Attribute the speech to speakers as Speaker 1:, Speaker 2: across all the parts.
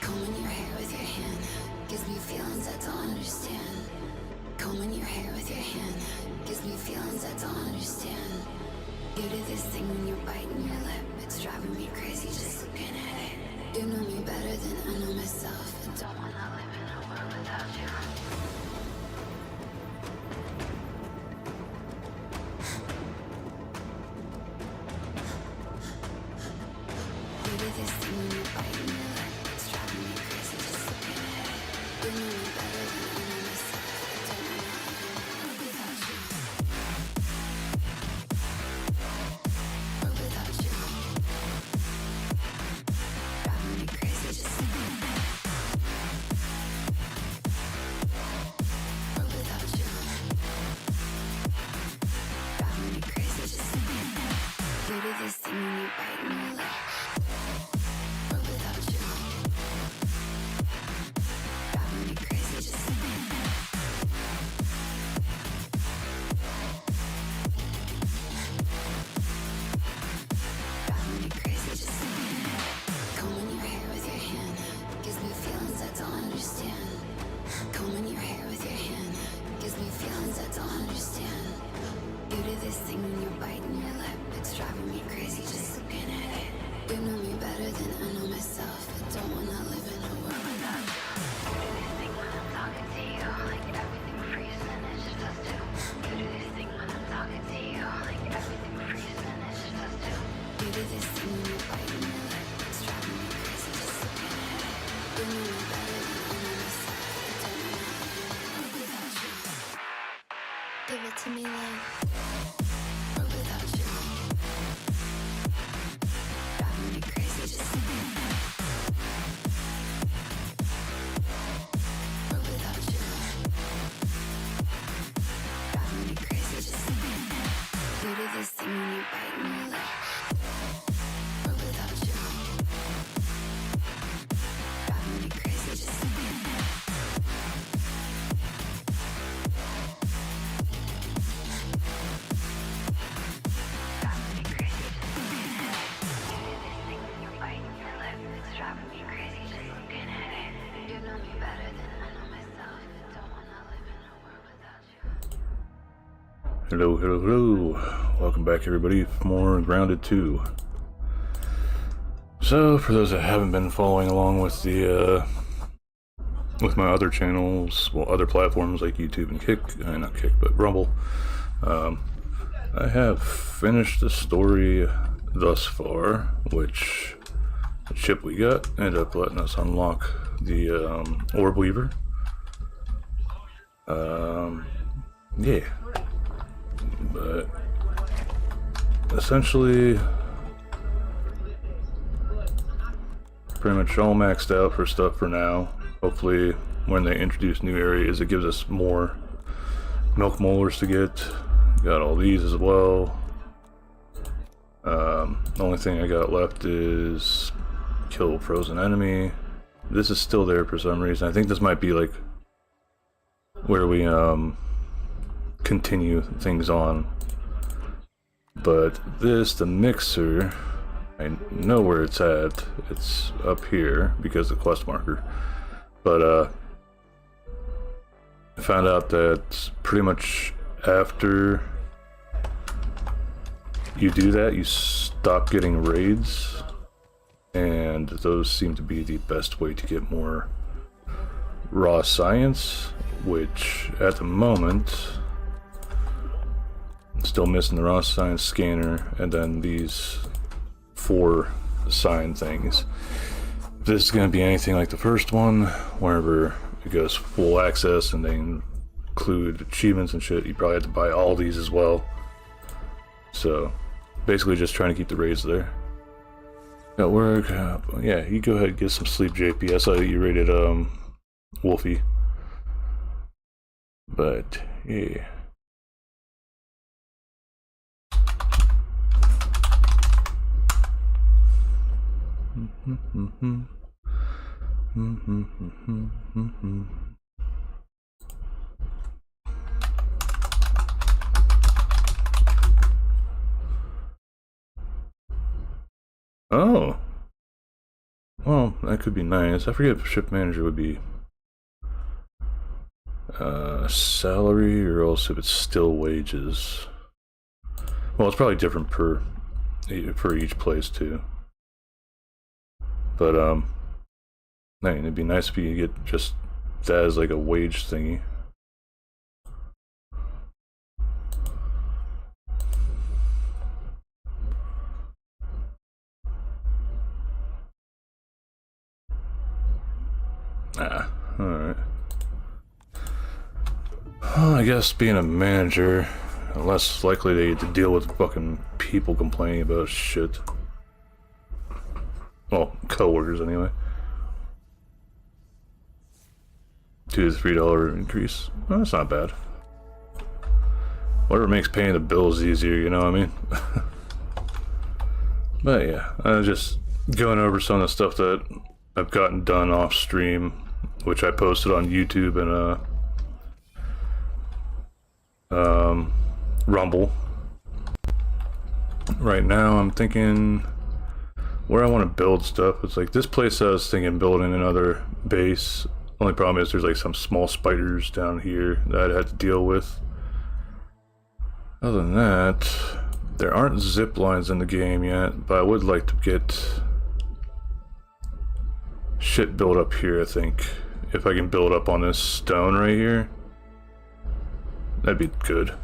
Speaker 1: Combing your hair with your hand gives me feelings I don't understand. Combing your hair with your hand gives me feelings I don't understand. You do this thing when you're biting your lip, it's driving me crazy just looking at it. You know me better than I know myself. I don't wanna live in a world without you. You do this thing when you're biting your lip, it's driving me crazy just looking at it. You know me better than I know myself. I don't wanna live in a world without you. Or without you. Driving me crazy just looking at it. Or without you. Driving me crazy just looking at it. You do this thing when you're biting your lip. Or without you. Driving me crazy just looking at it. Driving me crazy just looking at it. Combing your hair with your hand gives me feelings I don't understand. Combing your hair with your hand gives me feelings I don't understand. You do this thing when you're biting your lip, it's driving me crazy just looking at it. You know me better than I know myself. I don't wanna live in a world without you. You do this thing when I'm talking to you, like everything freezes and it's just us two. You do this thing when I'm talking to you, like everything freezes and it's just us two. You do this thing when you're biting your lip, it's driving me crazy just looking at it. You know me better than I know myself. I don't wanna live in a world without you. Give it to me like. Or without you. Driving me crazy just looking at it. Or without you. Driving me crazy just looking at it. You do this thing when you're biting your lip. Or without you. Driving me crazy just looking at it. Driving me crazy just looking at it. You do this thing when you're biting your lip. It's driving me crazy just looking at it. You know me better than I know myself. I don't wanna live in a world without you.
Speaker 2: Hello, hello, hello. Welcome back, everybody, for more Grounded 2. So, for those that haven't been following along with the, with my other channels, well, other platforms like YouTube and Kick, not Kick, but Rumble, I have finished the story thus far, which the ship we got ended up letting us unlock the, Orb Weaver. Yeah. But essentially pretty much all maxed out for stuff for now. Hopefully when they introduce new areas it gives us more milk molars to get. Got all these as well. The only thing I got left is kill frozen enemy. This is still there for some reason. I think this might be like where we continue things on. But this, the mixer, I know where it's at. It's up here because of the quest marker. But I found out that pretty much after you do that, you stop getting raids, and those seem to be the best way to get more raw science, which at the moment still missing the raw science scanner and then these 4 sign things. If this is going to be anything like the first one, wherever it goes full access and they include achievements and shit, you probably have to buy all these as well. So basically just trying to keep the raids there. Got work. Yeah, you go ahead and get some sleep, JP. I saw that you rated Wolfie. But yeah. Oh, Well, that could be nice. I forget if shift manager would be salary or else if it's still wages. Well, it's probably different for each place too. But man, it'd be nice if you could get just that as like a wage thingy. Ah, alright. Well, I guess being a manager, less likely to get to deal with fucking people complaining about shit. Well, co-workers anyway. $2 to $3 increase. Well, that's not bad. Whatever makes paying the bills easier, you know what I mean? But yeah, I was just going over some of the stuff that I've gotten done off stream, which I posted on YouTube and Rumble. Right now I'm thinking where I want to build stuff. It's like this place I was thinking building another base. Only problem is there's like some small spiders down here that I'd have to deal with. Other than that, there aren't zip lines in the game yet, but I would like to get shit built up here, I think. If I can build up on this stone right here, that'd be good.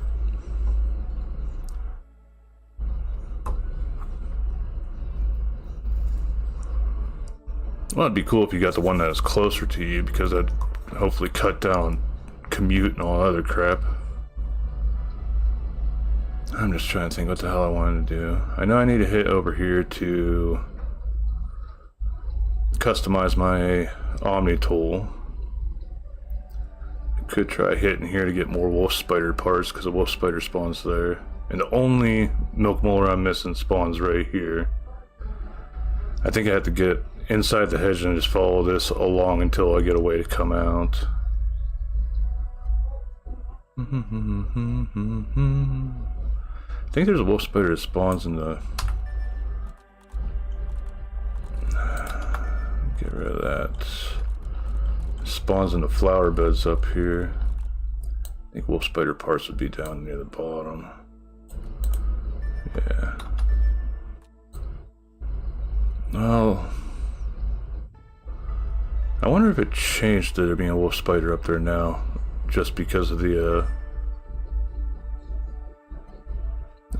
Speaker 2: Well, it'd be cool if you got the one that is closer to you, because that'd hopefully cut down commute and all other crap. I'm just trying to think what the hell I wanted to do. I know I need to hit over here to customize my Omni tool. I could try hitting here to get more wolf spider parts, because the wolf spider spawns there. And the only milk molar I'm missing spawns right here. I think I have to get inside the hedge and just follow this along until I get a way to come out. I think there's a wolf spider that spawns in the... Get rid of that. Spawns in the flower beds up here. I think wolf spider parts would be down near the bottom. Yeah. Well, I wonder if it changed there being a wolf spider up there now, just because of the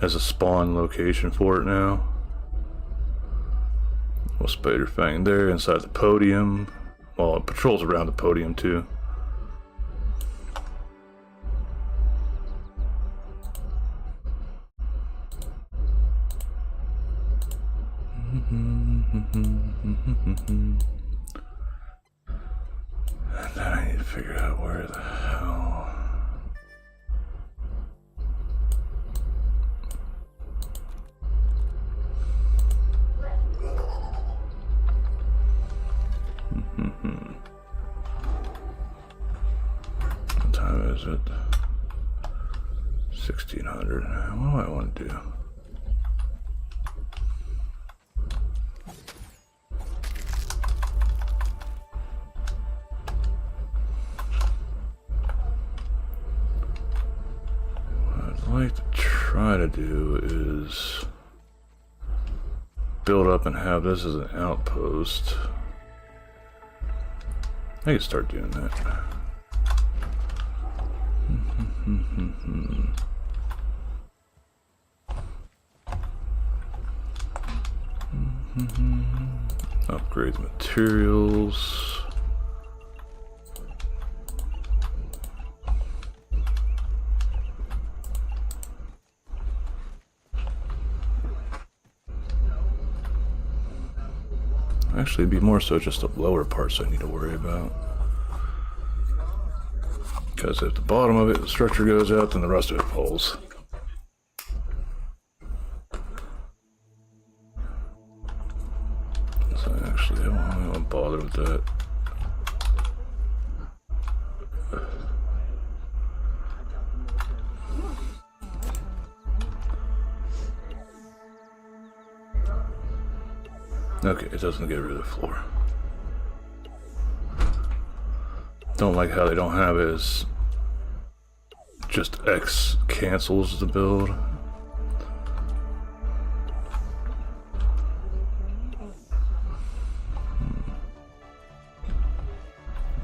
Speaker 2: as a spawn location for it now. Wolf spider fang there inside the podium. Well, it patrols around the podium too. And then I need to figure out where the hell... What time is it? 1600. What do I want to do? What I'd like to try to do is build up and have this as an outpost. I can start doing that. Upgrade materials. Actually, it'd be more so just the lower parts I need to worry about. Because if the bottom of it, the structure goes out, then the rest of it falls. So actually, I don't want to bother with that. Okay, it doesn't get rid of the floor. Don't like how they don't have it as just X cancels the build.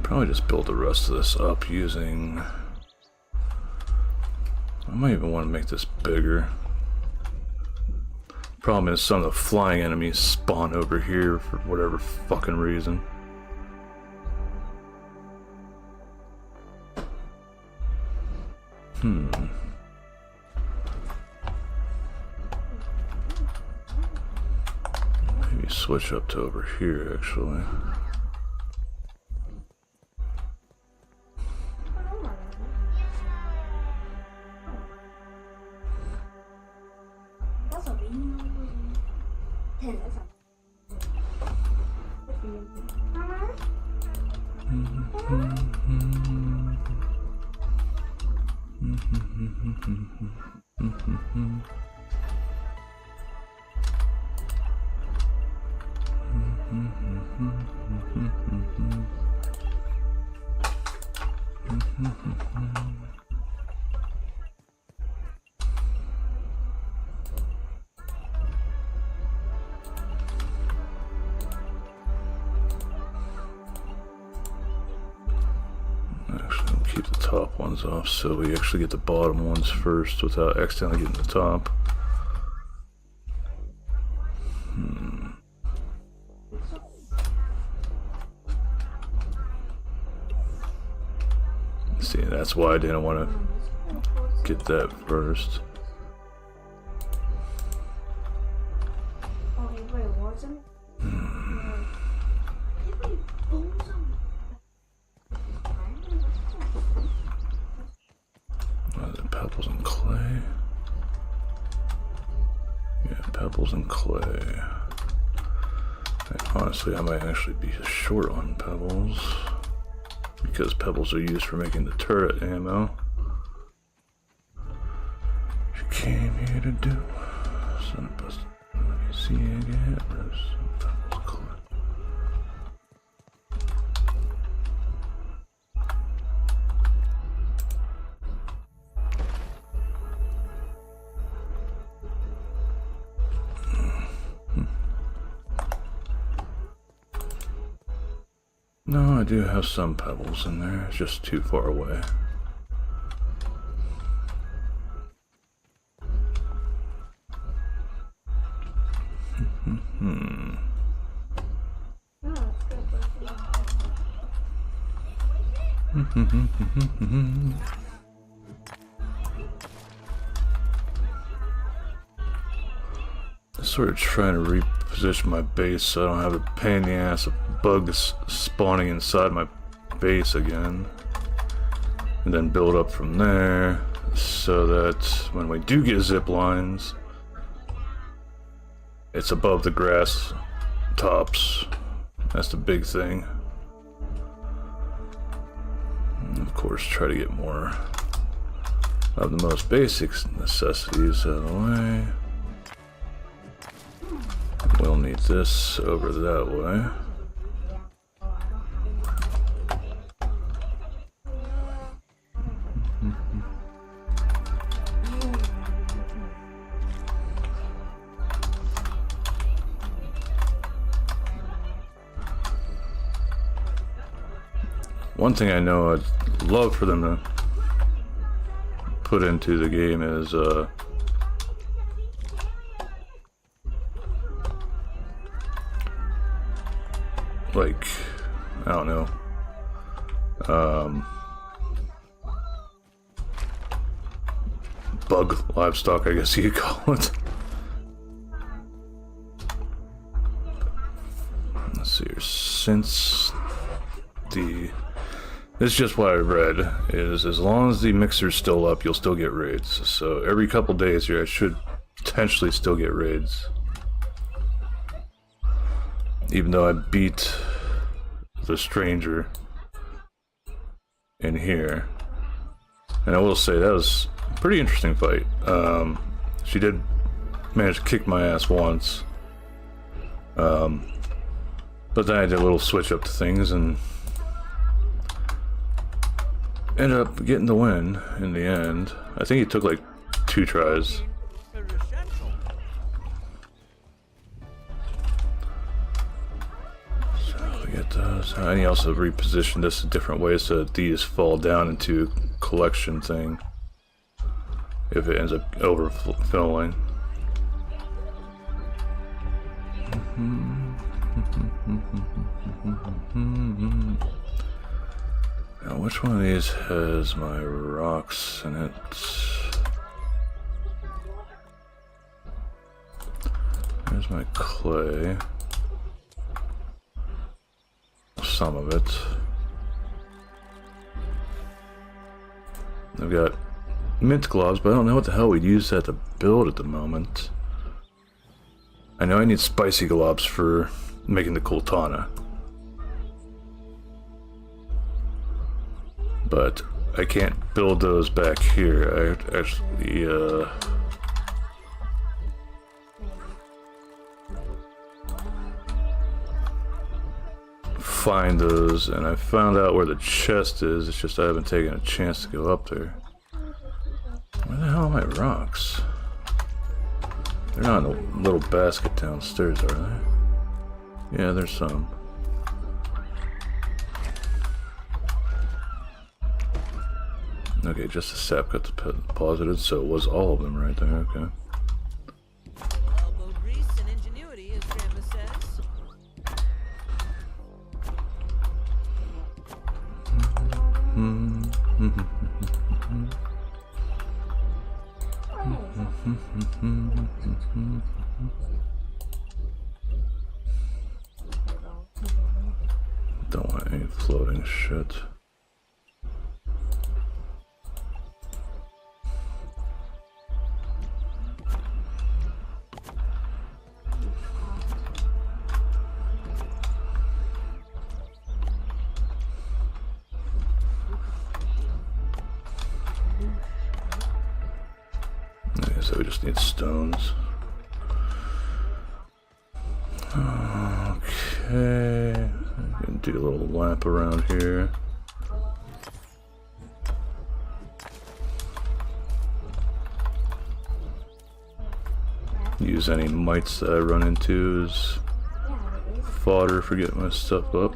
Speaker 2: Probably just build the rest of this up using... I might even want to make this bigger. Problem is some of the flying enemies spawn over here for whatever fucking reason. Maybe switch up to over here actually. Actually, we'll keep the top ones off so we actually get the bottom ones first without accidentally getting the top. See, that's why I didn't want to get that first. The pebbles and clay. Yeah, pebbles and clay. And honestly, I might actually be short on pebbles because pebbles are used for making the turret ammo. She came here to do. Son of a... Let me see again. Pebbles clay. No, I do have some pebbles in there. It's just too far away. Sort of trying to reposition my base so I don't have a pain in the ass of bugs spawning inside my base again, and then build up from there so that when we do get zip lines, it's above the grass tops. That's the big thing. And of course, try to get more of the most basic necessities out of the way. We'll need this over that way. One thing I know I'd love for them to put into the game is like, I don't know, bug livestock, I guess you could call it. Let's see here, since this is just what I read, is as long as the mixer's still up, you'll still get raids. So every couple days here, I should potentially still get raids. Even though I beat the stranger in here. And I will say, that was a pretty interesting fight. She did manage to kick my ass once. But then I did a little switch up to things and ended up getting the win in the end. I think it took like 2 tries. So we get those. And he also repositioned this in different ways so that these fall down into a collection thing if it ends up overfilling. Now, which one of these has my rocks in it? There's my clay. Some of it. I've got mint gloves, but I don't know what the hell we'd use that to build at the moment. I know I need spicy globs for making the Kultana. But I can't build those back here. I actually, find those, and I found out where the chest is. It's just I haven't taken a chance to go up there. Where the hell are my rocks? They're not in a little basket downstairs, are they? Yeah, there's some. Okay, just a sap got deposited, so it was all of them right there, okay.
Speaker 3: Elbow grease and ingenuity, as Grandma says.
Speaker 2: Don't want any floating shit. Okay, so we just need stones. Okay, I can do a little lap around here. Use any mites that I run into as fodder for getting my stuff up.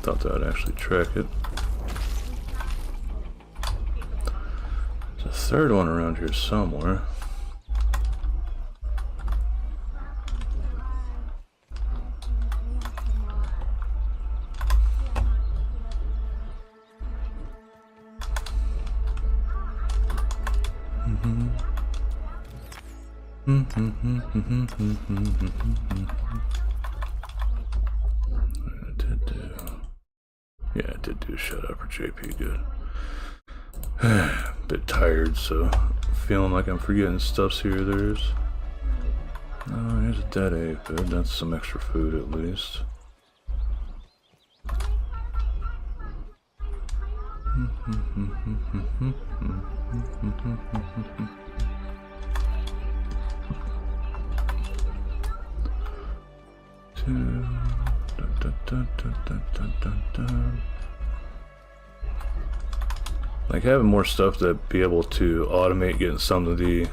Speaker 2: Thought that would actually track it. There's a third one around here somewhere. Yeah, I did do shut up for JP, good. Bit tired, so feeling like I'm forgetting stuffs here or there's. Oh, here's a dead aphid. That's some extra food at least. Like having more stuff to be able to automate getting some of the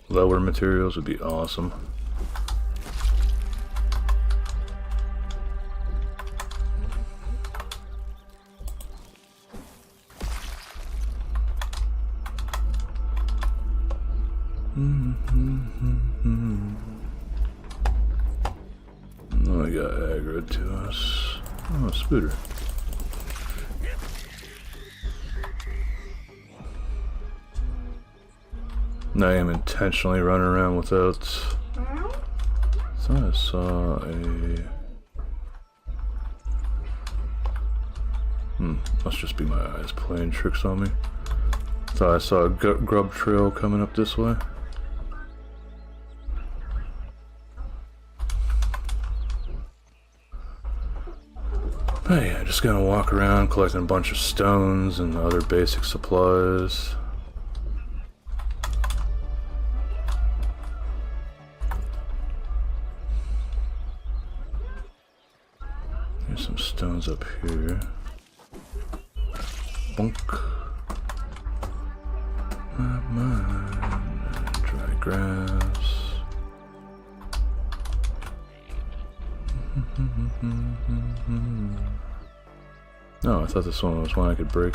Speaker 2: lower materials would be awesome. Oh, he got aggroed to us. Oh, a spooter. Now I am intentionally running around without. I thought I saw a. Must just be my eyes playing tricks on me. Thought I saw a grub trail coming up this way. Hey, I just just gonna walk around collecting a bunch of stones and other basic supplies. There's some stones up here. Bonk. Dry grass. Oh, I thought this one was one I could break.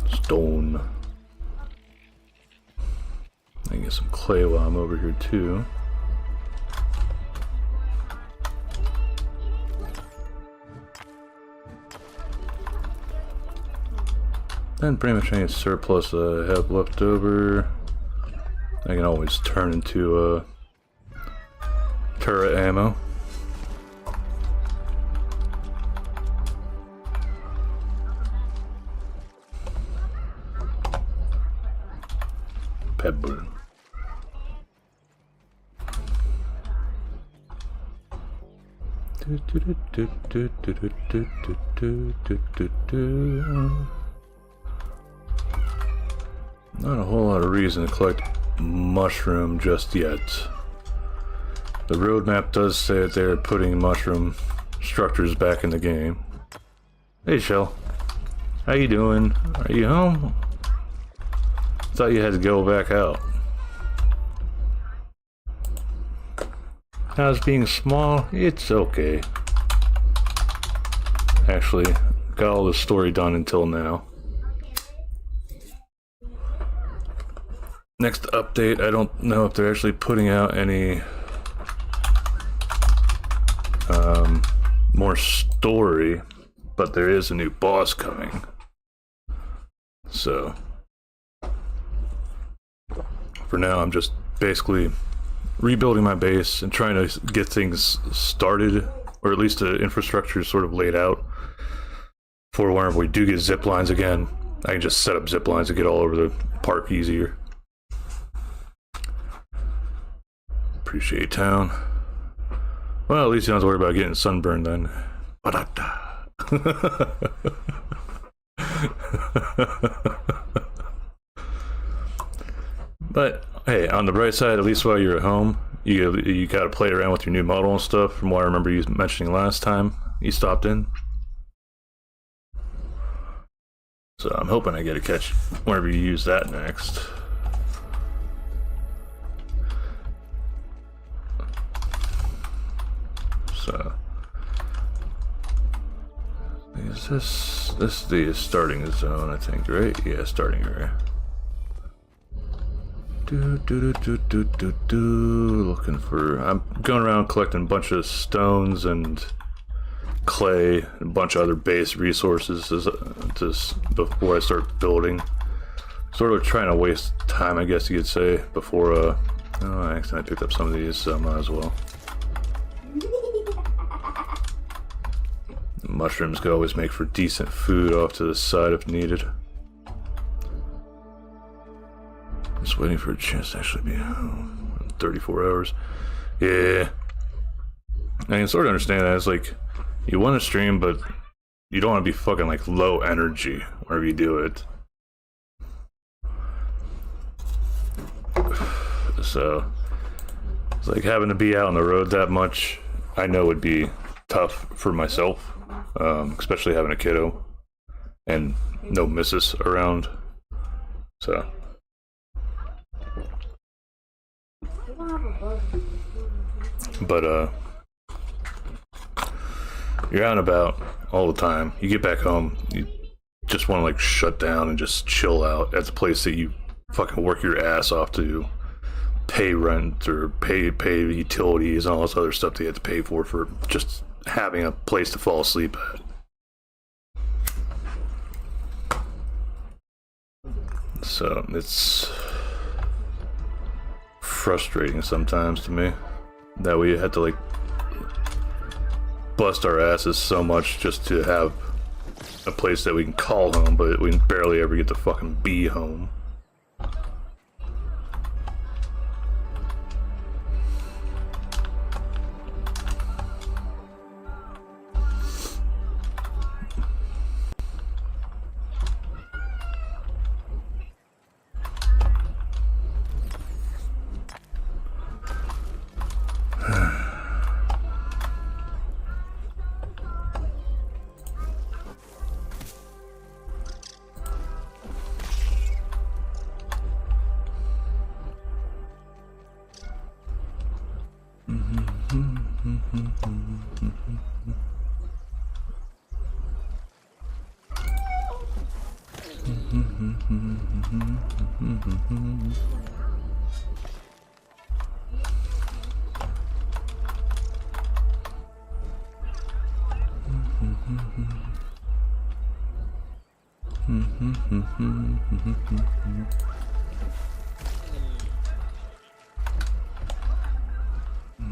Speaker 2: Stone. I get some clay while I'm over here too. And pretty much any surplus I have left over, I can always turn into turret ammo. Pebble. Not a whole lot of reason to collect mushroom just yet. The roadmap does say that they're putting mushroom structures back in the game. Hey Shell, how you doing? Are you home? Thought you had to go back out. How's being small? It's okay. Actually, got all the story done until now. Next update, I don't know if they're actually putting out any more story, but there is a new boss coming. So for now, I'm just basically rebuilding my base and trying to get things started, or at least the infrastructure sort of laid out for whenever we do get zip lines again. I can just set up zip lines to get all over the park easier. Appreciate town. Well, at least you don't have to worry about getting sunburned then. But hey, on the bright side, at least while you're at home, you gotta play around with your new model and stuff. From what I remember you mentioning last time you stopped in. So I'm hoping I get a catch whenever you use that next. So is this the starting zone, I think, right? Yeah, starting area. Looking for, I'm going around collecting a bunch of stones and clay and a bunch of other base resources just before I start building. Sort of trying to waste time, I guess you could say, before oh, I accidentally picked up some of these, so I might as well. Mushrooms could always make for decent food off to the side if needed. Just waiting for a chance to actually be home in 34 hours. Yeah. I can sort of understand that. It's like, you want to stream, but you don't want to be fucking like low energy whenever you do it. So, it's like having to be out on the road that much, I know would be tough for myself. Especially having a kiddo and no missus around. So. But you're out and about all the time. You get back home, you just want to like shut down and just chill out at the place that you fucking work your ass off to pay rent or pay utilities and all this other stuff that you have to pay for just having a place to fall asleep at. So it's frustrating sometimes to me that we had to like bust our asses so much just to have a place that we can call home, but we barely ever get to fucking be home.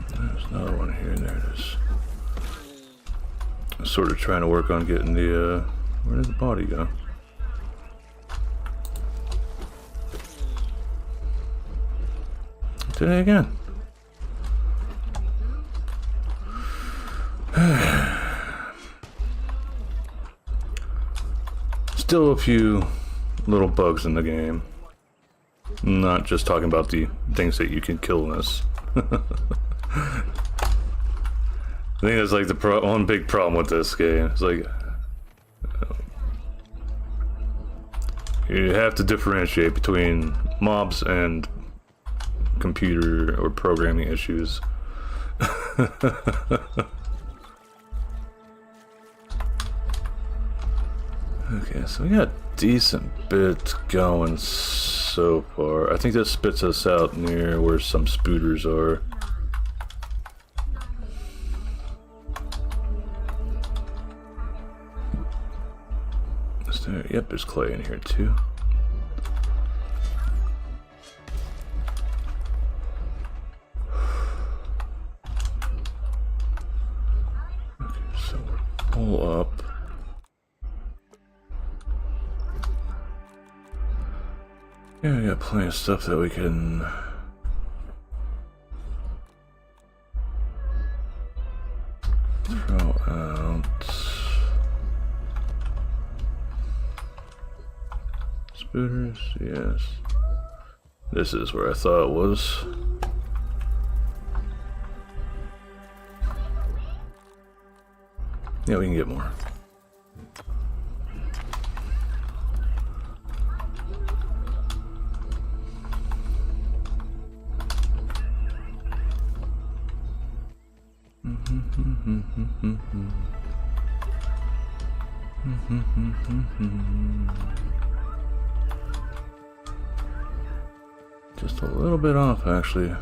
Speaker 2: There's another one here. There it is. I'm sort of trying to work on getting the, where did the body go? Did it again. Still a few little bugs in the game. I'm not just talking about the things that you can kill in this. I think that's like the one big problem with this game. It's like you have to differentiate between mobs and computer or programming issues. Okay, so we got a decent bit going so far. I think that spits us out near where some spooters are. Is there? Yep, there's clay in here too. Okay, so pull up. Yeah, we got plenty of stuff that we can throw out. Spooters, yes. This is where I thought it was. Yeah, we can get more. Just a little bit off, actually.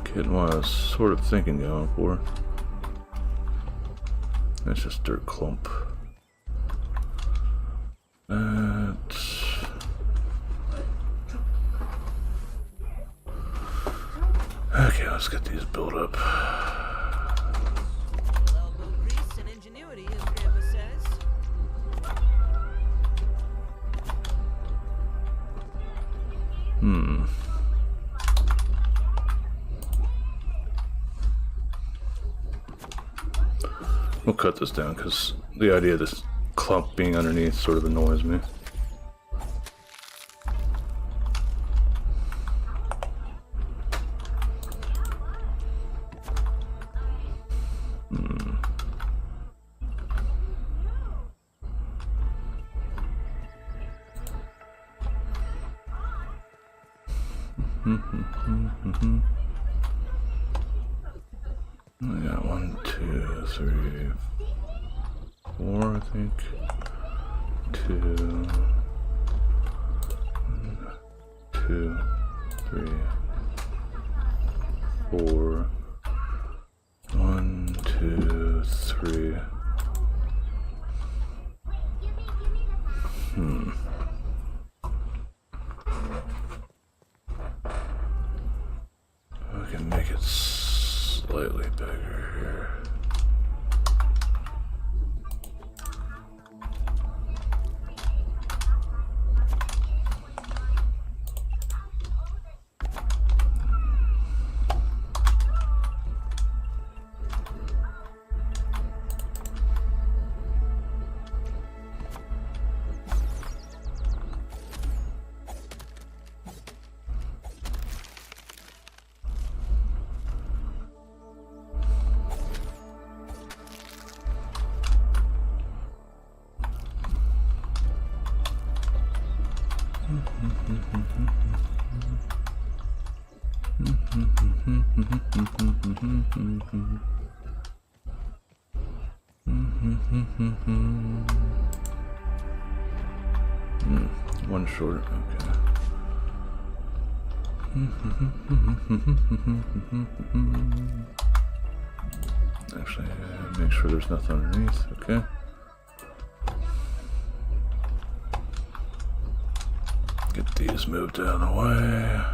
Speaker 2: Getting what I was sort of thinking going for. That's just dirt clump. Okay, let's get these built up.
Speaker 3: Elbow grease and ingenuity, as Grandpa says.
Speaker 2: We'll cut this down because the idea of this clump being underneath sort of annoys me. I got 1, 2, 3, 4, I think. 2, 2, 3, 4. 1, 2, 3. I can make it slightly bigger here. One short, okay. Actually, make sure there's nothing underneath, okay. Get these moved out of the way.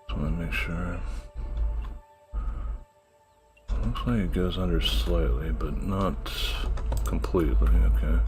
Speaker 2: Just want to make sure. Looks like it goes under slightly, but not completely, okay.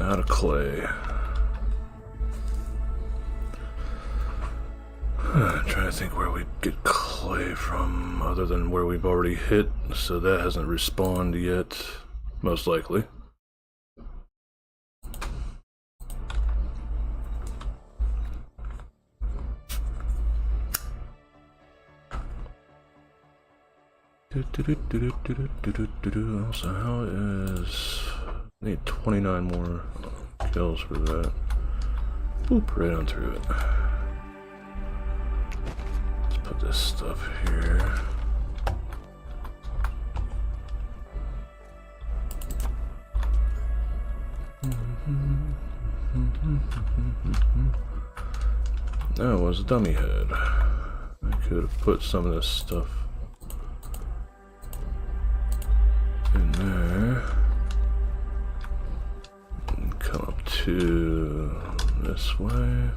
Speaker 2: Out of clay. Trying to think where we get clay from other than where we've already hit, so that hasn't respawned yet, most likely. Also, how is... I need 29 more kills for that. Boop, right on through it. Let's put this stuff here. That was a dummy head. I could have put some of this stuff in there. And come up to this way.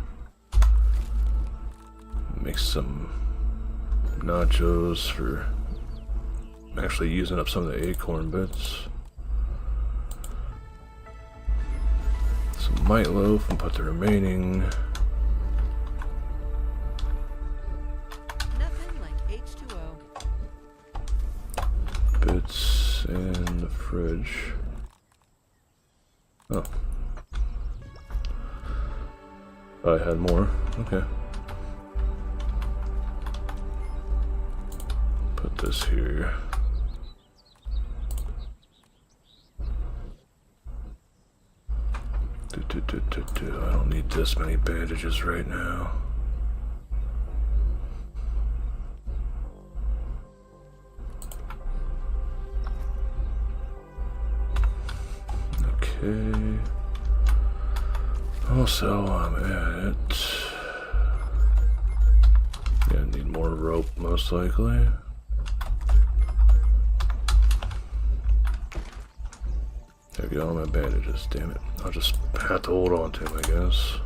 Speaker 2: Make some nachos for actually using up some of the acorn bits. Some mite loaf and put the remaining.
Speaker 3: Nothing like H2O.
Speaker 2: Bits in the fridge. Oh. I had more. Okay. Put this here. I don't need this many bandages right now. Okay. Also, I'm at it. Yeah, I need more rope, most likely. There we go, all my bandages, damn it. I'll just have to hold on to them, I guess.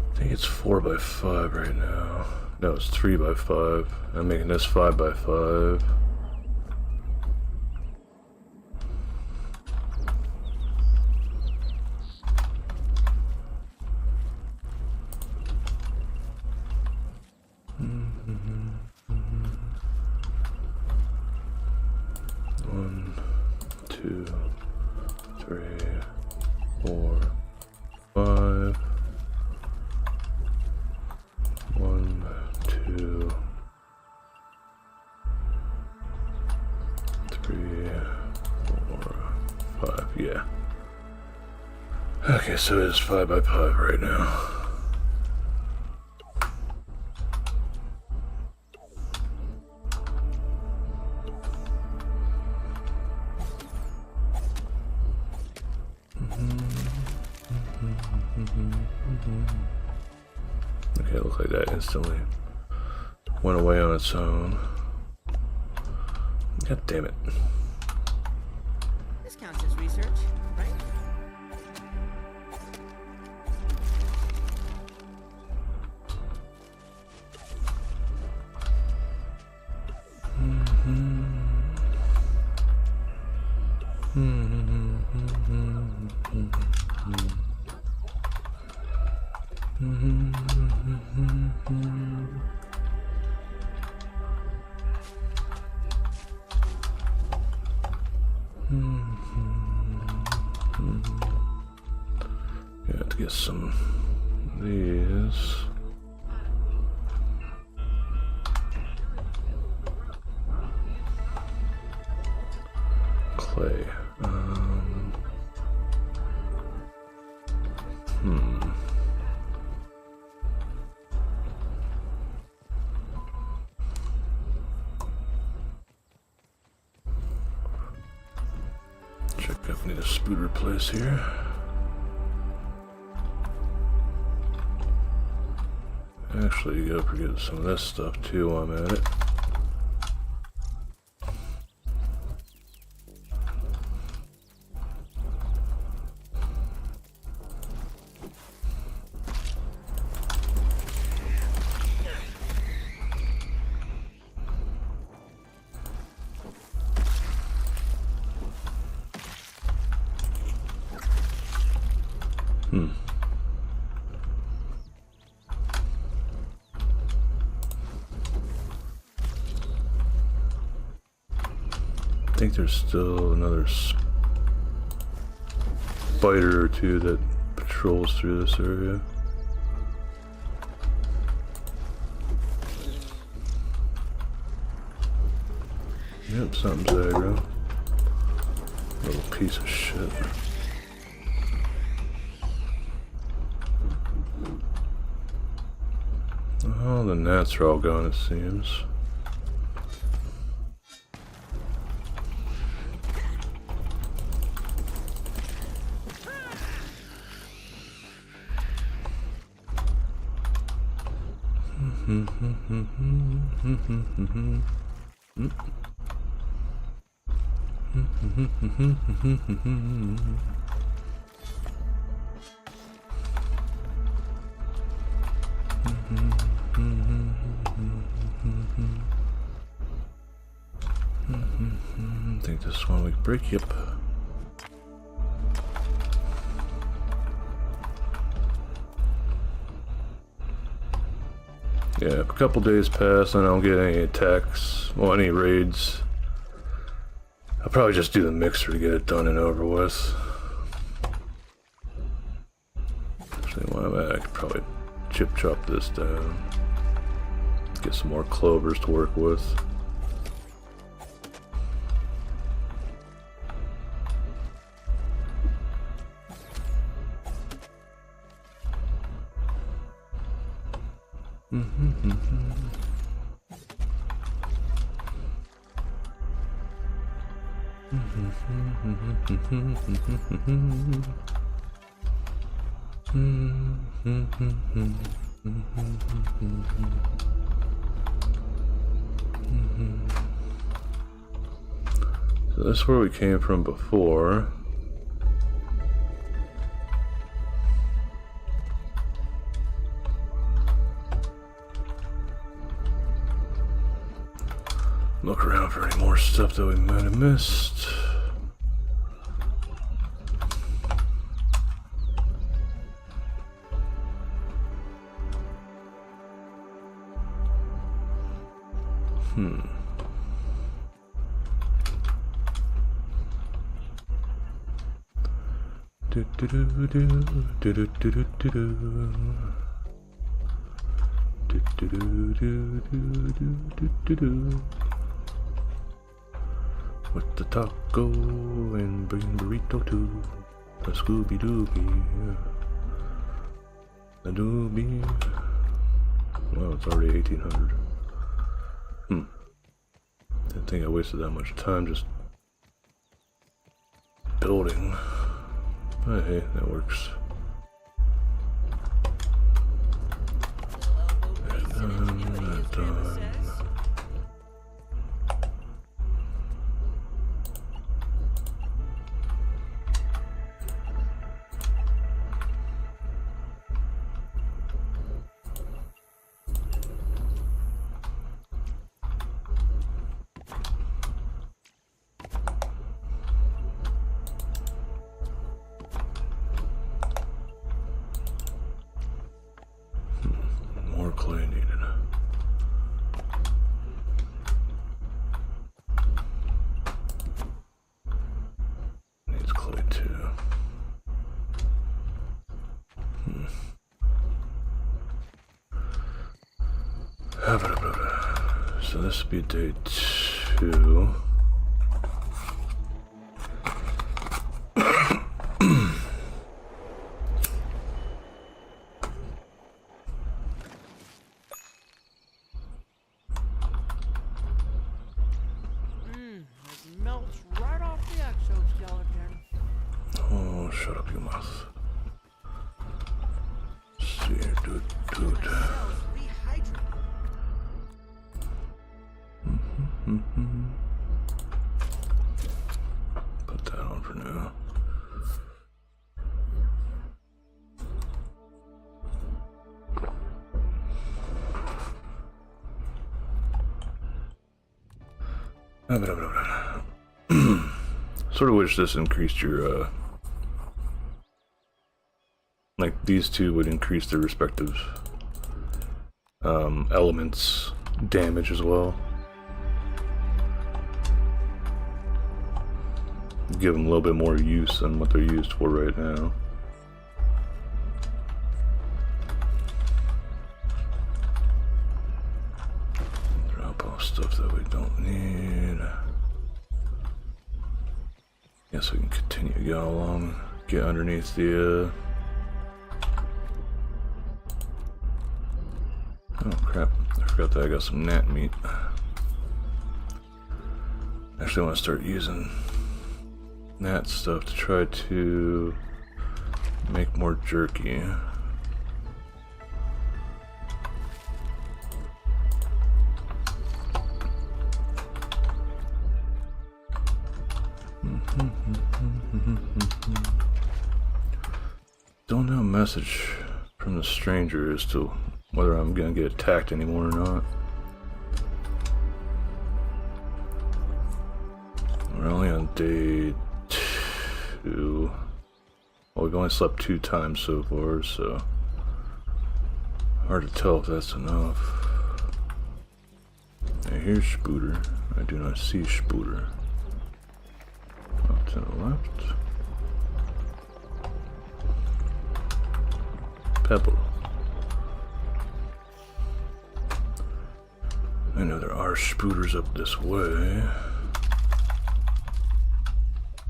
Speaker 2: I think it's 4x5 right now. No, it's 3x5. I'm making this 5x5. One, two, three, 4, 5. 1, 2, 3, 4, 5. Yeah. Okay, so it's 5x5 right now. Okay, it looked like that instantly went away on its own. God damn it.
Speaker 3: This counts as research, right?
Speaker 2: Yeah, have to get some of these. Clay. Check if we need a spoot replace here. Actually, you gotta forget some of this stuff too while I'm at it. I think there's still another spider or two that patrols through this area. Yep, something's aggro. Little piece of shit. Oh, the gnats are all gone, it seems. I think this one we can break. Yep. Yeah, if a couple days pass and I don't get any attacks, well, any raids, I'll probably just do the mixer to get it done and over with. Actually, while I'm at it, I could probably chip chop this down. Get some more clovers to work with. So this is where we came from before. Look around for any more stuff that we might have missed. Do do do do do do do do do do do do do do. With the taco and bring burrito too. The Scooby Dooby. The doobie. Well, it's already 1800. Didn't think I wasted that much time just building. But hey, that works. And done. More clay needed. Needs clay too. So this would be day 2.
Speaker 3: It melts right off the exoskeleton.
Speaker 2: Oh, shut up, you mouth. See here, dude.
Speaker 3: Cells rehydrate.
Speaker 2: Put that on for now. Sort of wish this increased your, like these two would increase their respective elements damage as well. Give them a little bit more use than what they're used for right now. Drop off stuff that we don't need. Guess we can continue going along. Get underneath the oh crap, I forgot that I got some gnat meat. Actually I want to start using gnat stuff to try to make more jerky. Don't know a message from the stranger as to whether I'm gonna get attacked anymore or not. We're only on day 2. Well, we've only slept 2 times so far, so hard to tell if that's enough. I hear Spooter. I do not see Spooter. Up to the left. Pebble. I know there are Spooters up this way.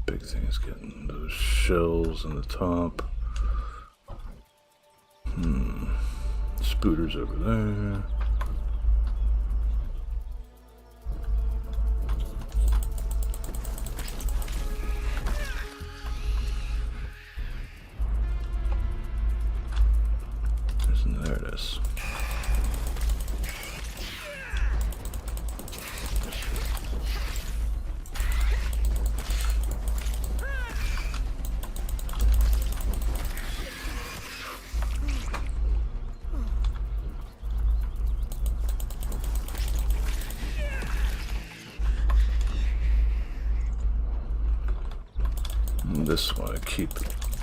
Speaker 2: Big thing is getting those shells on the top. Spooters over there. There it is. This one, I keep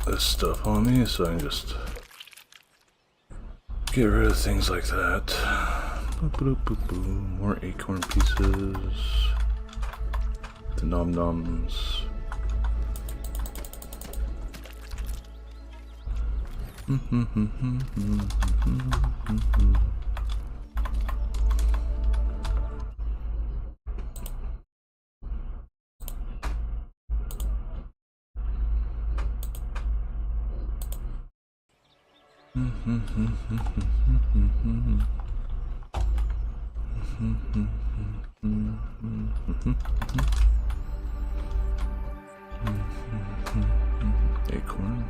Speaker 2: this stuff on me so I can just get rid of things like that. Boop, boop, boop, boop. More acorn pieces. The nom noms. Acorn.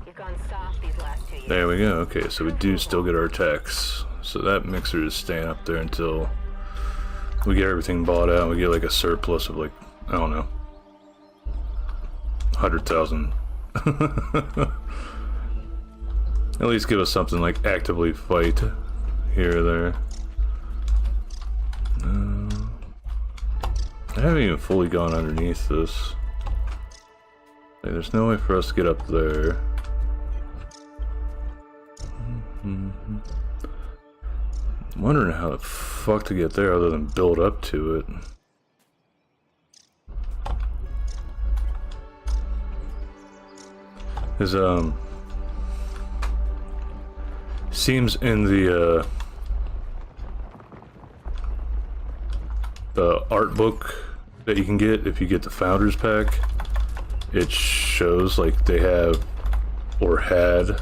Speaker 4: You've gone soft these last 2 years.
Speaker 2: There we go. Okay, so we do still get our attacks. So that mixer is staying up there until we get everything bought out. We get like a surplus of like, I don't know, 100,000. At least give us something like actively fight here or there. I haven't even fully gone underneath this. Like, there's no way for us to get up there. I'm wondering how the fuck to get there other than build up to it. Is seems in the art book that you can get if you get the Founders Pack, it shows like they have or had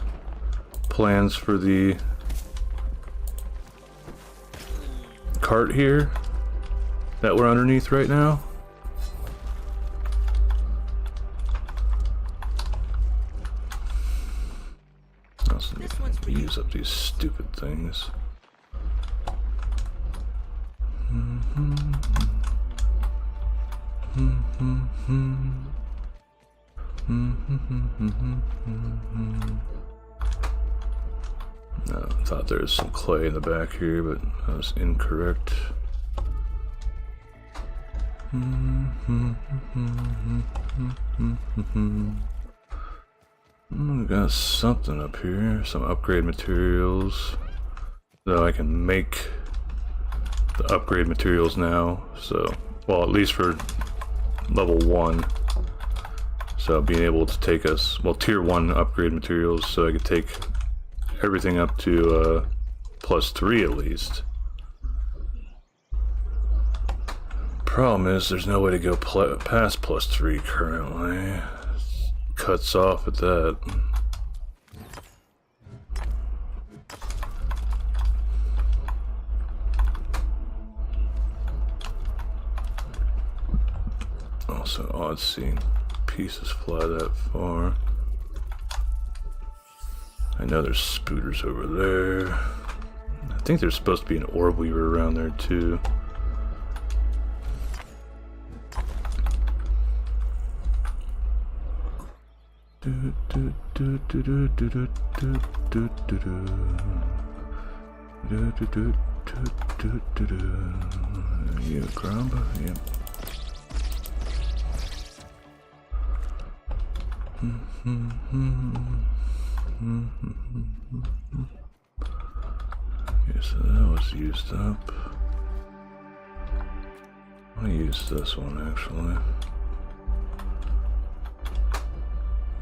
Speaker 2: plans for the cart here that we're underneath right now. I also need to use up these stupid things. No, I thought there was some clay in the back here, but I was incorrect. We got something up here, some upgrade materials. Though I can make the upgrade materials now, so, well, at least for level 1. So being able to take us, well, tier 1 upgrade materials, so I could take everything up to +3 at least. Problem is, there's no way to go past +3 currently. Cuts off at that. Also odd seeing pieces fly that far. I know there's spooters over there. I think there's supposed to be an orb weaver around there too. Yeah, grab, yeah. Okay, so that was used up. I'll use this one actually.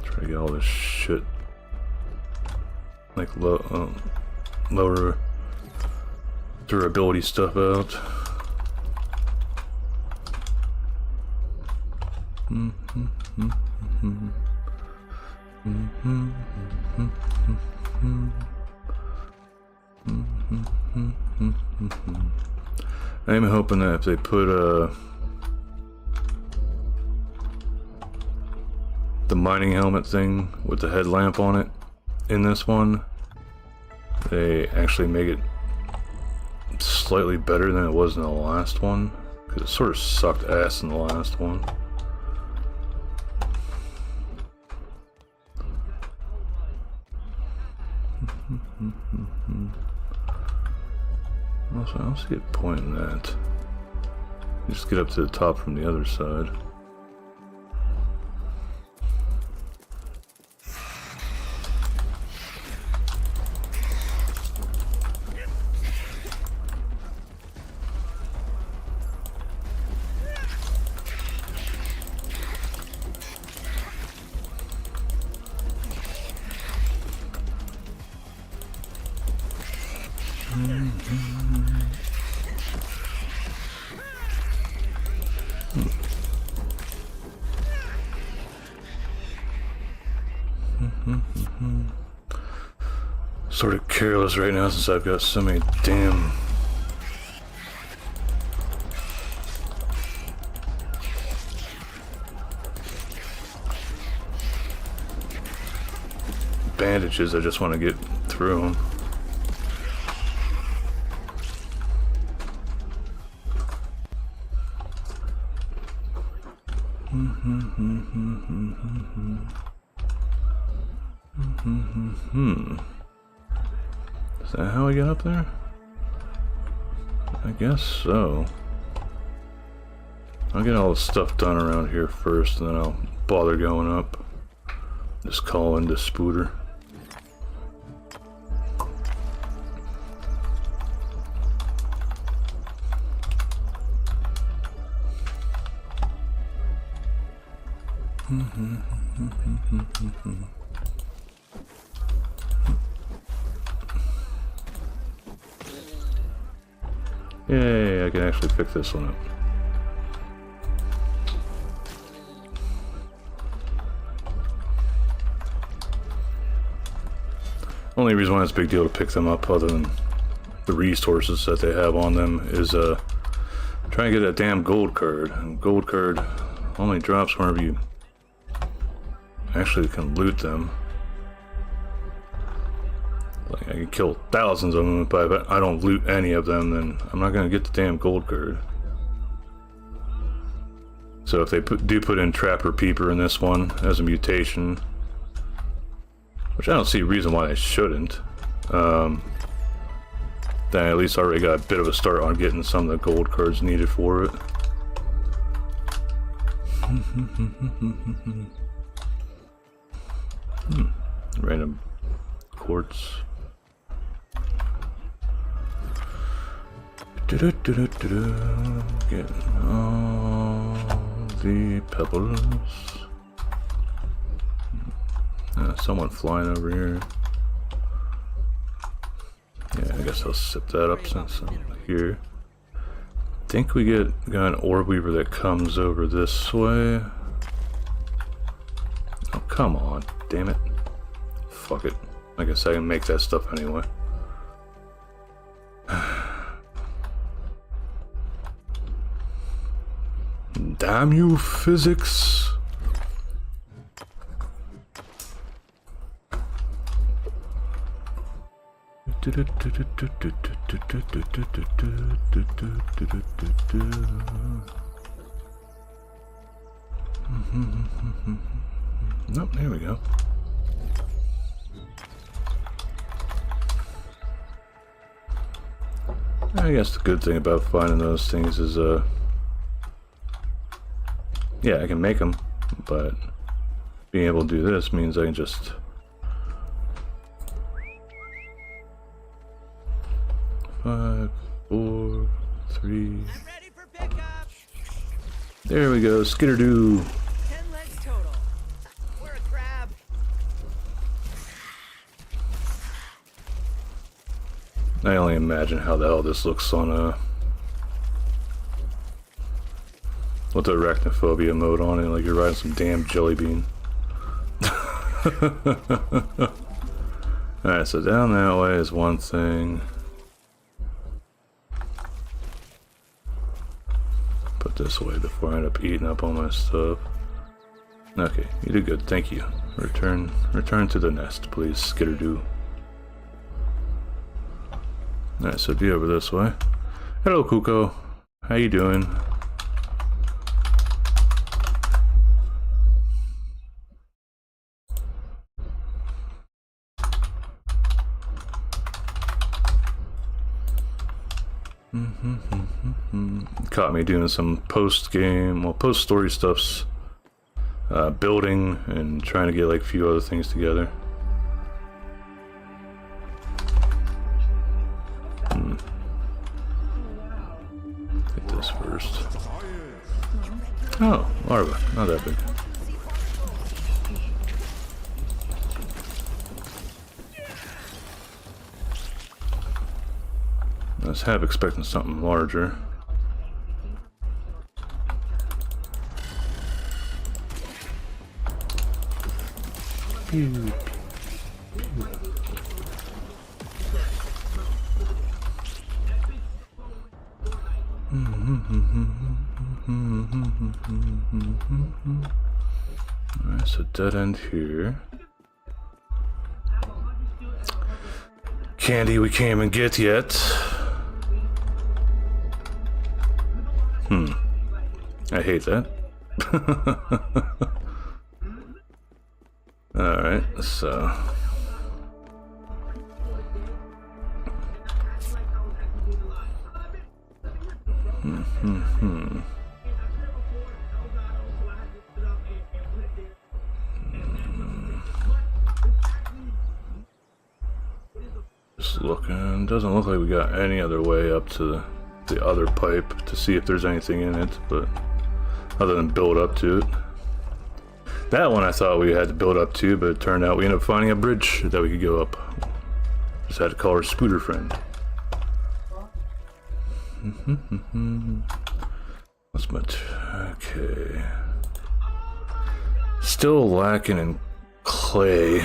Speaker 2: Try to get all this shit like lower durability stuff out. I'm hoping that if they put the mining helmet thing with the headlamp on it in this one, they actually make it slightly better than it was in the last one, because it sort of sucked ass in the last one. Also, I don't see it pointing that. Just get up to the top from the other side. Sort of careless right now since I've got so many damn bandages. I just want to get through them. Is that how I get up there? I guess so. I'll get all the stuff done around here first, and then I'll bother going up. Just call in the spooter. Yay, I can actually pick this one up. Only reason why it's a big deal to pick them up, other than the resources that they have on them, is trying to get a damn gold card. And gold card only drops whenever you actually can loot them. Like, I can kill thousands of them, but if I don't loot any of them, then I'm not going to get the damn gold card. So if they do put in Trapper Peeper in this one as a mutation, which I don't see a reason why they shouldn't, then I at least already got a bit of a start on getting some of the gold cards needed for it. Random quartz. Getting all the pebbles. Someone flying over here. Yeah, I guess I'll sip that up since I'm here. I think we got an orb weaver that comes over this way. Oh, come on, damn it. Fuck it. I guess I can make that stuff anyway. Damn you, physics. Nope, there we go. I guess the good thing about finding those things is, yeah, I can make them, but being able to do this means I can just... 5, 4, 3...
Speaker 3: I'm ready for pickup.
Speaker 2: There we go, skitterdo.
Speaker 3: 10 legs total. We're a crab.
Speaker 2: I only imagine how the hell this looks on a... with the arachnophobia mode on it, like you're riding some damn jelly bean. Alright, so down that way is one thing. Put this away before I end up eating up all my stuff. Okay, you did good, thank you. Return to the nest, please, skitterdo. Alright, so be over this way. Hello, Kuko. How you doing? Caught me doing some post-game, well, post-story stuffs, building and trying to get like a few other things together. Take this first. Oh, larva, not that big. I was half expecting something larger. Pew, pew, pew. Alright, so dead end here. Candy we can't even get yet. I hate that. Alright, so... Just looking, doesn't look like we got any other way up to the other pipe to see if there's anything in it, but other than build up to it. That one I thought we had to build up to, but it turned out we ended up finding a bridge that we could go up. Just had to call our scooter friend. What's much? Okay. Still lacking in clay.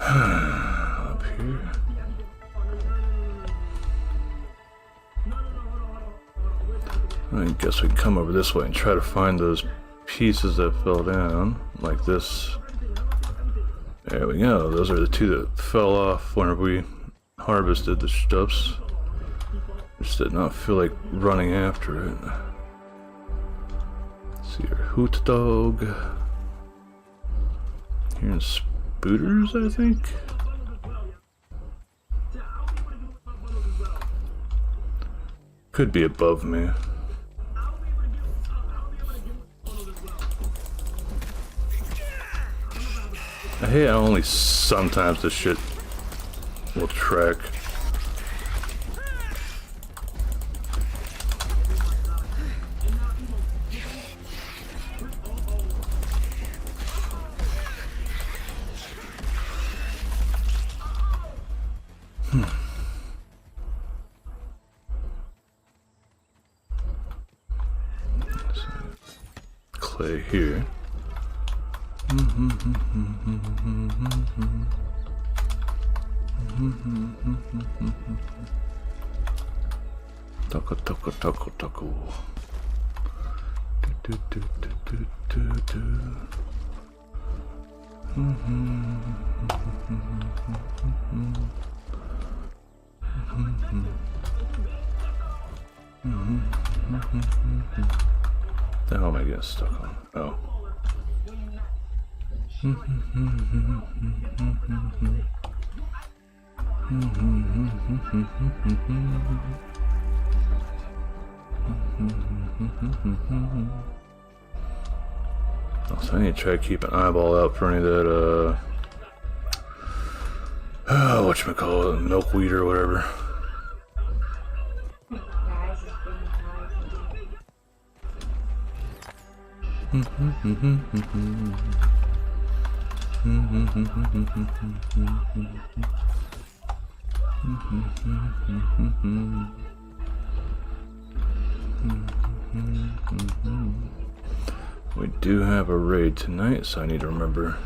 Speaker 2: Up here. I guess we can come over this way and try to find those pieces that fell down, like this. There we go. Those are the two that fell off whenever we harvested the stuffs. Just did not feel like running after it. Let's see here. Hoot dog. Here in Spooters, I think. Could be above me. I hate how only sometimes this shit will track. Clay here. Taco, taco, taco, taco. Do, do, do, do, do, do. The hell am I getting stuck on? Oh. So I need to try to keep an eyeball out for any of that, whatchamacallit, milkweed or whatever. We do have a raid tonight, so I need to remember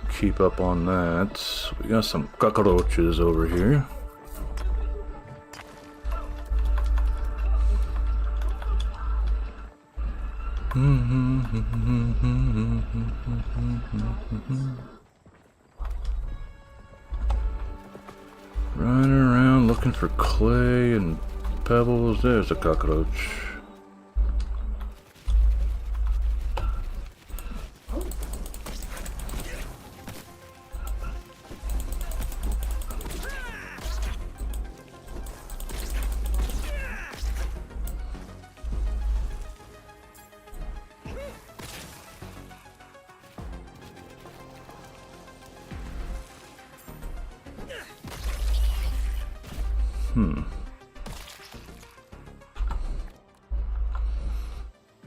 Speaker 2: keep up on that. We got some cockroaches over here. Running around looking for clay and pebbles. There's a cockroach.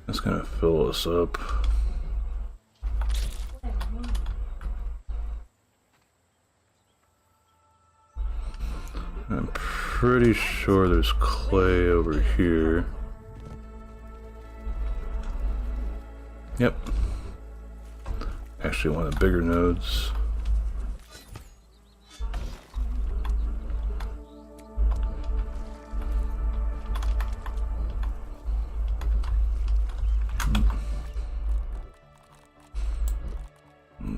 Speaker 2: That's gonna fill us up. I'm pretty sure there's clay over here. Yep. Actually, one of the bigger nodes.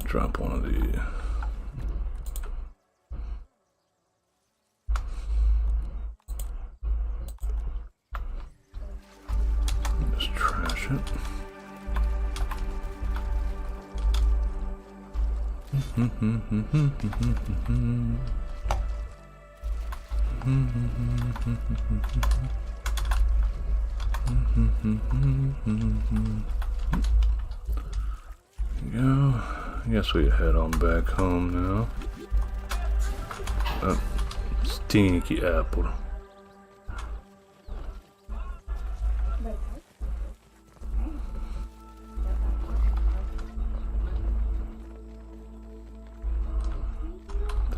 Speaker 2: Drop one of the. Just trash it. There you go. I guess we head on back home now. Oh, stinky apple.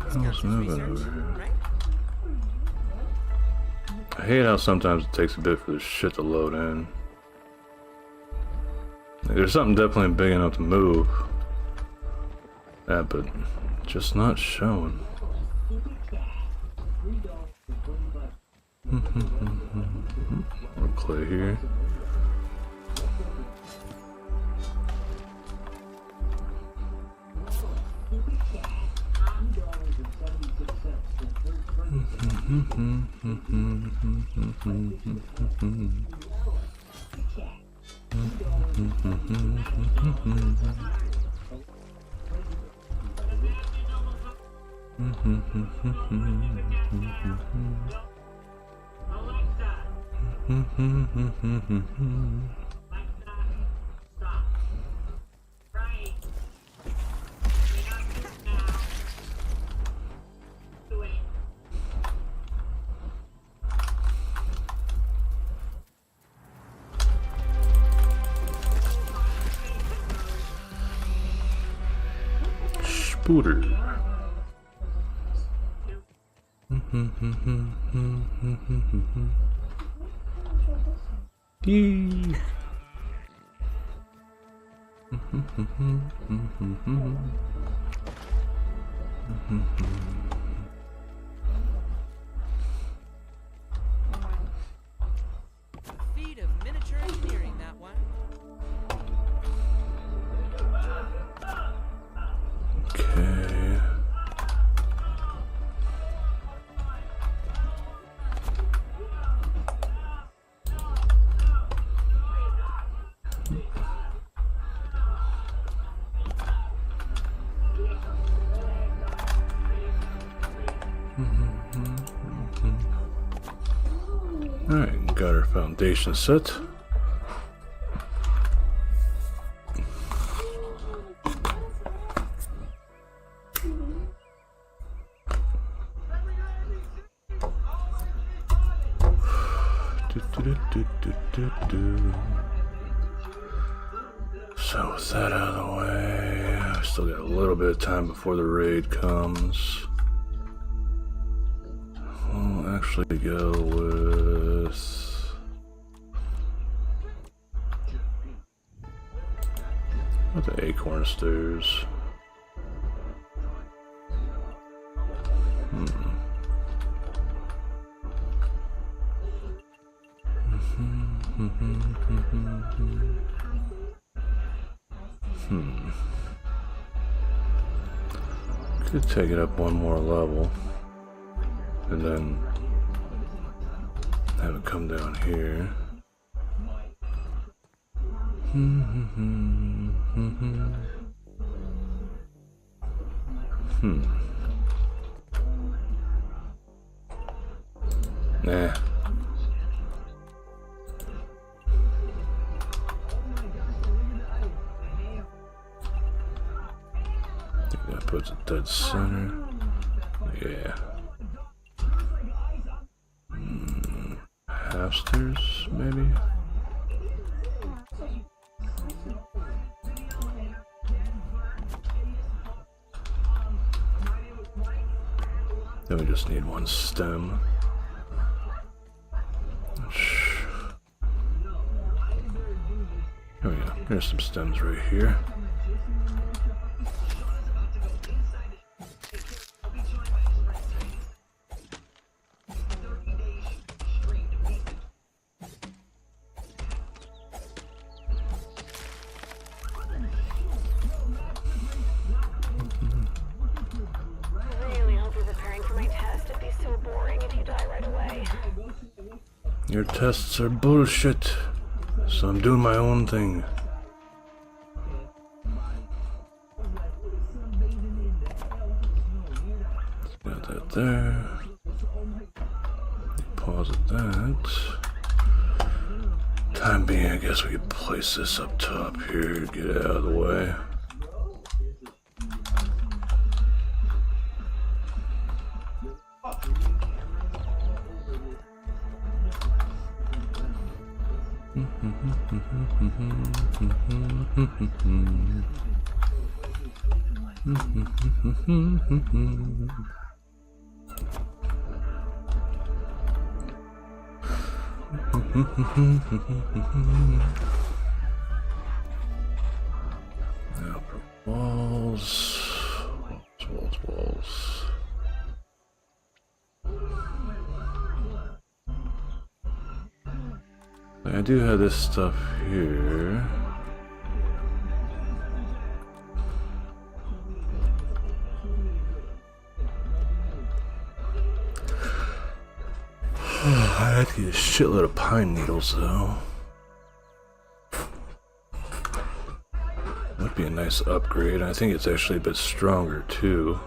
Speaker 2: What the hell's moving over here? I hate how sometimes it takes a bit for this shit to load in. Like, there's something definitely big enough to move. That, but just not showing. More clay here. Spooter. Yee. Alright, got our foundation set. So with that out of the way, I still got a little bit of time before the raid comes. We'll actually go with the acorn stairs. Could take it up one more level and then have it come down here. Nah. That puts it dead center. Yeah. Half stairs, maybe? Then we just need one stem. Here we go. Here's some stems right here. Your tests are bullshit, so I'm doing my own thing. Got that there. Pause at that. Time being, I guess we could place this up top here, get it out of the way. Now for walls. I do have this stuff here. I had to get a shitload of pine needles though. Would be a nice upgrade. I think it's actually a bit stronger too.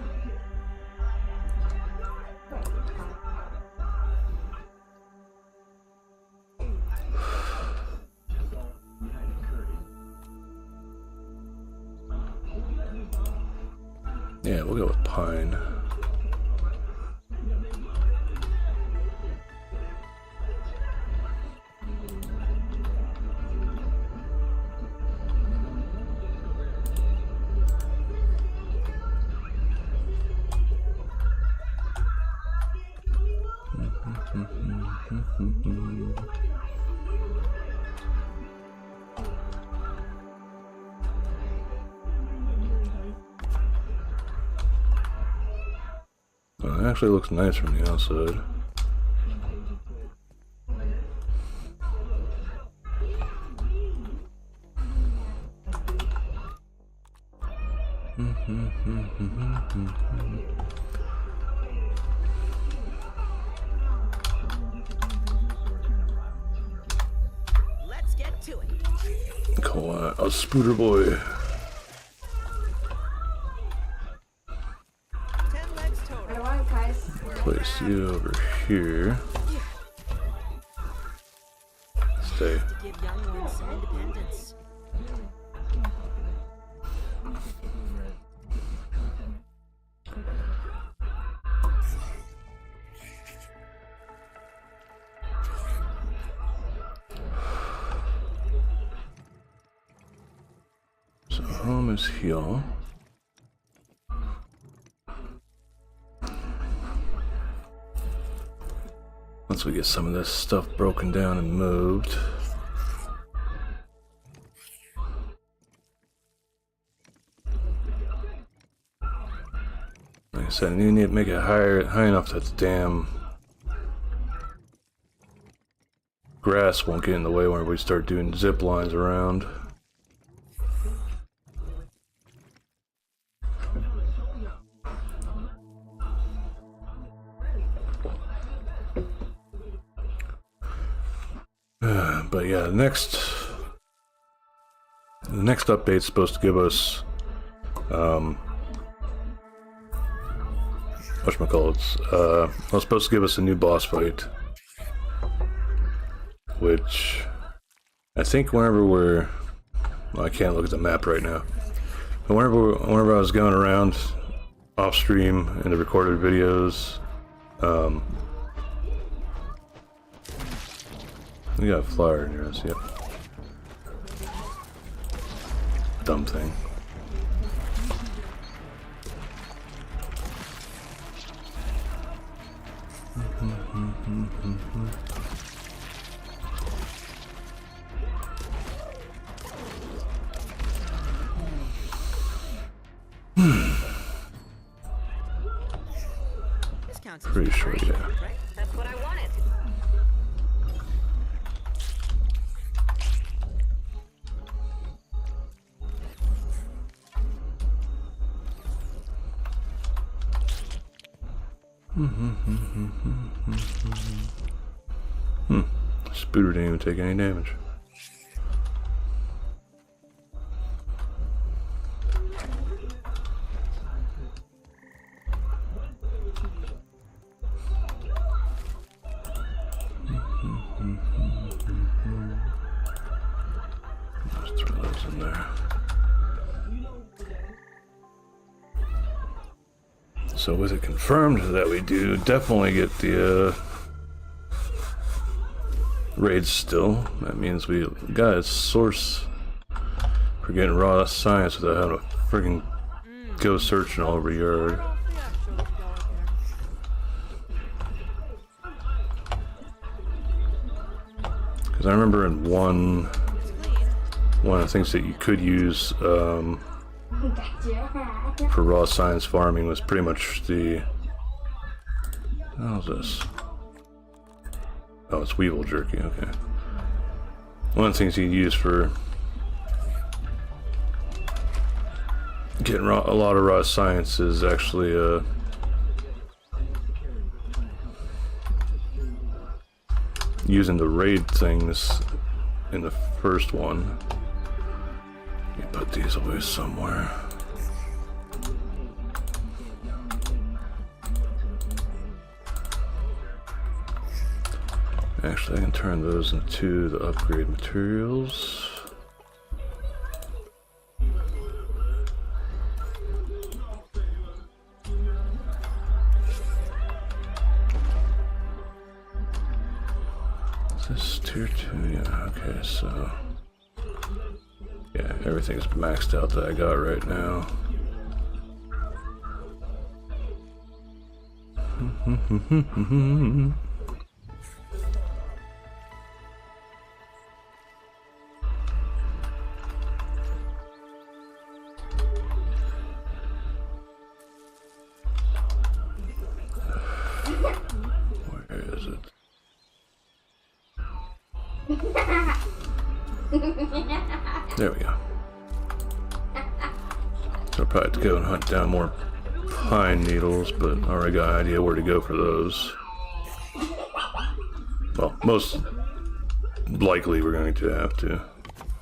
Speaker 2: Yeah, we'll go with pine. Well, it actually looks nice from the outside.
Speaker 3: Let's get to it.
Speaker 2: Call that a spooter boy.
Speaker 3: 10 legs total.
Speaker 2: Place you over here. say.
Speaker 3: To give young ones some independence.
Speaker 2: So home is here. Once we get some of this stuff broken down and moved. Like I said, you need to make it high enough that the damn grass won't get in the way when we start doing zip lines around. But yeah, the next update's supposed to give us whatchamacallits, it's supposed to give us a new boss fight, which I think whenever well, I can't look at the map right now, but whenever I was going around off stream in the recorded videos, we got a flyer near us, yep. Dumb thing.
Speaker 3: This counts as
Speaker 2: Pretty sure, yeah.
Speaker 3: right?
Speaker 4: That's what I wanted.
Speaker 2: Spooter didn't even take any damage. Just throw those in there. So with it confirmed that we do definitely get the raids still, that means we got a source for getting raw science without having to friggin' go searching all over yard. Because I remember in one of the things that you could use for raw science farming was pretty much the... How's this? Oh, it's weevil jerky, okay. One of the things you use for getting a lot of raw science is actually using the raid things in the first one. Let me put these away somewhere. Actually, I can turn those into the upgrade materials. Is this tier 2? Yeah, okay, so... yeah, everything's maxed out that I got right now. Where is it? There we go. So I'll probably have to go and hunt down more pine needles, but I already got an idea where to go for those. Well, most likely we're going to have to.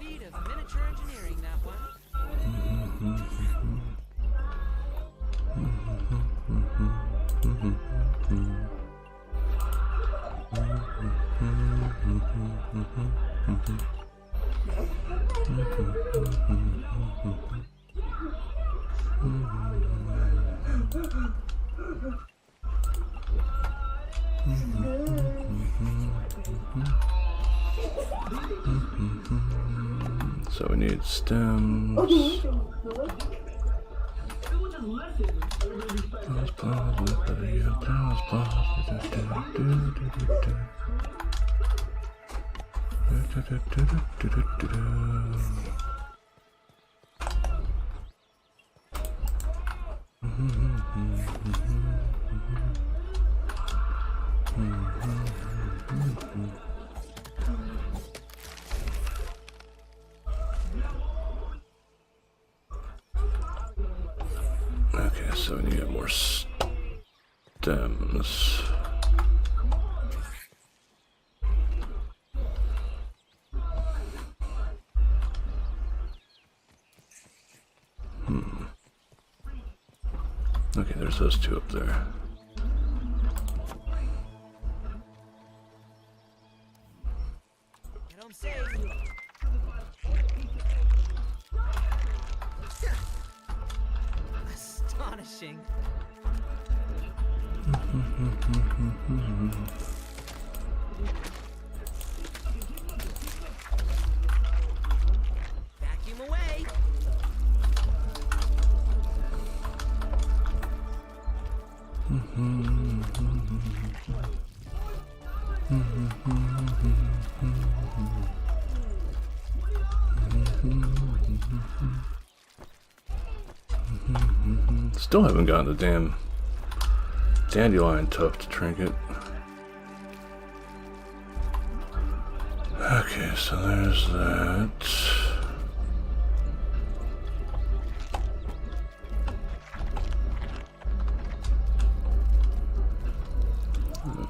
Speaker 3: Feat of miniature engineering, that one.
Speaker 2: So we need stems. Okay, so we need more stems. Okay, there's those two up there.
Speaker 3: Get home safe. Astonishing. Vacuum away.
Speaker 2: Still haven't gotten the damn dandelion tuft trinket. Okay, so there's that.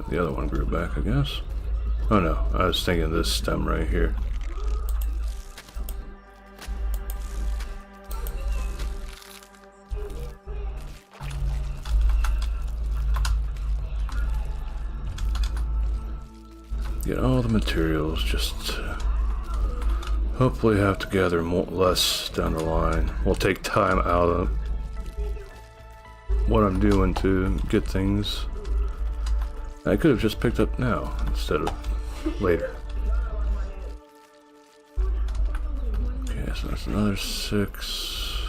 Speaker 2: The other one grew back, I guess. Oh no, I was thinking of this stem right here. Get all the materials, just hopefully have to gather less down the line. We'll take time out of what I'm doing to get things. I could have just picked up now instead of later. Okay, so that's another 6.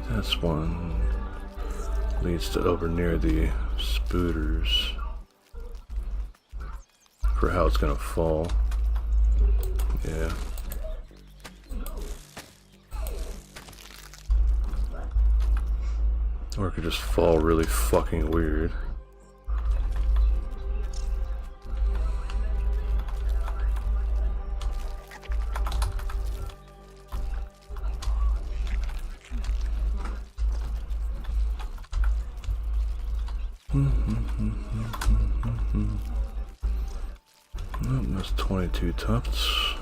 Speaker 2: This one leads to over near the spooters for how it's gonna fall. Yeah. Or it could just fall really fucking weird. Oh, that's 22 tufts.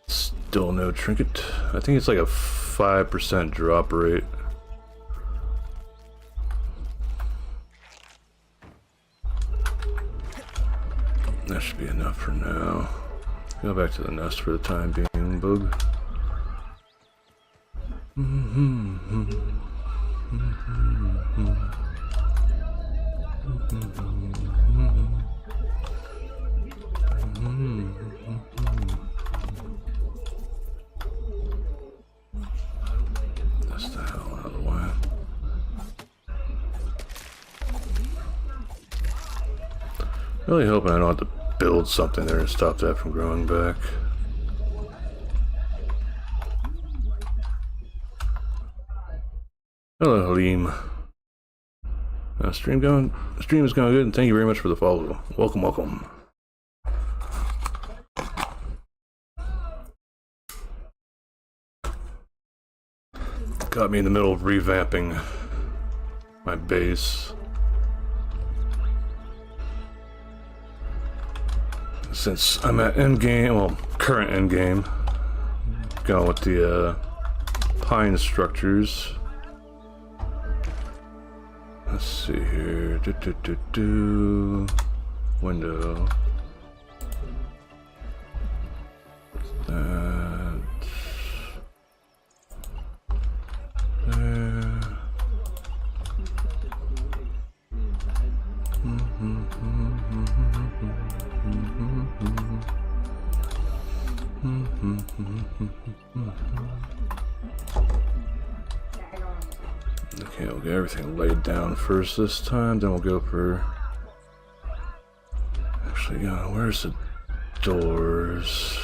Speaker 2: Still no trinket. I think it's like a 5% drop rate. That should be enough for now. Go back to the nest for the time being, bug. That's the hell out of the way. Really hoping I don't have to build something there and stop that from growing back. Hello, Halim. Stream is going good, and thank you very much for the follow. Welcome, welcome. Got me in the middle of revamping my base. Since I'm at endgame, well, current endgame, going with the pine structures. Let's see here. Window. get everything laid down first this time, then we'll go for... Actually, where's the doors?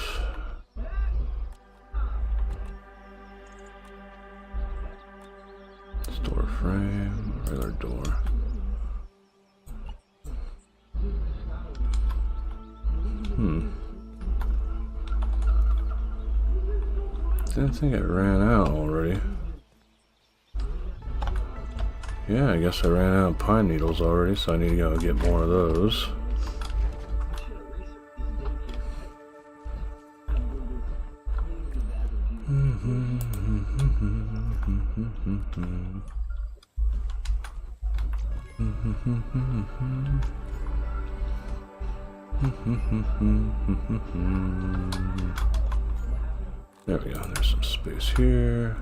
Speaker 2: Door frame, regular door. Didn't think I ran out already. Yeah, I guess I ran out of pine needles already, so I need to go get more of those. There we go, there's some space here.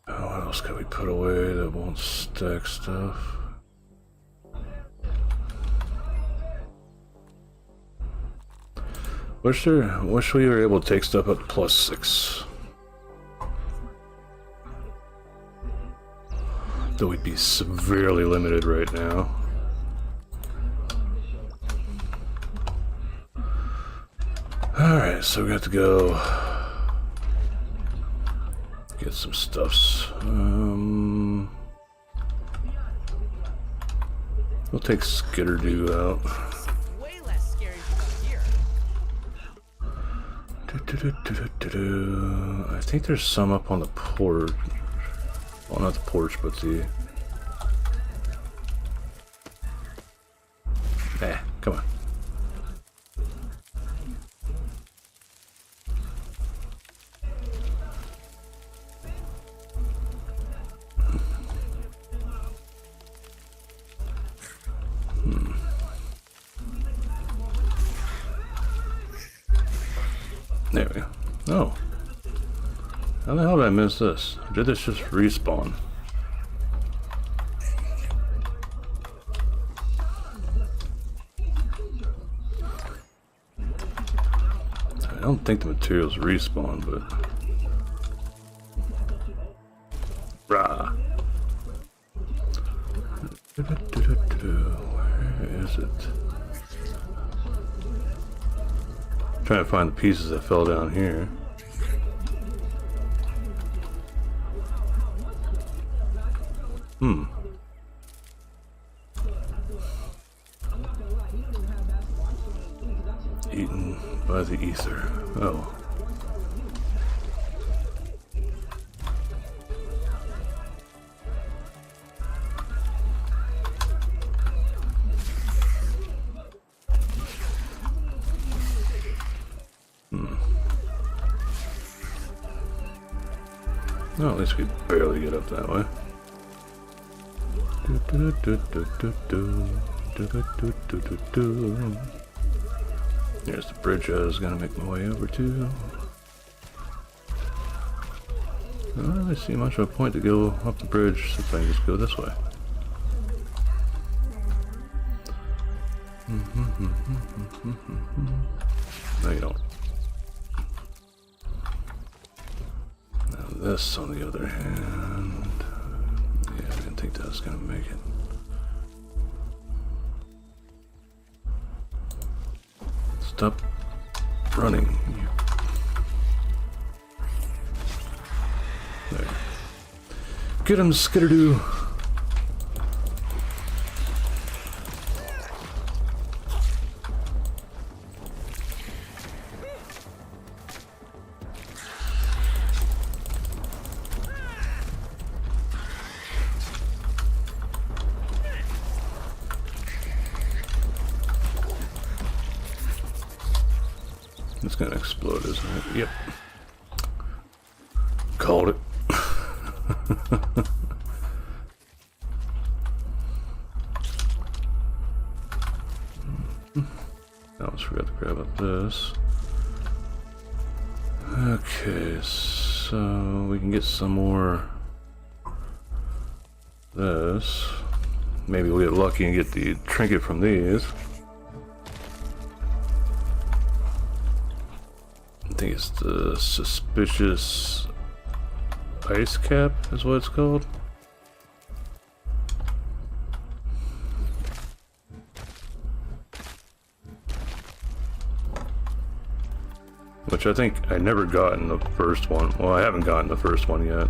Speaker 2: Oh, what else can we put away that won't stack stuff? Wish we were able to take stuff up to +6. Though we'd be severely limited right now. Alright, so we have to go get some stuffs. We'll take Skitterdoo out.
Speaker 3: Way less scary from here.
Speaker 2: I think there's some up on the porch. Well, not the porch, but the... come on. There we go. Oh. How the hell did I miss this? Or did this just respawn? I don't think the materials respawn, but... Rah! Where is it? Trying to find the pieces that fell down here. Eaten by the ether. Oh. Well, at least we barely get up that way. There's the bridge I was gonna make my way over to. I don't really see much of a point to go up the bridge since I can just go this way. No, you don't. Now this, on the other hand, yeah, I didn't think that was gonna make it. Stop running. There. Get him, Skitterdoo. It's gonna explode, isn't it? Yep. Called it. I almost forgot to grab up this. Okay, so we can get some more of this. Maybe we'll get lucky and get the trinket from these. I think it's the suspicious Ice cap is what it's called. Which I think I never got in the first one. Well, I haven't gotten the first one yet.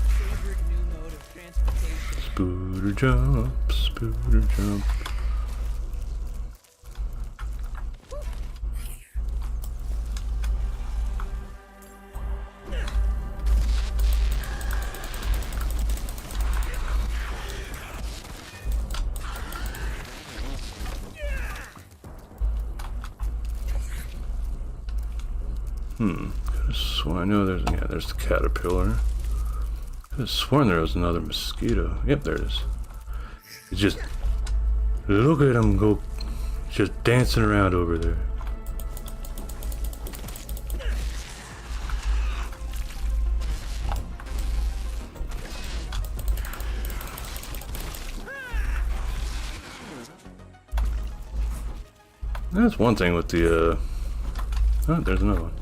Speaker 3: Favorite new mode of transportation.
Speaker 2: Spooter jump, spooter jump. So I know there's the caterpillar. I could have sworn there was another mosquito. Yep, there it is. It's just, look at him go, just dancing around over there. That's one thing with the, oh, there's another one.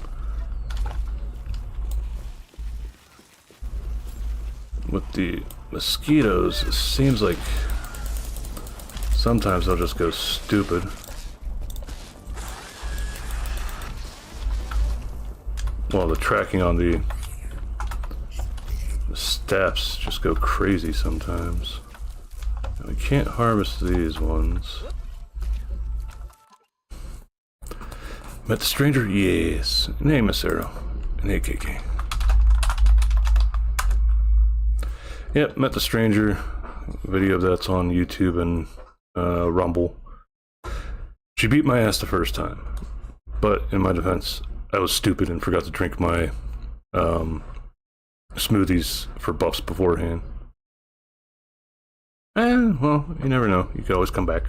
Speaker 2: With the mosquitoes, it seems like sometimes they'll just go stupid. Well, the tracking on the staffs just go crazy sometimes. And we can't harvest these ones. Met the stranger? Yes. Name is Sarah. An AKK. Yep, met the stranger. Video of that's on YouTube and Rumble. She beat my ass the first time, but in my defense, I was stupid and forgot to drink my smoothies for buffs beforehand. Well, you never know. You can always come back.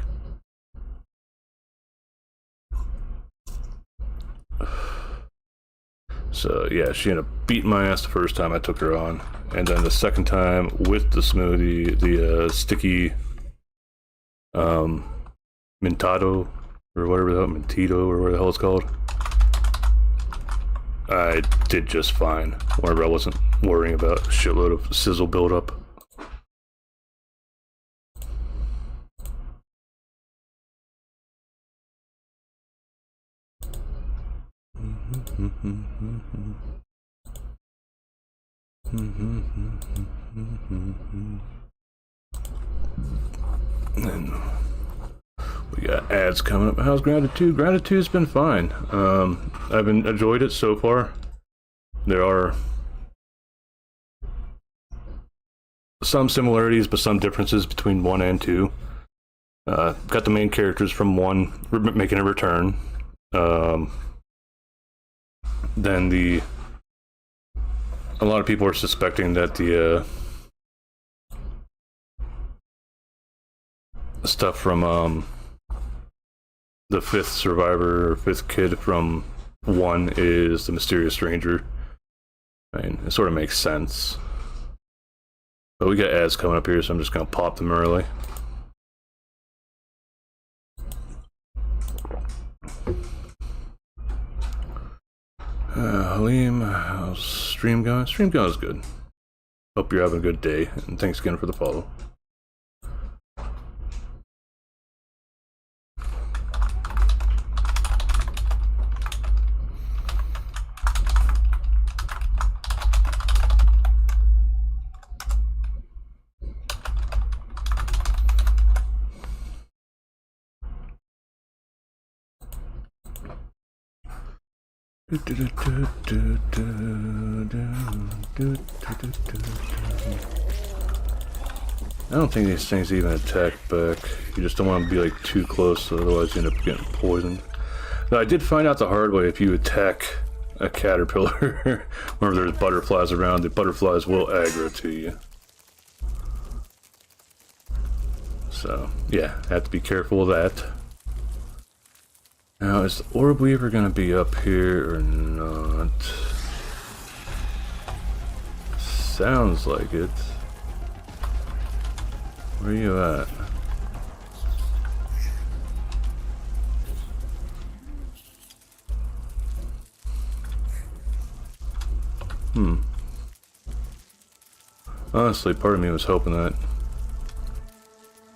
Speaker 2: So yeah, she ended up beating my ass the first time I took her on, and then the second time with the smoothie, the sticky Mintado or whatever the hell, Mintito or whatever the hell it's called, I did just fine. Whenever I wasn't worrying about a shitload of sizzle buildup. And we got ads coming up. How's Gratitude? Gratitude's been fine. I've enjoyed it so far. There are some similarities, but some differences between 1 and 2. Got the main characters from 1 making a return. Then a lot of people are suspecting that the stuff from the 5th survivor or 5th kid from 1 is the mysterious stranger. I mean, it sort of makes sense. But we got ads coming up here, so I'm just gonna pop them early. Halim, how's stream going? Stream going is good. Hope you're having a good day, and thanks again for the follow. I don't think these things even attack back. You just don't want to be like too close, otherwise you end up getting poisoned. Now, I did find out the hard way, if you attack a caterpillar, whenever there's butterflies around, the butterflies will aggro to you. So, yeah, have to be careful of that. Now, is the Orb Weaver gonna be up here or not? Sounds like it. Where are you at? Honestly, part of me was hoping that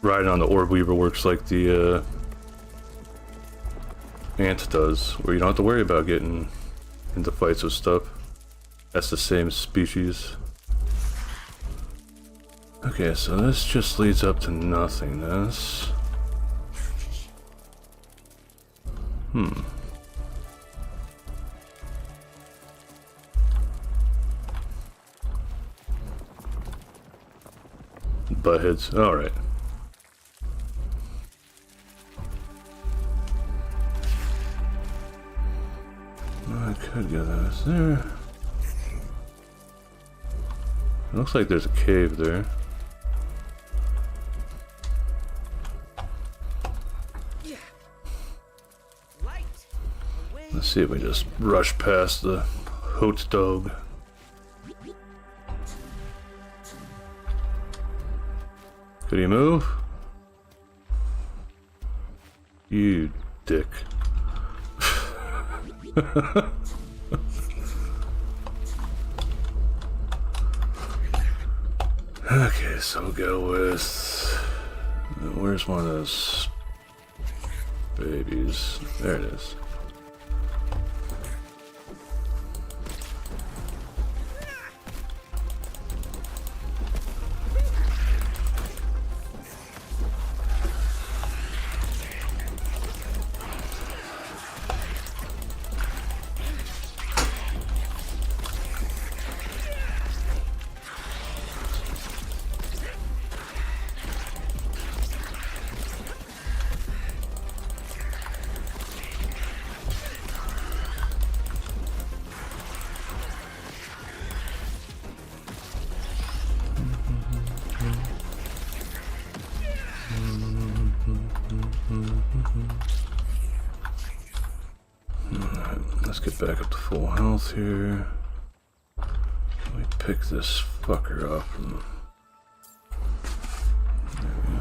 Speaker 2: riding on the Orb Weaver works like the Ant does, where you don't have to worry about getting into fights with stuff. That's the same species. Okay, so this just leads up to nothingness. Buttheads. Alright. I could go that. There. It looks like there's a cave there. Let's see if we just rush past the hot dog. Could he move? You dick. Okay, so we'll go with... Where's one of those babies? There it is. Let's get back up to full health here. Let me pick this fucker up. There we go.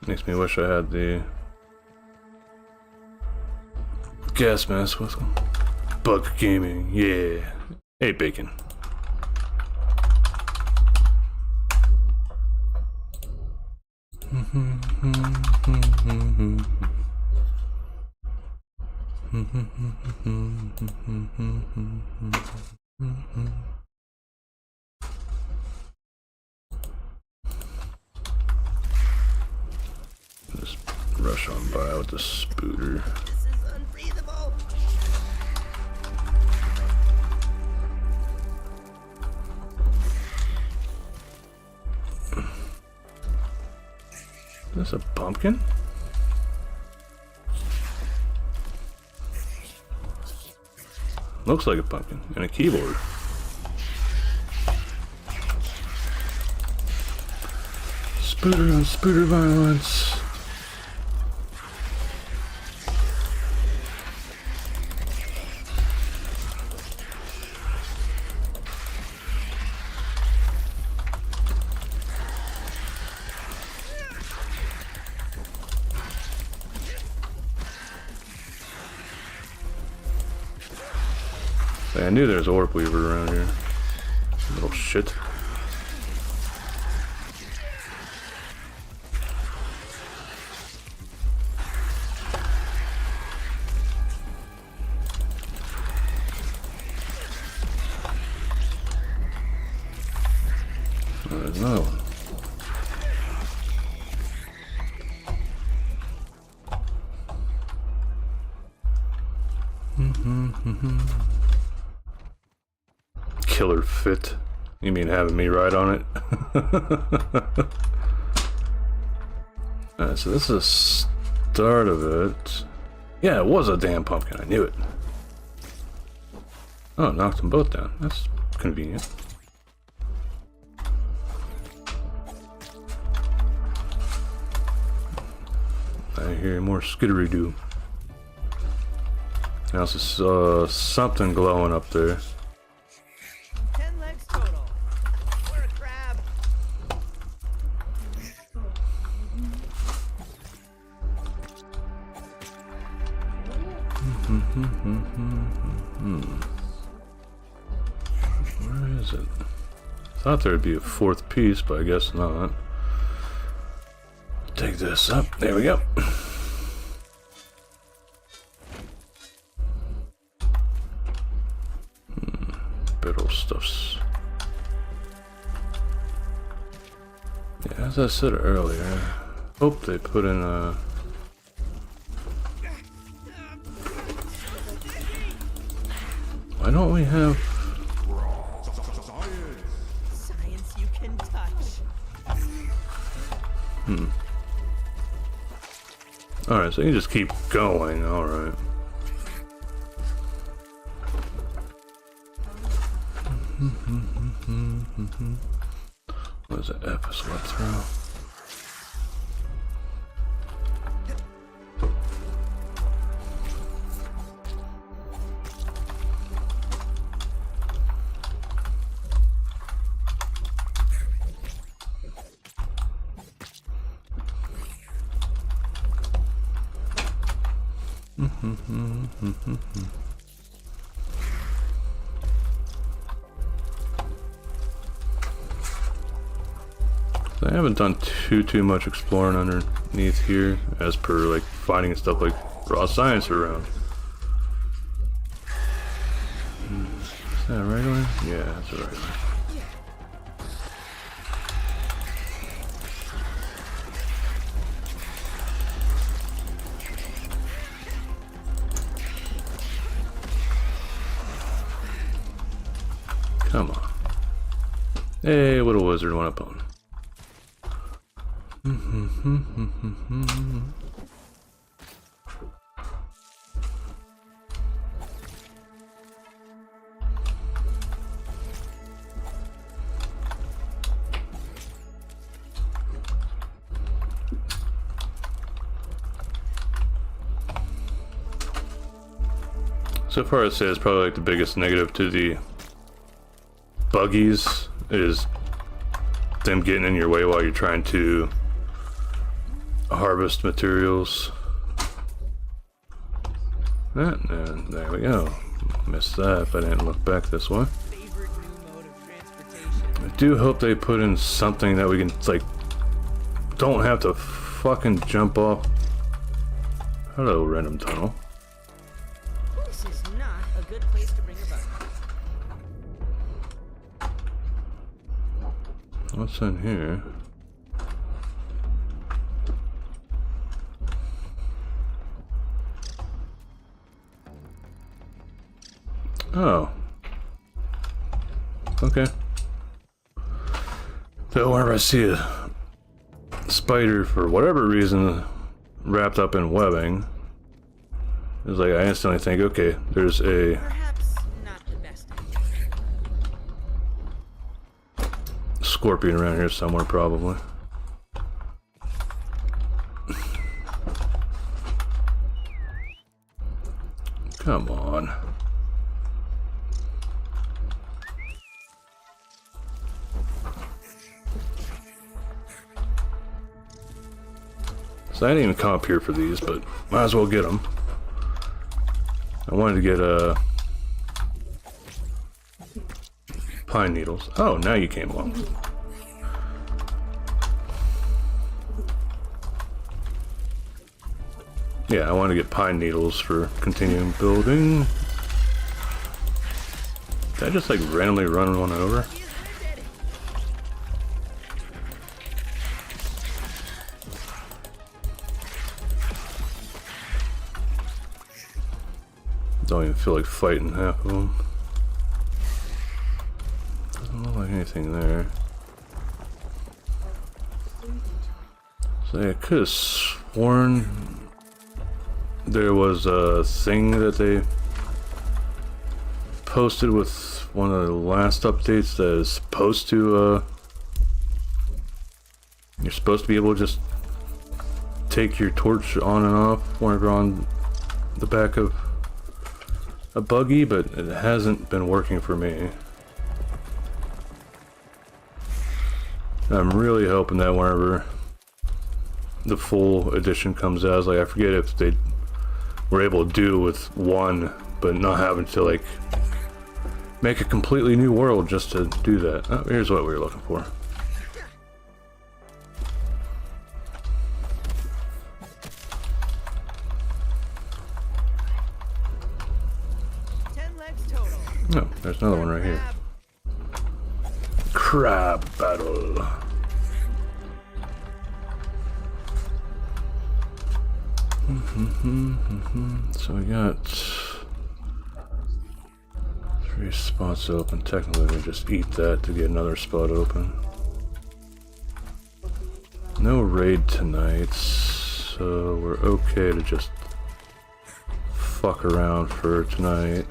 Speaker 2: Makes me wish I had the gas mask with them. Bug gaming, yeah. Hey, bacon. Just rush on by with the spooter.
Speaker 3: This is unbreathable.
Speaker 2: Is this a pumpkin? Looks like a pumpkin and a keyboard. Spooter on spooter violence. I knew there was an Orb Weaver around here. Little shit. There's another one. Killer fit. You mean having me ride on it? Alright, so this is the start of it. Yeah, it was a damn pumpkin. I knew it. Oh, knocked them both down. That's convenient. I hear more skiddery-doo. I also saw something glowing up there.
Speaker 3: 10 legs total. We're a crab.
Speaker 2: Where is it? Thought there'd be a fourth piece, but I guess not. Take this up. There we go. Brittle stuffs. Yeah, as I said earlier, hope they put in a. Why don't we have?
Speaker 3: Science you can touch.
Speaker 2: Alright, so you just keep going, alright. What is it? F is what throw? I haven't done too much exploring underneath here, as per like finding stuff like raw science around. Is that a regular? Yeah, that's a regular. Come on. Hey, what a wizard went up on. So far, I'd say it's probably like the biggest negative to the buggies is them getting in your way while you're trying to harvest materials. And there we go. Missed that if I didn't look back this way.
Speaker 3: Favorite new mode of transportation.
Speaker 2: I do hope they put in something that we can, like, don't have to fucking jump off. Hello, random tunnel.
Speaker 3: This is not a good place to bring a bug.
Speaker 2: What's in here? Oh. Okay. So whenever I see a spider for whatever reason wrapped up in webbing, it's like I instantly think, okay, there's a
Speaker 3: Perhaps not the best idea.
Speaker 2: scorpion around here somewhere, probably. Come on. So I didn't even come up here for these, but might as well get them. I wanted to get pine needles. Oh, now you came along. Yeah, I want to get pine needles for continuing building. Did I just like randomly run one over? Don't even feel like fighting half of them. Doesn't look like anything there. So I could have sworn there was a thing that they posted with one of the last updates that is supposed to, you're supposed to be able to just take your torch on and off whenever on the back of a buggy, but it hasn't been working for me. I'm really hoping that whenever the full edition comes out, I forget if they were able to do with one, but not having to like make a completely new world just to do that. Oh, here's what we were looking for. No, oh, there's another one right here. Crab battle. So we got 3 spots open. Technically, we just eat that to get another spot open. No raid tonight, so we're okay to just fuck around for tonight.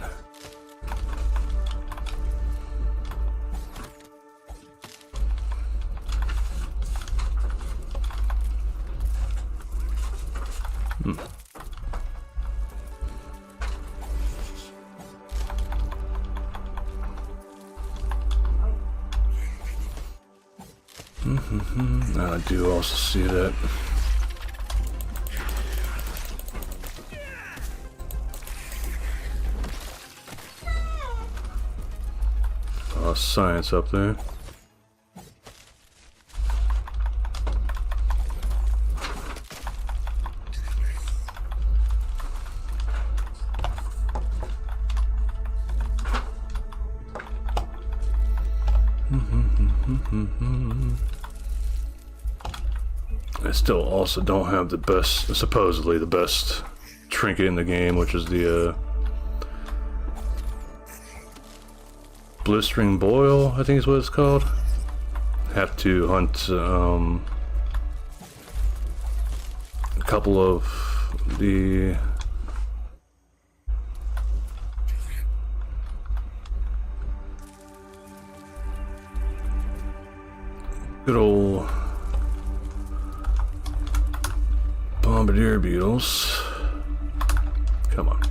Speaker 2: I do also see that. Science up there. I still also don't have the best, supposedly the best trinket in the game, which is the blistering boil, I think is what it's called. Have to hunt a couple of the good old bombardier beetles. Come on.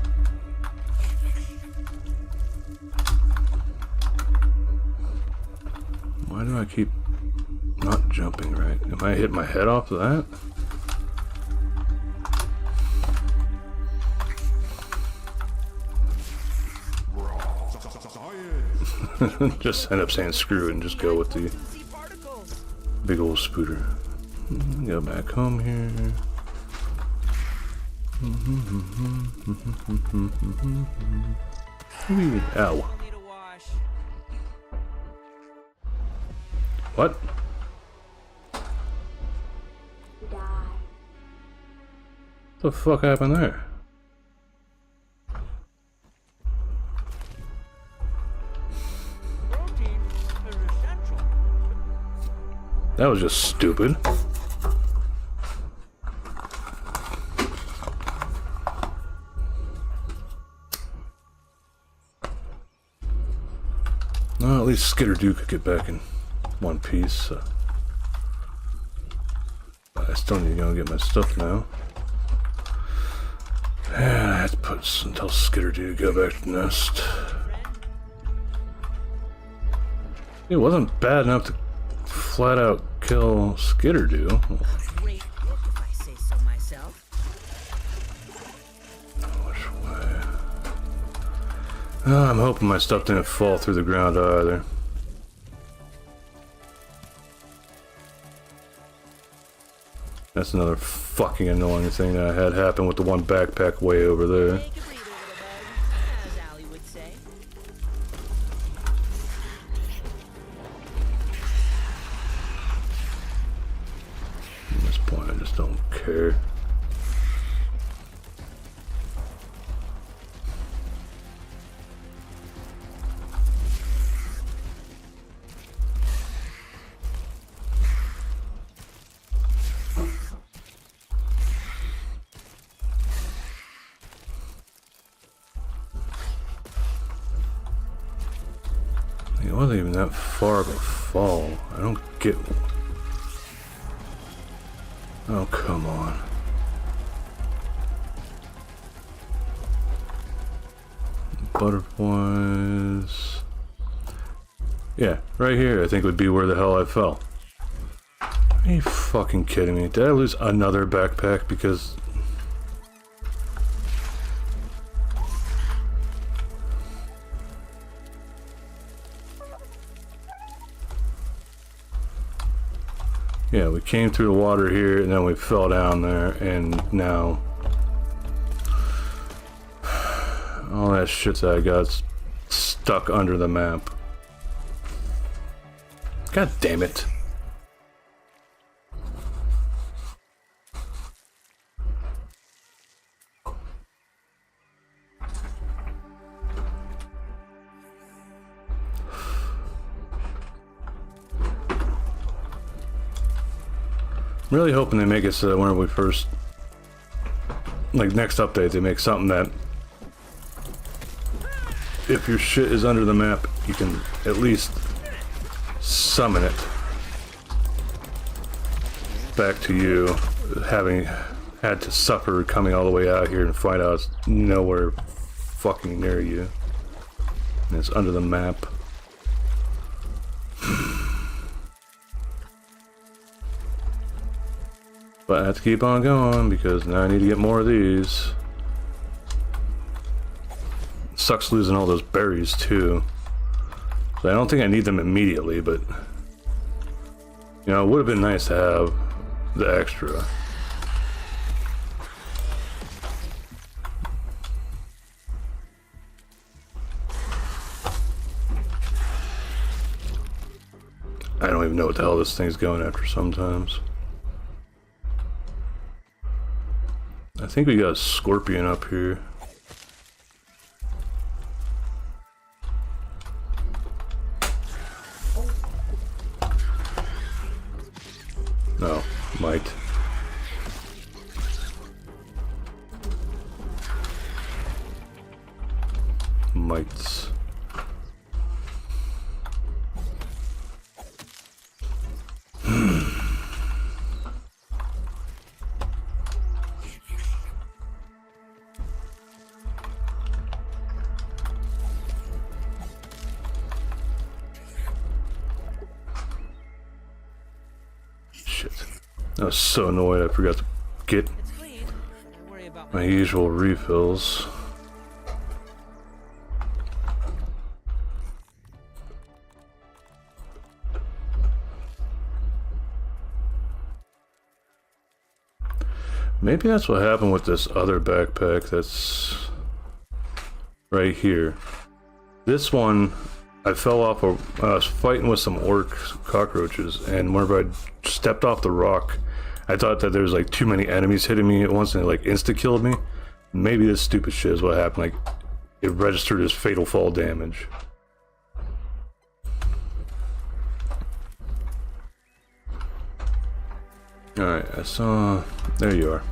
Speaker 2: Why do I keep not jumping right? Am I hitting my head off of that? Just end up saying screw it and just go with the big old spooter. Go back home here. Ow. What? What the fuck happened there? That was just stupid. Well, at least Skitterdo could get back in one piece. So. I still need to go get my stuff now. And I have to put until Skitterdo go back to the nest. It wasn't bad enough to flat out kill Skitterdo.
Speaker 3: Great look if I say so myself.
Speaker 2: Which way? Oh, I'm hoping my stuff didn't fall through the ground either. That's another fucking annoying thing that I had happen with the one backpack way over there.
Speaker 3: Take a breather, little bug, as Ali would say.
Speaker 2: At this point, I just don't care. It wasn't even that far of a fall. I don't get... Oh, come on. butterflies. Yeah, right here I think would be where the hell I fell. Are you fucking kidding me? Did I lose another backpack because... Yeah, we came through the water here and then we fell down there and now all that shit that I got stuck under the map. God damn it. I'm really hoping they make it so that whenever we first, like next update, they make something that if your shit is under the map, you can at least summon it back to you, having had to suffer coming all the way out here and find out it's nowhere fucking near you. And it's under the map. But I have to keep on going because now I need to get more of these. Sucks losing all those berries too. So I don't think I need them immediately, but you know, it would have been nice to have the extra. I don't even know what the hell this thing's going after sometimes. I think we got a scorpion up here. No, might. Mites. I was so annoyed I forgot to get my usual refills. Maybe that's what happened with this other backpack that's right here. This one, I fell off, I was fighting with some orc cockroaches, and whenever I stepped off the rock, I thought that there was like too many enemies hitting me at once and it like insta-killed me. Maybe this stupid shit is what happened, like it registered as fatal fall damage. Alright, I saw... there you are.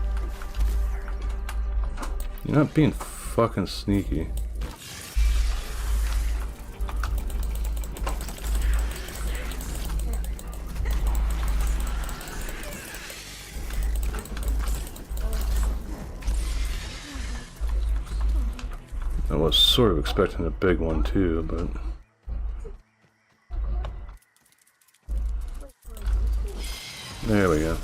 Speaker 2: You're not being fucking sneaky. I was sort of expecting a big one too, but... there we go.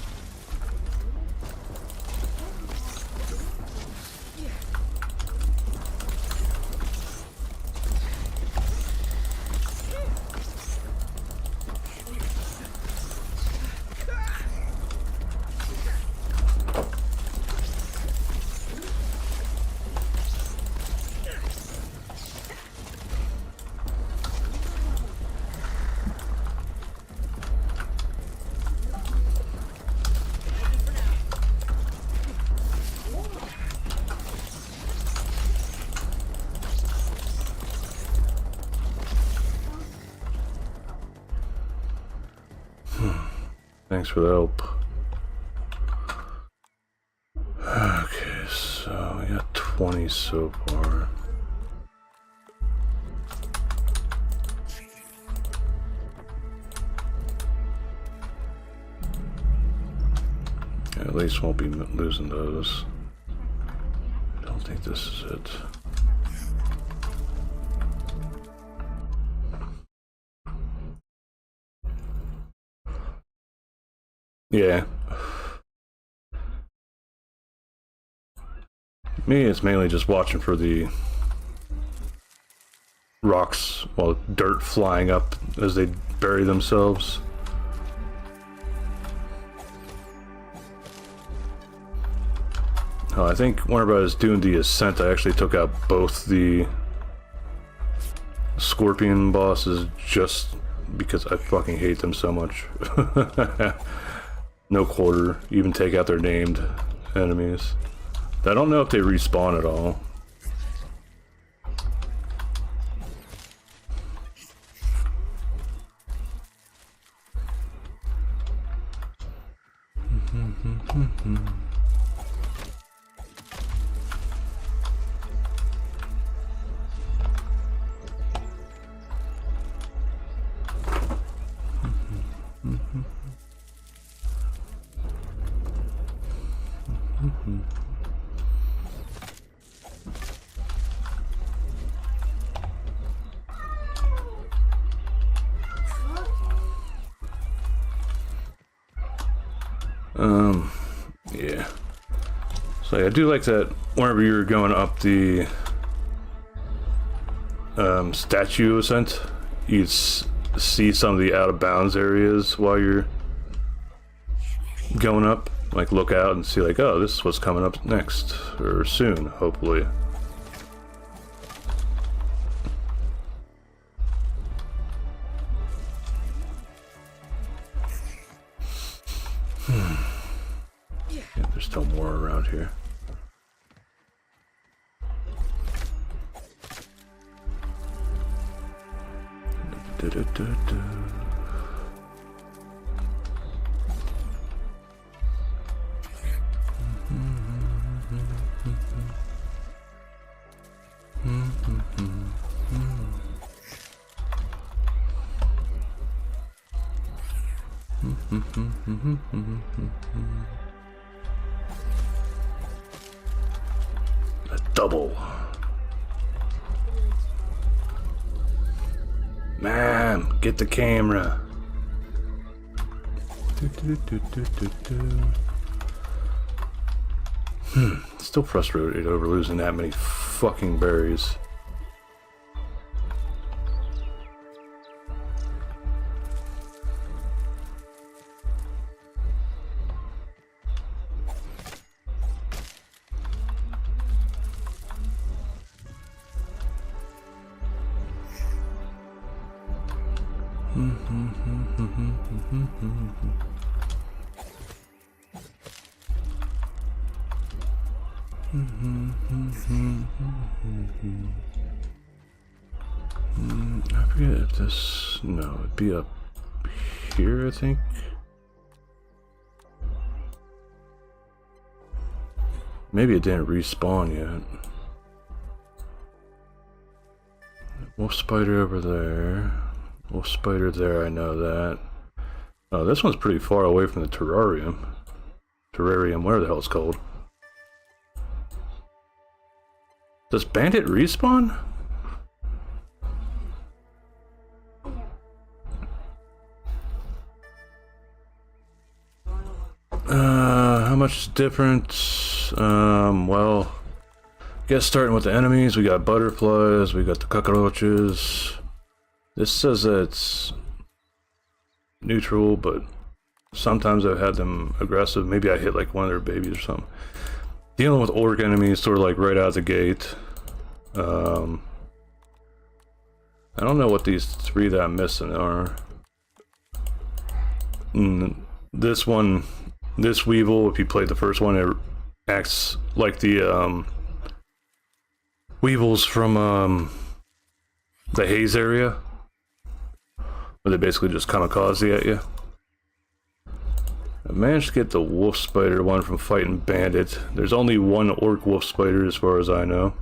Speaker 2: Thanks for the help. Okay, so we got 20 so far. At least won't be losing those. I don't think this is it. Yeah. Me, it's mainly just watching for the rocks, well, dirt flying up as they bury themselves. Oh, I think whenever I was doing the ascent, I actually took out both the scorpion bosses just because I fucking hate them so much. No quarter, even take out their named enemies. I don't know if they respawn at all. Yeah. So yeah, I do like that whenever you're going up the statue ascent, you see some of the out of bounds areas while you're going up. Like look out and see like, oh, this is what's coming up next, or soon, hopefully. Yeah, there's still more around here. A double. Man, get the camera. Still frustrated over losing that many fucking berries. I forget if this... no, it'd be up here, I think. Maybe it didn't respawn yet. Wolf spider over there. Wolf spider there, I know that. Oh, this one's pretty far away from the terrarium. Terrarium, whatever the hell it's called. Does Bandit respawn? How much difference? Well, I guess starting with the enemies, we got butterflies, we got the cockroaches. This says that it's neutral, but sometimes I've had them aggressive. Maybe I hit like one of their babies or something. Dealing with orc enemies sort of like right out of the gate. I don't know what these three that I'm missing are. This one, this Weevil, if you played the first one, it acts like the Weevils from the Haze area, where they basically just kamikaze at you. I managed to get the wolf spider one from fighting Bandit. There's only one orc wolf spider as far as I know.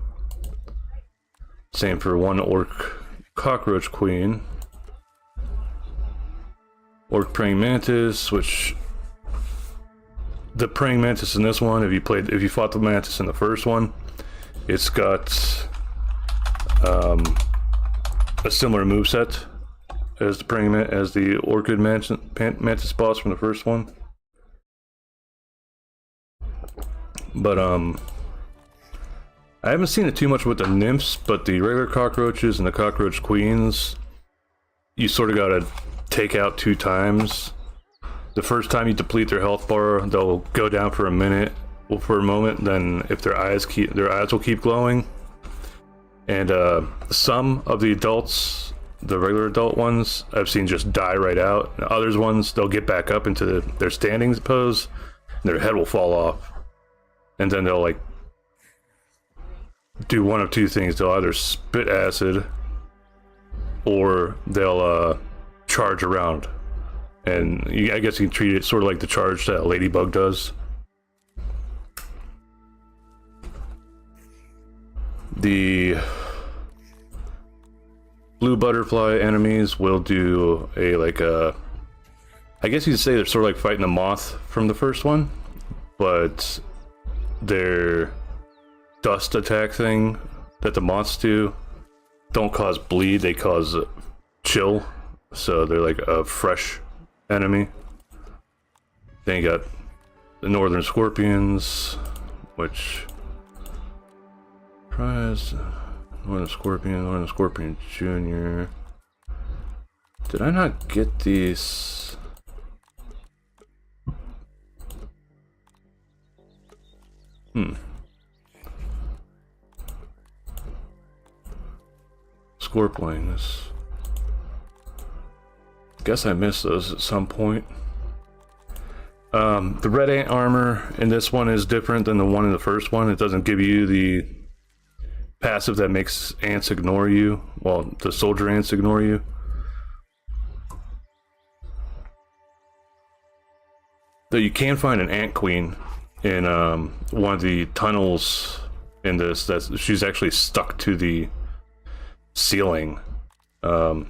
Speaker 2: Same for one orc cockroach queen. Orc praying mantis, which the praying mantis in this one, if you fought the mantis in the first one, it's got a similar moveset as the orchid mantis boss from the first one. But I haven't seen it too much with the nymphs, but the regular cockroaches and the cockroach queens, you sort of gotta take out 2 times. The first time you deplete their health bar, they'll go down for a moment. Then if their eyes will keep glowing. And some of the adults, the regular adult ones, I've seen just die right out. And others ones, they'll get back up into their standing pose, and their head will fall off. And then they'll like do one of 2 things. They'll either spit acid, or they'll charge around. And I guess you can treat it sort of like the charge that a ladybug does. The blue butterfly enemies will do I guess you could say they're sort of like fighting the moth from the first one, but their dust attack thing that the moths do don't cause bleed, they cause chill, so they're like a fresh enemy. Then you got the northern scorpions, which prize Northern Scorpion Jr. Did I not get these? Scorpions. Guess I missed those at some point. The red ant armor in this one is different than the one in the first one. It doesn't give you the passive that makes ants ignore you. Well, the soldier ants ignore you. Though you can find an ant queen in one of the tunnels in this. She's actually stuck to the ceiling. Whenever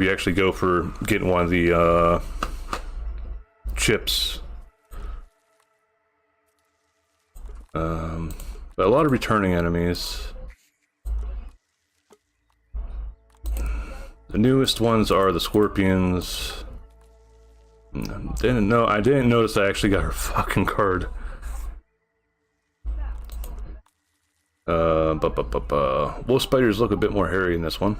Speaker 2: you actually go for getting one of the chips. But a lot of returning enemies. The newest ones are the scorpions. I didn't notice I actually got her fucking card. Wolf spiders look a bit more hairy in this one.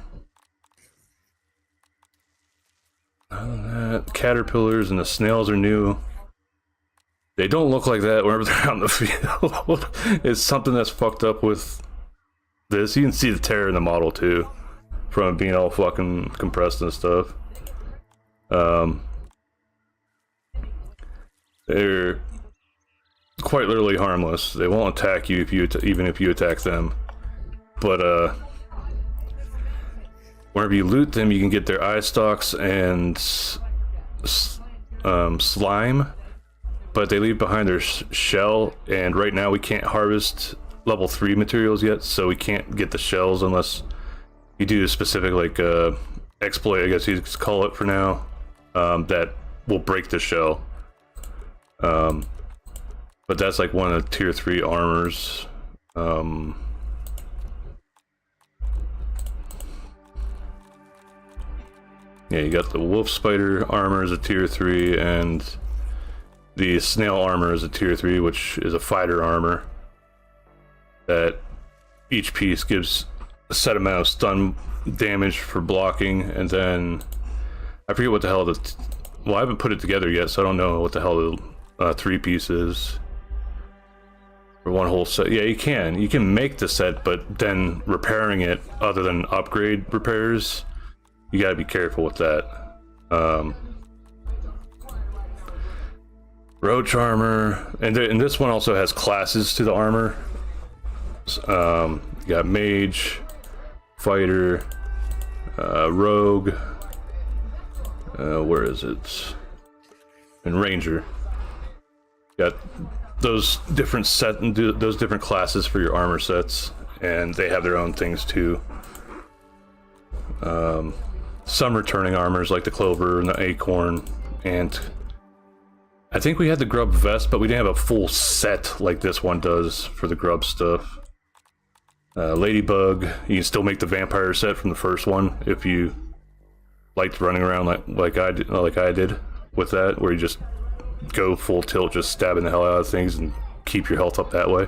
Speaker 2: Other than that, caterpillars and the snails are new. They don't look like that whenever they're out in the field. It's something that's fucked up with this. You can see the tear in the model too, from it being all fucking compressed and stuff. They're quite literally harmless. They won't attack you even if you attack them. But whenever you loot them, you can get their eye stalks and slime. But they leave behind their shell, and right now we can't harvest level 3 materials yet, so we can't get the shells unless you do a specific exploit, I guess you could call it for now, that will break the shell. But that's like one of the tier 3 armors. Yeah, you got the wolf spider armor as a tier 3, and the snail armor is a tier 3, which is a fighter armor that each piece gives a set amount of stun damage for blocking, and then I forget what the hell well, I haven't put it together yet, so I don't know what the hell the 3 piece is for one whole set. Yeah, you can make the set, but then repairing it, other than upgrade repairs, you gotta be careful with that. Roach armor, and this one also has classes to the armor. You got mage, fighter, rogue, where is it? And ranger. Got those different those different classes for your armor sets, and they have their own things too. Some returning armors like the clover and the acorn, and I think we had the grub vest, but we didn't have a full set like this one does for the grub stuff. Ladybug, you can still make the vampire set from the first one if you liked running around like I did with that, where you just go full tilt, just stabbing the hell out of things and keep your health up that way.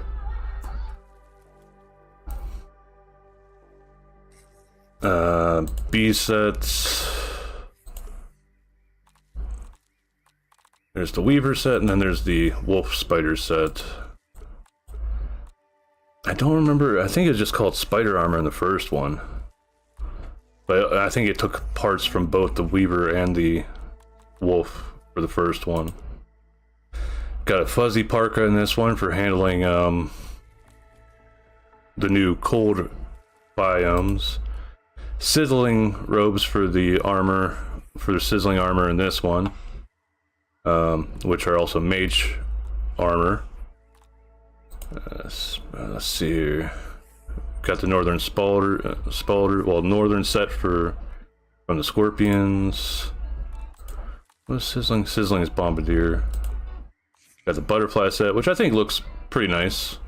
Speaker 2: B sets. There's the Weaver set, and then there's the Wolf Spider set. I don't remember, I think it was just called Spider Armor in the first one. But I think it took parts from both the Weaver and the Wolf for the first one. Got a Fuzzy Parka in this one for handling the new cold biomes. Sizzling robes for the armor, for the sizzling armor in this one. Which are also mage armor. Let's see here. Got the northern spalder, well, northern set from the scorpions. What's sizzling? Sizzling is bombardier. Got the butterfly set, which I think looks pretty nice.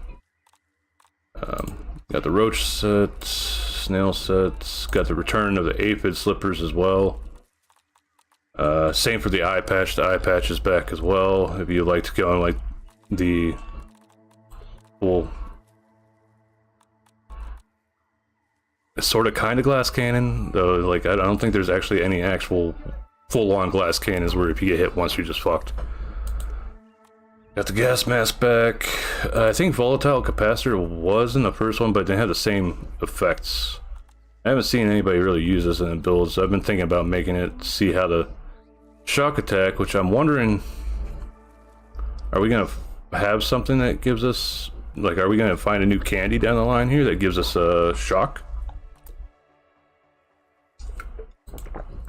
Speaker 2: Got the roach set, snail sets. Got the return of the aphid slippers as well. Same for the eye patch. The eye patch is back as well. If you like to go on like the full, sort of kind of glass cannon, though. Like I don't think there's actually any actual full-on glass cannons where if you get hit once you're just fucked. Got the gas mask back. I think volatile capacitor was in the first one, but they had the same effects. I haven't seen anybody really use this in the builds. So I've been thinking about making it, see how the shock attack, which I'm wondering, are we gonna have something that gives us, like, are we gonna find a new candy down the line here that gives us a shock?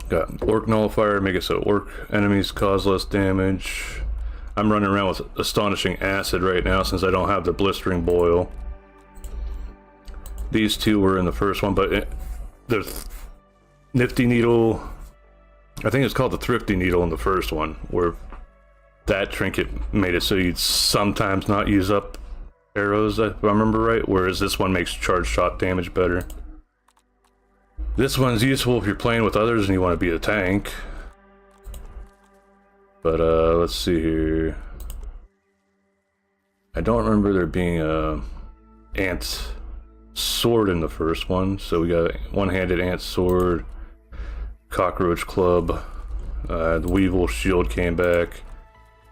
Speaker 2: Got orc nullifier, make it so orc enemies cause less damage. I'm running around with astonishing acid right now since I don't have the blistering boil. These two were in the first one, but the nifty needle, I think it's called the thrifty needle in the first one, where that trinket made it so you'd sometimes not use up arrows, if I remember right, whereas this one makes charge shot damage better. This one's useful if you're playing with others and you want to be a tank. But let's see here. I don't remember there being a ant sword in the first one, so we got a one-handed ant sword, cockroach club, the weevil shield came back,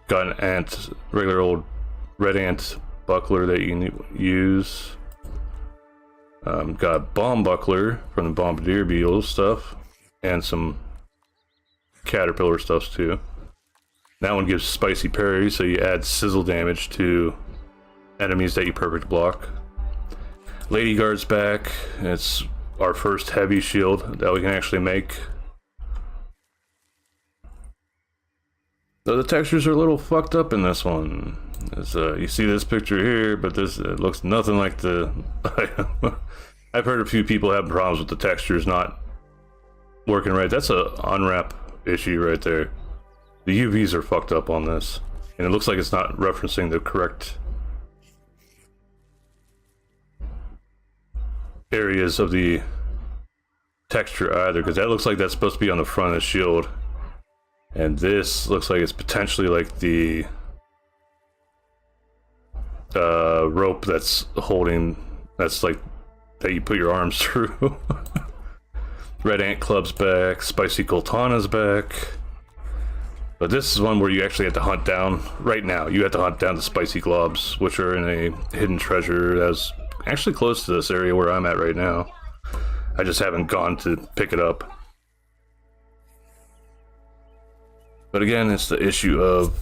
Speaker 2: got an ant, regular old red ant buckler that you can use, got a bomb buckler from the bombardier beetle stuff, and some caterpillar stuff too. That one gives spicy parry, so you add sizzle damage to enemies that you perfect block. Lady Guard's back. It's our first heavy shield that we can actually make. Though the textures are a little fucked up in this one. You see this picture here, but this it looks nothing like the... I've heard a few people have problems with the textures not working right. That's a unwrap issue right there. The UVs are fucked up on this, and it looks like it's not referencing the correct areas of the texture either, because that looks like that's supposed to be on the front of the shield, and this looks like it's potentially like the rope that's holding, that's like that you put your arms through. Red Ant Club's back, Spicy Coltana's back. But this is one where you actually have to hunt down, right now, you have to hunt down the spicy globs, which are in a hidden treasure that's actually close to this area where I'm at right now. I just haven't gone to pick it up. But again, it's the issue of,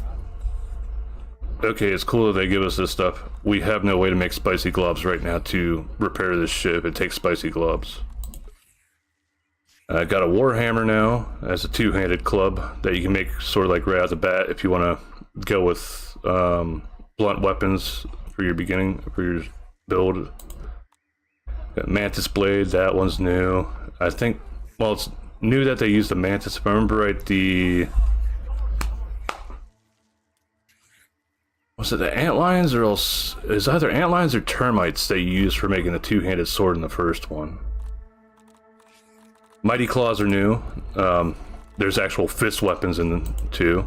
Speaker 2: okay, it's cool that they give us this stuff. We have no way to make spicy globs right now to repair this ship. It takes spicy globs. I got a Warhammer now as a two-handed club that you can make sort of like right out the bat if you want to go with blunt weapons for your beginning, for your build. Got Mantis Blade, that one's new. I think, well, it's new that they use the Mantis. If I remember right, was it the antlions, or else is either antlions or termites that you use for making the two-handed sword in the first one. Mighty Claws are new. There's actual fist weapons in them too.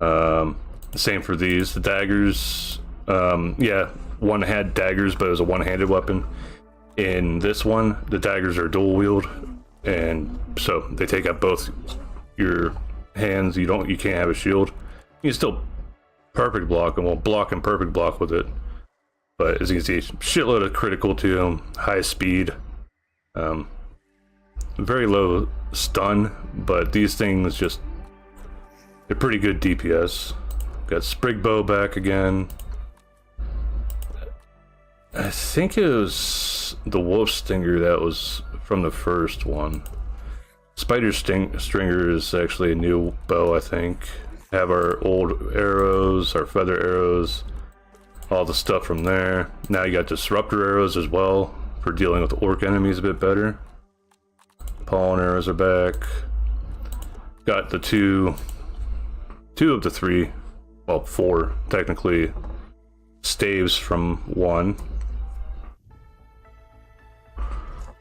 Speaker 2: Same for these. The daggers, yeah, one had daggers, but it was a one-handed weapon. In this one, the daggers are dual wield, and so they take out both your hands. You can't have a shield. You can still perfect block, and we'll block and perfect block with it. But as you can see, shitload of critical to them, high speed, very low stun, but these things just, they're pretty good DPS. Got Sprig Bow back again. I think it was the Wolf Stinger that was from the first one. Spider Stringer is actually a new bow, I think. Have our old arrows, our feather arrows, all the stuff from there. Now you got Disruptor arrows as well for dealing with orc enemies a bit better. Pollen arrows are back. Got the two of the three, well, four technically, staves from one.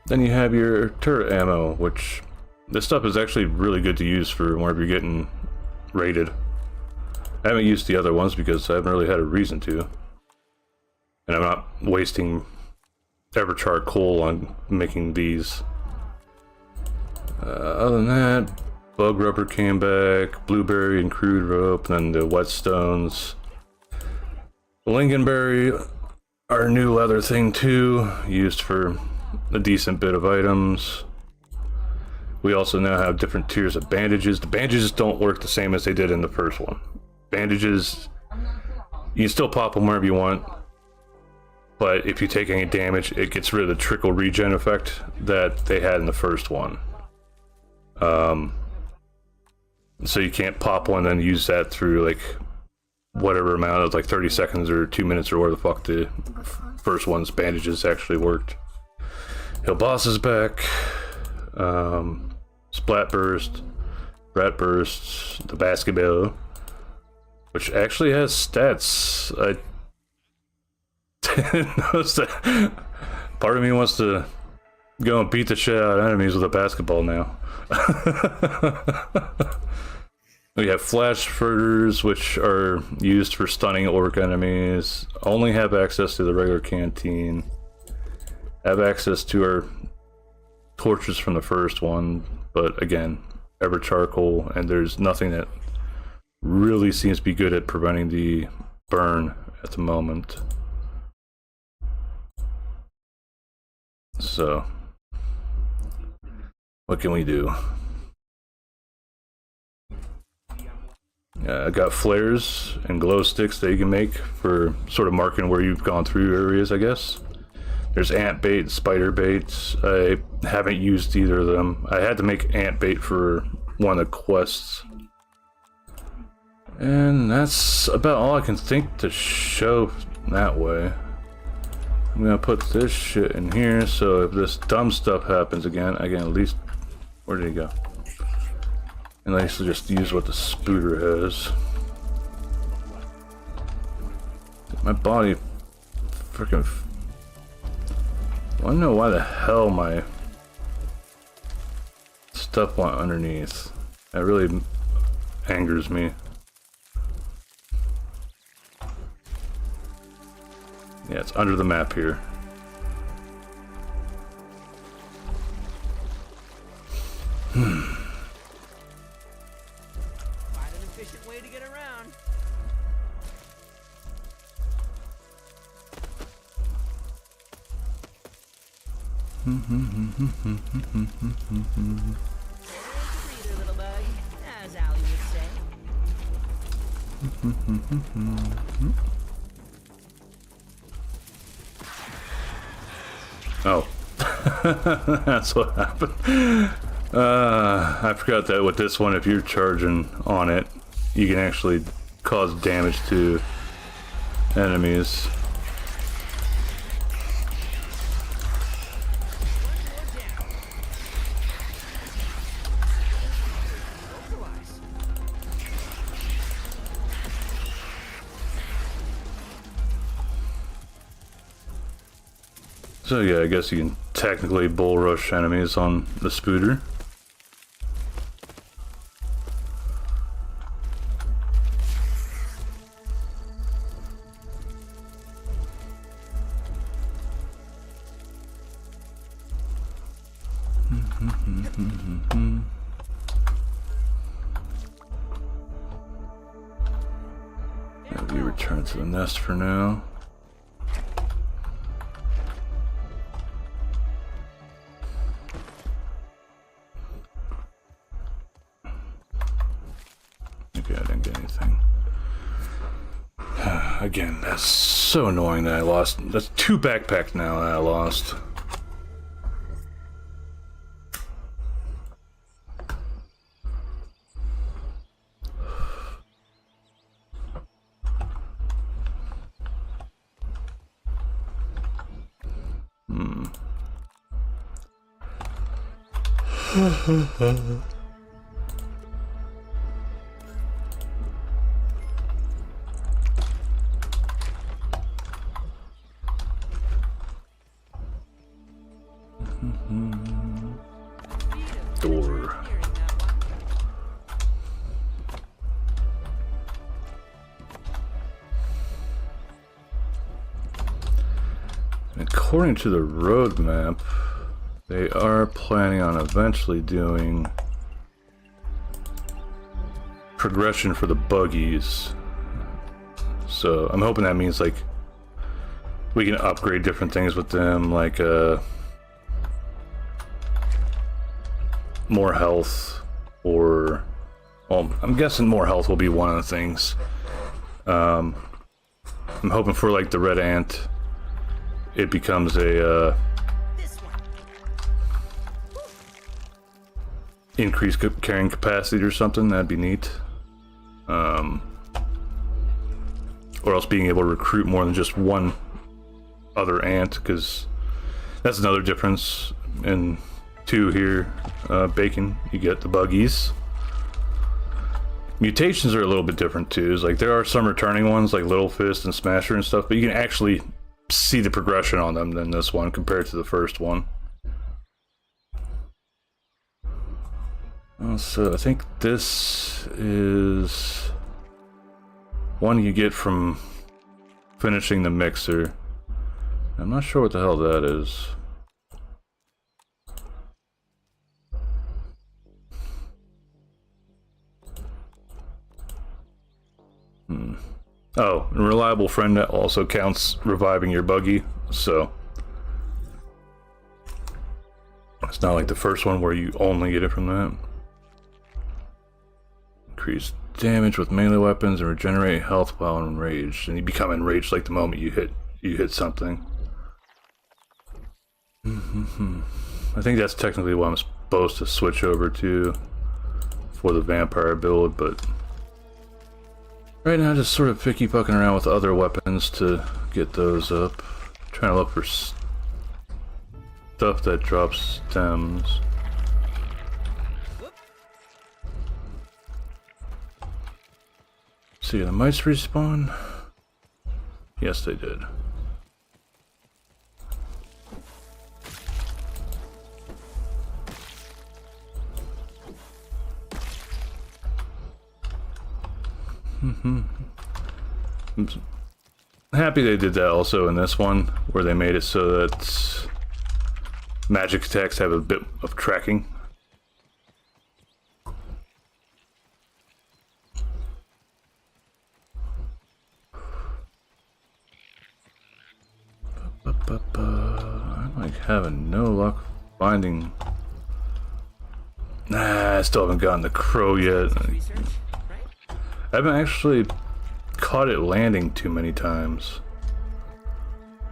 Speaker 2: Then you have your turret ammo, which this stuff is actually really good to use for whenever you're getting raided. I haven't used the other ones because I haven't really had a reason to. And I'm not wasting Everchar coal on making these. Other than that, Bug Rubber came back, Blueberry and Crude Rope, and then the Whetstones. The Lingonberry, our new leather thing too, used for a decent bit of items. We also now have different tiers of bandages. The bandages don't work the same as they did in the first one. Bandages, you can still pop them wherever you want, but if you take any damage, it gets rid of the trickle regen effect that they had in the first one. So you can't pop one and then use that through like whatever amount of like 30 seconds or 2 minutes or where the fuck the first one's bandages actually worked. Hill Boss is back. Splat Burst, Rat Burst, the Basketball, which actually has stats. I didn't notice that. Part of me wants to go and beat the shit out of enemies with a basketball now. We have Flash Furters, which are used for stunning orc enemies. Only have access to the regular canteen. Have access to our torches from the first one, but again, ever charcoal, and there's nothing that really seems to be good at preventing the burn at the moment. So, what can we do? I got flares and glow sticks that you can make for sort of marking where you've gone through areas, I guess. There's ant bait, spider baits. I haven't used either of them. I had to make ant bait for one of the quests. And that's about all I can think to show that way. I'm gonna put this shit in here so if this dumb stuff happens again, I can at least... Where did he go? And I used to just use what the spooter has. My body freaking... I don't know why the hell my stuff went underneath. That really angers me. Yeah, it's under the map here.
Speaker 3: Find an efficient way to get around. Breather, little bug, as Ali would say.
Speaker 2: Oh. That's what happened. I forgot that with this one, if you're charging on it, you can actually cause damage to enemies. So yeah, I guess you can technically bull rush enemies on the spooter. We return to the nest for now. Okay, I didn't get anything. Again, that's so annoying that I lost. That's 2 backpacks now that I lost. Door. According to the roadmap, they are planning on eventually doing progression for the buggies. So I'm hoping that means like we can upgrade different things with them, like more health, or well, I'm guessing more health will be one of the things. I'm hoping for like the red ant, it becomes a increased carrying capacity or something. That'd be neat. Or else being able to recruit more than just one other ant, because that's another difference in 2 here. Bacon, you get the buggies. Mutations are a little bit different too. It's like there are some returning ones like Little Fist and Smasher and stuff, but you can actually see the progression on them than this one compared to the first one. So I think this is one you get from finishing the mixer. I'm not sure what the hell that is. Oh, and reliable friend that also counts reviving your buggy, so it's not like the first one where you only get it from that. Increase damage with melee weapons and regenerate health while enraged, and you become enraged like the moment you hit something. I think that's technically what I'm supposed to switch over to for the vampire build, but right now just sort of picky fucking around with other weapons to get those up. Trying to look for stuff that drops stems. See, the mice respawn? Yes, they did. I'm happy they did that also in this one, where they made it so that magic attacks have a bit of tracking. I'm like having no luck finding. Nah, I still haven't gotten the crow yet. I haven't actually caught it landing too many times.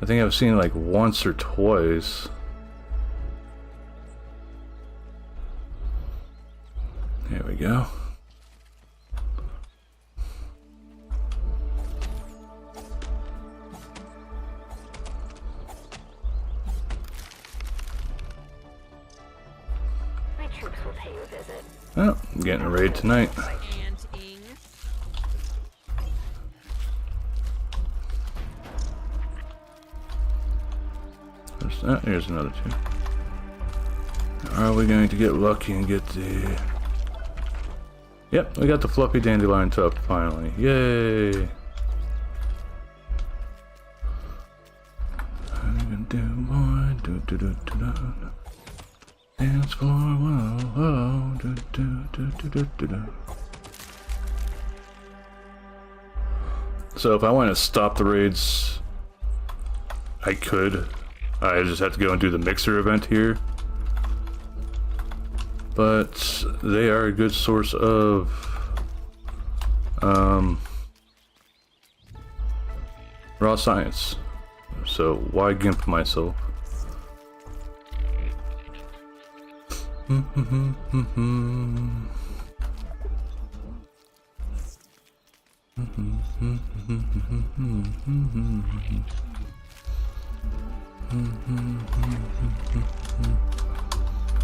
Speaker 2: I think I've seen it like once or twice. There we go.
Speaker 4: My troops will pay you a visit.
Speaker 2: Oh, I'm getting a raid tonight. Here's another 2. Are we going to get lucky and get the... Yep, we got the fluffy dandelion tuft finally. Yay! I'm gonna do more, dance floor, whoa, whoa, So if I want to stop the raids, I could. I just have to go and do the mixer event here. But they are a good source of raw science. So why gimp myself?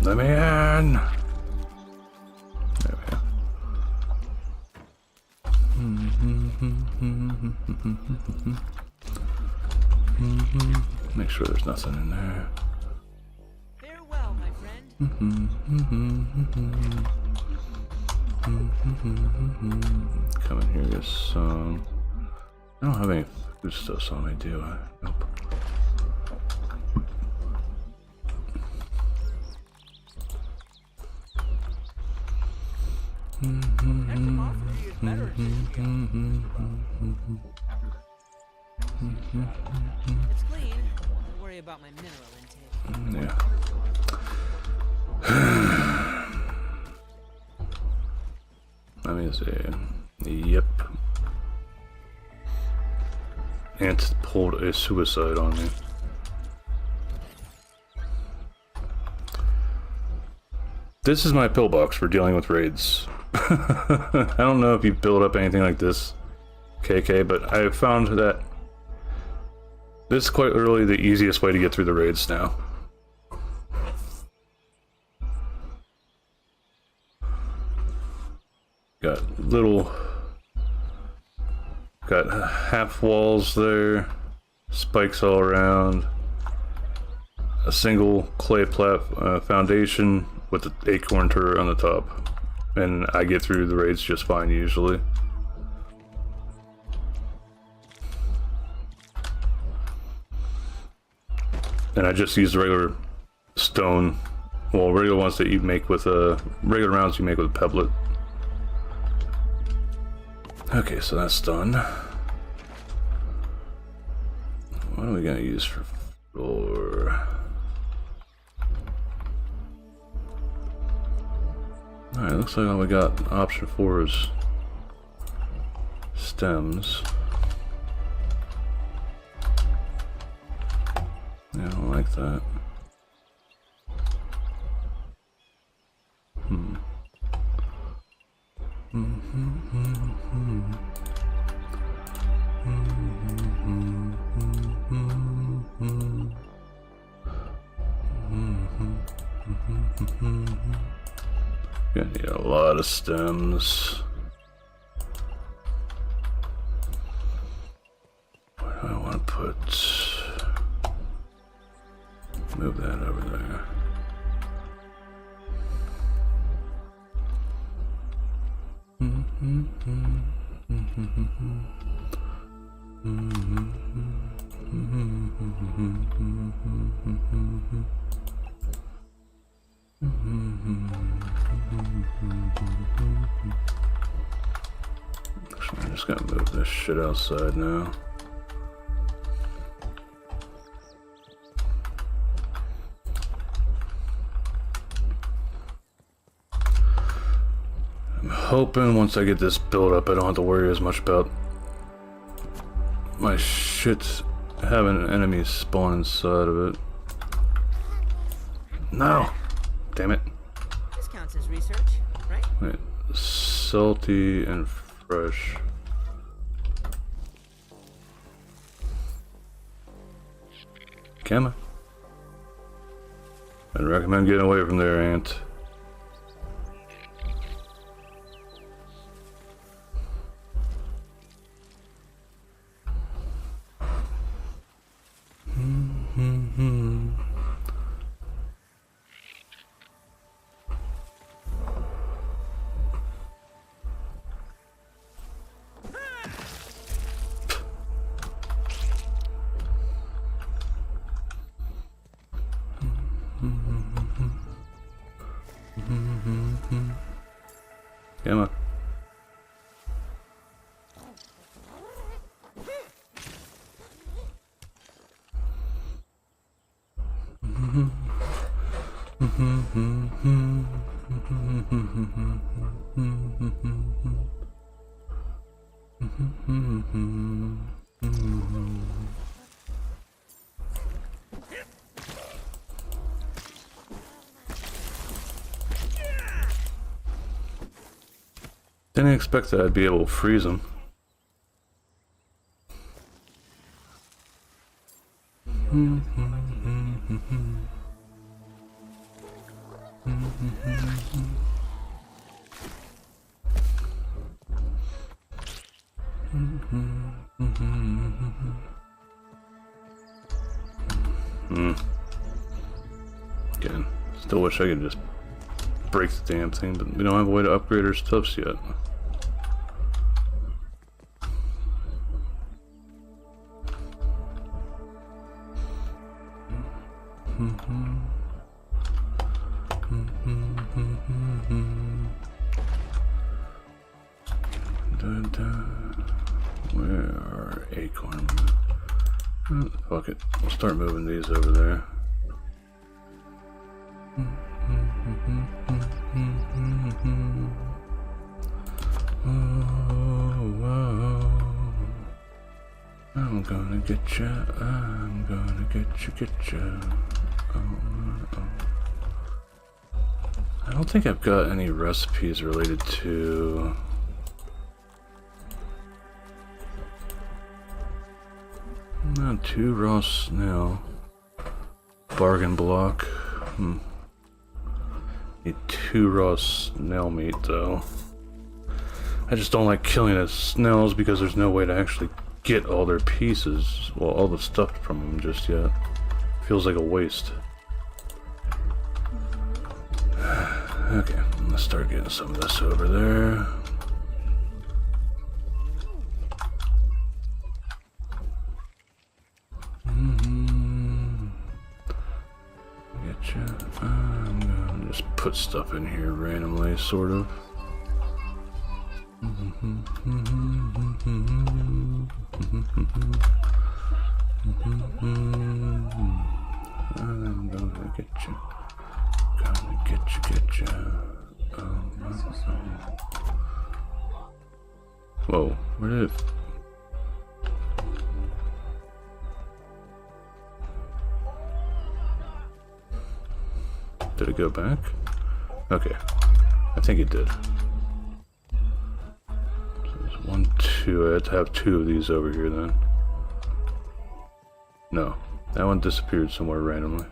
Speaker 2: Let me in. There we go. Make sure there's nothing in there.
Speaker 3: Farewell, my friend.
Speaker 2: Come in here, get some. I don't have any food stuff on me, do I? Nope.
Speaker 3: Necromorphology is better if it's clean. Don't worry about my mineral intake.
Speaker 2: Yeah. Let me see. Yep. Ant pulled a suicide on me. This is my pillbox for dealing with raids. I don't know if you build up anything like this, KK, but I have found that this is quite literally the easiest way to get through the raids now. Got half walls there, spikes all around, a single clay foundation with the acorn turret on the top, and I get through the raids just fine usually. And I just use the regular stone, well, regular ones that you make with regular rounds you make with a pebblet. Okay, so that's done. What are we gonna use for floor? Alright, looks like all we got option 4 is stems. Yeah, I don't like that. Gonna need a lot of stems. Where do I want to put? Move that over there. Actually, I'm just gonna move this shit outside now. I'm hoping once I get this built up, I don't have to worry as much about my shit having enemies spawn inside of it. No! Damn it.
Speaker 3: This counts as research, right?
Speaker 2: Wait, salty and fresh. Gamma. I'd recommend getting away from there, Ant. Gamma. Didn't expect that I'd be able to freeze them. Again, still wish I could just break the damn thing, but we don't have a way to upgrade our stuffs yet. Where are acorn? Fuck it. We'll start moving these over there. I'm gonna get ya. I'm gonna get ya. I don't think I've got any recipes related to not too raw snail. Bargain block. Need 2 raw snail meat though. I just don't like killing the snails because there's no way to actually get all their pieces, well, all the stuff from them just yet. Feels like a waste. Okay, let's start getting some of this over there. Getcha. I'm gonna just put stuff in here randomly, sort of. I'm gonna get you. Gonna get you. Whoa, where did it? Did it go back? Okay, I think it did. So there's 1, 2. I had to have 2 of these over here then. No, that one disappeared somewhere randomly.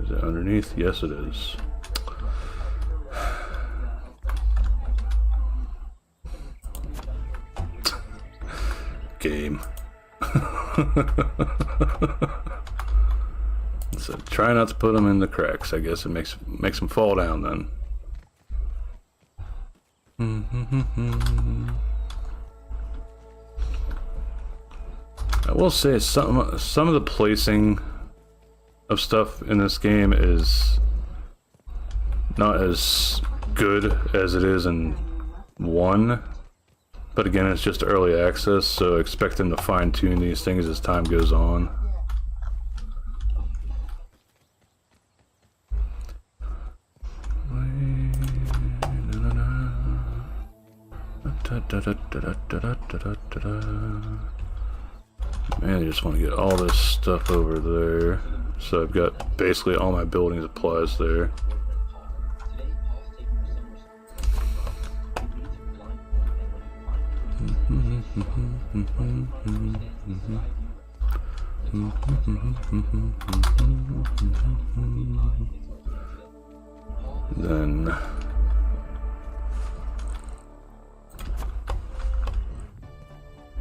Speaker 2: Is it underneath? Yes, it is. Game. So try not to put them in the cracks. I guess it makes them fall down then. I will say some of the placing of stuff in this game is not as good as it is in 1, but again, it's just early access, so expect them to fine-tune these things as time goes on. Man, I just want to get all this stuff over there. So I've got basically all my building supplies there. Then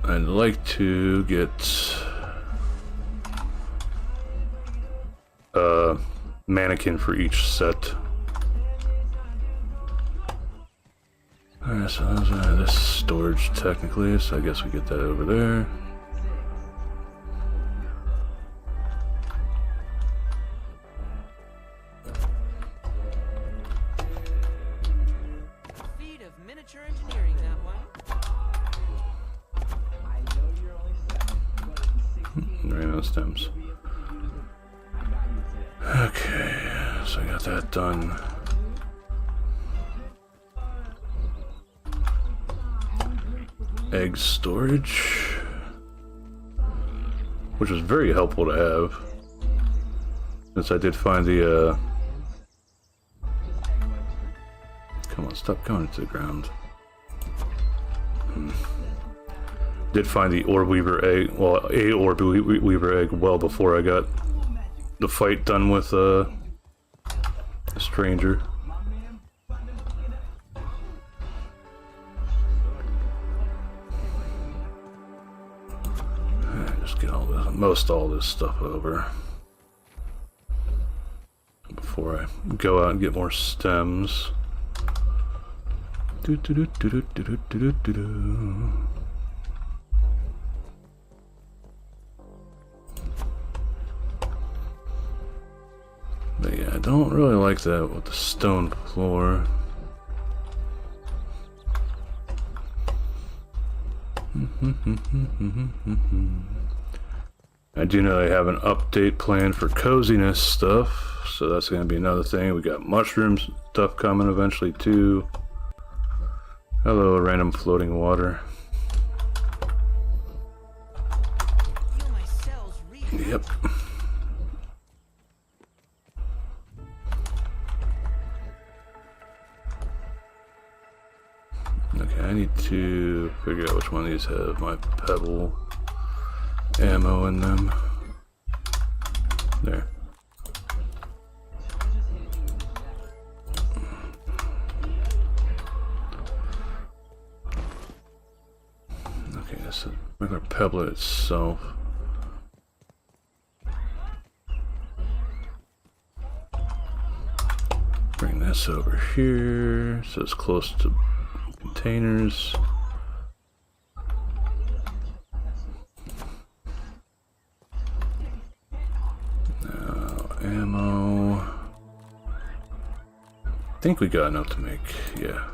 Speaker 2: I'd like to get a mannequin for each set. Alright, so those are this storage technically, so I guess we get that over there.
Speaker 3: Feat of miniature engineering, that one.
Speaker 2: Random stems. Okay, so I got that done. egg storage, which was very helpful to have, since I did find the, come on, stop going into the ground. Did find the orb weaver egg, well, a orb weaver egg well before I got the fight done with, a stranger. Just get all this stuff over before I go out and get more stems. But yeah, I don't really like that with the stone floor. I do know they have an update plan for coziness stuff, so that's going to be another thing. We got mushroom stuff coming eventually too. Hello, random floating water.
Speaker 3: Feel my cells read.
Speaker 2: Yep. Okay, I need to figure out which one of these have my pebble ammo in them. There. Okay, this is regular pebble itself. Bring this over here so it's close to containers. Now, ammo. I think we got enough to make, yeah.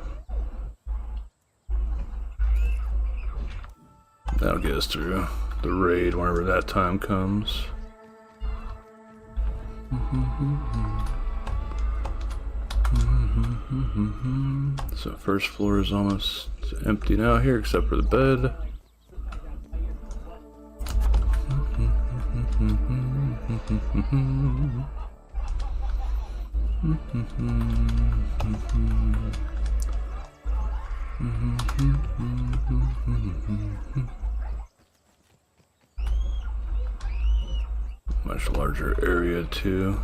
Speaker 2: That'll get us through the raid whenever that time comes. So first floor is almost empty now here, except for the bed. Much larger area too.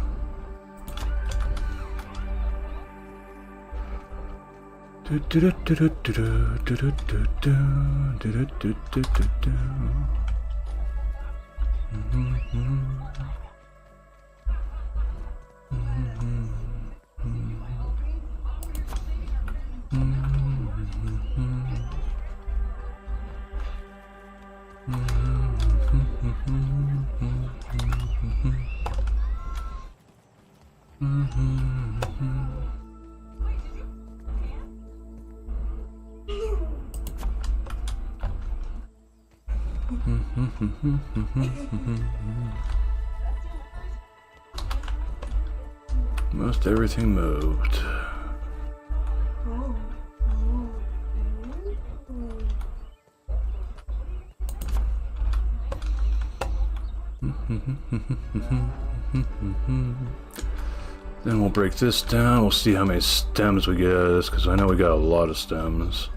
Speaker 2: Most everything moved. Then we'll break this down. We'll see how many stems we get out of this, because I know we got a lot of stems.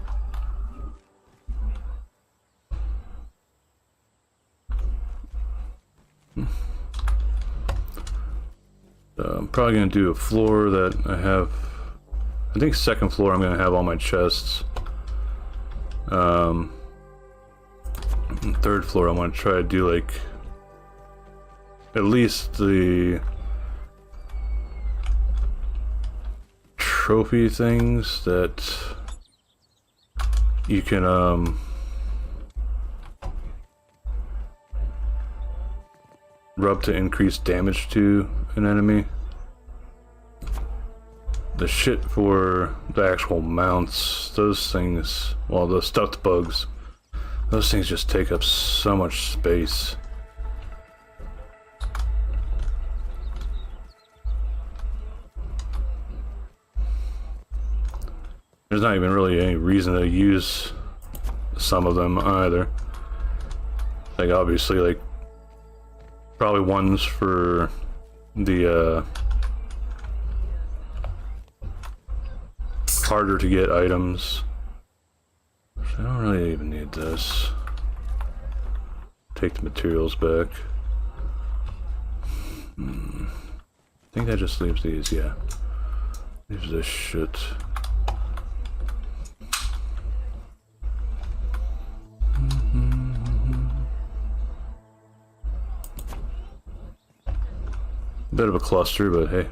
Speaker 2: I'm probably going to do a floor that I have. I think second floor I'm going to have all my chests. Third floor I want to try to do like at least the trophy things that you can rub to increase damage to an enemy. The shit for the actual mounts, those things, well, the stuffed bugs, those things just take up so much space. There's not even really any reason to use some of them either. Like obviously, like probably ones for the harder to get items. I don't really even need this. Take the materials back. I think that just leaves these, yeah. Leaves this shit. Bit of a cluster, but hey.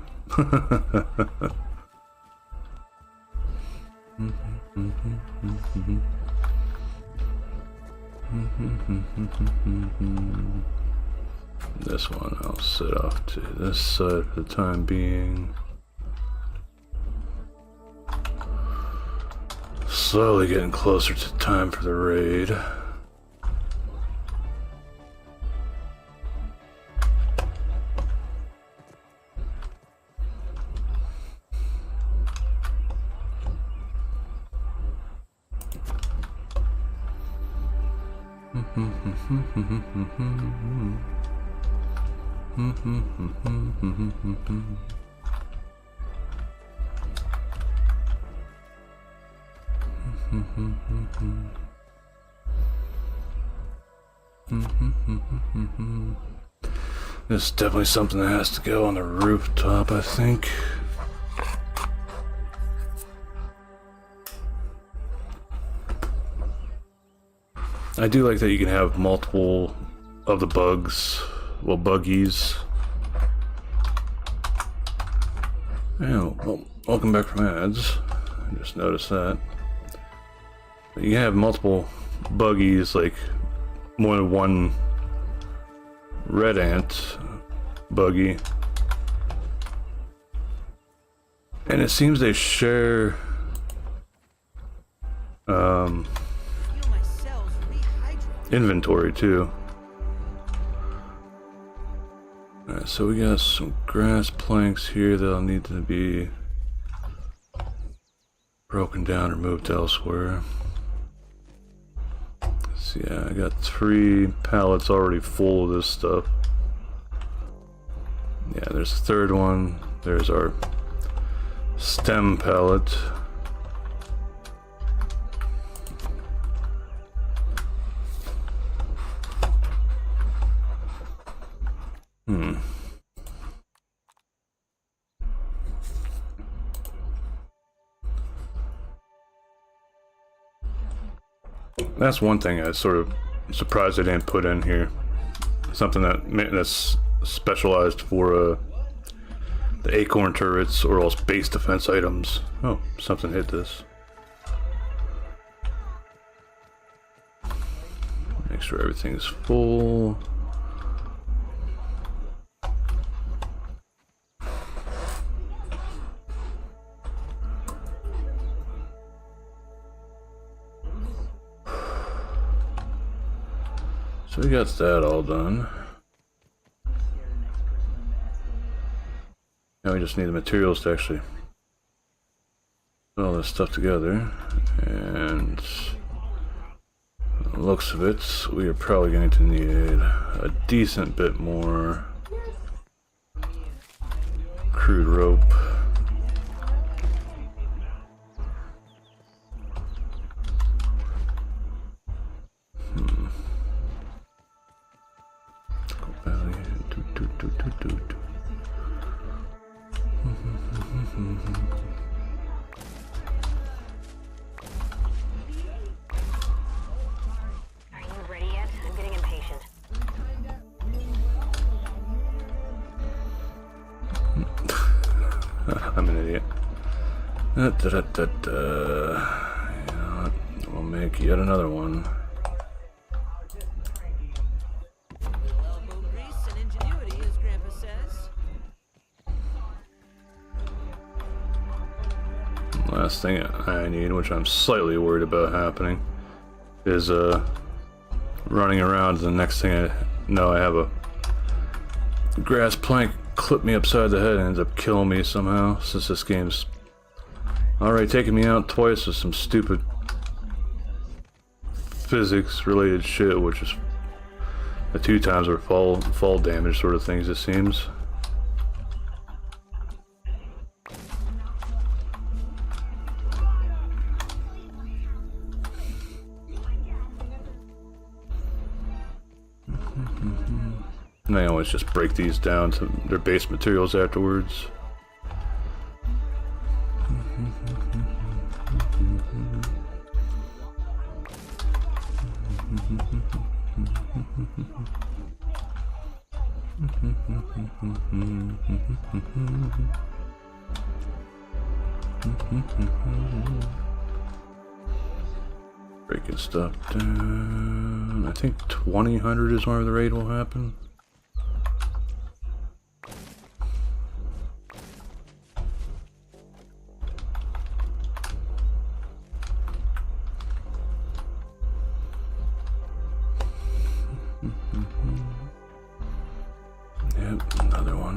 Speaker 2: This one I'll set off to this side for the time being. Slowly getting closer to time for the raid. This is definitely something that has to go on the rooftop, I think. I do like that you can have multiple of the bugs, well, buggies. Yeah, well, welcome back from ads. I just noticed that. You can have multiple buggies, like more than one red ant buggy. And it seems they share inventory too. Alright, so we got some grass planks here that'll need to be broken down or moved elsewhere. So yeah, I got 3 pallets already full of this stuff. Yeah, there's a third one. There's our stem pallet. That's one thing I was sort of surprised I didn't put in here. Something that's specialized for the acorn turrets or else base defense items. Oh, something hit this. Make sure everything's full. So we got that all done. Now we just need the materials to actually put all this stuff together. And from the looks of it, we are probably going to need a decent bit more crude rope.
Speaker 4: Are you ready yet? I'm getting impatient.
Speaker 2: I'm an idiot. You know what? We'll make yet another one.
Speaker 3: Elbow grease and ingenuity, as Grandpa says.
Speaker 2: Last thing I need, which I'm slightly worried about happening, is running around. The next thing I know, I have a grass plank clip me upside the head and ends up killing me somehow, since this game's already taken me out twice with some stupid physics related shit, which is the 2 times or fall damage sort of things, it seems. And I always just break these down to their base materials afterwards. Breaking stuff down. I think 2000 is where the raid will happen. Yep, another one.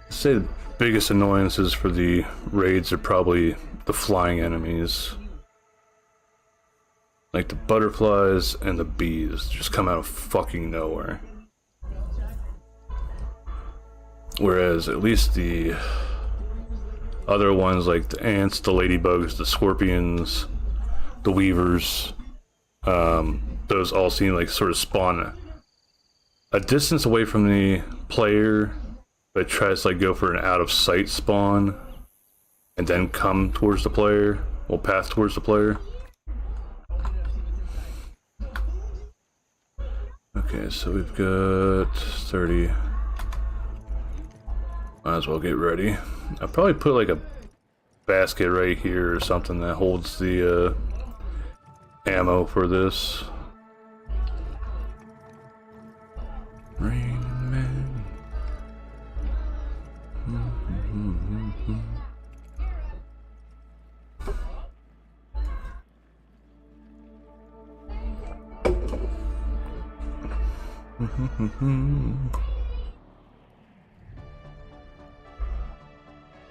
Speaker 2: I'd say the biggest annoyances for the raids are probably the flying enemies. Like the butterflies and the bees just come out of fucking nowhere. Whereas at least the other ones like the ants, the ladybugs, the scorpions, the weavers, those all seem like sort of spawn a distance away from the player, but tries to like go for an out of sight spawn and then come towards the player, or path towards the player. Okay, so we've got 30. Might as well get ready. I'll probably put like a basket right here or something that holds the ammo for this. Rain Man.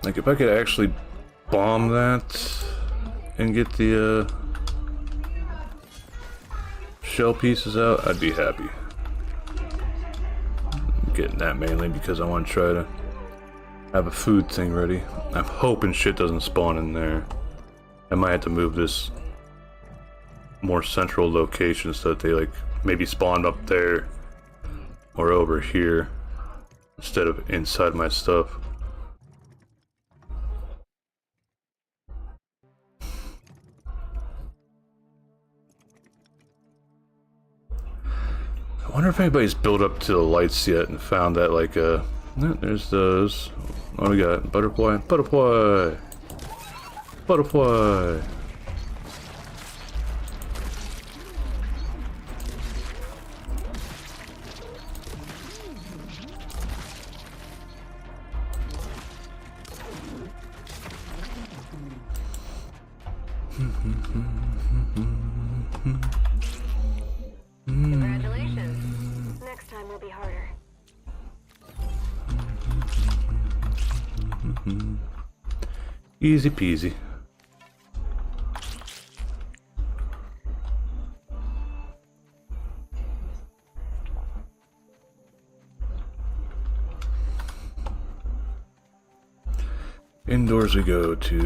Speaker 2: Like if I could actually bomb that and get the shell pieces out, I'd be happy. I'm getting that mainly because I want to try to have a food thing ready. I'm hoping shit doesn't spawn in there. I might have to move this more central location so that they like maybe spawned up there or over here instead of inside my stuff. I wonder if anybody's built up to the lights yet and found that like there's those. What do we got? Butterfly? Butterfly! Butterfly!
Speaker 4: Congratulations. Next time will be harder.
Speaker 2: Easy peasy. Indoors we go to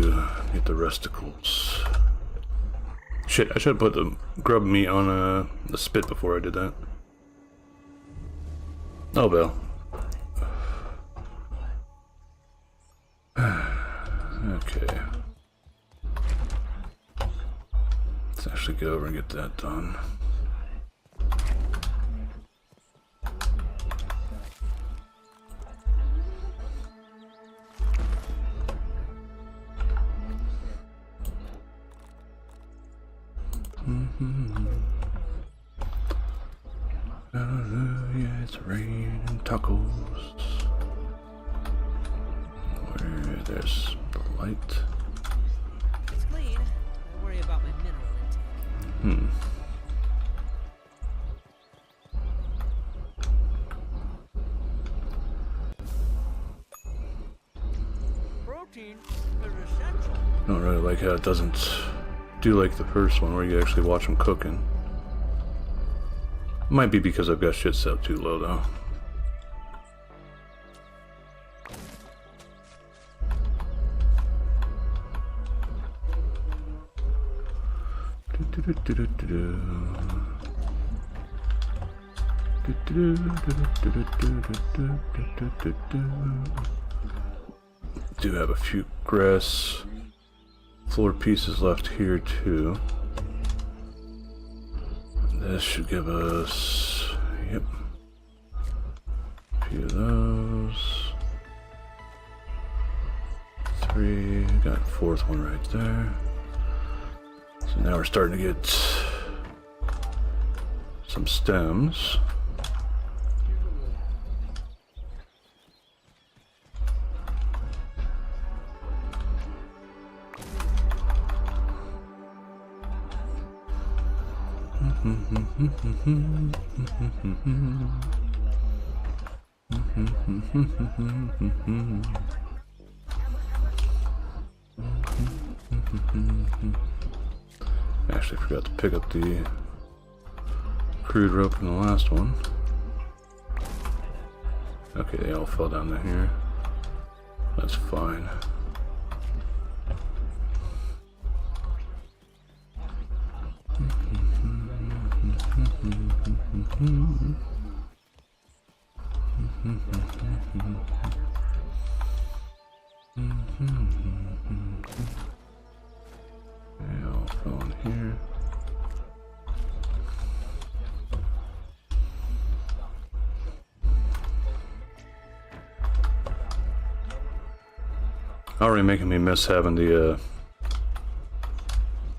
Speaker 2: get the resticles. Shit, I should have put the grub meat on the spit before I did that. Oh well. Okay. Let's actually go over and get that done. Yeah, it's raining tacos. Where there's the light.
Speaker 3: It's clean. I worry about my mineral intake. Protein is essential.
Speaker 2: I don't really like how it doesn't do like the first one where you actually watch them cooking. Might be because I've got shit set up too low though. Do have a few grass floor pieces left here too. This should give us, yep, a few of those. 3, got a fourth one right there. So now we're starting to get some stems. Actually forgot to pick up the crude rope in the last one. Okay, they all fell down to here. That's fine. They all fell in here. Already making me miss having the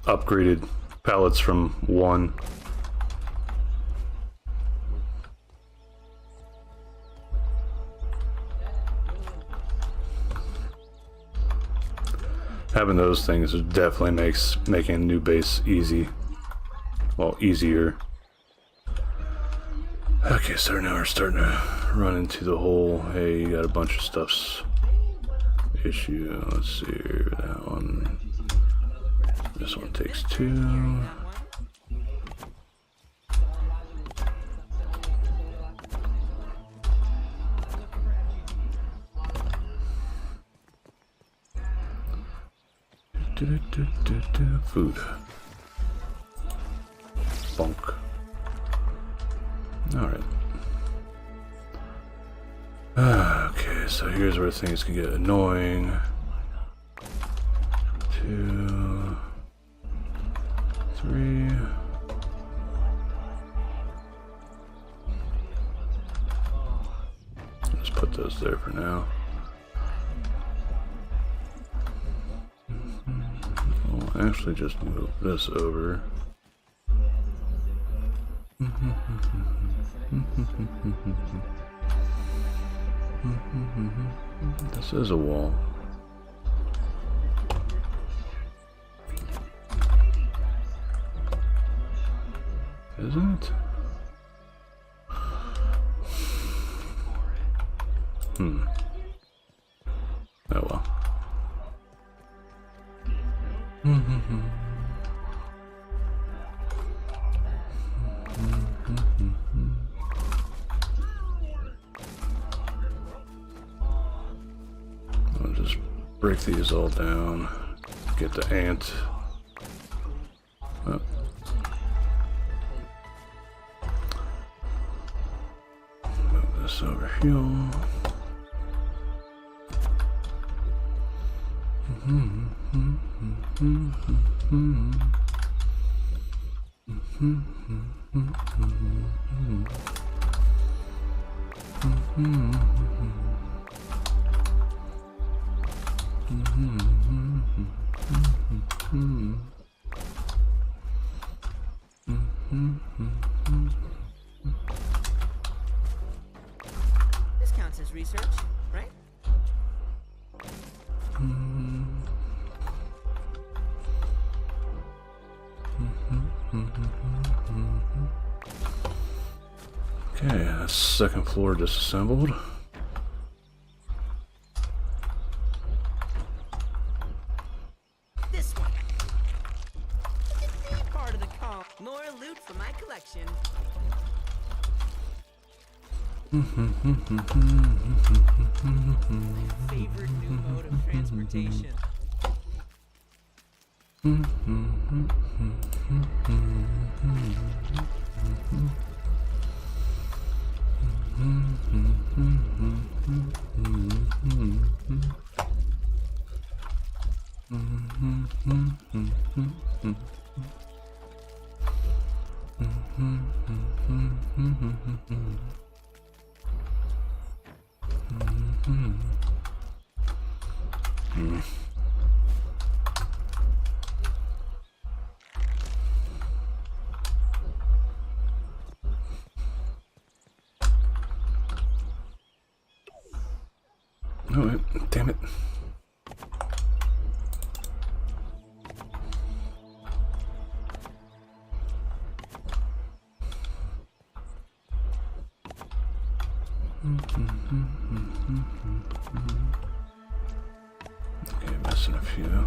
Speaker 2: upgraded pallets from 1. Having those things definitely makes making a new base easy. Well, easier. Okay, so now we're starting to run into the whole, hey, you got a bunch of stuff's issue. Let's see here, that one. This one takes 2. Food. Bunk. Alright. Okay, so here's where things can get annoying. 2, 3. Just put those there for now. I'll actually just move this over. This is a wall. Isn't it? Oh well. I'll just break these all down. Get the ant. Oh. Move this over here.
Speaker 3: research, right?
Speaker 2: Okay, second floor disassembled.
Speaker 3: This one. Part of the call. More loot for my collection. Favorite new mode of transportation.
Speaker 2: Oh, wait, damn it. Okay, missing a few.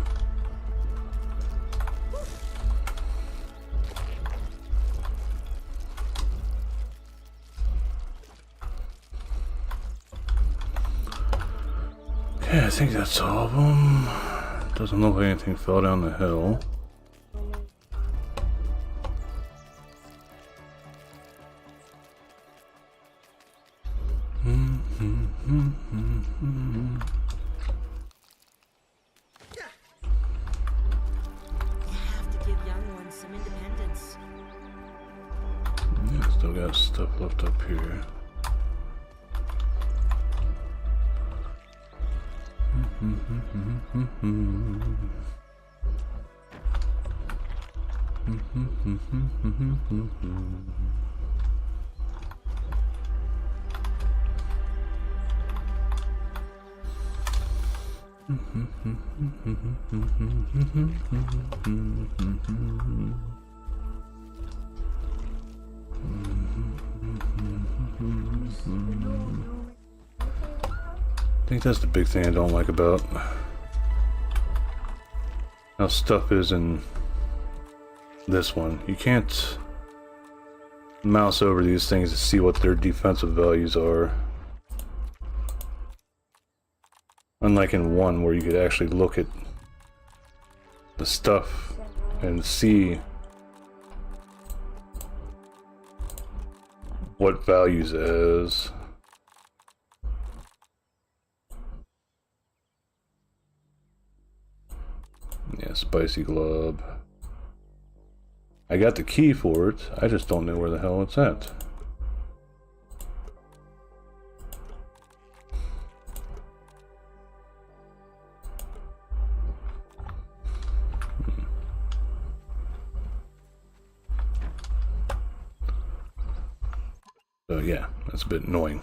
Speaker 2: Okay, I think that's all of them. Doesn't look like anything fell down the hill.
Speaker 3: You have to give young ones some independence.
Speaker 2: Yeah, still got stuff left up here. I think that's the big thing I don't like about how stuff is in this one. You can't mouse over these things to see what their defensive values are. Unlike in one where you could actually look at the stuff and see what values it has. Yeah, spicy glob. I got the key for it, I just don't know where the hell it's at. So yeah, that's a bit annoying.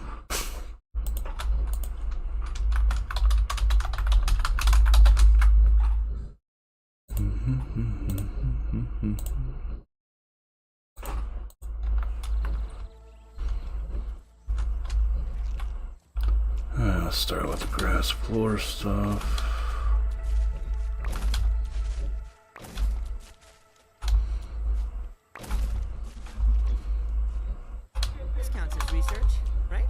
Speaker 2: Alright, let's start with the grass floor stuff.
Speaker 3: This counts as research, right?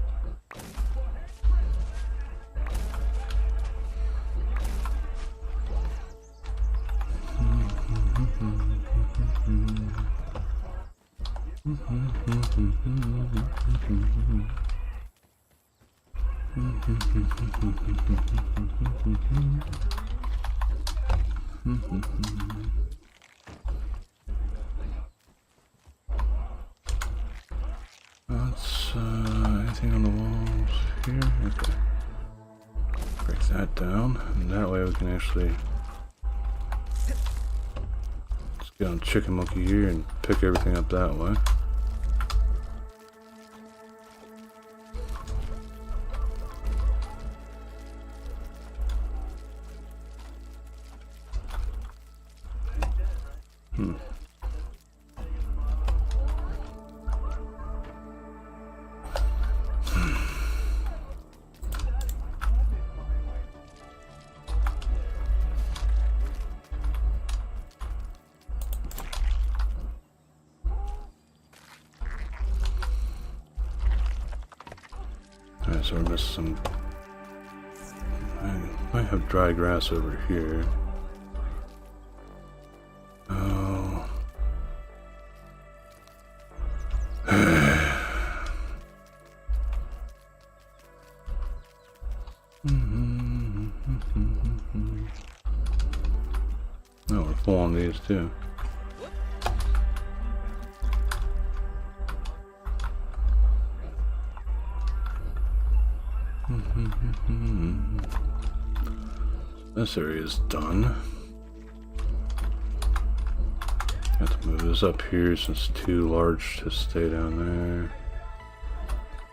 Speaker 2: That's anything on the walls here? Okay. Break that down, and that way we can actually just get on Chicken Monkey here and pick everything up that way. Alright, so we're missing some. I might have dry grass over here. Oh. Oh, we're full on these too. This area is done. Have to move this up here since it's too large to stay down there.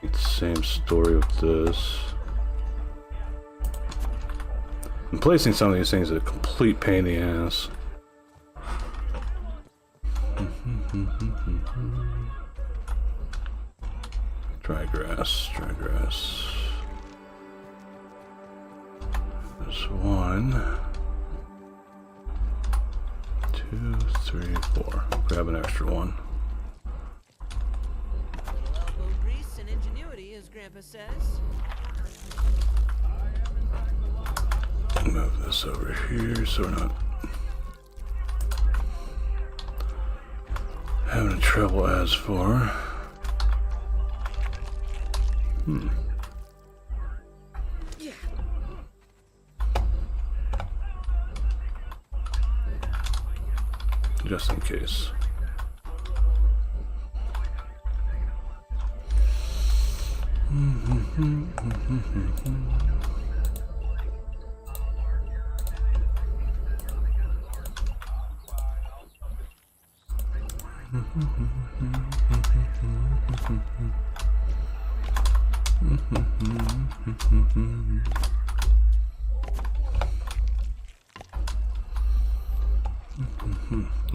Speaker 2: It's the same story with this. And placing some of these things is a complete pain in the ass. Dry grass, dry grass. There's 1, 2, 3, 4. Grab an extra one.
Speaker 3: Elbow grease and ingenuity, as Grandpa says.
Speaker 2: Move this over here so we're not having trouble as for. Just in case.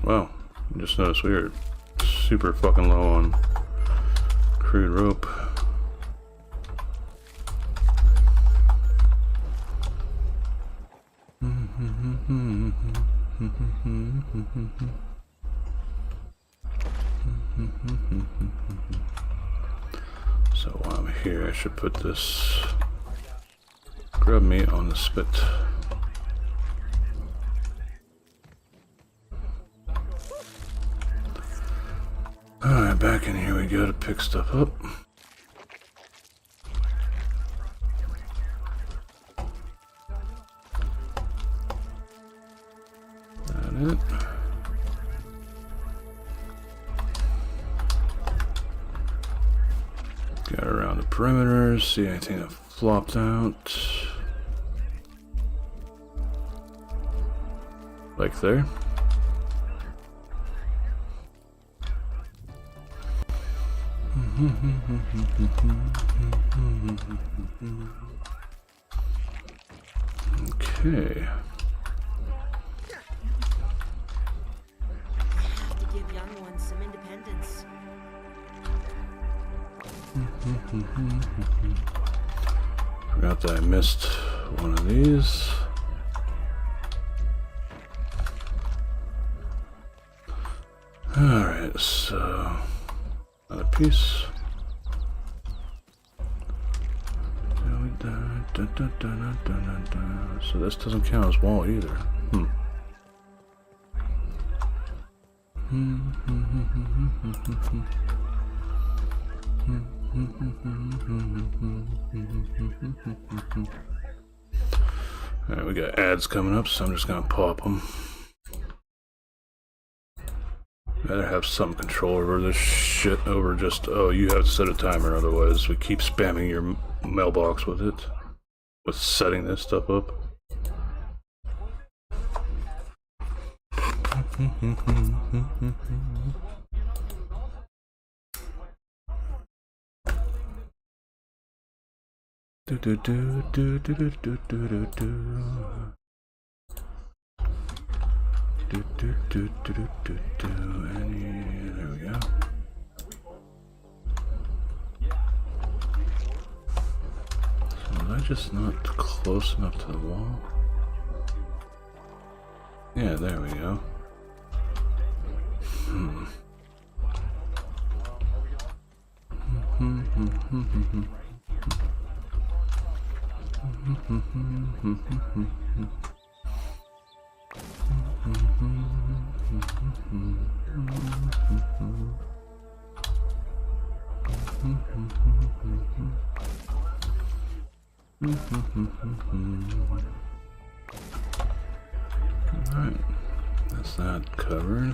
Speaker 2: Wow, I just noticed we are super fucking low on crude rope. So while I'm here, I should put this grub meat on the spit. Alright, back in here we go to pick stuff up. That it. Got around the perimeters, see anything that flopped out. Like there. Okay.
Speaker 3: Have to give young ones some independence.
Speaker 2: Forgot that I missed one of these. Alright, so another piece. So this doesn't count as wall either. Alright, we got ads coming up, so I'm just gonna pop them. Better have some control over this shit over just, oh, you have to set a timer, otherwise we keep spamming your mailbox with it. With setting this stuff up. There we go. So was I just not close enough to the wall? Yeah, there we go. Alright, that's that covered.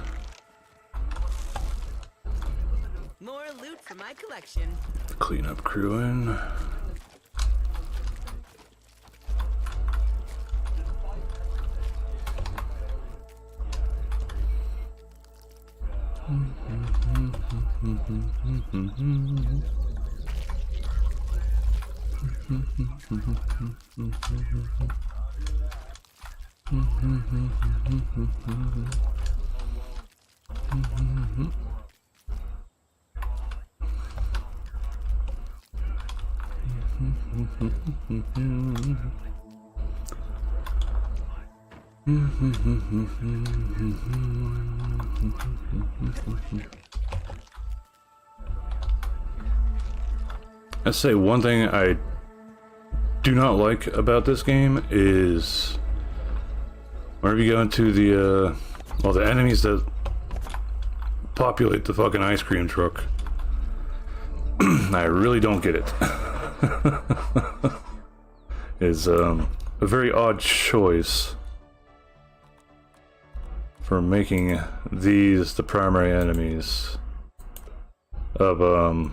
Speaker 3: More loot for my collection.
Speaker 2: Clean up crew in. I'd say one thing I do not like about this game is whenever you go into the well, the enemies that populate the fucking ice cream truck, I really don't get it. It's a very odd choice for making these the primary enemies of the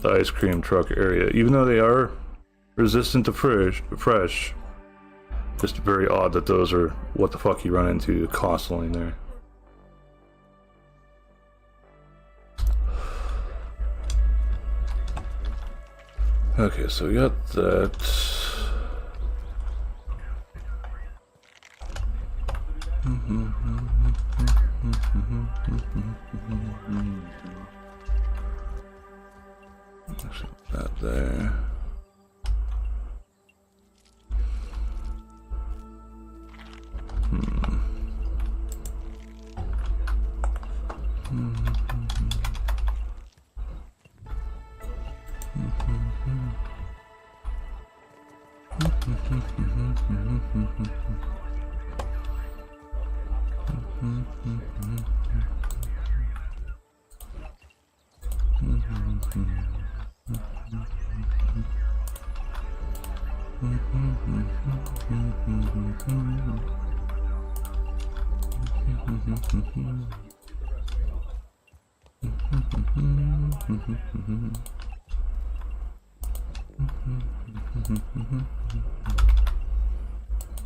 Speaker 2: ice cream truck area, even though they are resistant to fresh. Just very odd that those are what the fuck you run into constantly there. Okay, so we got that. That there.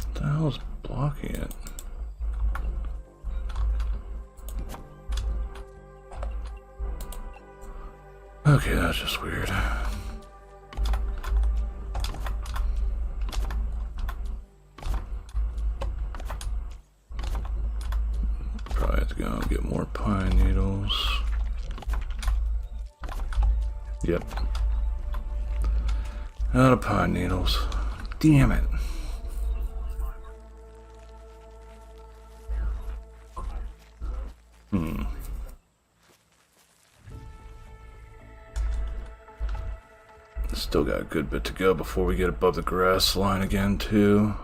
Speaker 2: What the hell is blocking it? Okay, that's just weird. Probably have to go and get more pine needles. Yep. Out of pine needles. Damn it. Still got a good bit to go before we get above the grass line again, too.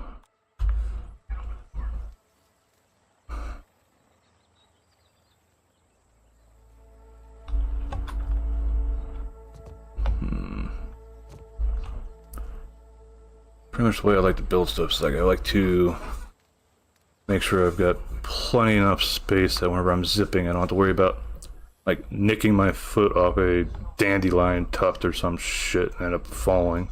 Speaker 2: Pretty much the way I like to build stuff is like I like to make sure I've got plenty enough space that whenever I'm zipping I don't have to worry about like nicking my foot off a dandelion tuft or some shit and end up falling.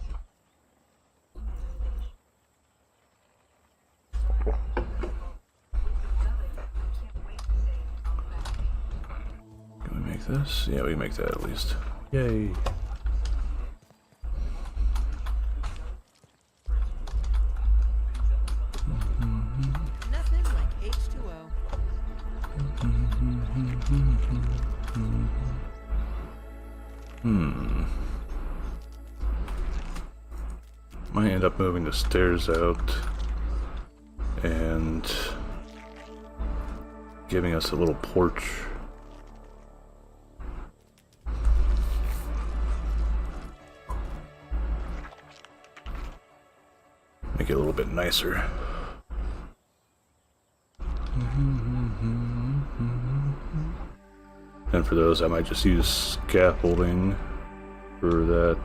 Speaker 2: Can we make this? Yeah, we can make that at least. Yay.
Speaker 3: Nothing like H2
Speaker 2: Might end up moving the stairs out and giving us a little porch. Make it a little bit nicer. And for those, I might just use scaffolding for that.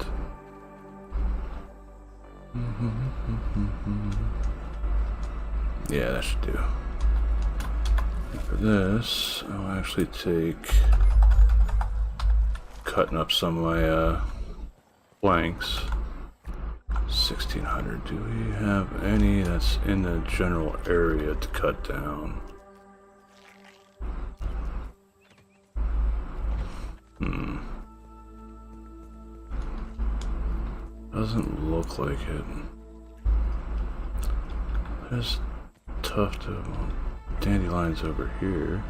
Speaker 2: Yeah, that should do. And for this, I'll actually take cutting up some of my planks. 1600. Do we have any that's in the general area to cut down? Doesn't look like it. There's tuft of dandelions over here.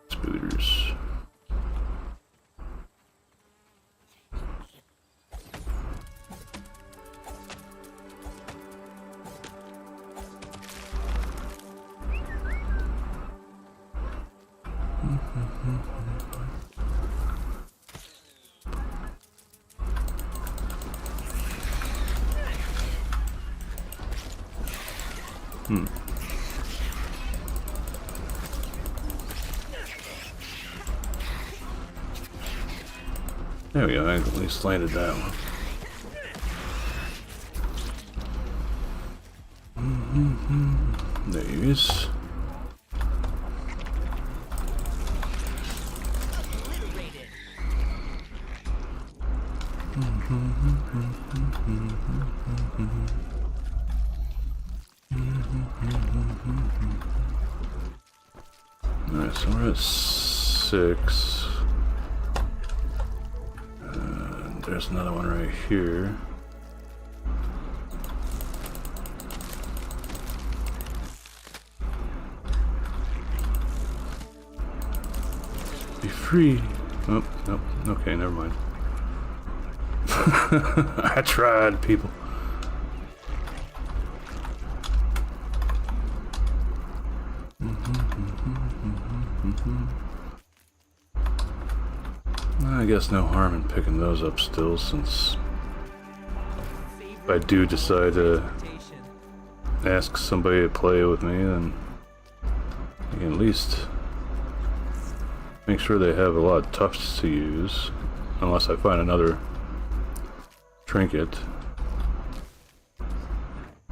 Speaker 2: Spooters. There we go, I at least landed that one. There he is. Alright, so we're at 6. There's another one right here. Be free. Oh, nope. Okay, never mind. I tried, people. I guess no harm in picking those up still, since if I do decide to ask somebody to play with me, then I can at least make sure they have a lot of tufts to use, unless I find another trinket.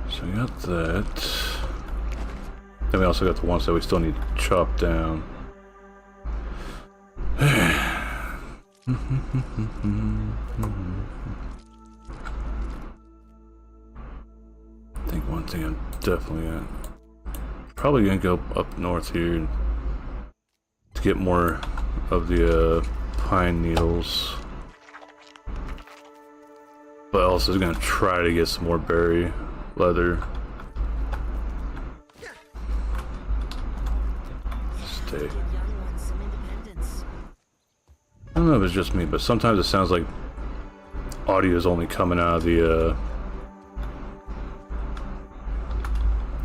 Speaker 2: So we got that. Then we also got the ones that we still need to chop down. I think one thing I'm definitely probably gonna go up north here to get more of the pine needles, but also gonna try to get some more berry leather. Stay. I don't know if it's just me, but sometimes it sounds like audio is only coming out of the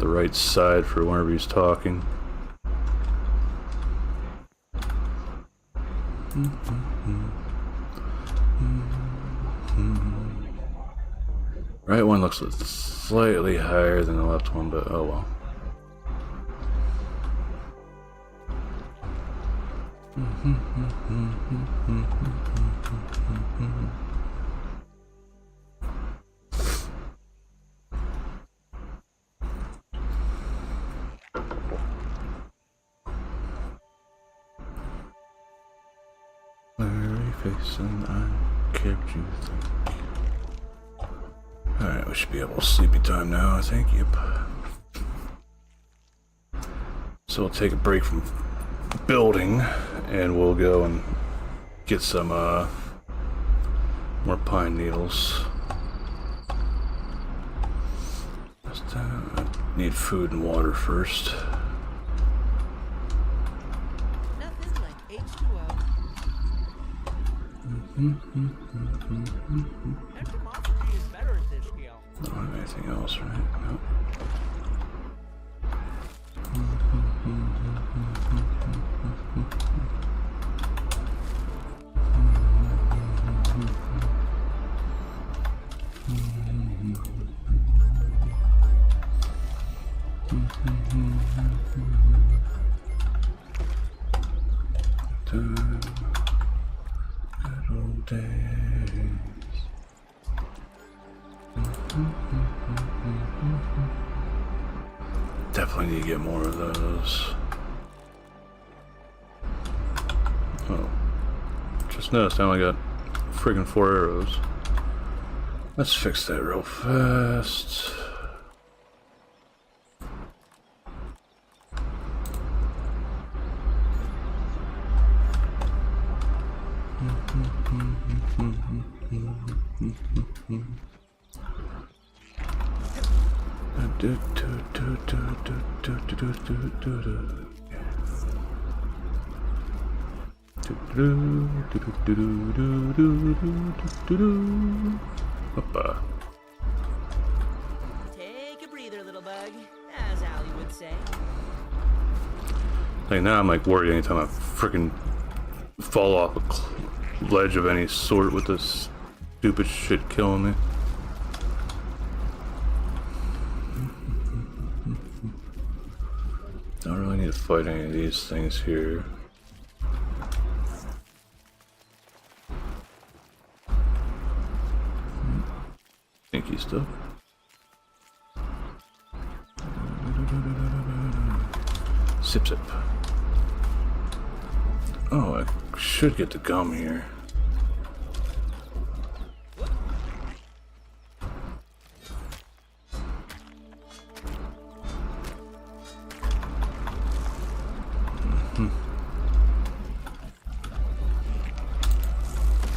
Speaker 2: right side for whenever he's talking. Right one looks slightly higher than the left one, but oh well. Blurry face and I kept you think. Alright, we should be able to sleepy time now, I think. Yep. So we'll take a break from building and we'll go and get some more pine needles. Need food and water first.
Speaker 3: Nothing like H2O. Extra monster meat is better at this scale.
Speaker 2: Don't have anything else, right? Nope. Good old days. Definitely need to get more of those. Oh. Just noticed I only got friggin' 4 arrows. Let's fix that real fast. Hoppa.
Speaker 3: Take a breather, little bug, as Allie would say.
Speaker 2: Like now I'm like worried anytime I freaking fall off a ledge of any sort with this stupid shit killing me. Don't really need to fight any of these things here. Stinky stuff. Sip sip. Oh, I should get the gum here.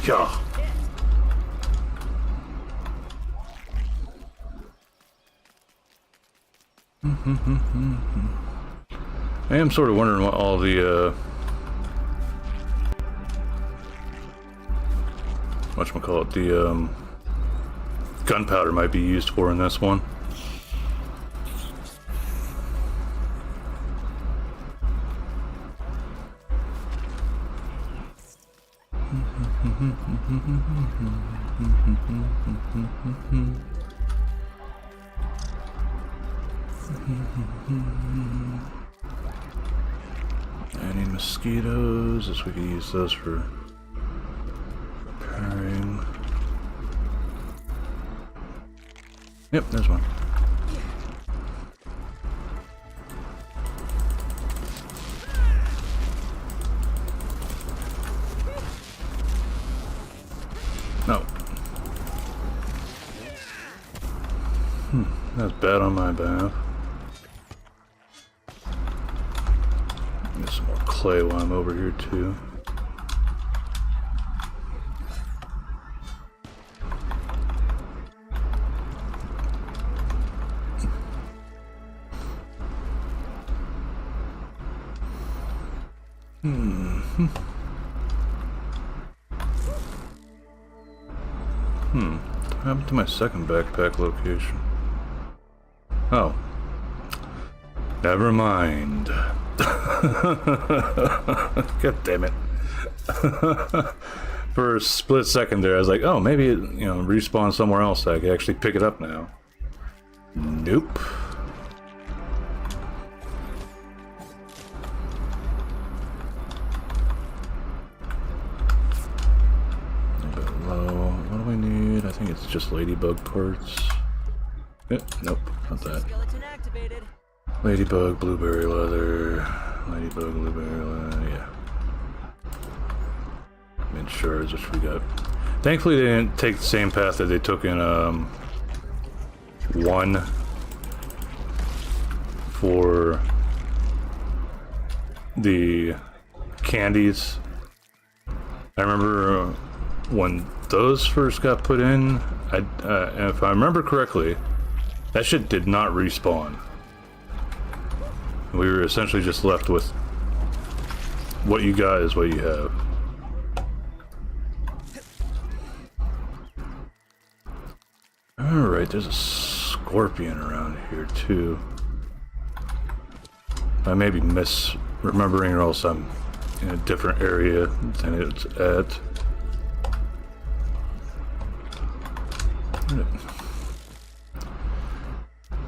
Speaker 2: Yeah. I am sort of wondering what all the whatchamacallit, the gunpowder might be used for in this one. Any mosquitoes? As we could use those for repairing. Yep, there's one. No. That's bad on my behalf. Get some more clay while I'm over here too. What happened to my second backpack location? Oh. Never mind. God damn it. For a split second there, I was like, oh, maybe it, you know, respawn somewhere else so I can actually pick it up now. Nope. A bit low. What do we need? I think it's just ladybug parts. Nope, not that.
Speaker 3: Skeleton activated.
Speaker 2: Ladybug, blueberry leather. Ladybug, blueberry leather, yeah. Mint shards, which we got. Thankfully, they didn't take the same path that they took in 1 for the candies. I remember when those first got put in, if I remember correctly, that shit did not respawn. We were essentially just left with what you got is what you have. Alright, there's a scorpion around here too. I may be misremembering, or else I'm in a different area than it's at.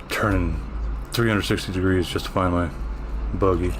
Speaker 2: Turning 360 degrees just to find my buggy.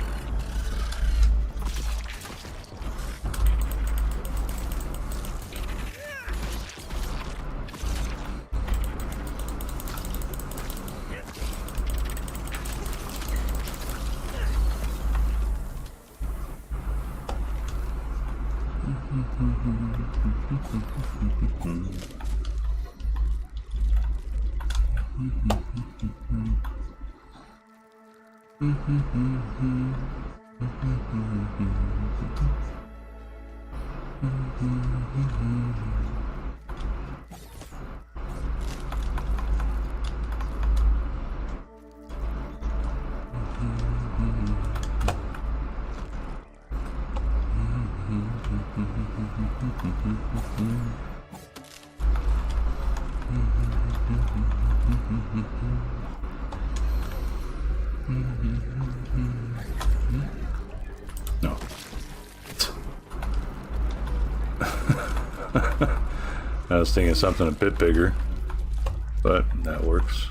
Speaker 2: No. I was thinking something a bit bigger, but that works.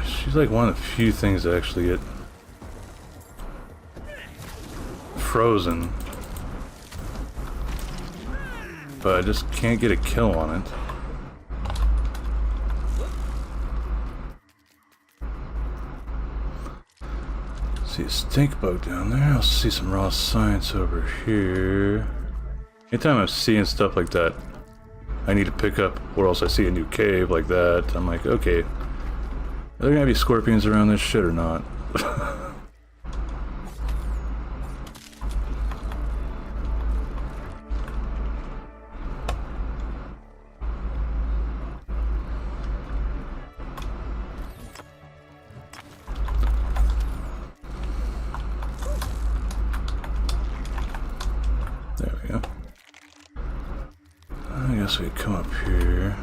Speaker 2: She's like one of the few things that actually get frozen, but I just can't get a kill on it. See a stink bug down there. I'll see some raw science over here. Anytime I'm seeing stuff like that, I need to pick up, or else I see a new cave like that. I'm like, okay, are there gonna be scorpions around this shit or not? There we go. I guess we come up here.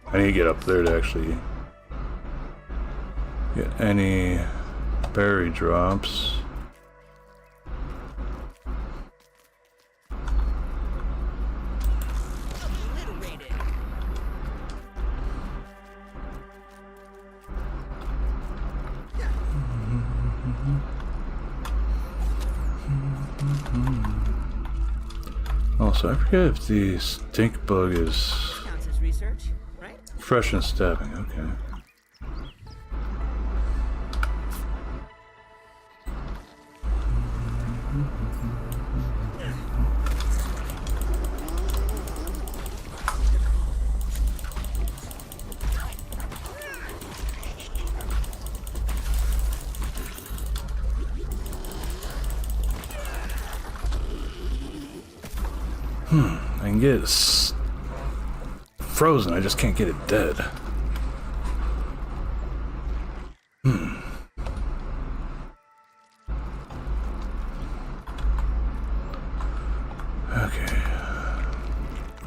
Speaker 2: I need to get up there to actually get any berry drops. Also, I forget if the stink bug is
Speaker 3: Counts as research, right?
Speaker 2: fresh and stabbing. Okay. I can get it frozen, I just can't get it dead. Okay.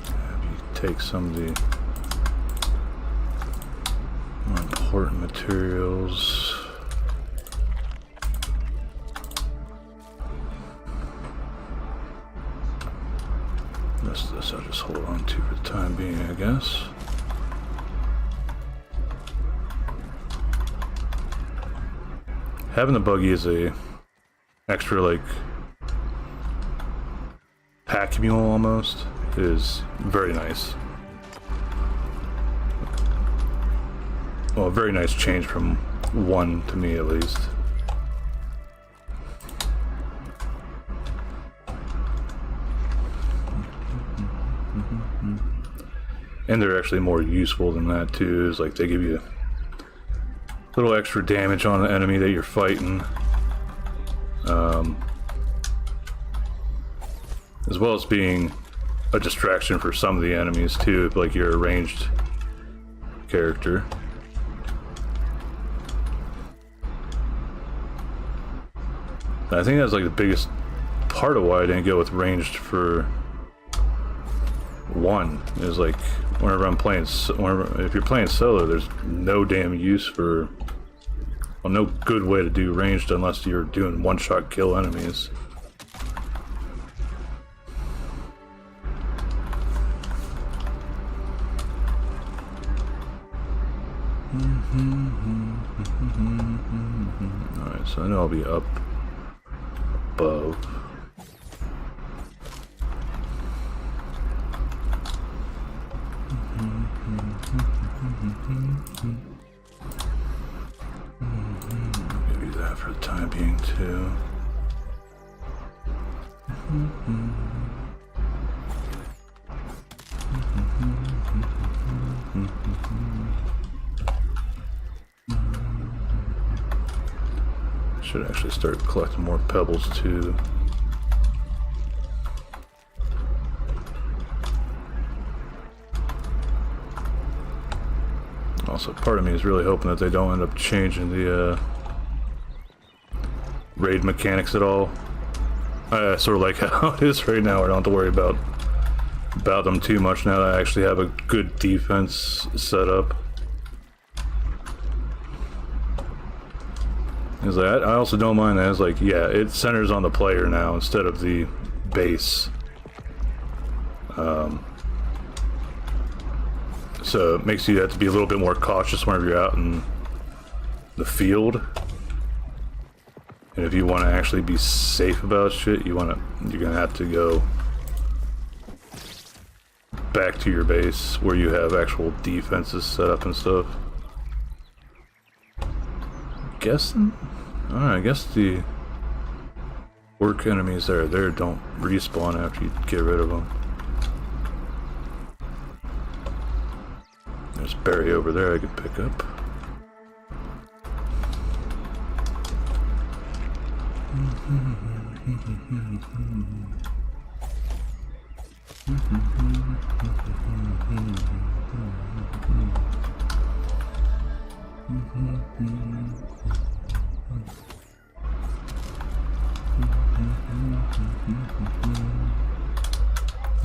Speaker 2: Have you take some of the more important materials. This I'll just hold on to for the time being, I guess. Having the buggy as a extra, like, pack mule almost is very nice. Well, a very nice change from one to me at least. And they're actually more useful than that too, is like they give you a little extra damage on the enemy that you're fighting. As well as being a distraction for some of the enemies too, if like you're a ranged character. I think that's like the biggest part of why I didn't go with ranged for one, is like whenever I'm playing, if you're playing solo, there's no damn use for, well, no good way to do ranged unless you're doing one-shot kill enemies. Alright, so I know I'll be up above. Maybe that for the time being too. Should actually start collecting more pebbles too. Also, part of me is really hoping that they don't end up changing the raid mechanics at all. I sort of like how it is right now. I don't have to worry about them too much now that I actually have a good defense set up. It's like, I also don't mind that. It's like, yeah, it centers on the player now instead of the base. So it makes you have to be a little bit more cautious whenever you're out in the field. And if you want to actually be safe about shit, you're gonna have to go back to your base where you have actual defenses set up and stuff. Guessing? Alright, I guess the orc enemies that are there don't respawn after you get rid of them. There's berry over there I can pick up.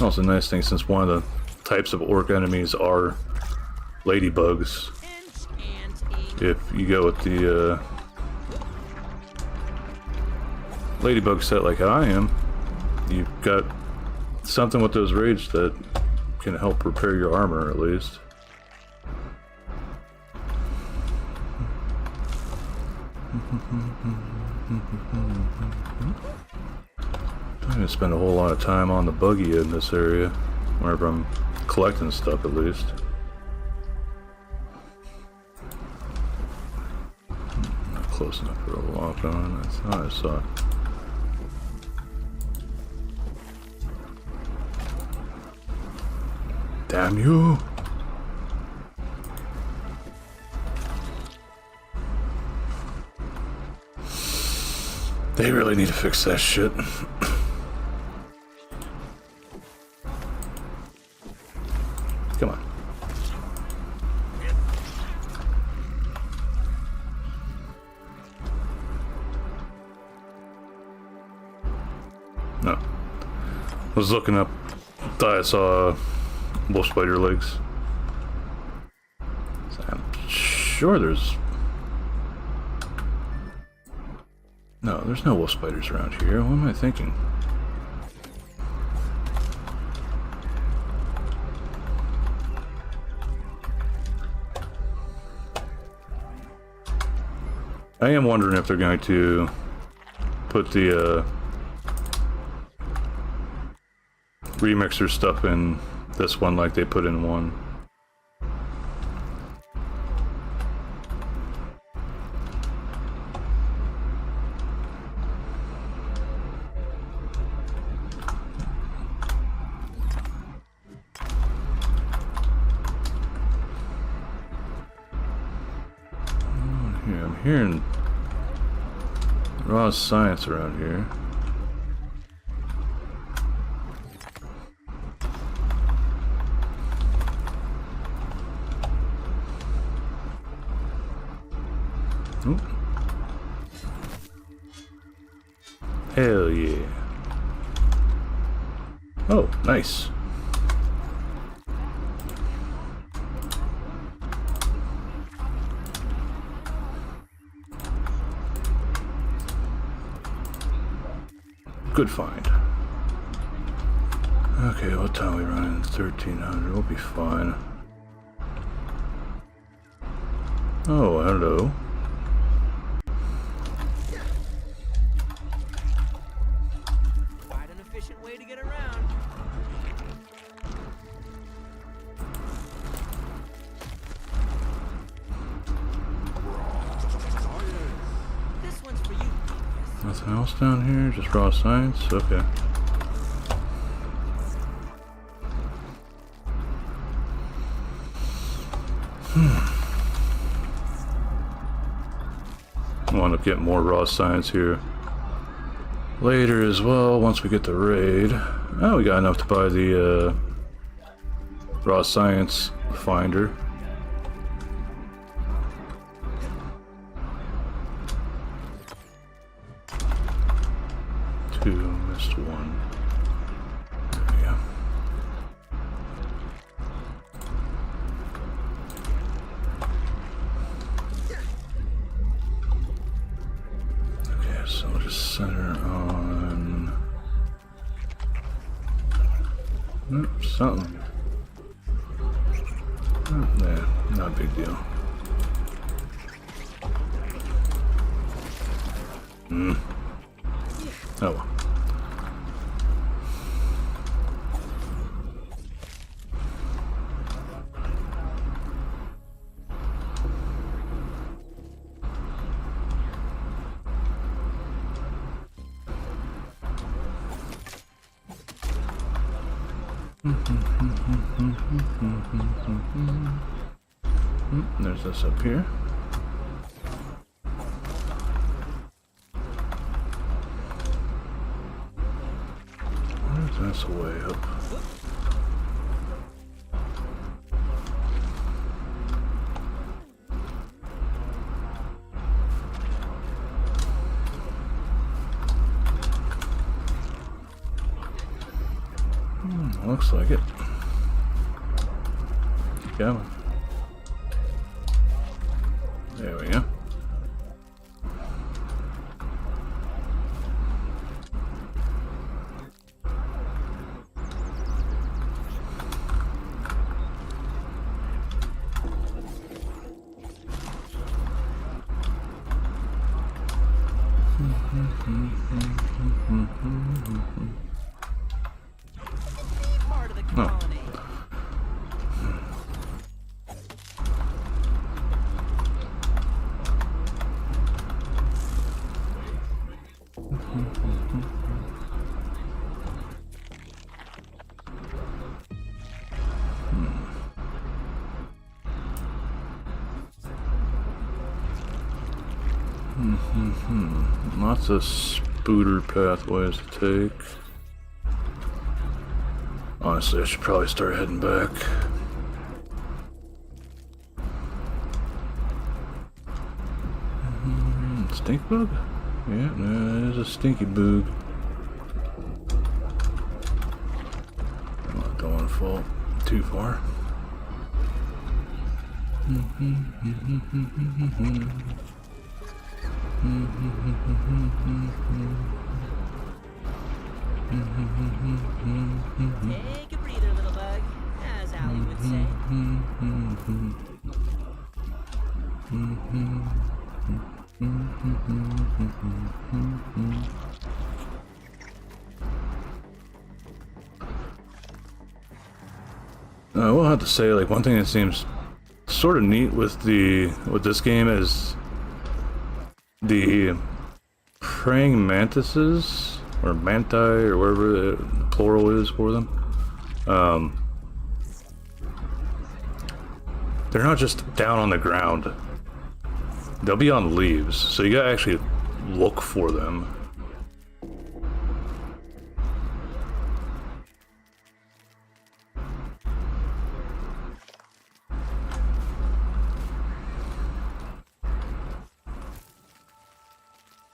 Speaker 2: Also, a nice thing, since one of the types of orc enemies are ladybugs, if you go with the ladybug set like I am, you've got something with those raids that can help repair your armor at least. I'm gonna spend a whole lot of time on the buggy in this area, whenever I'm collecting stuff at least. Not close enough for a walk on, that's how I saw it. Damn you! They really need to fix that shit. Come on. No. I was looking up, thought I saw wolf spider legs. I'm sure there's... No, there's no wolf spiders around here. What am I thinking? I am wondering if they're going to put the remixer stuff in this one like they put in one. hearing raw science around here. Oop. Hell yeah. Oh, nice. Good find. Okay, what time are we running? 1300. We'll be fine. Oh, hello.
Speaker 3: Quite an efficient way to get around. This one's for you.
Speaker 2: Nothing else down here? Just raw science? Okay. I want to get more raw science here later as well, once we get the raid. Oh, we got enough to buy the raw science finder. Two, missed one. There we go. Okay, so we'll just center on something. Oh, yeah, not a big deal. Oh well. There's this up here. That's a way up. Looks like it. Keep going. There we go.
Speaker 3: Part of the colony.
Speaker 2: Lots of spooter pathways to take. Honestly, I should probably start heading back. Stink bug? Yeah, no, it is a stinky bug. I'm not going full too far.
Speaker 3: Take a breather, little bug, as Ali would say.
Speaker 2: I will have to say, like, one thing that seems sort of neat with this game is the praying mantises, or manti, or whatever the plural is for them. They're not just down on the ground. they'll be on leaves, so you gotta actually look for them.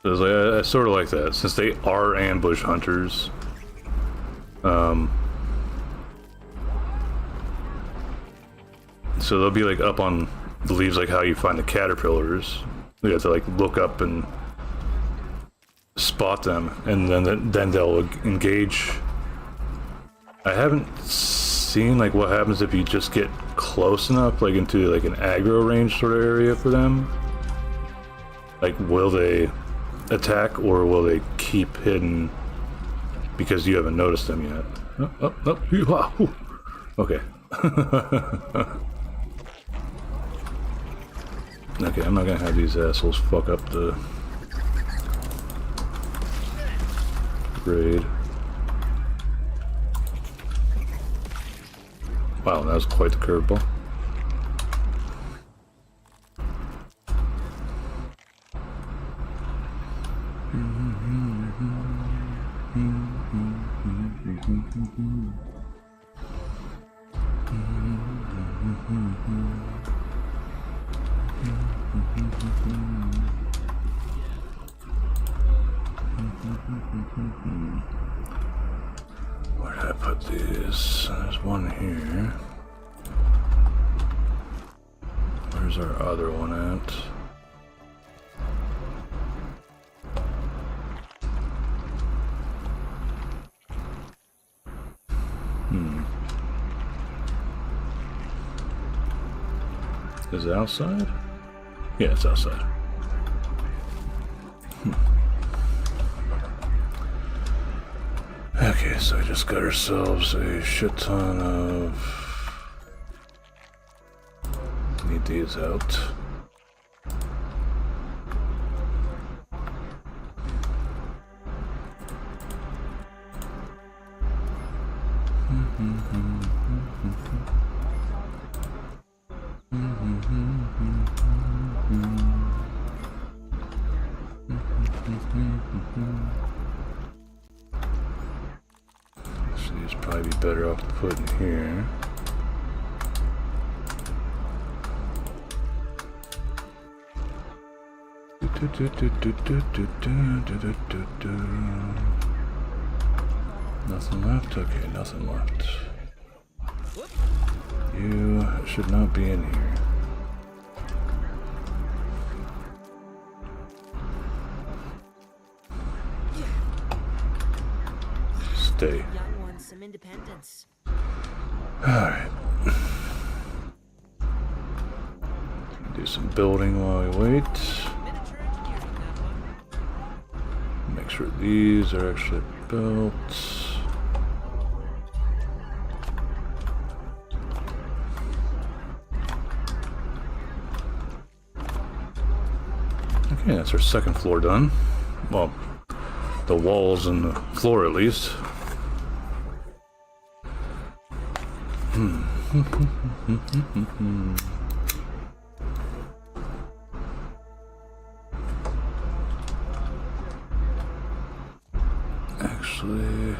Speaker 2: I sort of like that, since they are ambush hunters. So they'll be like up on the leaves, like how you find the caterpillars. You have to like look up and spot them, and then they'll engage. I haven't seen like what happens if you just get close enough, like into like an aggro range sort of area for them. Like, will they attack or will they keep hidden because you haven't noticed them yet? Okay. Okay, I'm not gonna have these assholes fuck up the raid. Wow, that was quite the curveball. Where did I put these? There's one here. Where's our other one at? Is it outside? Yeah, it's outside. Okay, so we just got ourselves a shit ton of... Need these out. So these probably be better off putting here. Nothing left? Okay, nothing left. You should not be in here. Stay.
Speaker 3: Young ones, some independence.
Speaker 2: Alright. Do some building while we wait.
Speaker 3: Miniature engineering, that one.
Speaker 2: Make sure these are actually built. Okay, that's our second floor done. Well, the walls and the floor at least. Actually,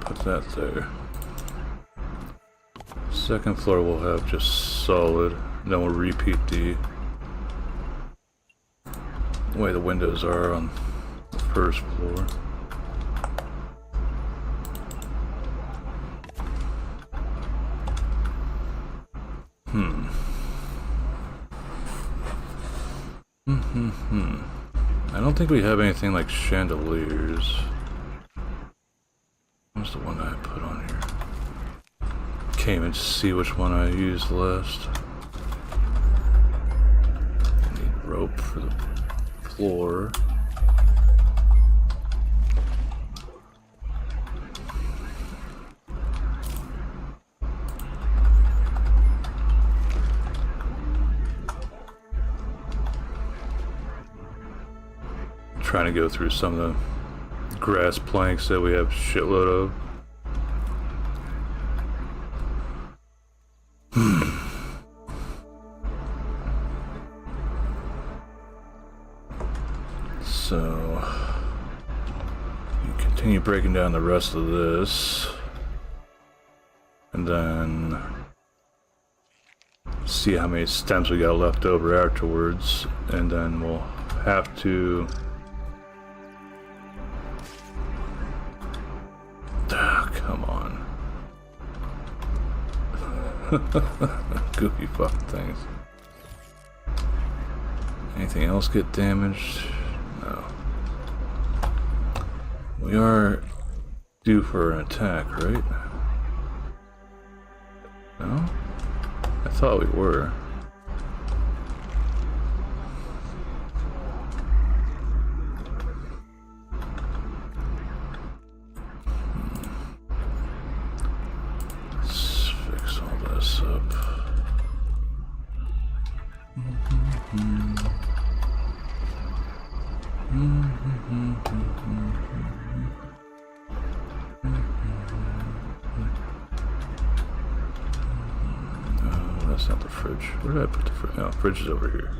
Speaker 2: put that there. Second floor will have just solid, then we'll repeat the way the windows are on the first floor. I don't think we have anything like chandeliers. What's the one that I put on here? Can't even see which one I used last. I need rope for the floor. Trying to go through some of the grass planks that we have shitload of. So you continue breaking down the rest of this, and then see how many stems we got left over afterwards, and then we'll have to come on. Goofy fucking things. Anything else get damaged? No. We are due for an attack, right? No? I thought we were. Let's fix all this up. That's not the fridge. Where did I put the fridge? Oh, fridge is over here.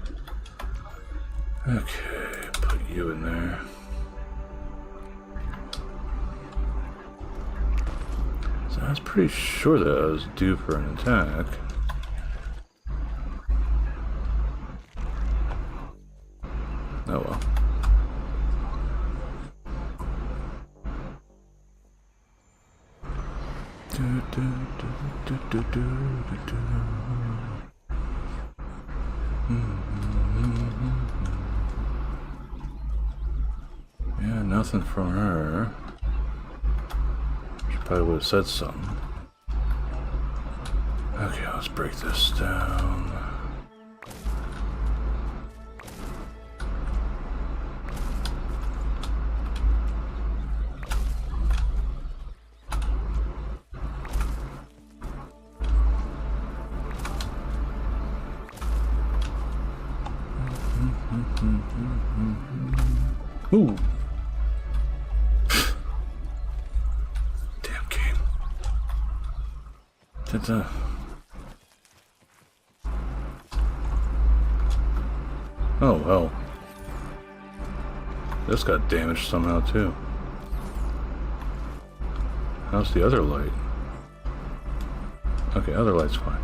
Speaker 2: Okay, put you in there. So I was pretty sure that I was due for an attack. Oh well. Yeah, nothing from her. She probably would have said something. Okay, let's break this down. Ooh. Damn game. Ta-ta. Oh, well. This got damaged somehow, too. How's the other light? Okay, other light's fine.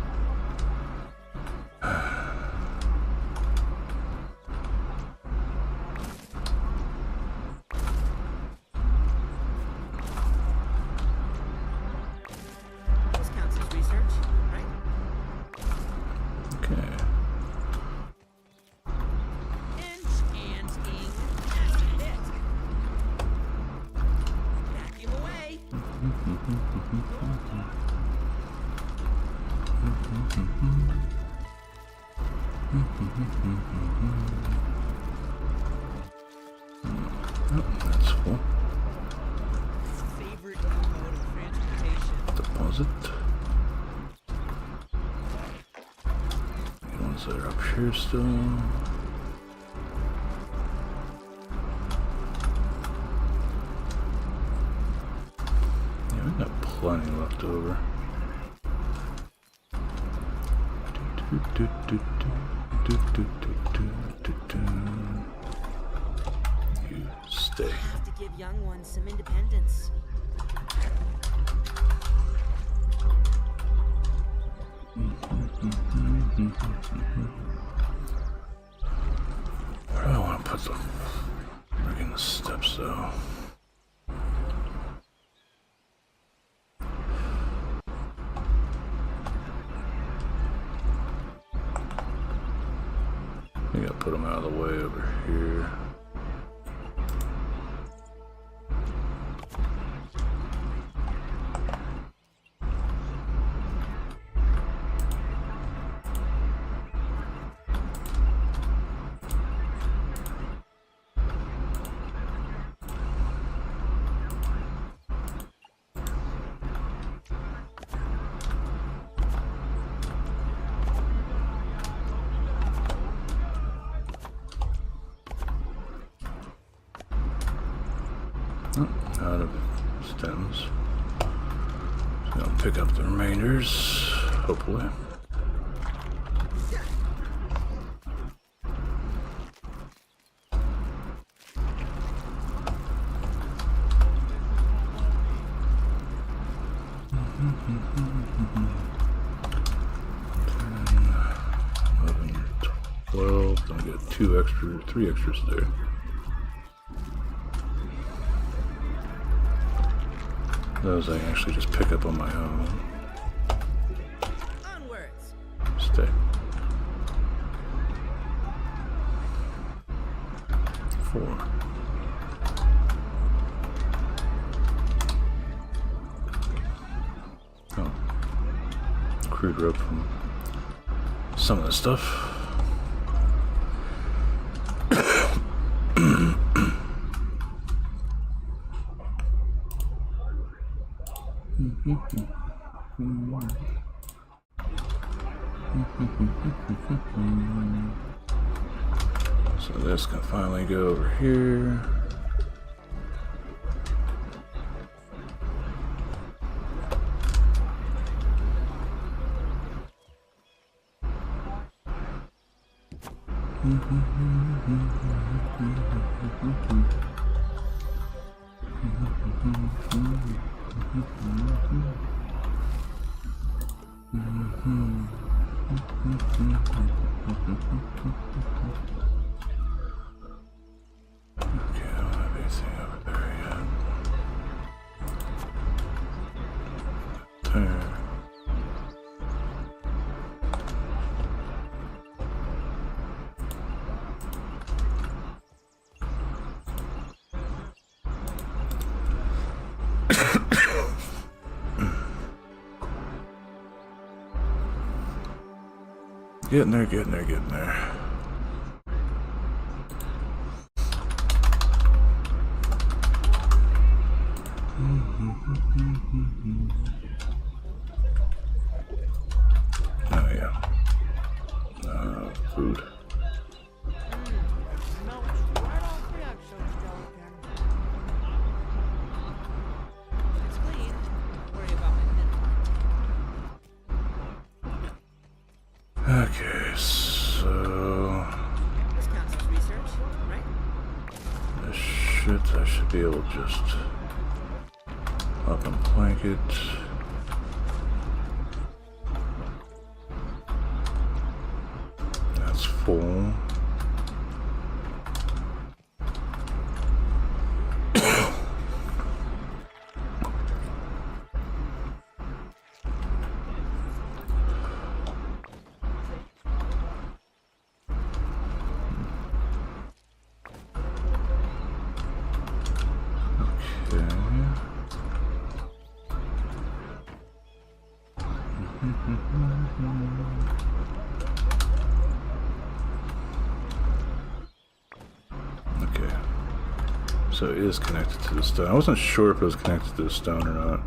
Speaker 2: That's full.
Speaker 3: Favorite mode of transportation.
Speaker 2: Deposit. The ones that are up here still. Yeah, we got plenty left over. You stay.
Speaker 3: Have to give young ones some independence.
Speaker 2: Where do I want to put the friggin' steps though? I gotta put them out of the way over here. Out of stems. So I'll pick up the remainders, hopefully. 11, 12. Then I get 3 extras there. Those I can actually just pick up on my own.
Speaker 3: Onwards.
Speaker 2: Stay. 4. Oh. Crude rope from some of the stuff. So this can finally go over here. Okay, I don't have anything over there yet. There. Getting there, getting there, getting there. Oh yeah. Food.
Speaker 3: Melts right off the exoskeleton. It's clean. Don't worry about my pin.
Speaker 2: Okay, so
Speaker 3: This counts as research, right?
Speaker 2: this shit I should be able to just up and plank it. That's full. Okay. So it is connected to the stone. I wasn't sure if it was connected to the stone or not.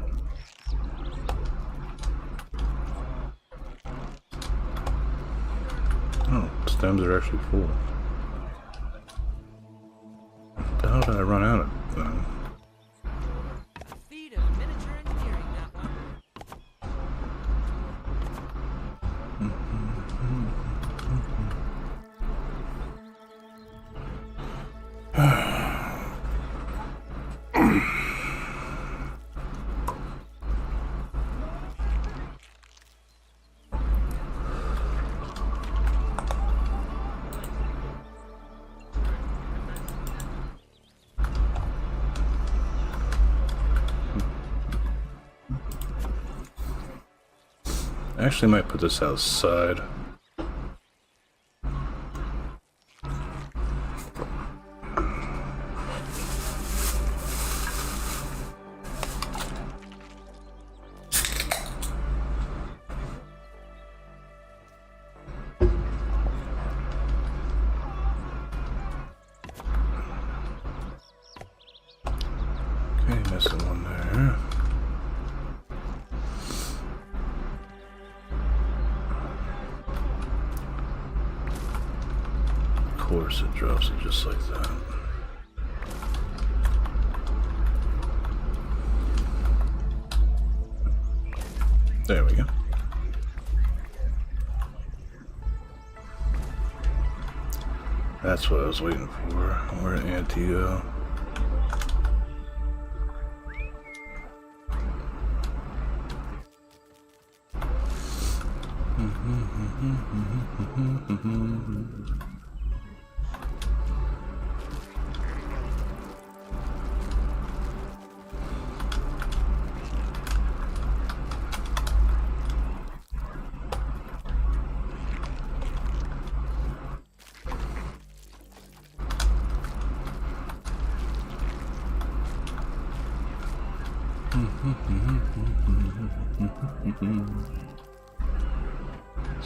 Speaker 2: Oh, stems are actually full. How did I run out of them?
Speaker 3: A feat of miniature engineering, that one.
Speaker 2: I actually might put this outside. Okay, missing one there. Of course it drops it just like that. There we go. That's what I was waiting for. Where did Auntie go?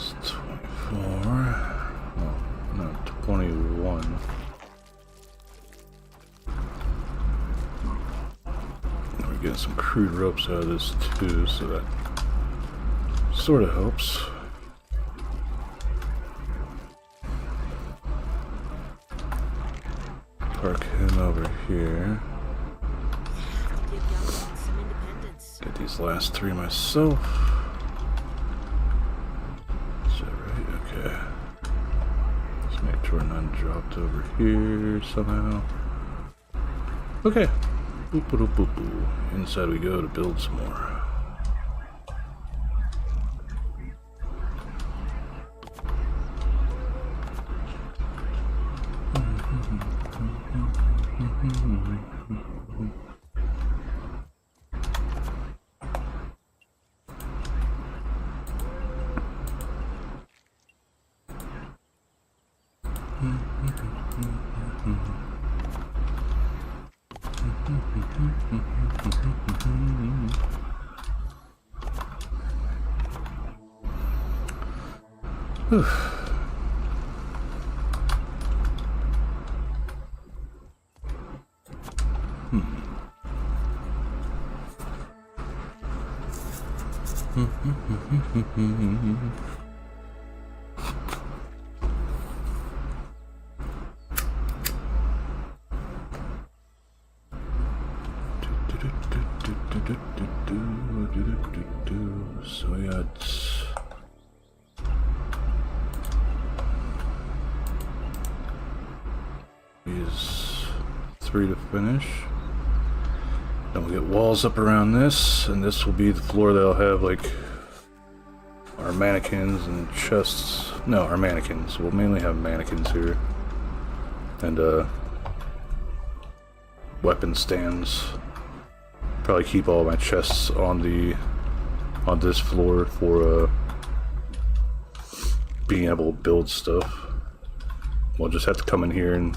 Speaker 2: It's 24. Oh, no, 21. And we're getting some crude ropes out of this too, so that sort of helps. Park him over here.
Speaker 3: Give young ones some independence.
Speaker 2: Get these last three myself. Is that right? Okay. Let's make sure none dropped over here somehow. Okay. Boop boop boop boop. Inside we go to build some more. Whew. So we got these three to finish. Then we'll get walls up around this, and this will be the floor that'll have like our mannequins and chests. No, our mannequins. We'll mainly have mannequins here. And weapon stands. Probably keep all my chests on this floor for being able to build stuff. We'll just have to come in here and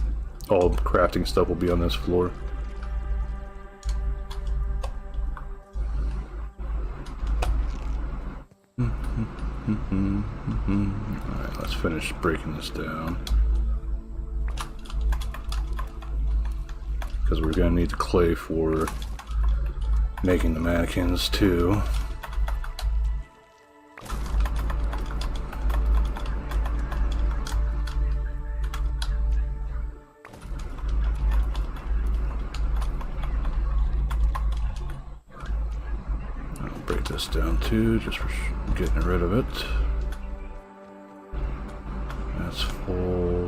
Speaker 2: all crafting stuff will be on this floor. Alright, let's finish breaking this down. Because we're going to need the clay for making the mannequins too. I'll break this down too, just for getting rid of it. That's full.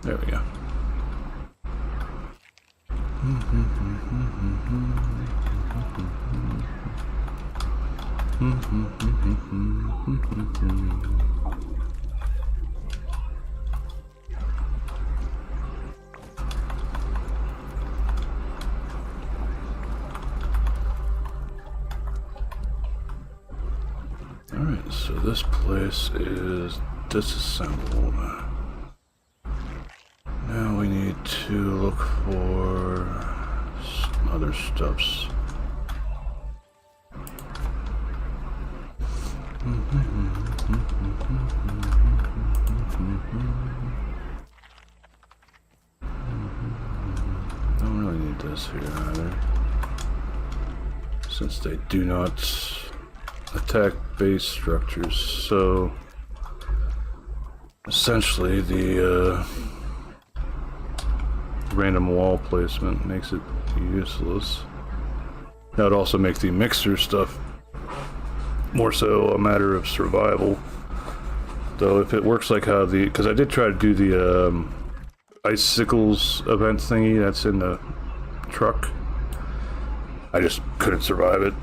Speaker 2: There we go. Alright, so this place is disassembled. Now we need to look for some other stuffs. Don't really need this here either, since they do not attack base structures. So essentially the random wall placement makes it useless. That would also make the mixer stuff more so a matter of survival. Though if it works like how because I did try to do the icicles event thingy that's in the truck, I just couldn't survive it.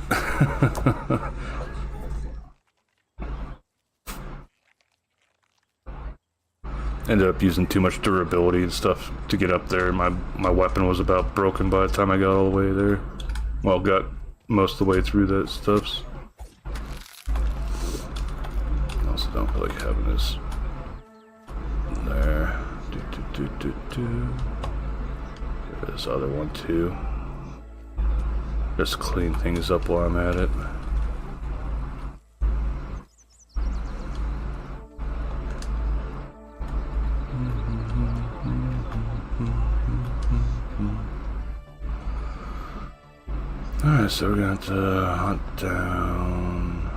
Speaker 2: ended up using too much durability and stuff to get up there. My weapon was about broken by the time I got all the way there. Well, got most of the way through that stuff. I also don't feel like having this there. There's the other one too. Just clean things up while I'm at it. Alright, so we're gonna have to hunt down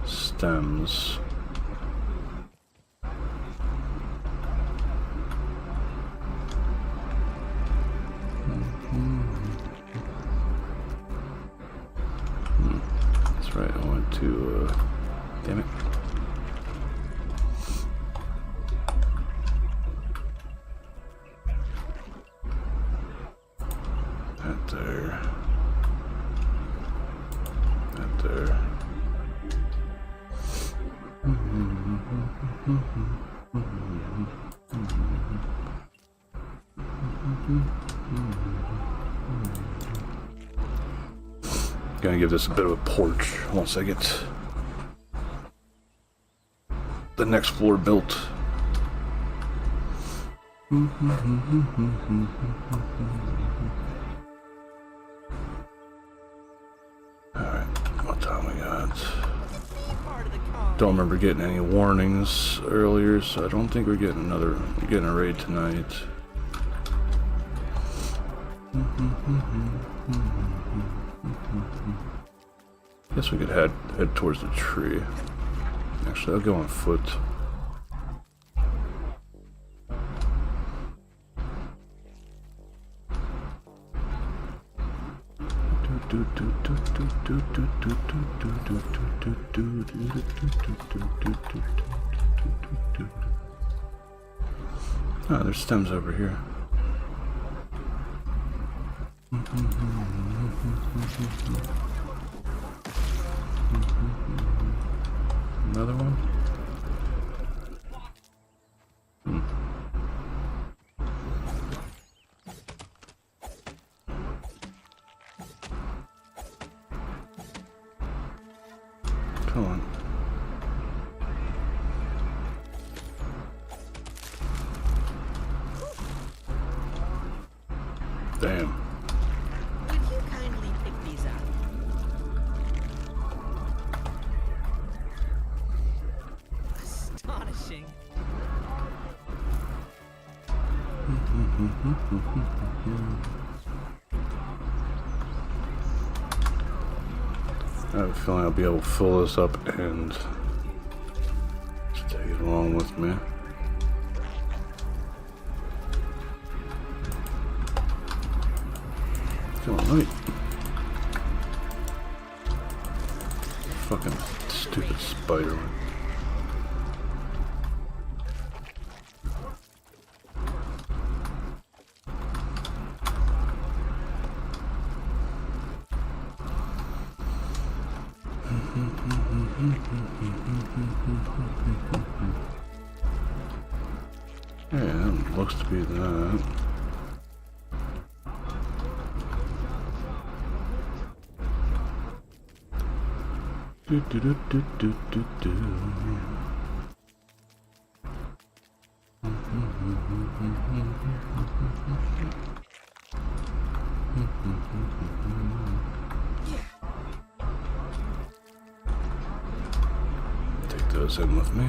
Speaker 2: stems. That's right, I went to, damn it. That there. That there. Gonna give this a bit of a porch once I get the next floor built. Alright, what time we got? Don't remember getting any warnings earlier, so I don't think we're getting a raid tonight. Guess we could head towards the tree. Actually, I'll go on foot. Ah, there's stems over here. Another one? Come on. Damn.
Speaker 3: Could you kindly pick these up? Astonishing.
Speaker 2: I have a feeling I'll be able to fill this up and just take it along with me. Come on, wait. Fucking stupid spider. Yeah, that looks to be that. Do do do do do do do. Take those in with me.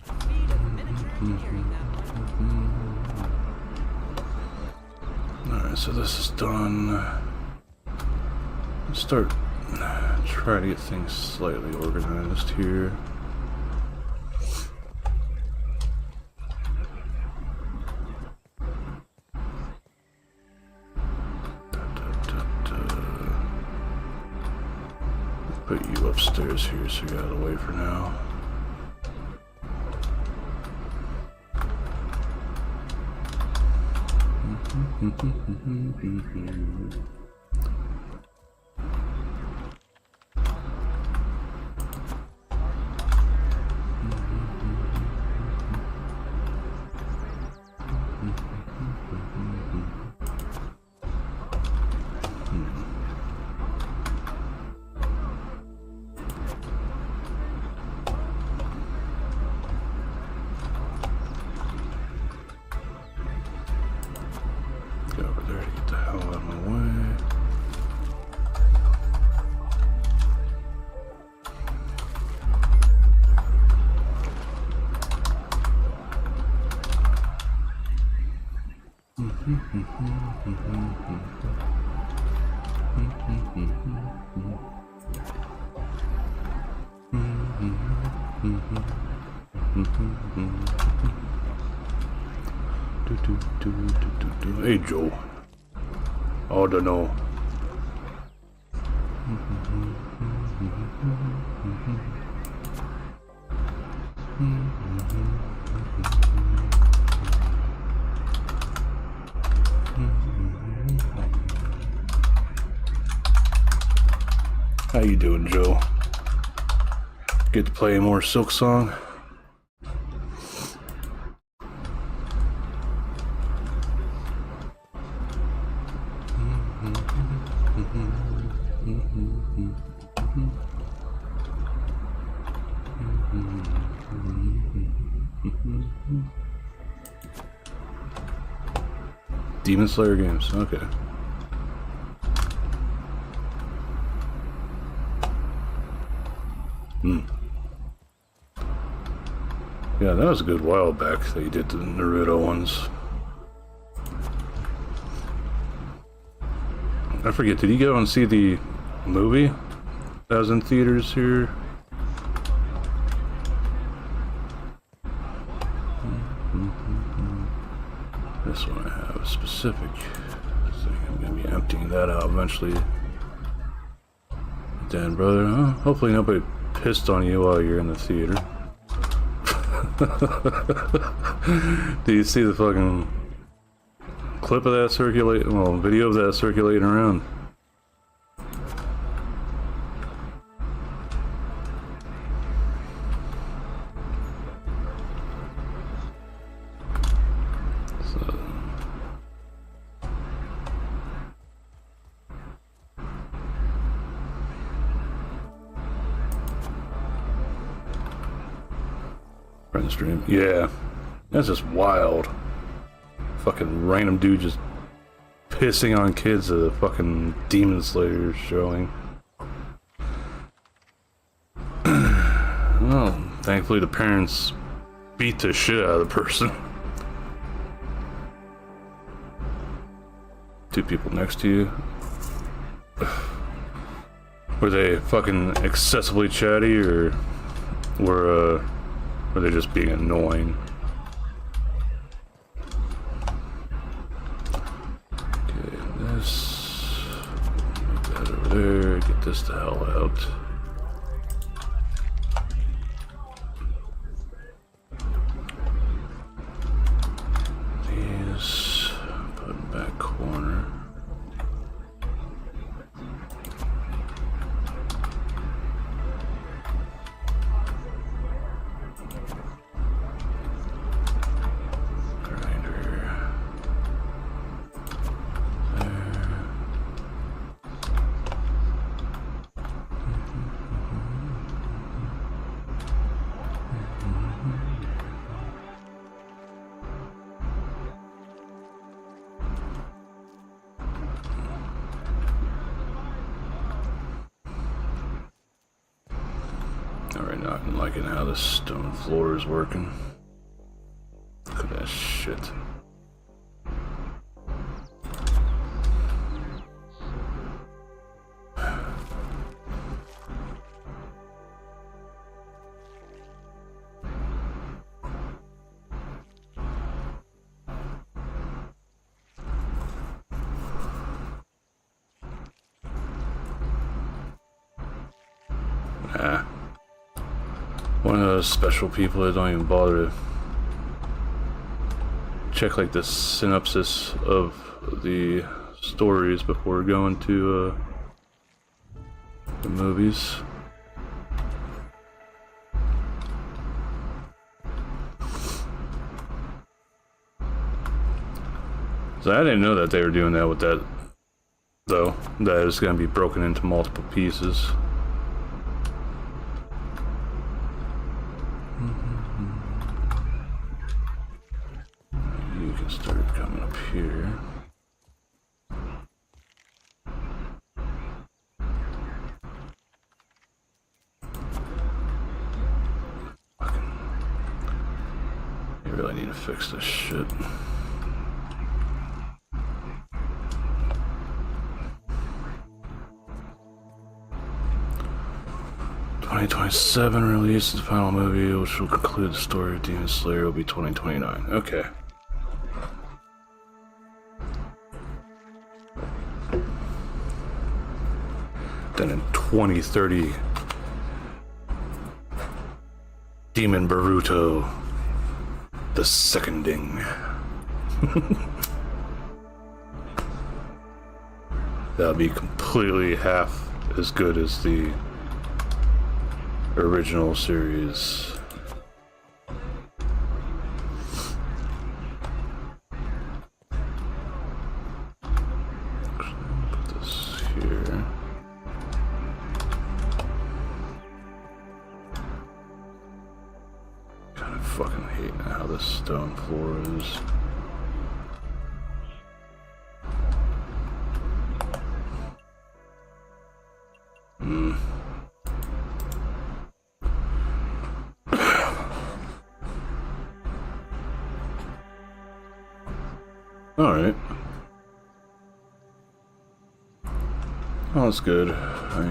Speaker 3: Speed of miniature engineering, that one.
Speaker 2: Alright, so this is done. Let's start trying to get things slightly organized here. Put you upstairs here so you're out of the way for now. Hey Joe. I don't know. How you doing, Joe? Get to play more Silk Song? Demon Slayer games, okay. Yeah, that was a good while back that you did the Naruto ones. I forget, did you go and see the movie that was in theaters here? This one I have a specific thing. I'm gonna be emptying that out eventually. Dan, brother, huh? Hopefully nobody pissed on you while you're in the theater. Do you see the fucking clip of that circulating? Well, video of that circulating around. Friend stream, yeah, that's just wild. Fucking random dude just pissing on kids at a fucking Demon Slayer showing. Well, thankfully the parents beat the shit out of the person. Two people next to you. Were they fucking excessively chatty, or were they just being annoying? Okay, this, move that over there, get this the hell out. These, put in back corner. Alright, now I'm liking how the stone floor is working. Look at that shit. One of those special people that don't even bother to check like the synopsis of the stories before going to the movies. So I didn't know that they were doing that with that, though. That it's going to be broken into multiple pieces. You can start coming up here. You really need to fix this shit. 2027 release of the final movie, which will conclude the story of Demon Slayer, will be 2029. Okay. Then in 2030, Demon Baruto, the seconding. That'll be completely half as good as the original series. Put this here. Kind of fucking hate how this stone floor is. Alright. Oh, that's good. I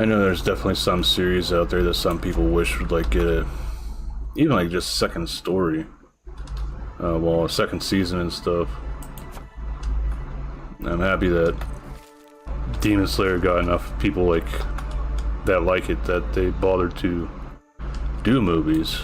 Speaker 2: know there's definitely some series out there that some people wish would like get a, even like just second story. Well, a second season and stuff. I'm happy that Demon Slayer got enough people like that like it that they bothered to do movies.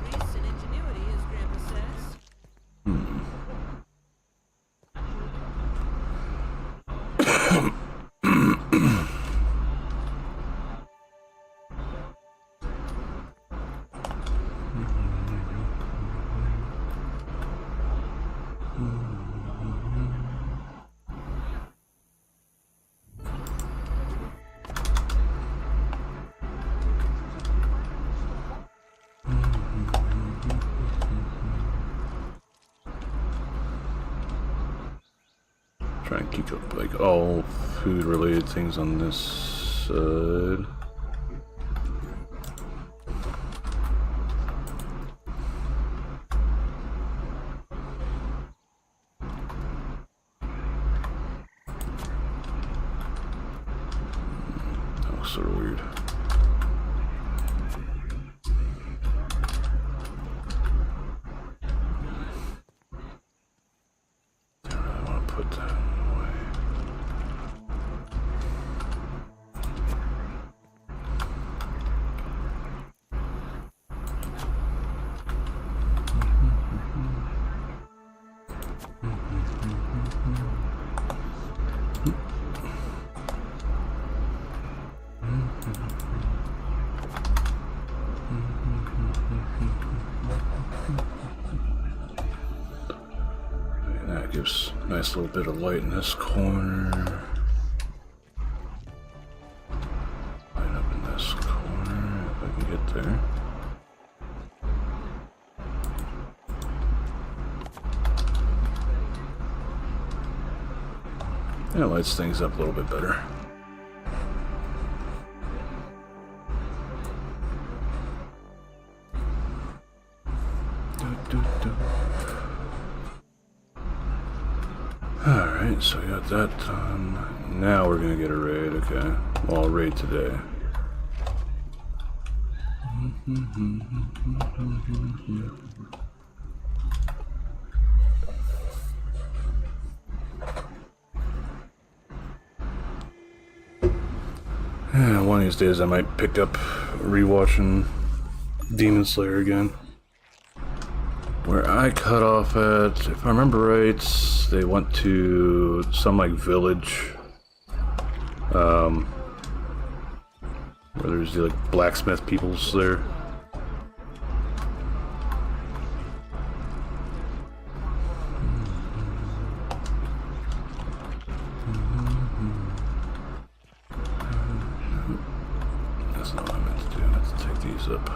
Speaker 3: Grease and ingenuity, as Grandpa says.
Speaker 2: Try and keep up like all food related things on this side. That was sort of weird. I really want to put that away. And that gives a nice little bit of light in this corner. Light up in this corner if I can get there. Yeah, it lights things up a little bit better. Alright, so we got that done. Now we're gonna get a raid, okay. Well, I'll raid today. Yeah, one of these days I might pick up rewatching Demon Slayer again. Where I cut off at, if I remember right, they went to some like village, where there's the like blacksmith peoples there. these up.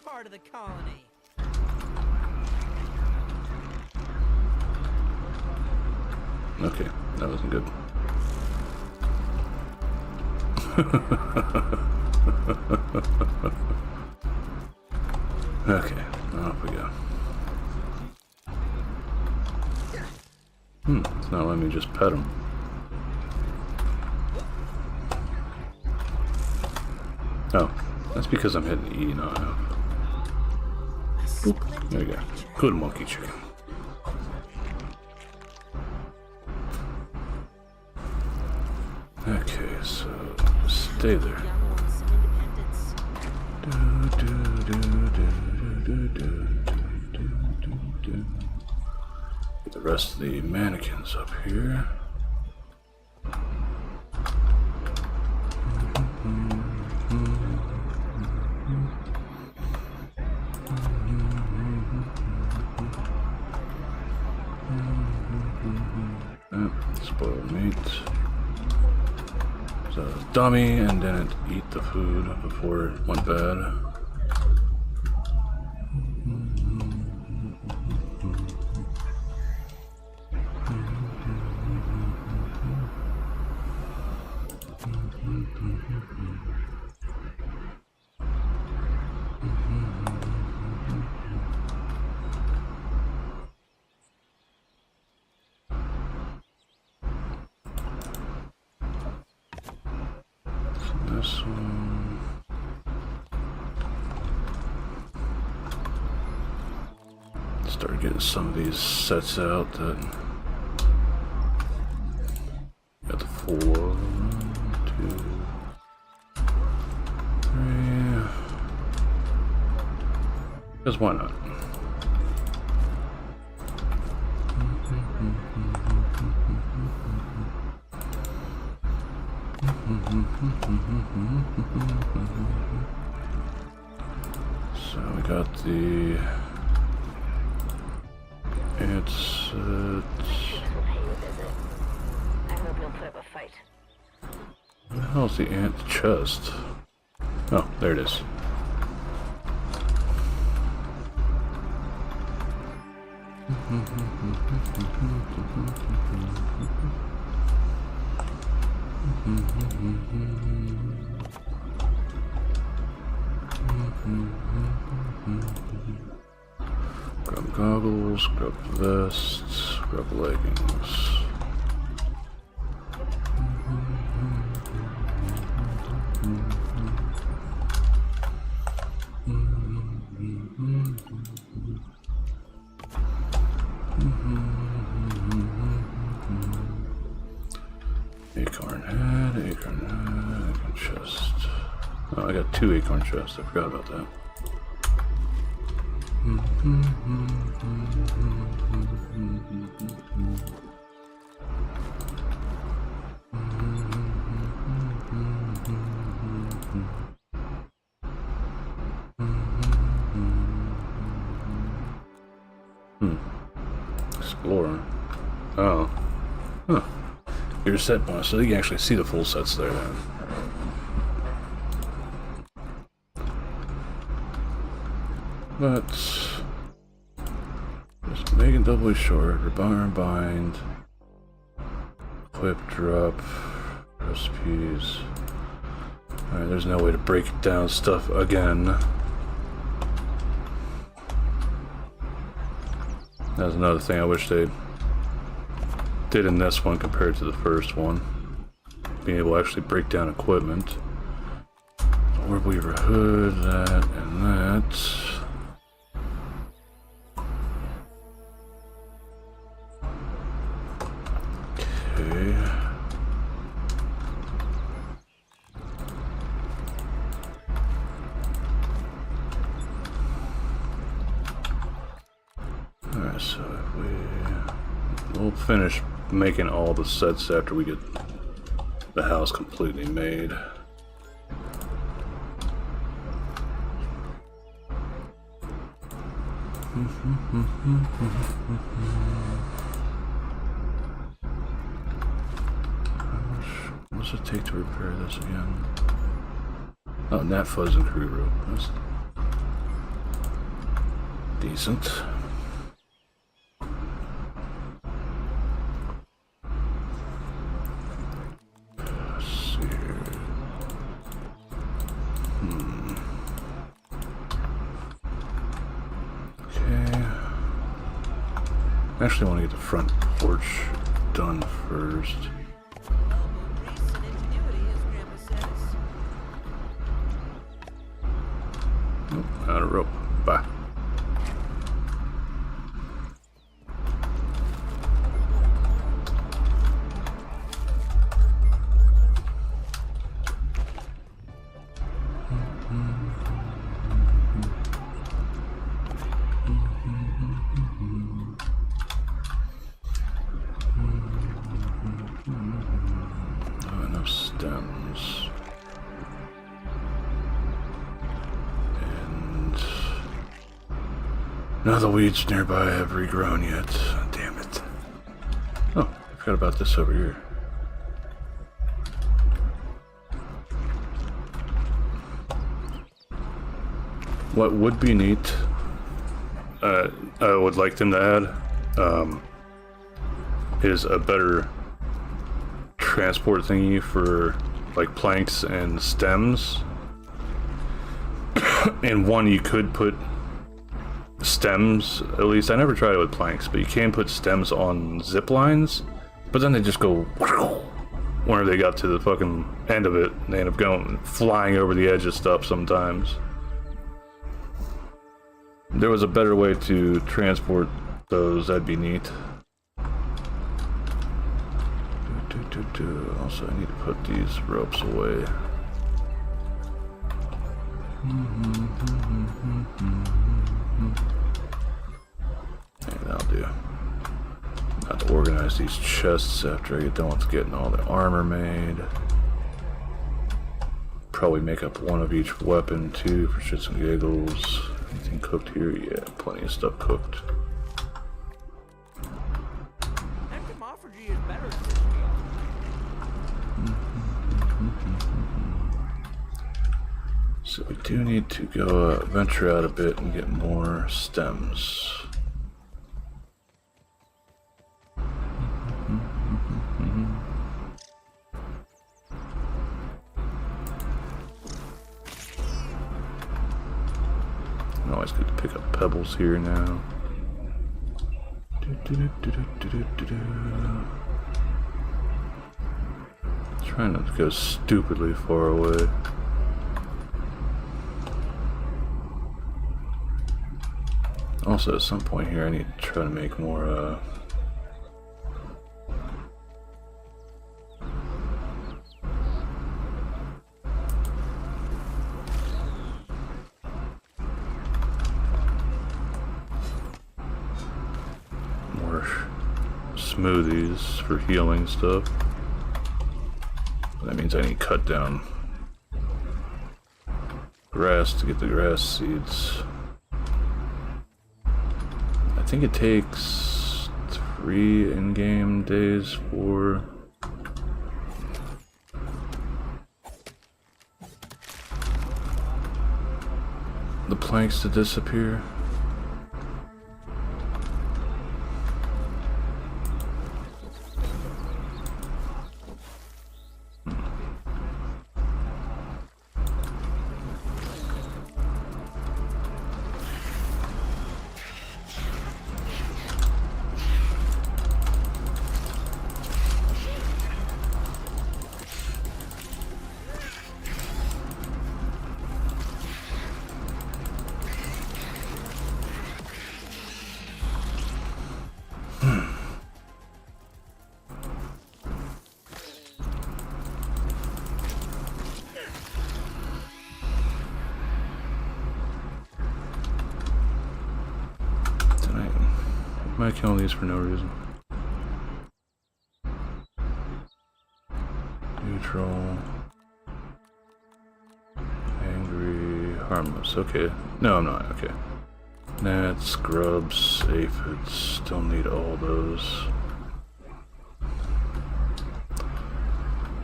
Speaker 3: Part of the colony.
Speaker 2: Okay, that wasn't good. Okay, off we go. It's not letting me just pet him. Oh, that's because I'm hitting E, not F. Boop, there you go. Good monkey chicken. Okay, so stay there.
Speaker 3: Young ones, some independence.
Speaker 2: Get the rest of the mannequins up here. Spoiled meat. So dummy and didn't eat the food before it went bad. This one. Start getting some of these sets out that got the 4, 1, 2, 3. Because why not? So we got the ant set.
Speaker 4: We'll pay you a visit. I hope you'll put up a fight.
Speaker 2: Where the hell is the ant chest? Oh, there it is. Grab goggles, grab vests, grab leggings. Acorn head, acorn chest. Oh, I got 2 acorn chests. I forgot about that. Explorer. Oh. Huh. Your set bonus, so you can actually see the full sets there then. Let's Just making doubly short. Rebar bind. Equip drop. Recipes. Alright, there's no way to break down stuff again. That's another thing I wish they did in this one compared to the first one. Being able to actually break down equipment. Orb Weaver hood, that, and that. Okay. Alright, so we'll finish making all the sets after we get the house completely made. What does it take to repair this again? Oh, Nat Fuzz and Crew Rope. That's decent. Let's see here. Okay. I actually want to get the front porch done first.
Speaker 3: Elbow grease and ingenuity, as Grandpa says.
Speaker 2: Nope, out of rope. Bye. Not enough stems. And none of the weeds nearby have regrown yet. Damn it. Oh, I forgot about this over here. What would be neat, I would like them to add, is a better transport thingy for like planks and stems. And one you could put stems, at least I never tried it with planks, but you can put stems on zip lines, but then they just go whenever they got to the fucking end of it, they end up going flying over the edge of stuff sometimes. If there was a better way to transport those, that'd be neat. Also, I need to put these ropes away. Yeah, that'll do. I have to organize these chests after I get done with getting all the armor made. Probably make up one of each weapon too for shits and giggles. Anything cooked here? Yeah, plenty of stuff cooked.
Speaker 3: Entomophagy is better than this
Speaker 2: So we do need to go venture out a bit and get more stems. Always good to pick up pebbles here now. Trying not to go stupidly far away. Also, at some point here, I need to try to make more, smoothies for healing stuff. That means I need to cut down grass to get the grass seeds. I think it takes 3 in-game days for the planks to disappear. Am I killing these for no reason? Neutral. Angry. Harmless. Okay. No, I'm not. Okay. Gnats, grubs, aphids. Still need all those.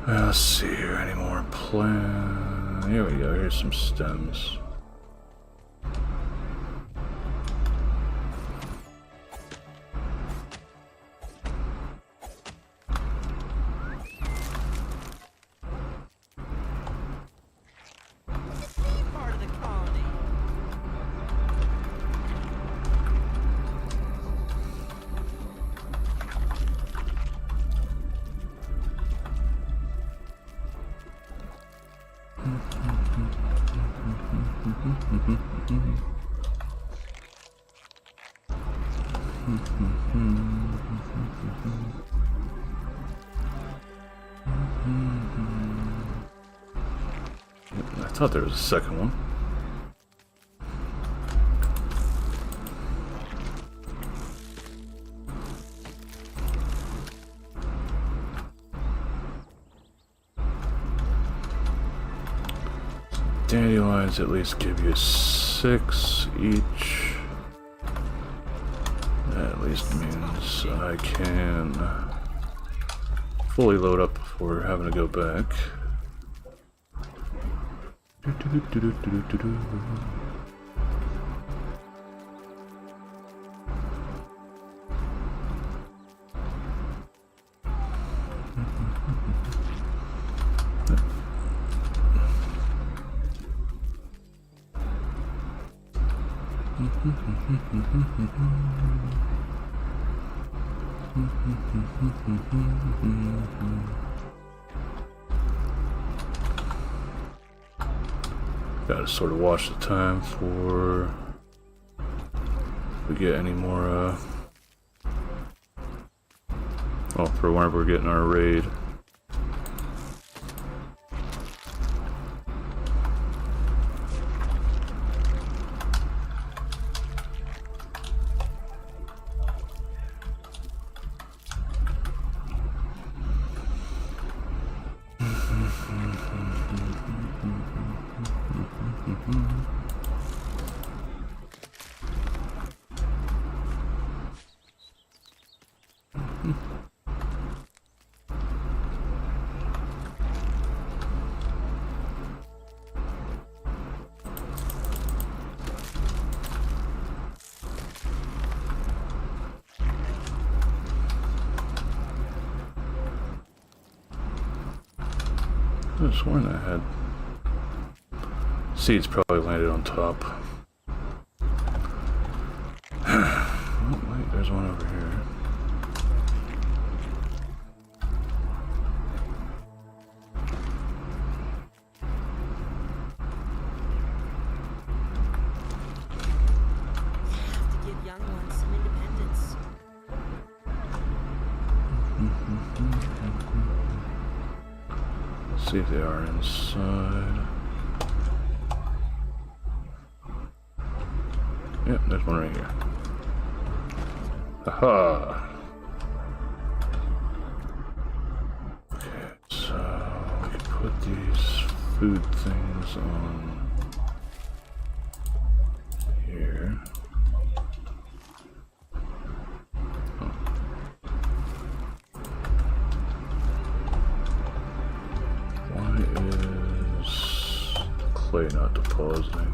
Speaker 2: Let's see here. Any more plants? Here we go. Here's some stems.
Speaker 3: Part of the colony.
Speaker 2: I thought there was a second one. Dandelions at least give you 6 each. That at least means I can fully load up before having to go back. Gotta sort of watch the time for if we get any more for whenever we're getting our raid. I could have sworn I had seeds probably landed on top. Oh, wait, there's one over here.
Speaker 3: Have to give young ones some independence.
Speaker 2: See if they are inside. Yep, there's one right here. Aha! Okay, so we can put these food things on here. Clay not depositing.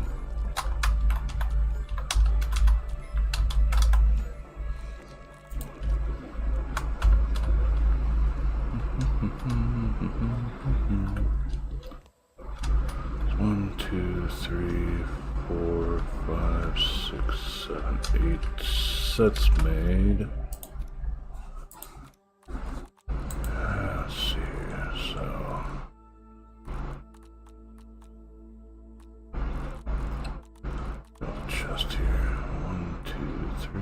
Speaker 2: One, two, three, 4, 5, 6, 7, 8 sets made. Let's see, so chest here. 1, 2, 3,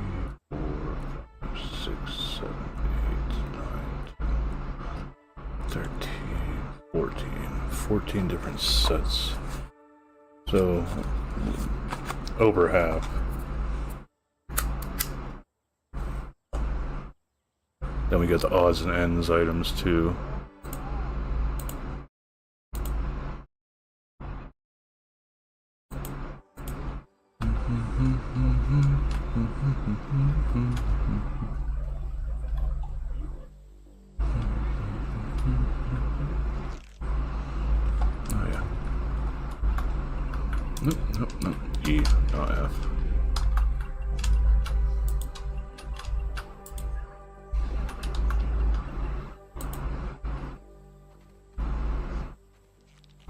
Speaker 2: 4, 5, 6, 7, 8, 9, 10, 13, 14. 14 different sets. So over half. Then we get the odds and ends items too. Oh yeah. Nope, nope, nope. E, not F.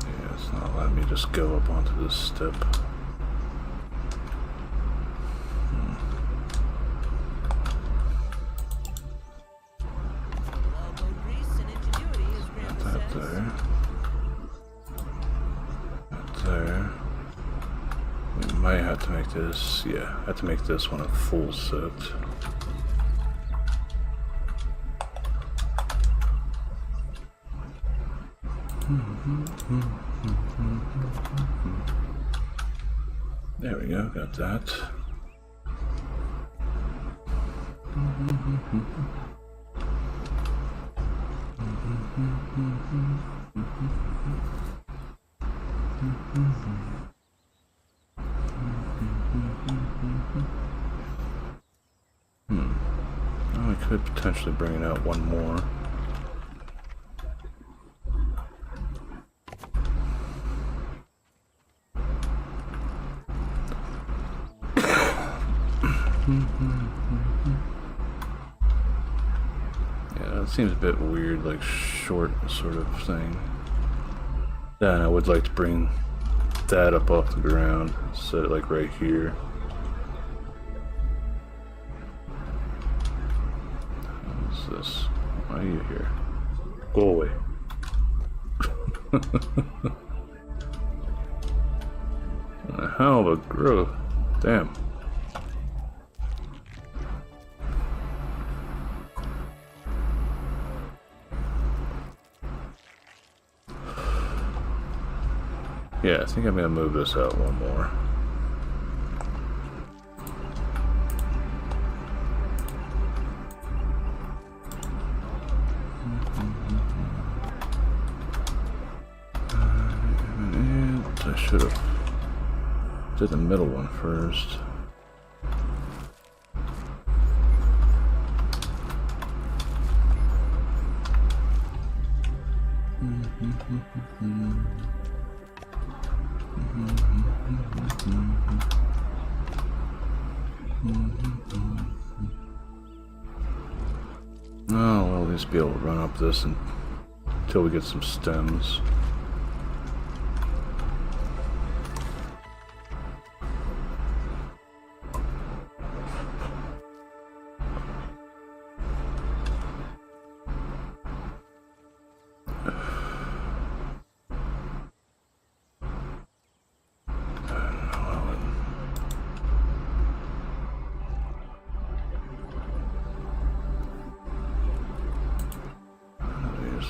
Speaker 2: Yeah, it's not letting me just go up onto this step.
Speaker 3: Elbow grease and ingenuity, as Grandma
Speaker 2: That
Speaker 3: says.
Speaker 2: there. That there. We might have to make this, yeah, have to make this one a full set. There we go, got that. Well, I could potentially bring it out one more. Yeah, it seems a bit weird, like short sort of thing. Then I would like to bring that up off the ground, set it like right here. What's this? Why are you here? Go away. A hell of a growth. Damn. Yeah, I think I'm gonna move this out one more. I should have did the middle one first. Oh, we'll at least be able to run up this until we get some stems.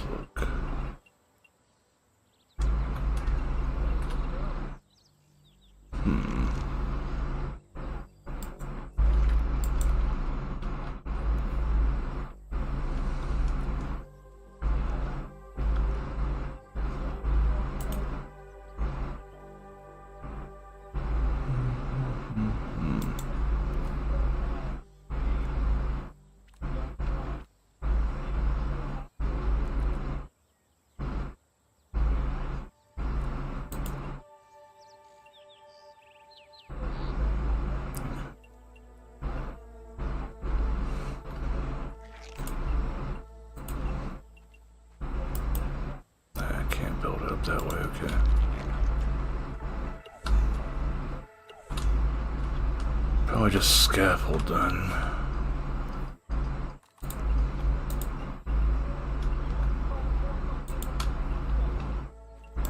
Speaker 2: Look. I can't build it up that way, okay. Probably just scaffold done.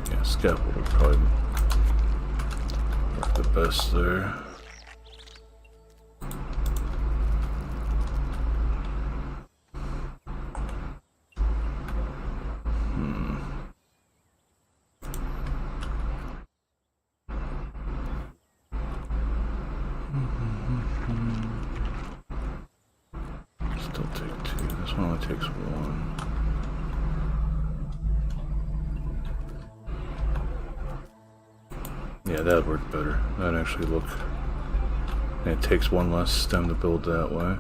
Speaker 2: Yeah, scaffold would probably work the best there. Still take two. This only takes one. Yeah, that'd work better. That'd actually look... And it takes one less stem to build that way.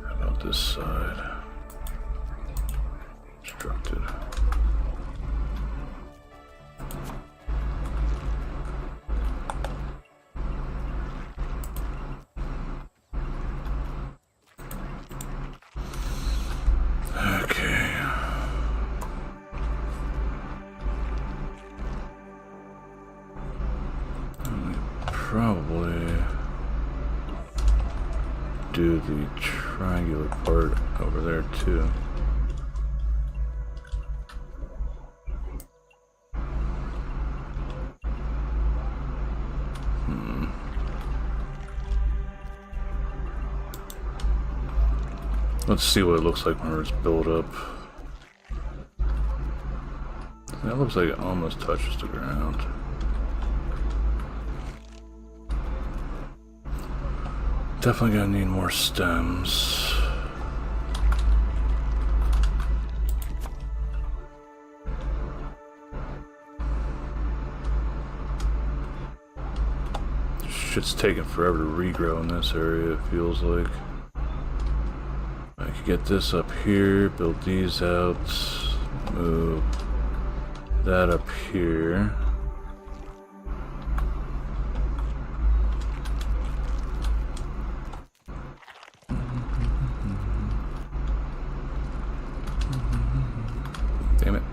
Speaker 2: How about this side? Constructed. Probably do the triangular part over there too. Let's see what it looks like when it's built up. That looks like it almost touches the ground. Definitely gonna need more stems. Shit's taking forever to regrow in this area, it feels like. I could get this up here, build these out, move that up here. Damn it.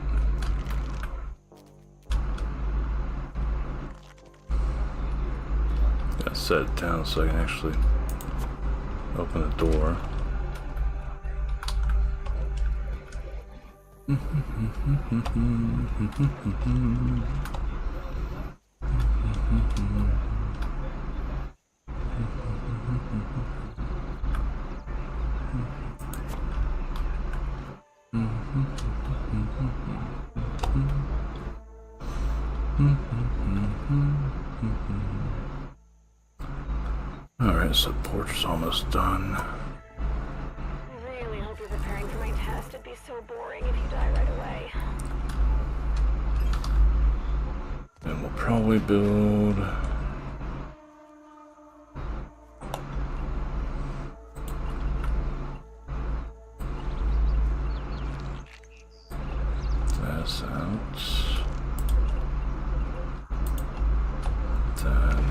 Speaker 2: Gotta set it down so I can actually open the door. Alright, so the porch is almost done.
Speaker 4: I really hope you're preparing for my test. It'd be so boring if you die right away.
Speaker 2: And we'll probably build... this out. Then...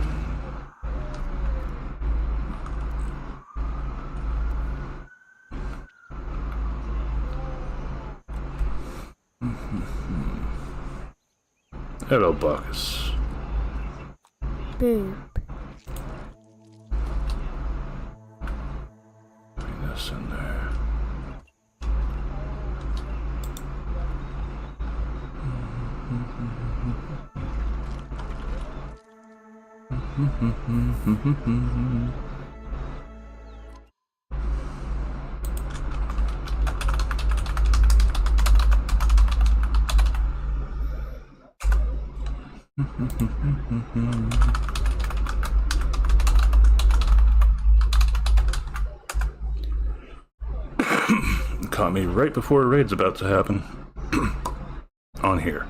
Speaker 2: Hello, Buckus.
Speaker 5: Boop.
Speaker 2: Bring this in there. Caught me right before a raid's about to happen. On here.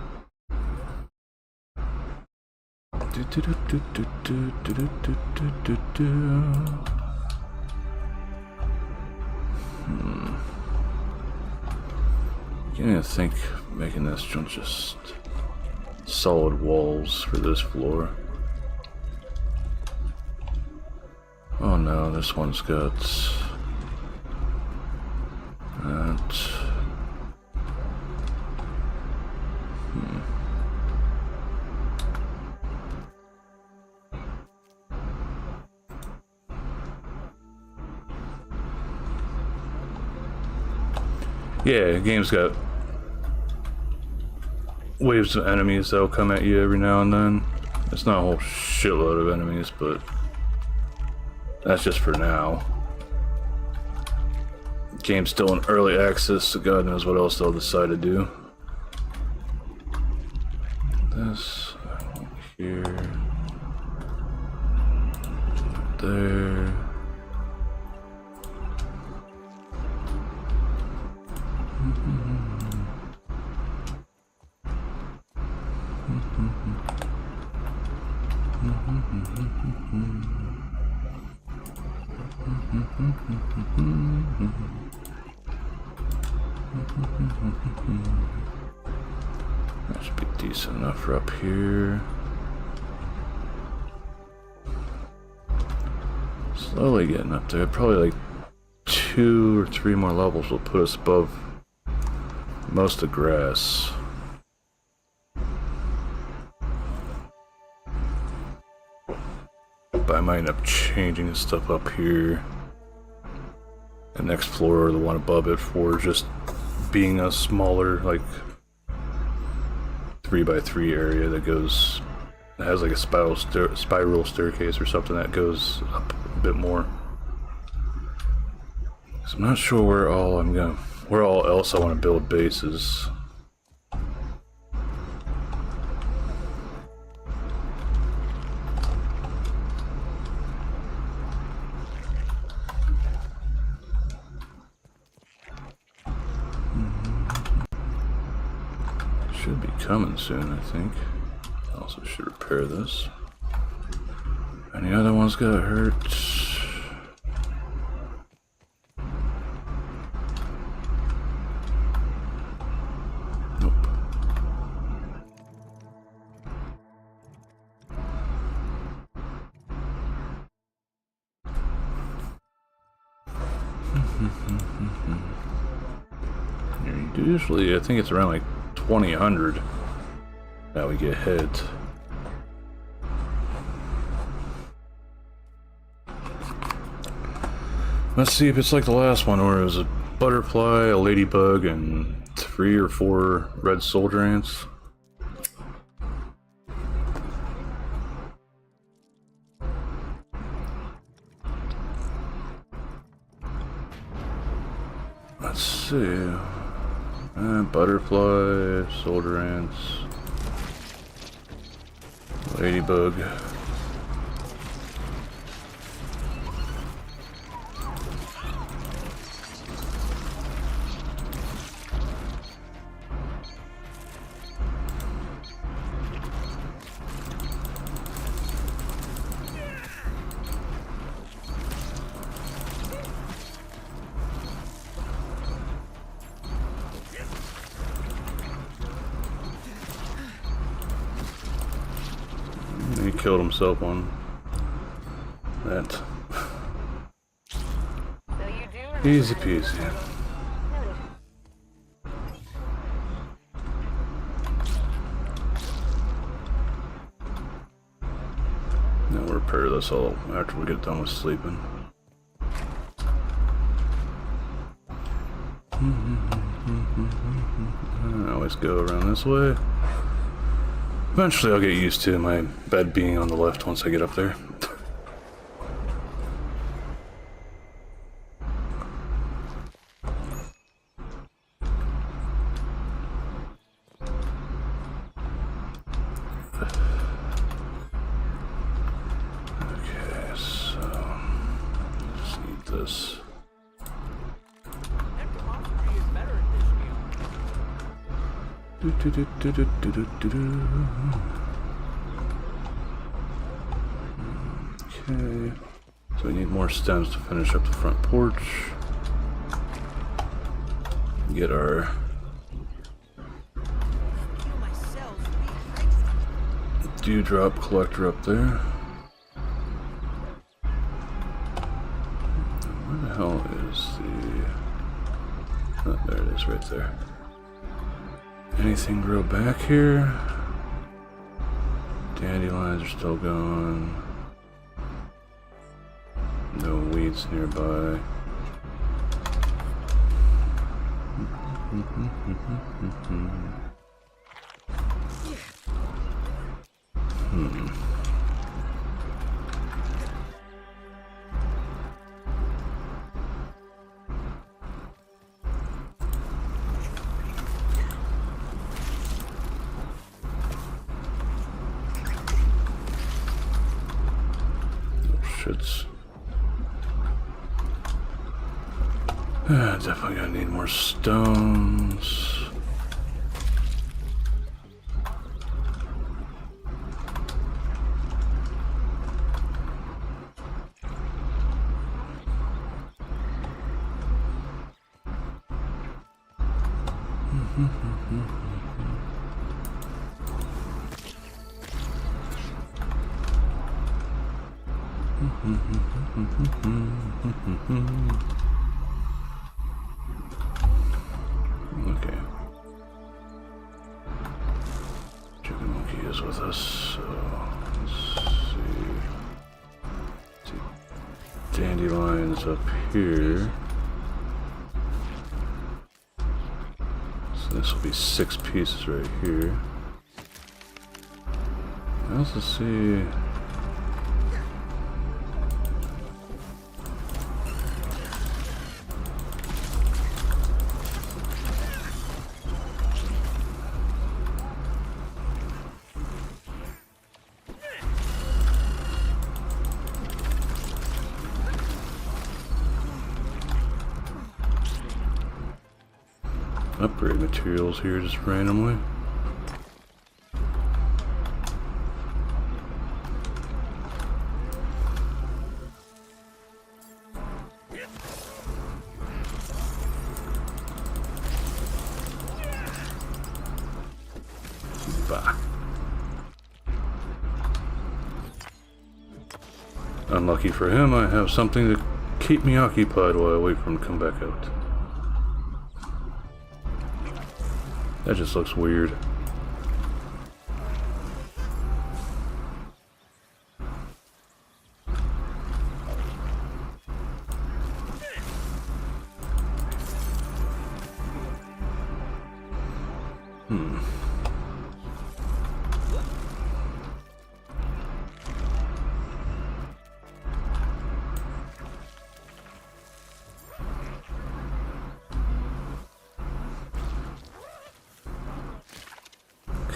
Speaker 2: Can't even think making this just solid walls for this floor. Oh no, this one's got that. Yeah, the game's got waves of enemies that'll come at you every now and then. It's not a whole shitload of enemies, but that's just for now. Game's still in early access, so God knows what else they'll decide to do. This here, there. That should be decent enough for up here. Slowly getting up there. Probably like 2 or 3 more levels will put us above most of the grass. But I might end up changing stuff up here. The next floor or the one above it for just being a smaller, like 3x3 area that goes, that has like a spiral staircase or something that goes up a bit more. So I'm not sure where all else I want to build bases. Should be coming soon, I think. Also should repair this. Any other ones got hurt? Nope. Usually, I think it's around like 2000 that we get hit. Let's see if it's like the last one where it was a butterfly, a ladybug, and 3 or 4 red soldier ants. Let's see. Butterfly, soldier ants, ladybug. He killed himself on that.
Speaker 4: So you do remember
Speaker 2: Easy peasy.
Speaker 4: Noted.
Speaker 2: Now we'll repair this all after we get done with sleeping. I always go around this way. Eventually I'll get used to my bed being on the left once I get up there. Okay, so just need this.
Speaker 3: Entomology is better at this game.
Speaker 2: Okay, so we need more stems to finish up the front porch. Get our
Speaker 3: Feel my cells rehydrate.
Speaker 2: dewdrop collector up there. Where the hell is the... Oh, there it is, right there. Anything grow back here? Dandelions are still gone. No weeds nearby. hatchets. Definitely gonna need more stones. Okay. Chicken Monkey is with us, so let's see. Dandelions up here. So this will be 6 pieces right here. Let's just see. Upgrade materials here just randomly. Bah. Unlucky for him, I have something to keep me occupied while I wait for him to come back out. That just looks weird.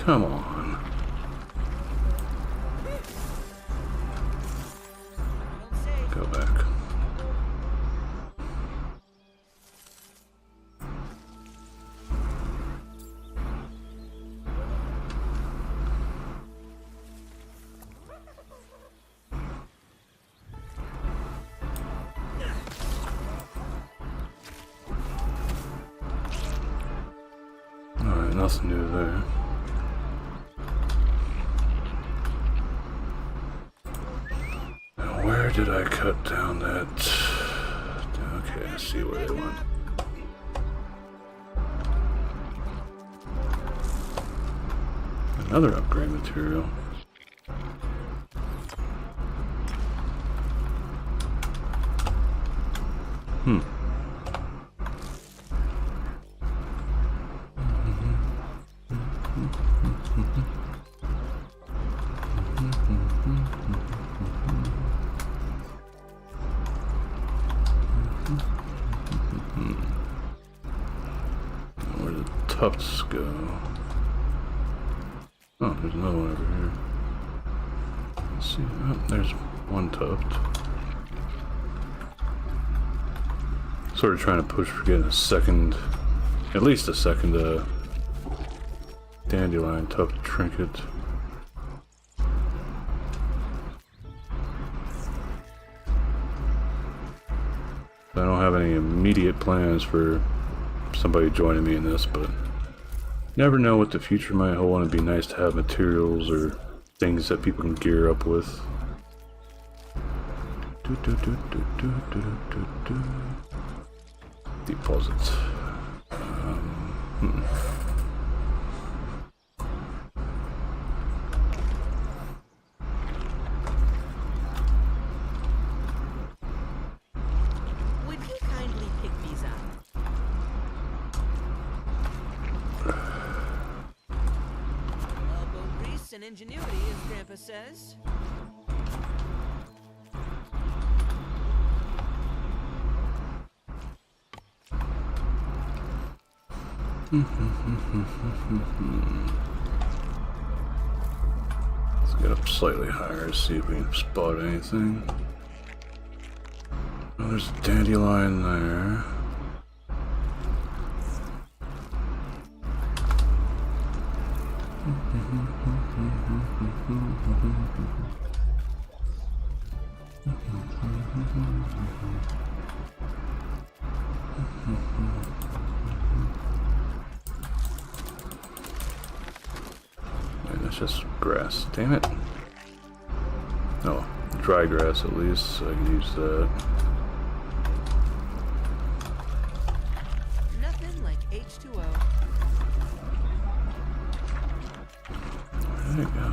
Speaker 2: Come on. Go back. Alright, nothing new there. Where did I cut down that? Okay, I see where they went. Another upgrade material. Where did the tufts go? Oh, there's another one over here. Let's see. Oh, there's one tuft. Sort of trying to push for getting a second, at least a second dandelion tuft trinket. I don't have any immediate plans for somebody joining me in this, but never know what the future might hold. It'd be nice to have materials or things that people can gear up with. Deposit.
Speaker 3: Would you kindly pick these up? Elbow grease and ingenuity, as Grandpa says.
Speaker 2: Let's get up slightly higher to see if we can spot anything. There's a dandelion there. Wait, that's just grass. Damn it. Oh, dry grass at least, so I can use that.
Speaker 3: Nothing like H2O.
Speaker 2: There you go.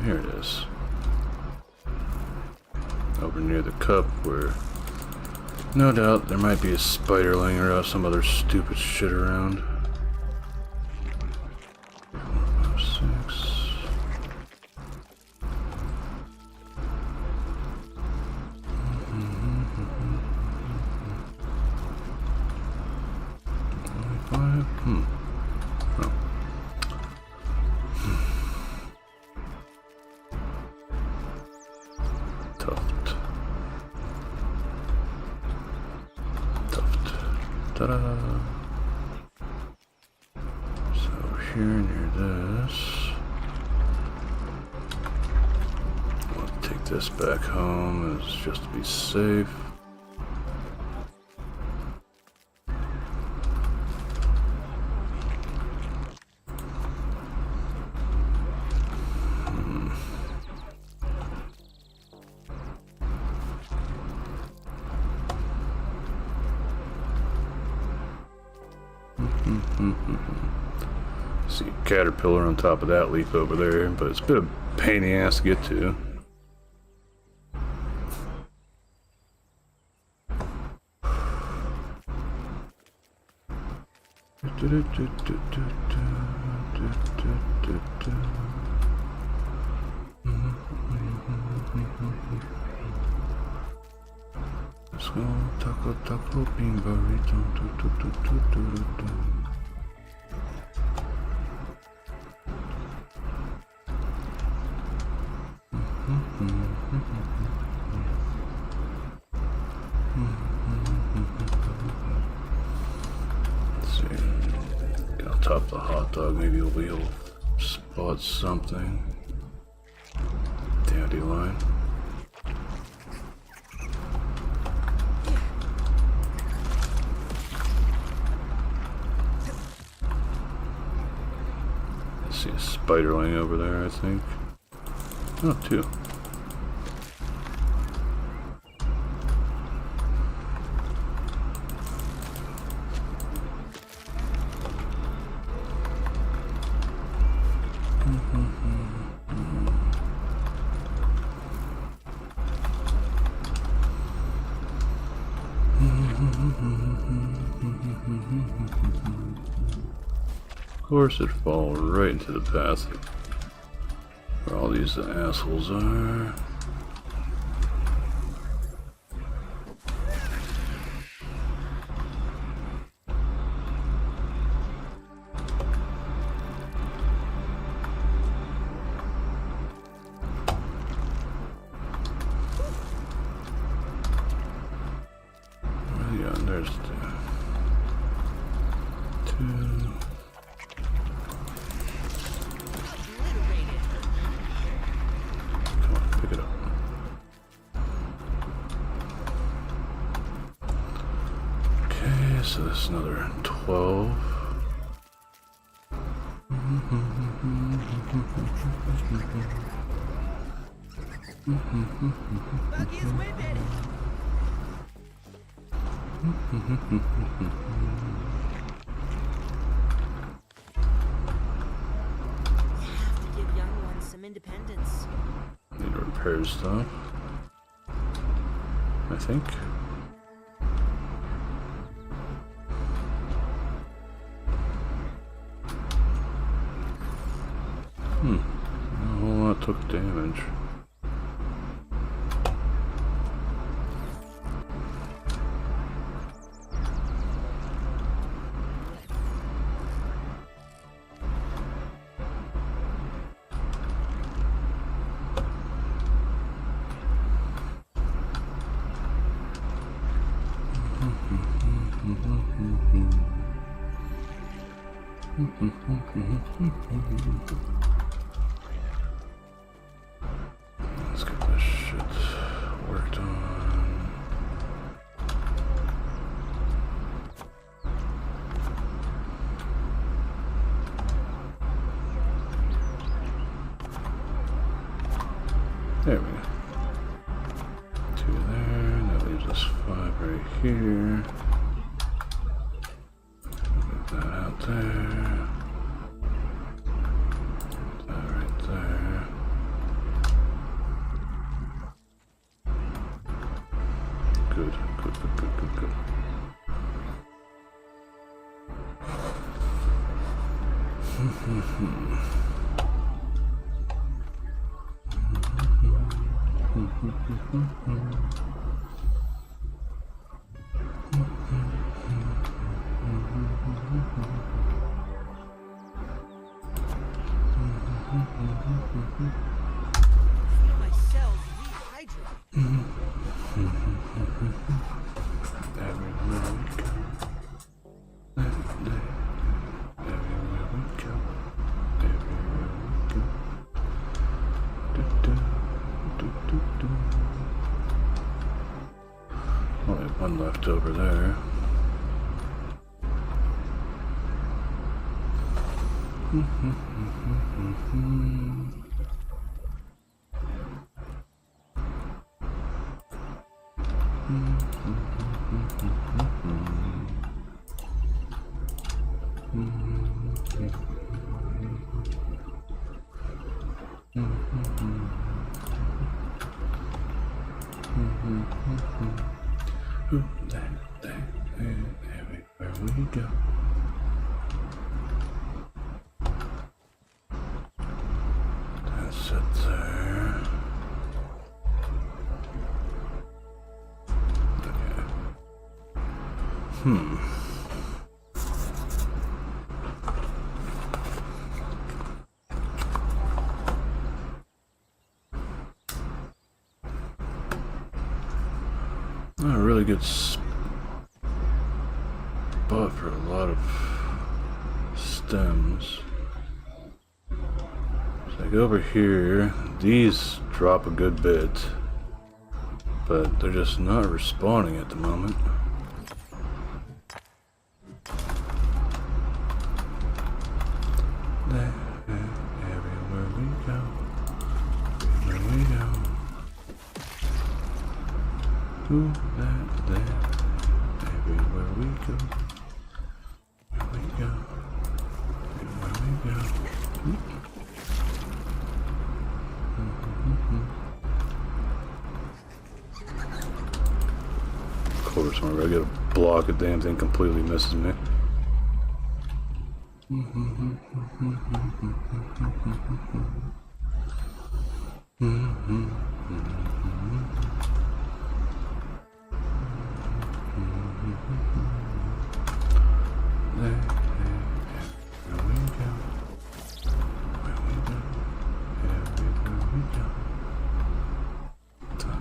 Speaker 2: Here it is. Over near the cup where no doubt there might be a spiderling or some other stupid shit around. 4, 5, 6. Tuft. Ta-da! So here near this, I'll take this back home as just to be safe. See a caterpillar on top of that leaf over there, but it's a bit of a pain in the ass to get to. Let's go taco taco bean burrito. Let's see. Get on top of the hot dog, maybe we'll able to spot something. Dandelion. See a spiderling over there, I think. Oh, two. Of course, it falls right into the path where all these assholes are. Yeah, there's the two. Come on, pick it up. Okay, so that's another 12.
Speaker 3: Buggy is whipping. Have to give young ones some independence.
Speaker 2: Need to repair stuff, I think. A whole lot took damage. Let's get this shit worked on. There we go. 2 there, that leaves us 5 right here. Get that out there. That right there. Good, good, good, good, good, good.
Speaker 3: Feel my cells rehydrate.
Speaker 2: Everywhere we go. Everywhere we go. Everywhere we go. Do, do, do, do, do. Only one left over there. Everywhere we go. That's it there. Okay. Not a really good spot for a lot of stems. So I go over here, these drop a good bit, but they're just not responding at the moment. Everywhere we go, everywhere we go. Ooh, that, everywhere we go, where we go, everywhere we go. Of course, whenever I get a block, a damn thing completely misses me.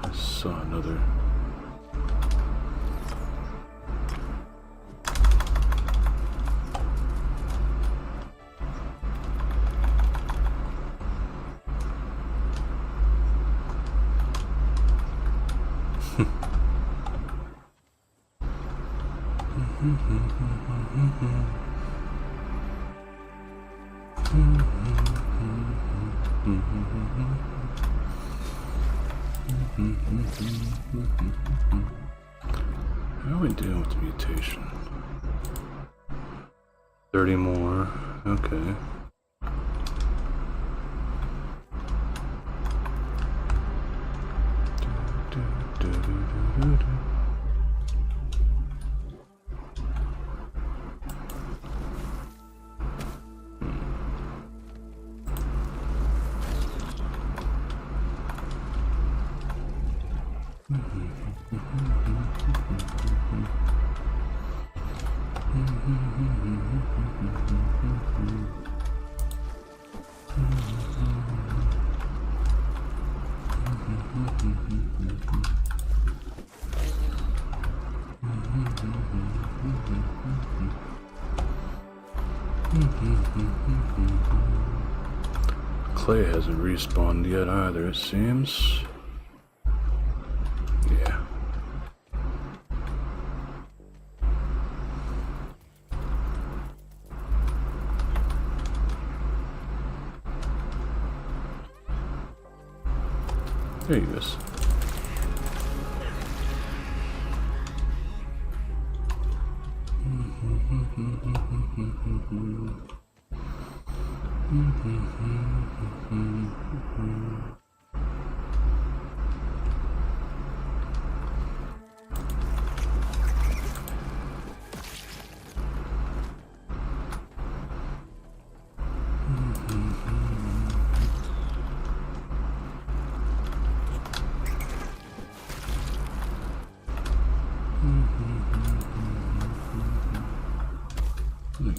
Speaker 2: I saw another. How are we doing with the mutation? 30 more. Okay. clay hasn't respawned yet either, it seems. Yeah. There he is.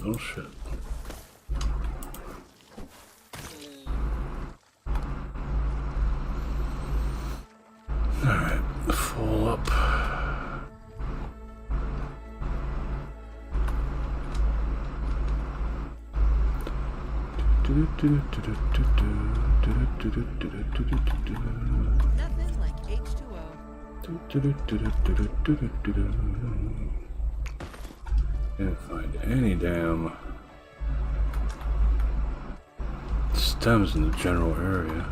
Speaker 2: Oh shit. Alright, full up.
Speaker 3: Nothing like H2O.
Speaker 2: Can't find any damn stems in the general area.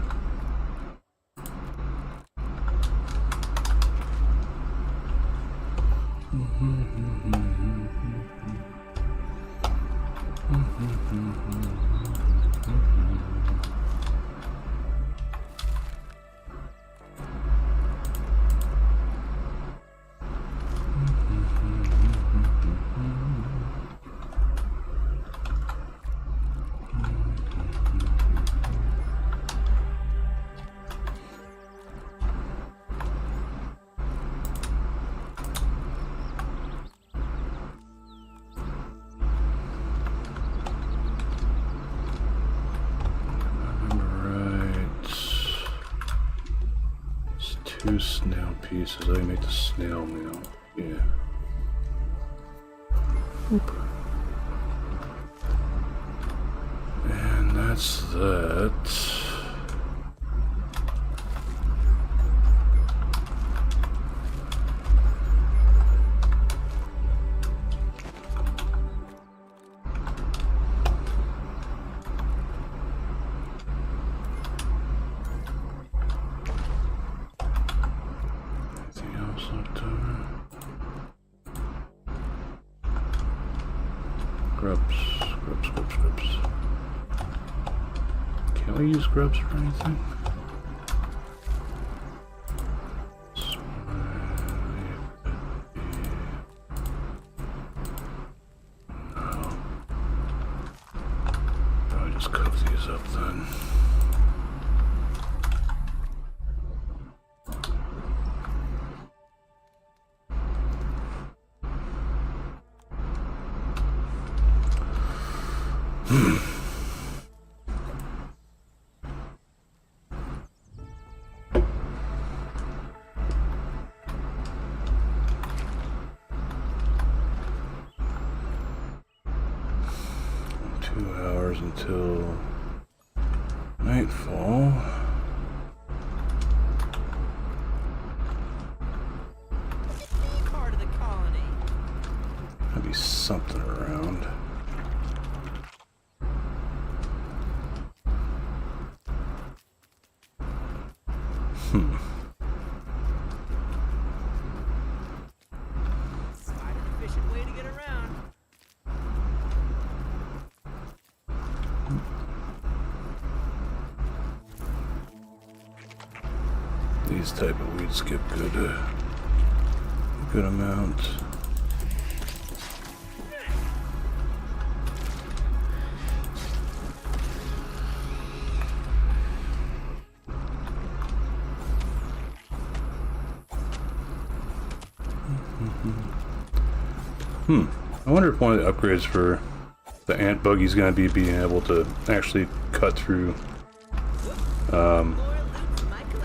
Speaker 2: Two snail pieces. I make the snail meal. Yeah. Oop. And that's that. Grubs. Can we use grubs for anything? No. I'll just cook these up then. Until nightfall.
Speaker 3: Part of the colony.
Speaker 2: There'll be something around.
Speaker 3: Quite an efficient way to get around.
Speaker 2: These type of weeds give good amount. I wonder if one of the upgrades for the ant buggy is going to be being able to actually cut through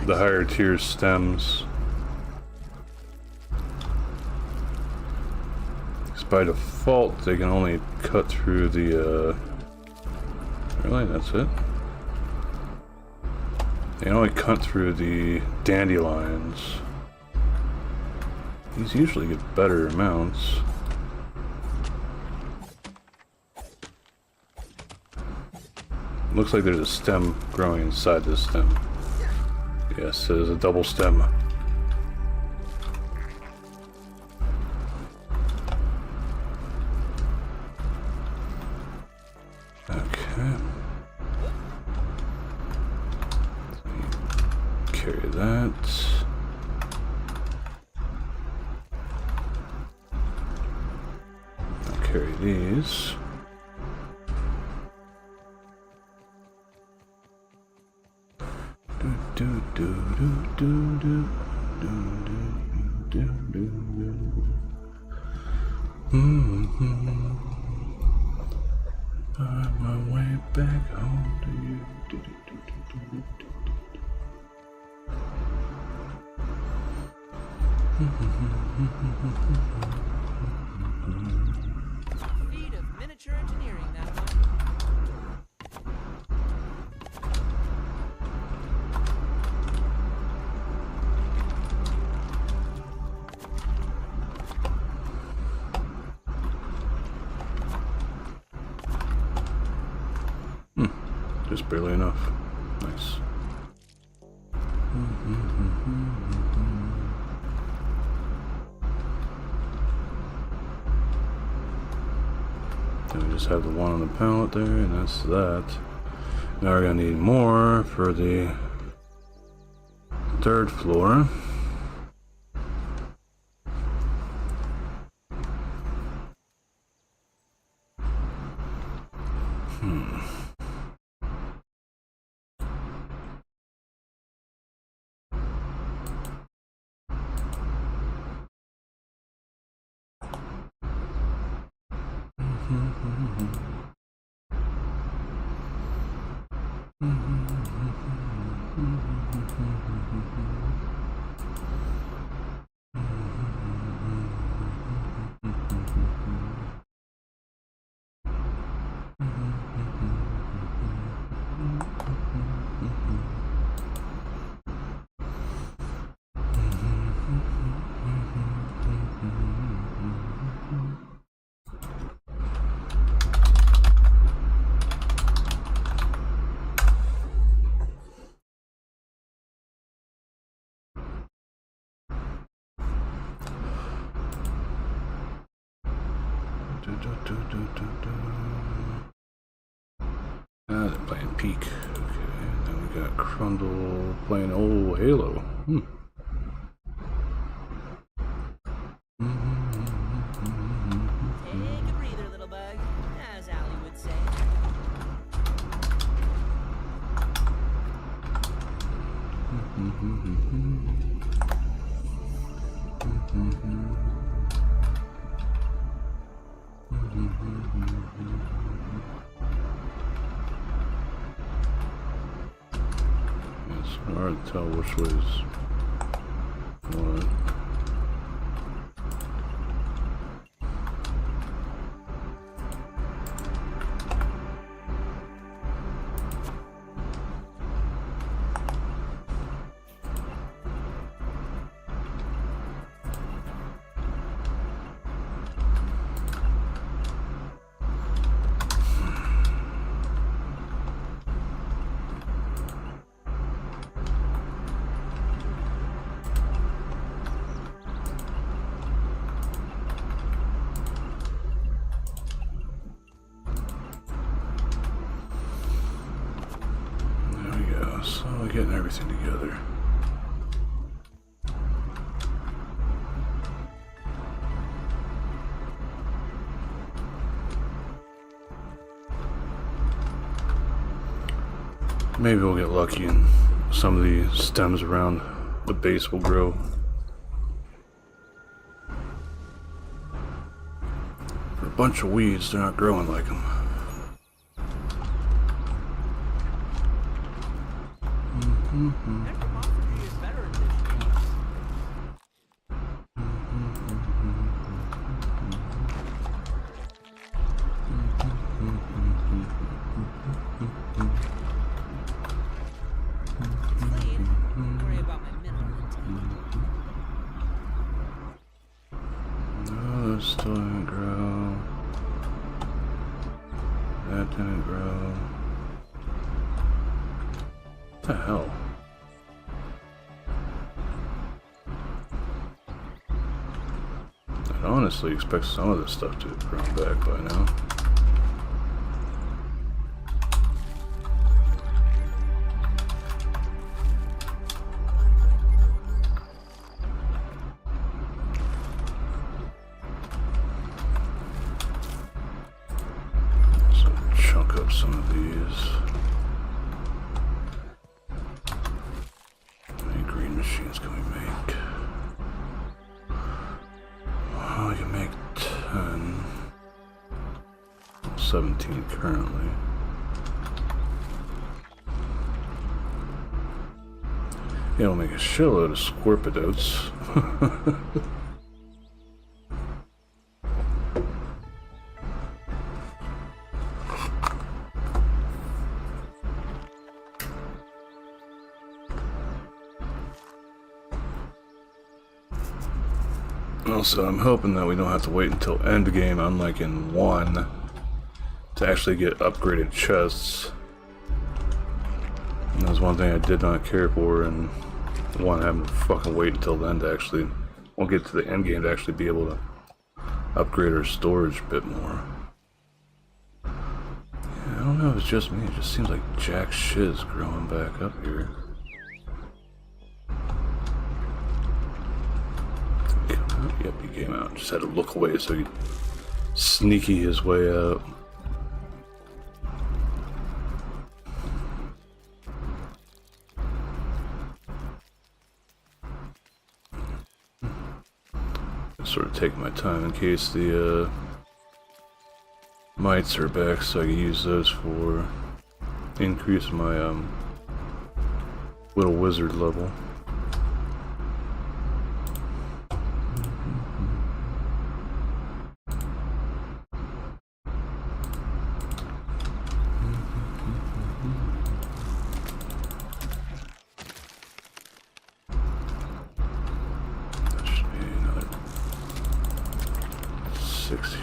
Speaker 2: the higher tier stems. Because by default, they can only cut through the, really? That's it? They only cut through the dandelions. These usually get better amounts. Looks like there's a stem growing inside this stem. Yes, there's a double stem. Okay. Carry that. I'll carry these. Find my way back home to you.
Speaker 3: Feat of miniature engineering, that one.
Speaker 2: Just barely enough. Nice. Then we just have the one on the pallet there, and that's that. Now we're gonna need more for the third floor. They're playing Peak. Okay, then we got Crundle playing old Halo.
Speaker 3: Take a breather, little bug, as Allie would say.
Speaker 2: It's hard to tell which way's what. So we're getting everything together. Maybe we'll get lucky and some of the stems around the base will grow. For a bunch of weeds, they're not growing like them.
Speaker 3: Anthropomorphy is better at this.
Speaker 2: still didn't grow. That didn't grow. What the hell? I'd honestly expect some of this stuff to have grown back by now. Some of these. How many green machines can we make? Oh, you make 10. 17 currently. Yeah, we'll make a shitload of scorpidotes. Also, I'm hoping that we don't have to wait until endgame, unlike in 1, to actually get upgraded chests. And that was one thing I did not care for, and 1 having to fucking wait until then to actually, we'll get to the endgame to actually be able to upgrade our storage a bit more. Yeah, I don't know if it's just me, it just seems like jack shit is growing back up here. Yep, he came out. Just had to look away so he could sneaky his way out. Sort of taking my time in case the mites are back, so I can use those for increase my little wizard level.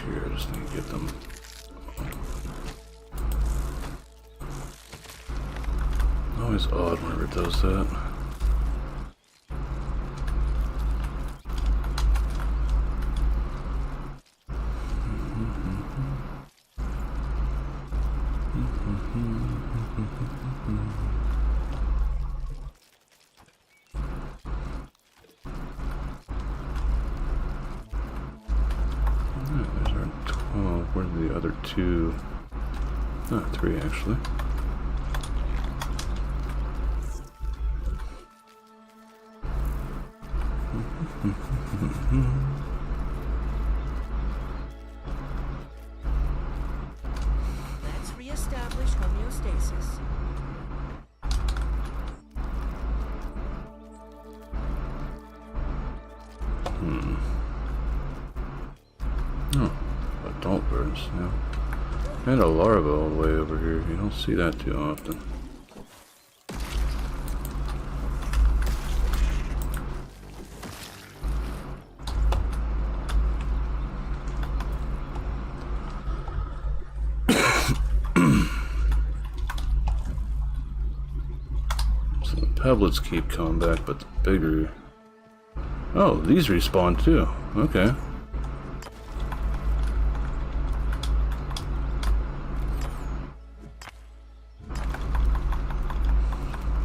Speaker 2: Here, I just need to get them. Always odd whenever it does that. Where are the other 2? Ah, 3 actually.
Speaker 3: Let's reestablish homeostasis.
Speaker 2: Oh, adult birds, yeah. And a larva all the way over here. You don't see that too often. So the pebblets keep coming back, but the bigger... Oh, these respawn too. Okay.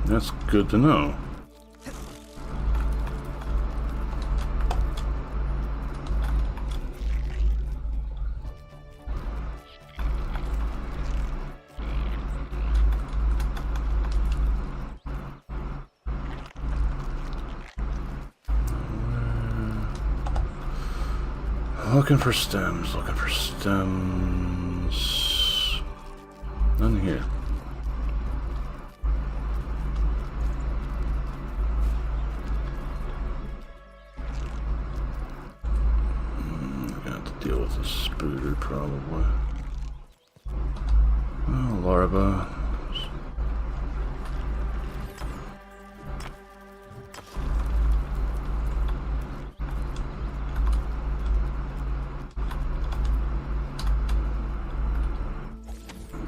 Speaker 2: That's good to know. Looking for stems, looking for stems. None here. Deal with a spooter, probably. Oh, larva.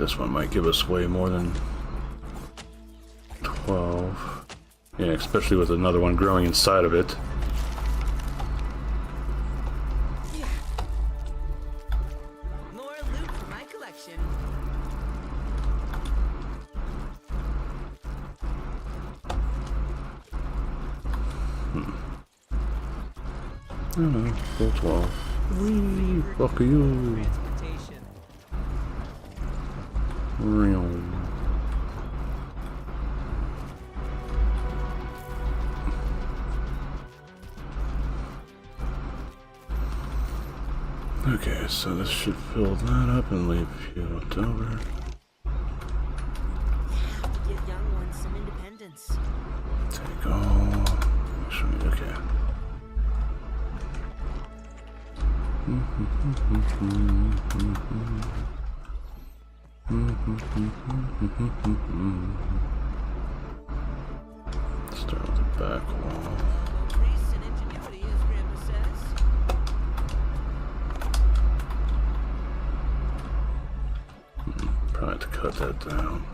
Speaker 2: This one might give us way more than 12. Yeah, especially with another one growing inside of it.
Speaker 3: More loot for my collection.
Speaker 2: I don't know, full 12. Wee, fuck you.
Speaker 3: Transportation.
Speaker 2: Real. Okay, so this should fill that up and leave Vtuber.
Speaker 3: Give young ones some independence.
Speaker 2: Take all. Okay. Start with the back wall.
Speaker 3: Grease and ingenuity, as Grandpa says.
Speaker 2: Probably have to cut that down.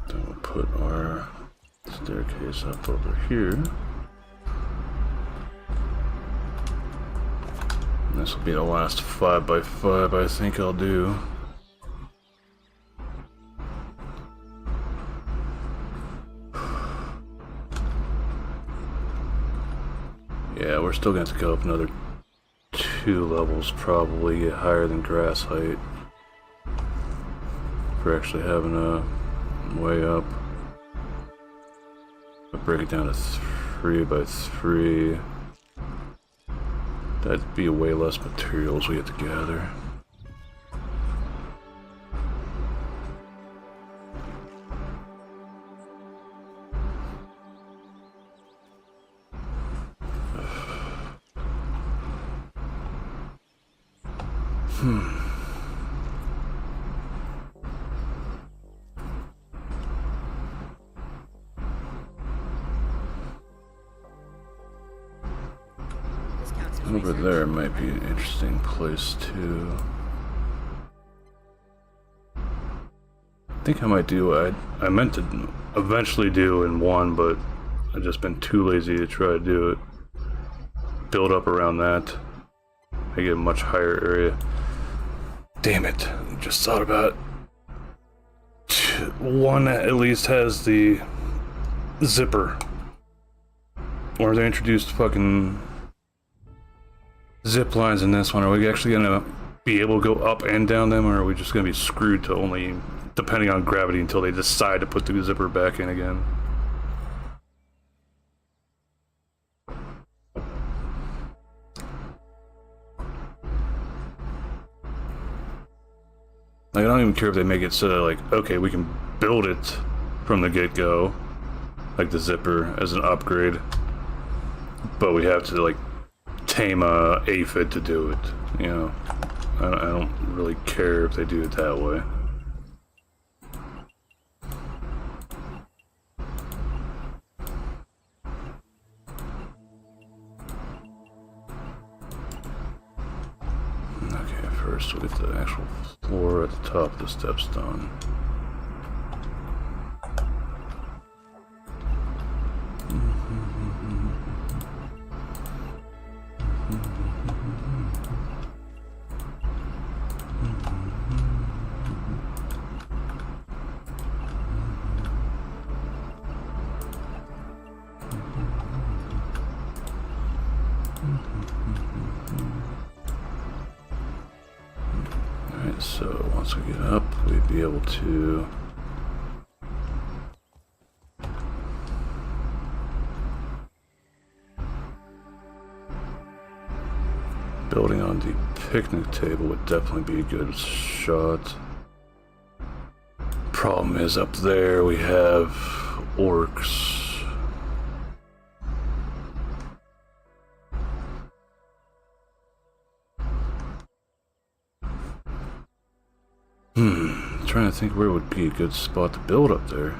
Speaker 2: Then we'll put our staircase up over here. This will be the last 5x5 I think I'll do. Yeah, we're still going to have to go up another 2 levels, probably get higher than grass height for actually having a way up. I'll break it down to 3x3. That'd be way less materials we have to gather.
Speaker 3: This counts as
Speaker 2: Over
Speaker 3: research.
Speaker 2: there might be an interesting place too. I think I might do what I meant to eventually do in 1, but I've just been too lazy to try to do it. Build up around that. I get a much higher area. Damn it, just thought about it. 1 at least has the zipper. Or they introduced fucking zip lines in this one. Are we actually gonna be able to go up and down them, or are we just gonna be screwed to only depending on gravity until they decide to put the zipper back in again? Like, I don't even care if they make it so that, like, okay, we can build it from the get-go, like the zipper as an upgrade, but we have to, like, tame a aphid to do it, you know? I don't really care if they do it that way. Okay, first we'll get the actual floor at the top of the steps done. Alright, so once we get up, we'd be able to building on the picnic table would definitely be a good shot. Problem is, up there we have orcs. trying to think where would be a good spot to build up there.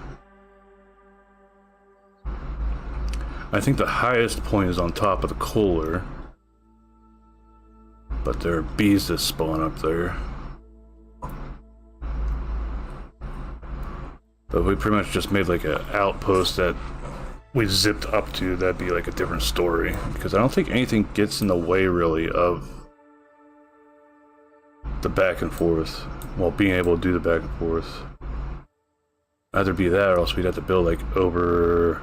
Speaker 2: I think the highest point is on top of the cooler. But there are bees that spawn up there. But we pretty much just made like an outpost that we zipped up to. That'd be like a different story. Because I don't think anything gets in the way really of the back and forth. Well, being able to do the back and forth. Either be that or else we'd have to build like over...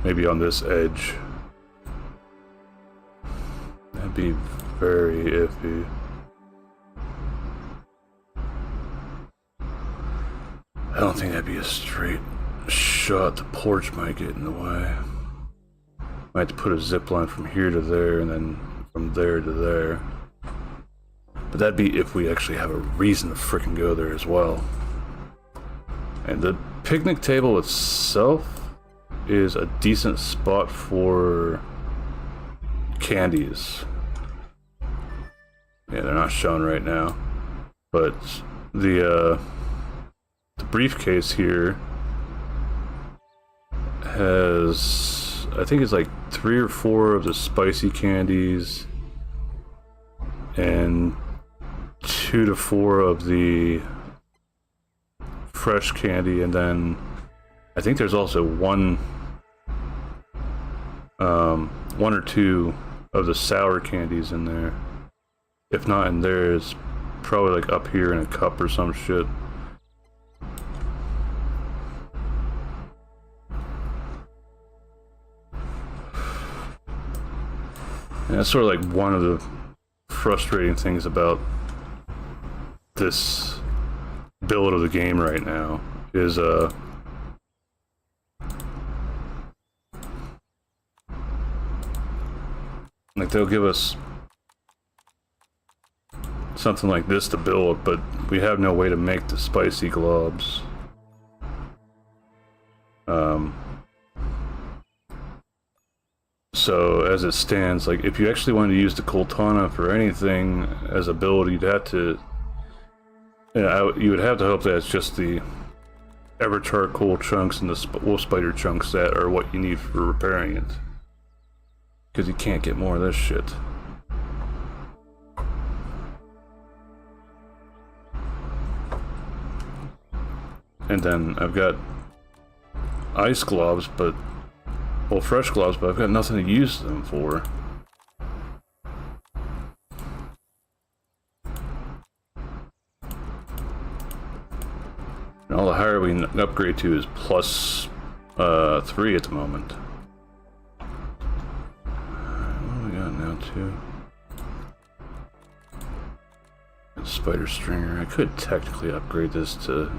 Speaker 2: maybe on this edge. That'd be very iffy. I don't think that'd be a straight shot. The porch might get in the way. Might have to put a zip line from here to there and then from there to there. But that'd be if we actually have a reason to frickin' go there as well. And the picnic table itself is a decent spot for candies. Yeah, they're not shown right now. But the briefcase here has, I think it's like 3 or 4 of the spicy candies and 2 to 4 of the fresh candy, and then I think there's also one or 2 of the sour candies in there. If not in there, it's probably like up here in a cup or some shit. And that's sort of like one of the frustrating things about this build of the game right now is like they'll give us something like this to build, but we have no way to make the spicy globs. So as it stands, like if you actually wanted to use the Coltana for anything as a build, you'd have to, you would have to hope that it's just the ever charcoal chunks and the wolf spider chunks that are what you need for repairing it, because you can't get more of this shit. And then I've got ice gloves, but well, fresh gloves, but I've got nothing to use them for. And all the higher we upgrade to is plus 3 at the moment. What do we got now, too? Spider stringer. I could technically upgrade this to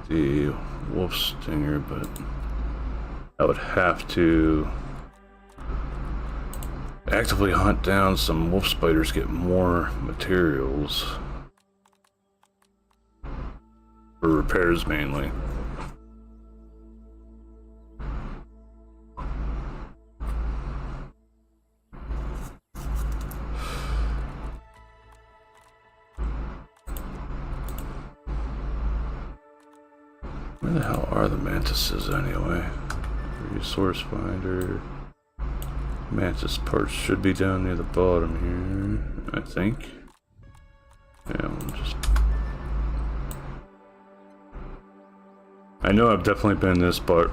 Speaker 2: the wolf stinger, but I would have to actively hunt down some wolf spiders, get more materials for repairs mainly. Where the hell are the mantises anyway? Resource finder. Mantis parts should be down near the bottom here, I think. Yeah, we'll just... I know I've definitely been in this part,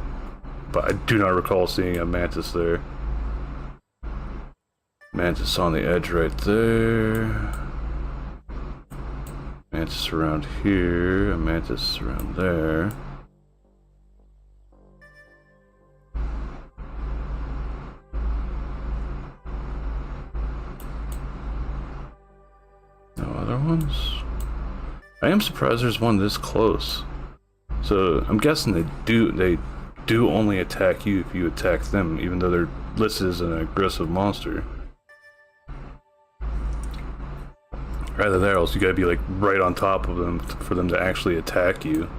Speaker 2: but I do not recall seeing a mantis there. Mantis on the edge right there. Mantis around here, a mantis around there. No other ones? I am surprised there's one this close. So I'm guessing they do only attack you if you attack them, even though they're listed as an aggressive monster. Either that or else you gotta be like right on top of them for them to actually attack you.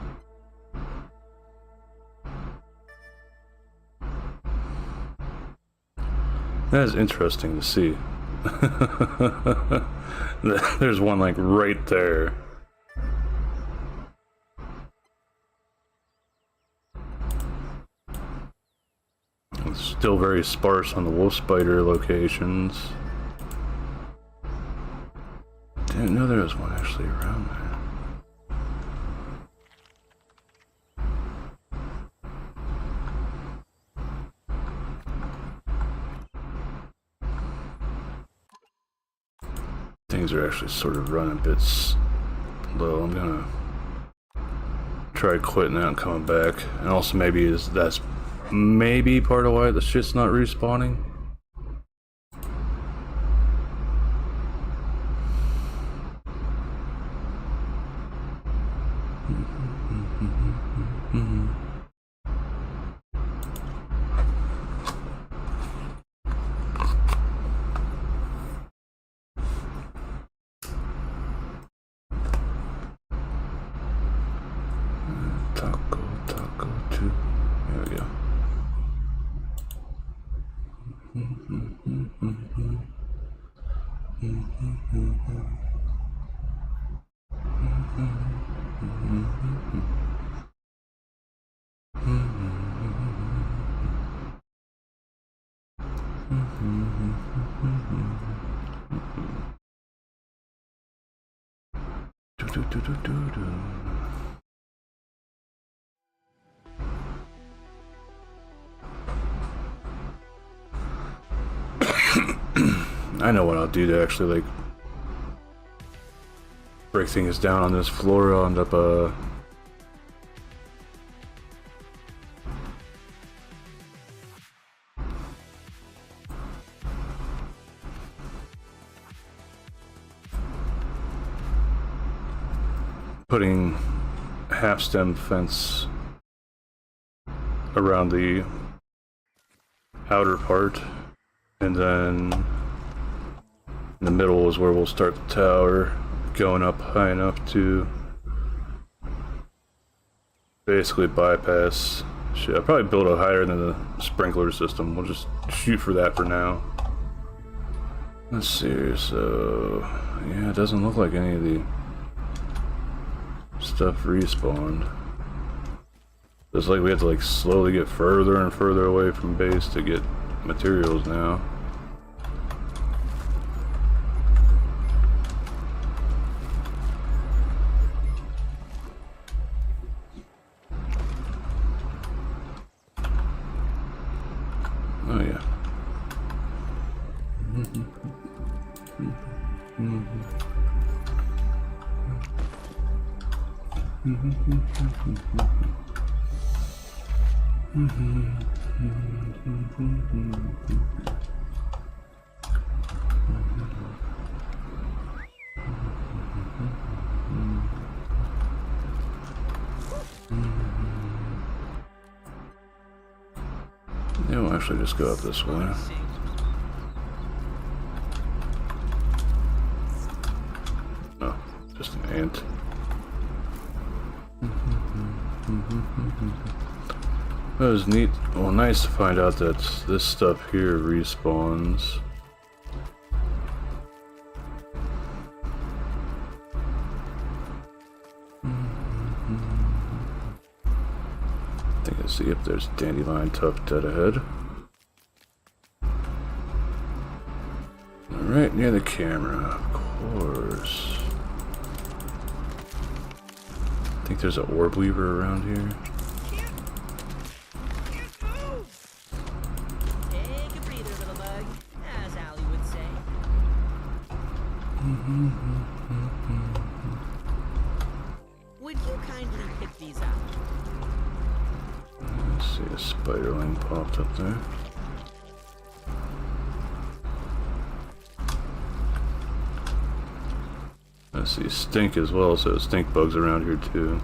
Speaker 2: That is interesting to see. There's one like right there. It's still very sparse on the wolf spider locations. Didn't know there was one actually around there. Things are actually sort of running bits low. I'm gonna try quitting that and coming back. And also maybe that's maybe part of why the shit's not respawning. Taco 2. There we go. I know what I'll do to actually like break things down on this floor. I'll end up putting half stem fence around the outer part, and then in the middle is where we'll start the tower, going up high enough to basically bypass shit. I'll probably build it higher than the sprinkler system. We'll just shoot for that for now. Let's see, so yeah, it doesn't look like any of the stuff respawned. It's like we have to like slowly get further and further away from base to get materials now. Oh yeah. Yeah, we'll actually just go up this way. Oh, just an ant. That was neat. Well, nice to find out that this stuff here respawns. I think I see if there's dandelion tuft dead ahead. Right near the camera, of course. I think there's an orb weaver around here.
Speaker 3: Take a breather, little bug, as Allie would say. Would you kindly pick these up?
Speaker 2: Let's see, a spiderling popped up there. I see stink as well, so stink bugs around here too.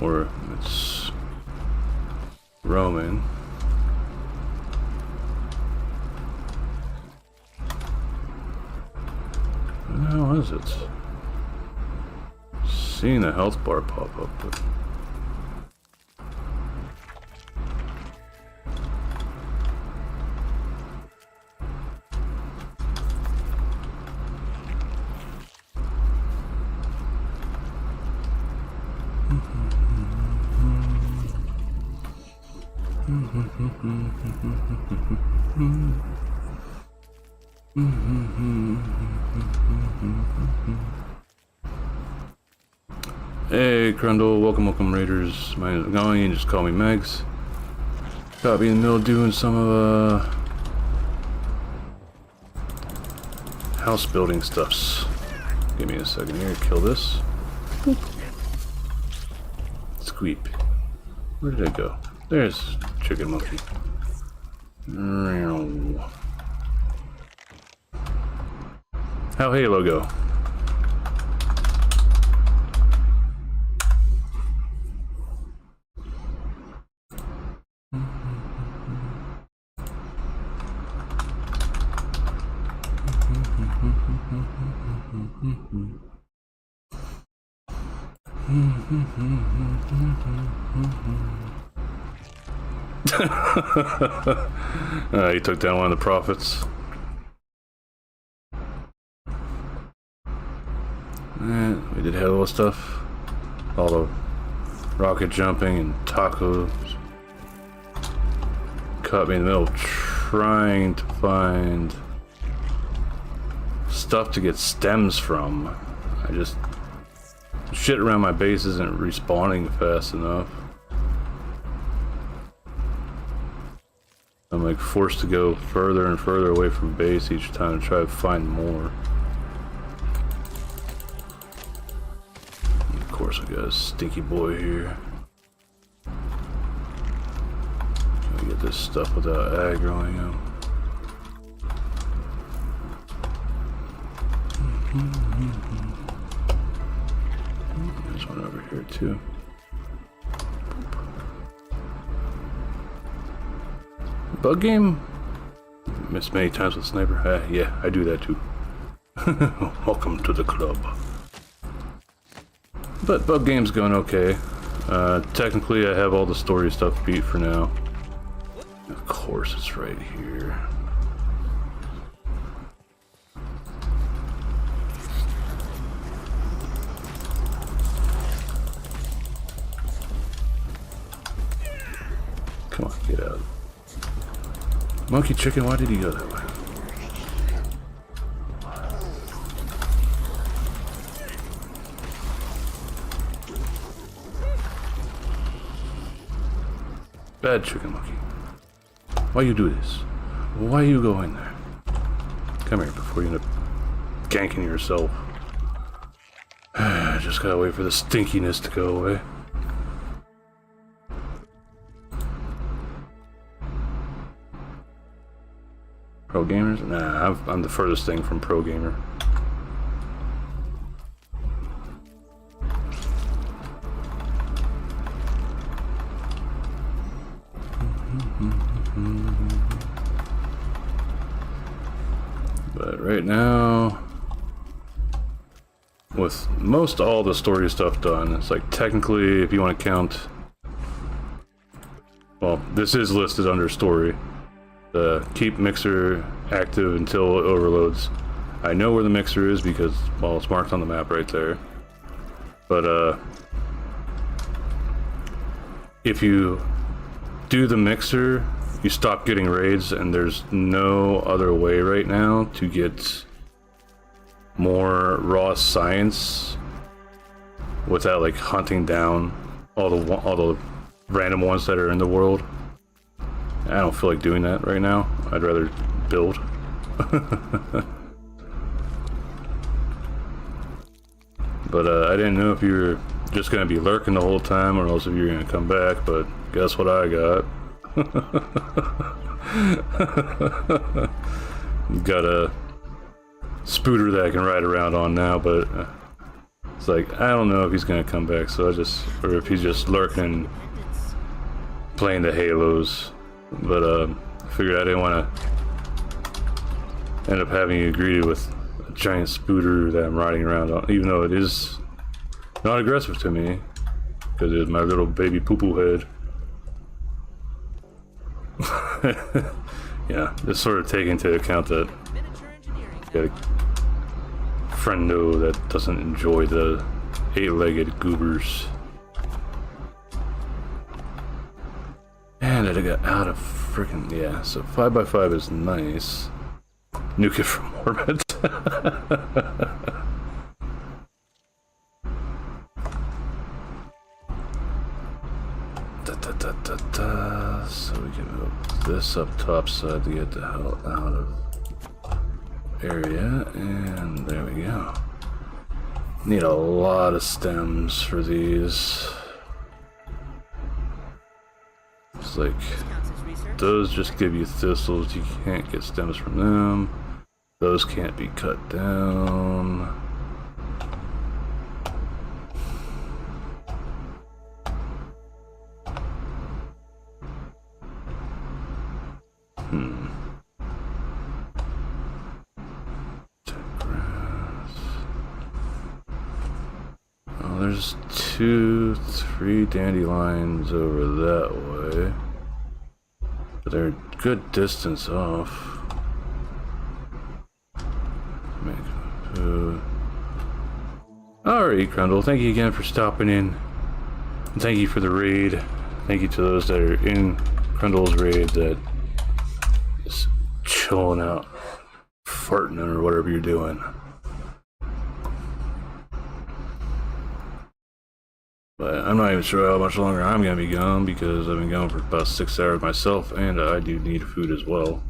Speaker 2: Or it's roaming. What the hell is it? Seeing the health bar pop up, but Hey, Crundle, welcome, Raiders. My name is Going, you just call me Megs. Got me in the middle doing some of, house building stuffs. Give me a second here, kill this. Boop. Squeep. Where did it go? There's Chicken Monkey. How'd Halo go? He took down one of the prophets. We did hella stuff. All the rocket jumping and tacos. Caught me in the middle trying to find stuff to get stems from. I just... shit around my base isn't respawning fast enough. I'm like forced to go further and further away from base each time to try to find more. And of course I got a stinky boy here. Can we get this stuff without aggroing him? There's one over here too. Bug game? Missed many times with sniper. Yeah, I do that too. Welcome to the club. But bug game's going okay. Technically I have all the story stuff beat for now. Of course it's right here. Come on, get out. Monkey chicken, why did he go that way? Bad chicken monkey. Why you do this? Why you go in there? Come here before you end up ganking yourself. Just gotta wait for the stinkiness to go away. Pro gamers? Nah, I'm the furthest thing from pro gamer. But right now, with most all the story stuff done, it's like technically, if you want to count, well, this is listed under story. Keep mixer active until it overloads. I know where the mixer is because, well, it's marked on the map right there. But if you do the mixer, you stop getting raids, and there's no other way right now to get more raw science without like hunting down all the random ones that are in the world. I don't feel like doing that right now. I'd rather build. But I didn't know if you were just gonna be lurking the whole time or else if you're gonna come back, but guess what I got? Got a spooter that I can ride around on now, but it's like, I don't know if he's gonna come back, so or if he's just lurking, playing the Halos. But I figured I didn't want to end up having you greeted with a giant spooter that I'm riding around on, even though it is not aggressive to me, because it's my little baby poo-poo head. Yeah, just sort of take into account that you got a friendo that doesn't enjoy the 8-legged goobers. And I got out of freaking yeah. So 5x5 is nice. Nuke it from orbit. So we can move this up top side to get the hell out of area, and there we go. Need a lot of stems for these. It's like those just give you thistles, you can't get stems from them. Those can't be cut down. Oh, there's 2, 3 dandelions over that way. But they're a good distance off. Make food. Alright, Grundle, thank you again for stopping in. And thank you for the raid. Thank you to those that are in Grundle's raid that is chilling out, farting or whatever you're doing. But I'm not even sure how much longer I'm going to be gone because I've been gone for about 6 hours myself, and I do need food as well.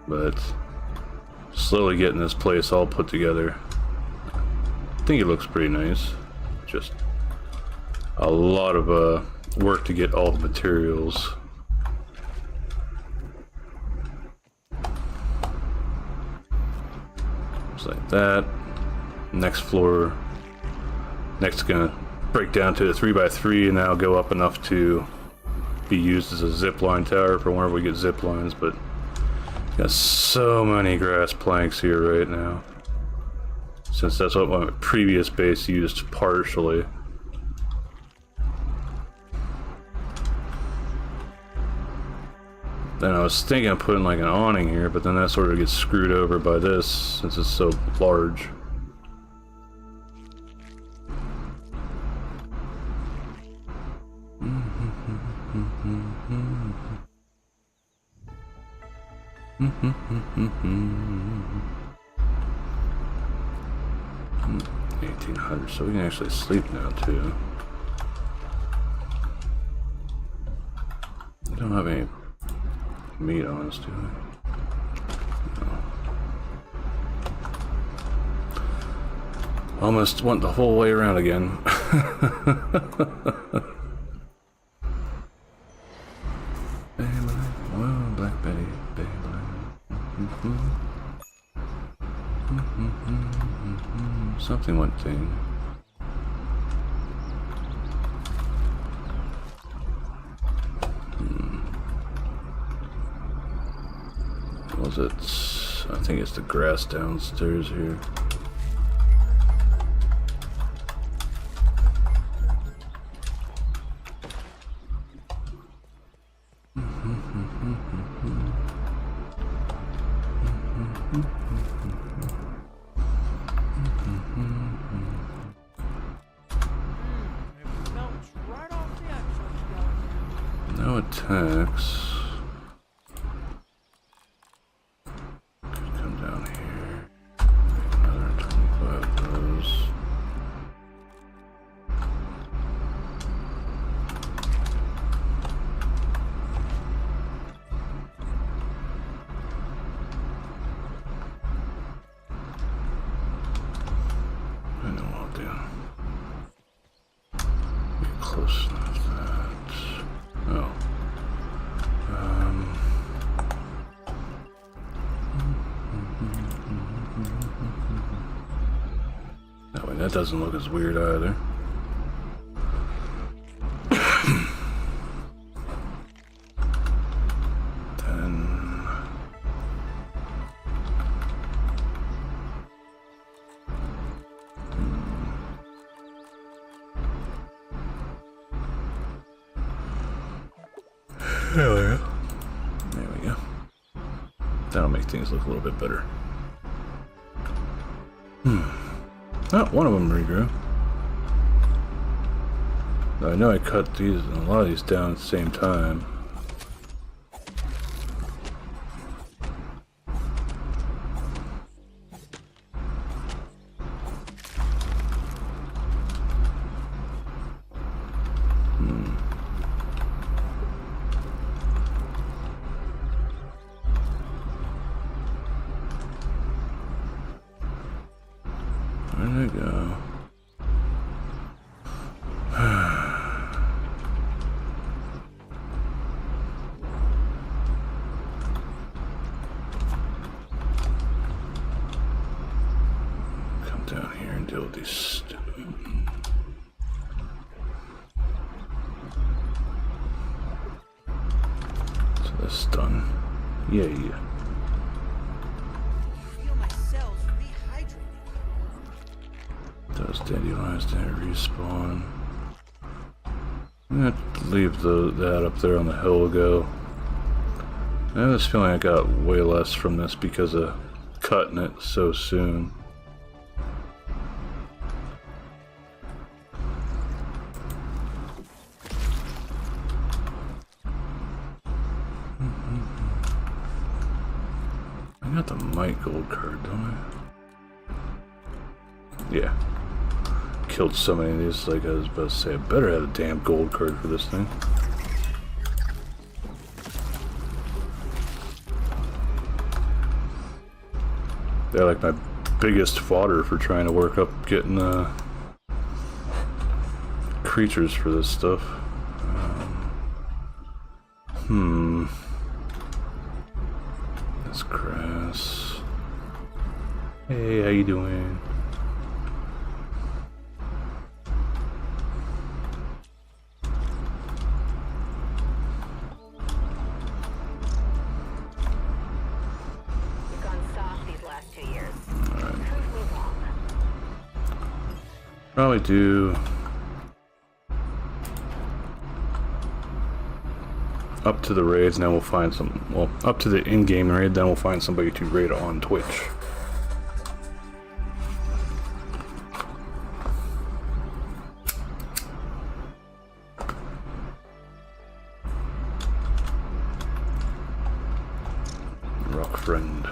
Speaker 2: But slowly getting this place all put together. I think it looks pretty nice. Just a lot of work to get all the materials. Just like that. Next floor. Next gonna break down to a 3x3 and that'll go up enough to be used as a zip line tower for whenever we get zip lines, but got so many grass planks here right now. Since that's what my previous base used partially. Then I was thinking of putting like an awning here, but then that sort of gets screwed over by this since it's so large. $1,800, so we can actually sleep now too. We don't have any meat on us, do we? No. Almost went the whole way around again. Black Betty, something went ding. Was it? I think it's the grass downstairs here. No attacks. Could come down here. Make another 25 of those. I know what I'll do. Get close enough to that. Oh. That way, that doesn't look as weird either. There we go. There we go. That'll make things look a little bit better. Oh, one of them regrew. I know I cut these, a lot of these down at the same time. Where'd I go? Come down here and deal with these stupid. So that's done. Yeah.
Speaker 3: Feel my cells rehydrating.
Speaker 2: Those dandelions didn't respawn. I'm gonna have to leave that up there on the hill go. I have this feeling I got way less from this because of cutting it so soon. I got the Mite gold card, don't I? Yeah. Killed so many of these, like I was about to say, I better have a damn gold card for this thing. They're like my biggest fodder for trying to work up getting creatures for this stuff. That's grass. Hey, how you doing?
Speaker 4: You've gone soft these last 2 years. Prove me wrong.
Speaker 2: Probably do up to the raids, and then we'll find some. Well, up to the in-game raid, then we'll find somebody to raid on Twitch. Rock friend.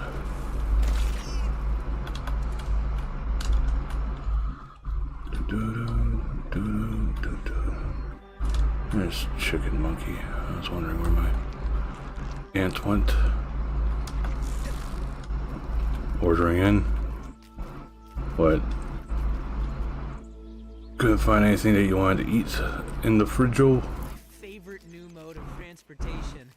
Speaker 2: There's chicken monkey. I was wondering where my aunt went. Ordering in. What? Couldn't find anything that you wanted to eat in the fridge-o?
Speaker 3: Favorite new mode of transportation.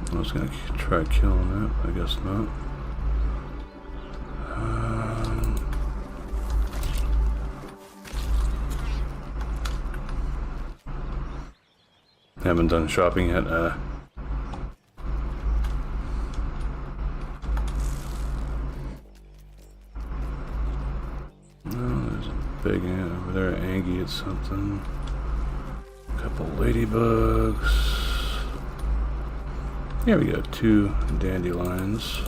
Speaker 2: I was gonna try killing that, but I guess not. Haven't done shopping yet. No, there's a big ant over there. Angie at something. A couple ladybugs. Here we go, 2 dandelions.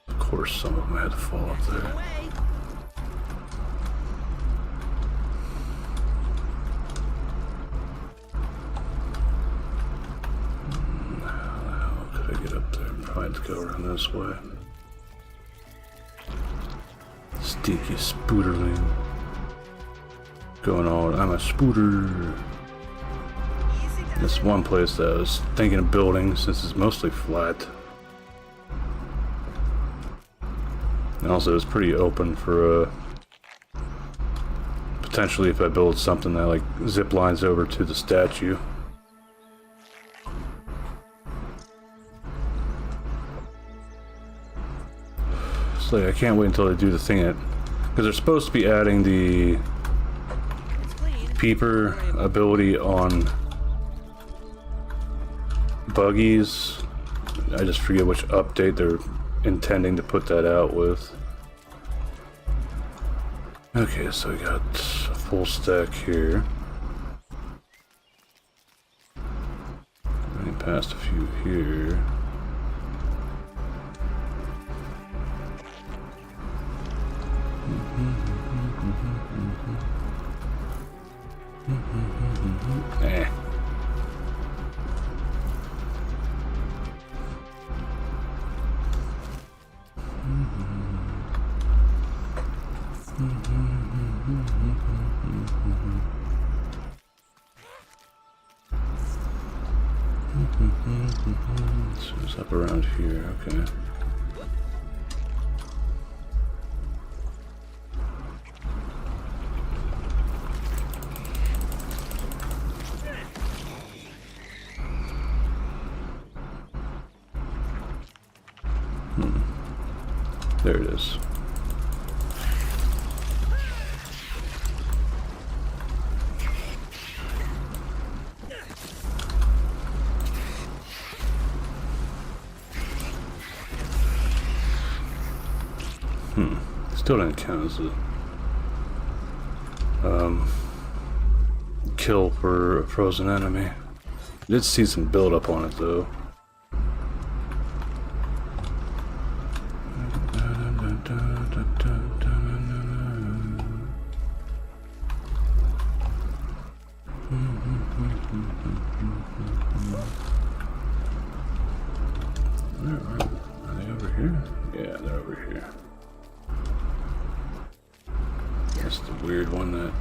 Speaker 2: Of course, some of them had to fall up there. How could I get up there? Probably have to go around this way. Stinky spooderling. Going on, I'm a spooter. This one place that I was thinking of building, since it's mostly flat. And also it's pretty open for potentially if I build something that like zip lines over to the statue. It's like I can't wait until they do the thing that, because they're supposed to be adding the peeper ability on buggies I just forget which update they're intending to put that out with. Okay, so we got a full stack here. Running past a few here. Eh. So it's up around here, okay. There it is. Still didn't count as a kill for a frozen enemy. Did see some build up on it though. Are they over here? Yeah, they're over here. That's the weird one that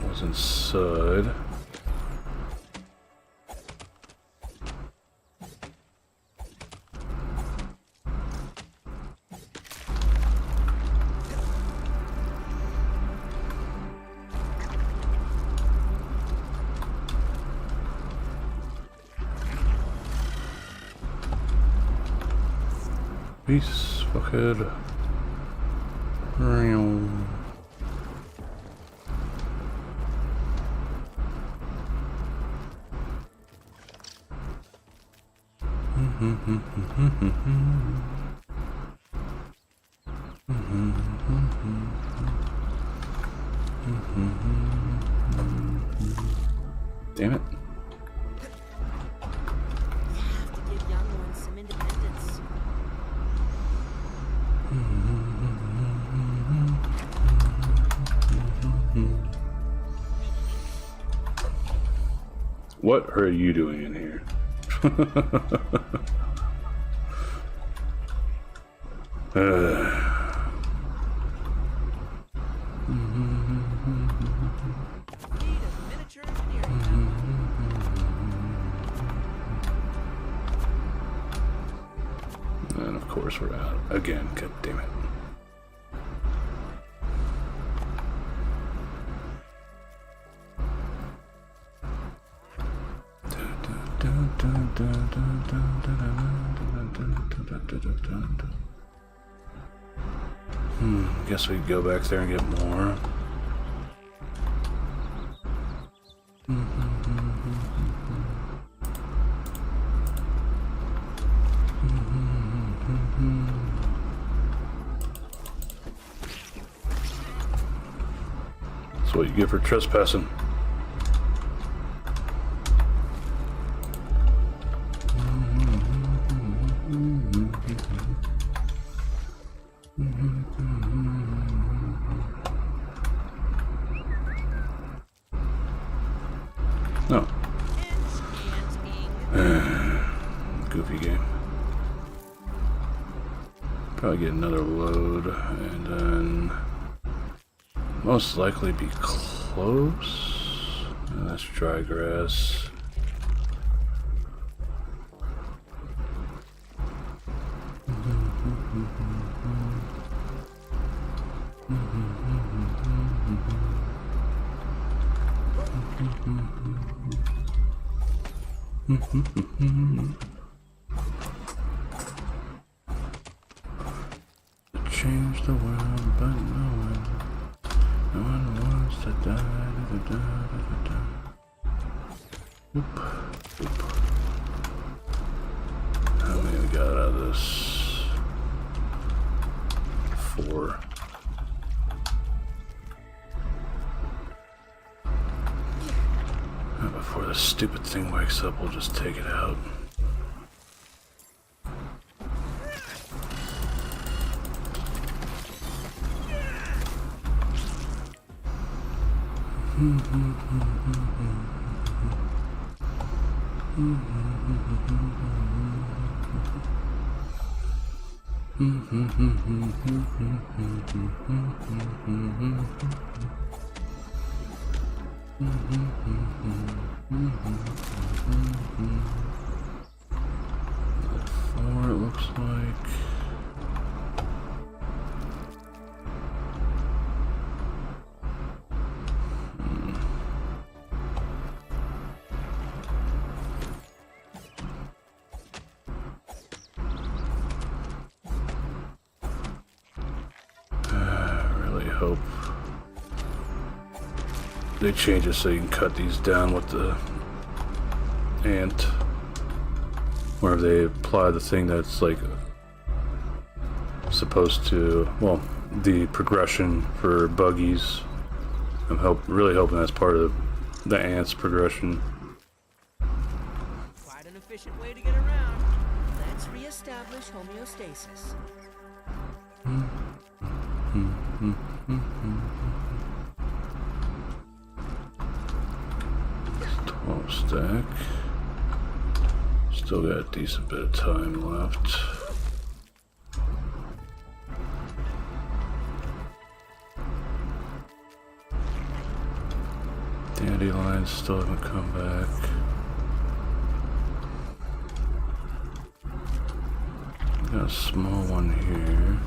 Speaker 2: was inside. Peace, fuckhead. Damn it.
Speaker 3: Have to give young ones some independence.
Speaker 2: What are you doing in here?
Speaker 3: Need a miniature engineering lab.
Speaker 2: And of course we're out again. God damn it. Guess we could go back there and get more. That's what you get for trespassing. No. Goofy game. Probably get another load and then most likely be close. And that's dry grass. Change the world, but no one wants to die. Oop. Oop. How many we got out of this? 4. Before this stupid thing wakes up, we'll just take it out. Four, it looks like. Hope they change it so you can cut these down with the ant, where they apply the thing that's like supposed to, well, the progression for buggies. I'm really hoping that's part of the ant's progression.
Speaker 3: Quite an efficient way to get around. Let's reestablish homeostasis.
Speaker 2: 12 stack. Still got a decent bit of time left. Dandelions still haven't come back. Got a small one here.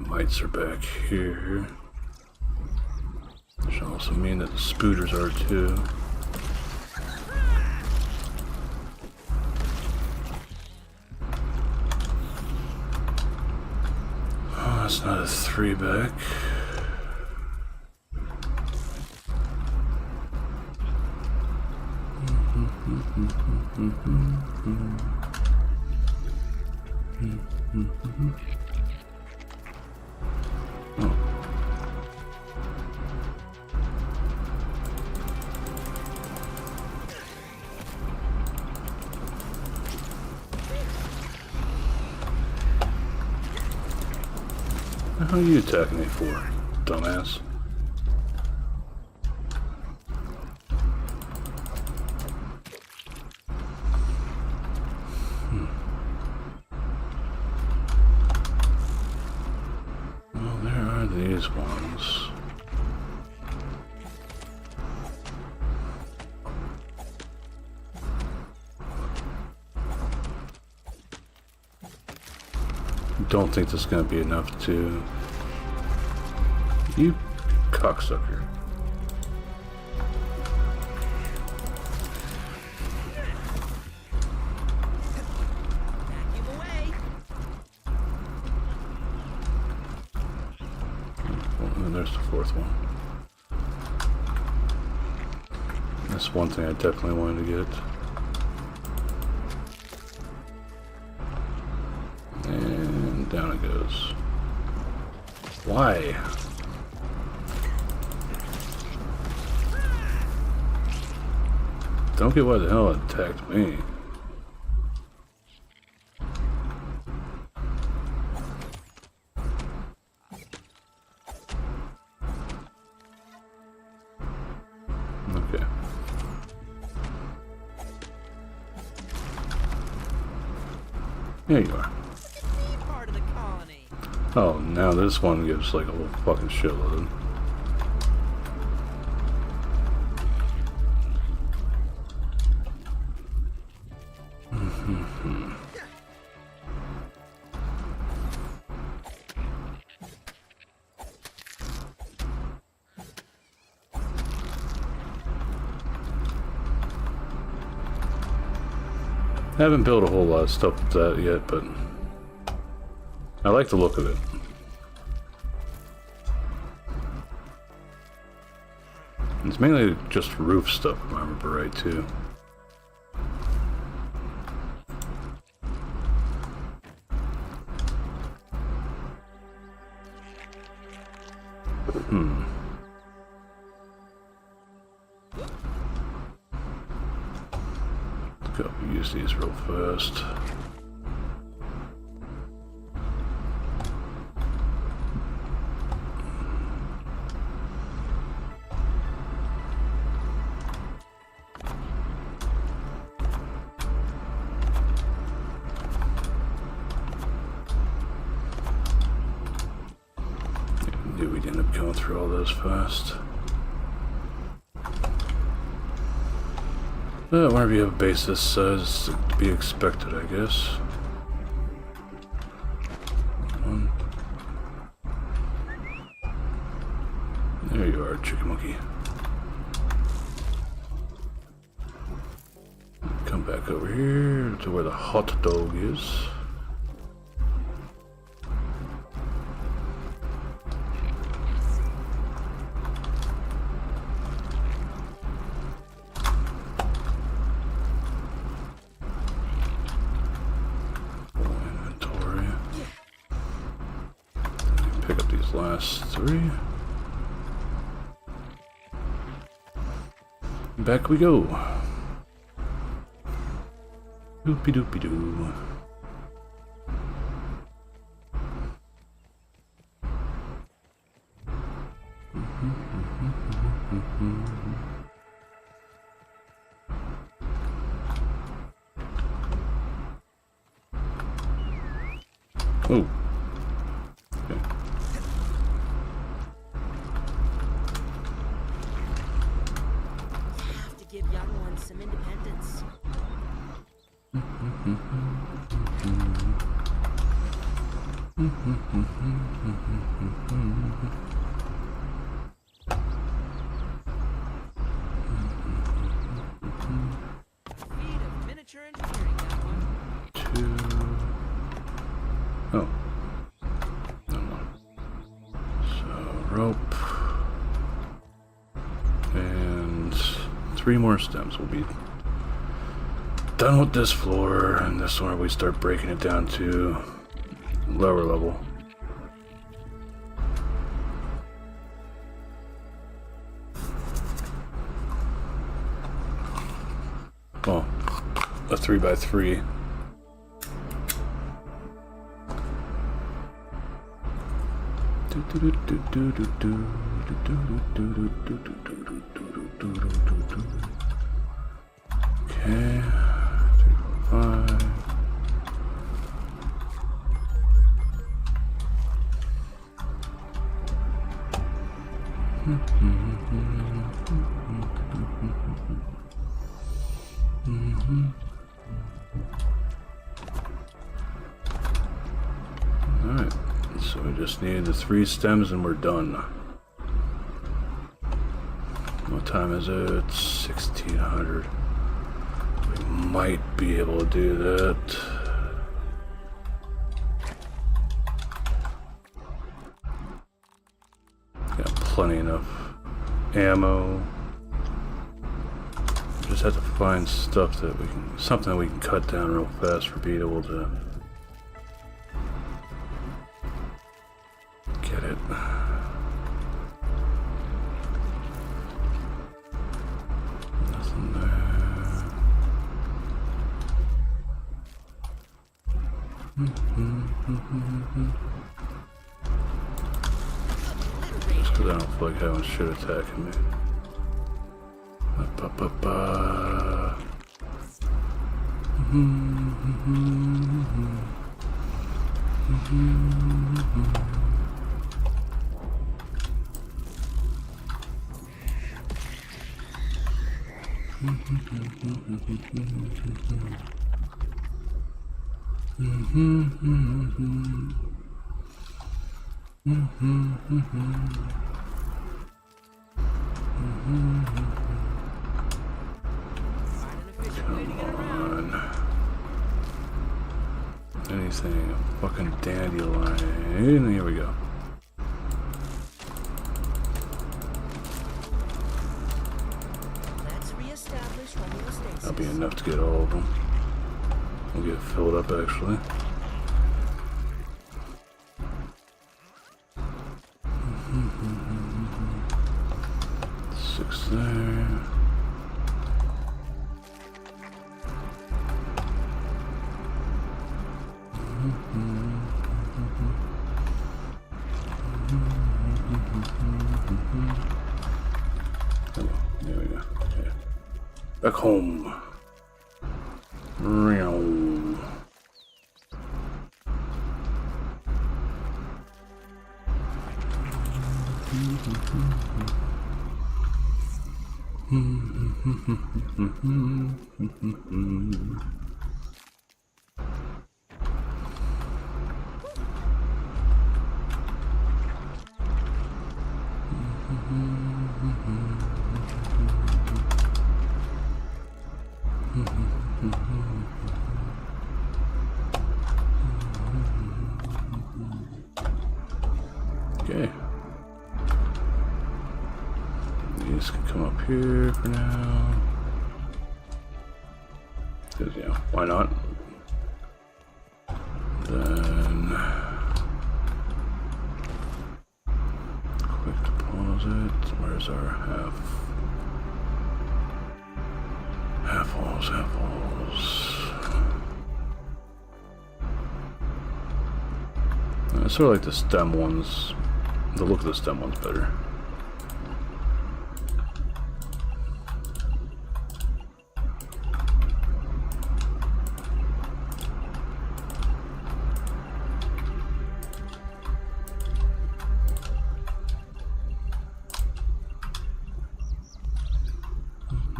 Speaker 2: Mites are back here. Which should also mean that the spooters are too. Oh, that's not a 3 back. What the hell are you attacking me for, dumbass? Well, there are these ones. Don't think this is going to be enough to... You cocksucker.
Speaker 3: Vacuum away.
Speaker 2: Well, and there's the 4th one. That's one thing I definitely wanted to get. And down it goes. Why? Don't get why the hell it attacked me. Okay. There you are.
Speaker 3: Part of the colony.
Speaker 2: Oh, now this one gives like a whole fucking shitload. I haven't built a whole lot of stuff with that yet, but I like the look of it. It's mainly just roof stuff, if I remember right, too. Let's go use these real fast. Knew we'd end up going through all those fast. Whenever you have a base this size, to be expected, I guess. There you are, chicken monkey. Come back over here to where the hot dog is. Pick up these last 3. Back we go. Doopy doopy doo. Oh. Okay.
Speaker 3: Have to give young ones some independence. Feat of miniature engineering, that one.
Speaker 2: 2. Oh. No. So, rope. And 3 more stems will be done with this floor, and this one we start breaking it down to lower level. Well, a 3x3. Okay, 3, 4, 5. Alright, so we just need the 3 stems and we're done. What time is it? 1600. We might be able to do that. Got plenty enough ammo. Just have to find stuff that we can, something that we can cut down real fast for being able to get it. Nothing there. Just because I don't feel like having shit attacking me. Anything, a fucking dandelion. Here we go. get all of them. We'll get filled up actually. Six there. Oh, there we go. Okay. Back home. Okay. These can come up here for now. Because, yeah, why not? Then quick deposit. Where's our half walls? I sort of like the stem ones. The look of the stem one's better.
Speaker 4: I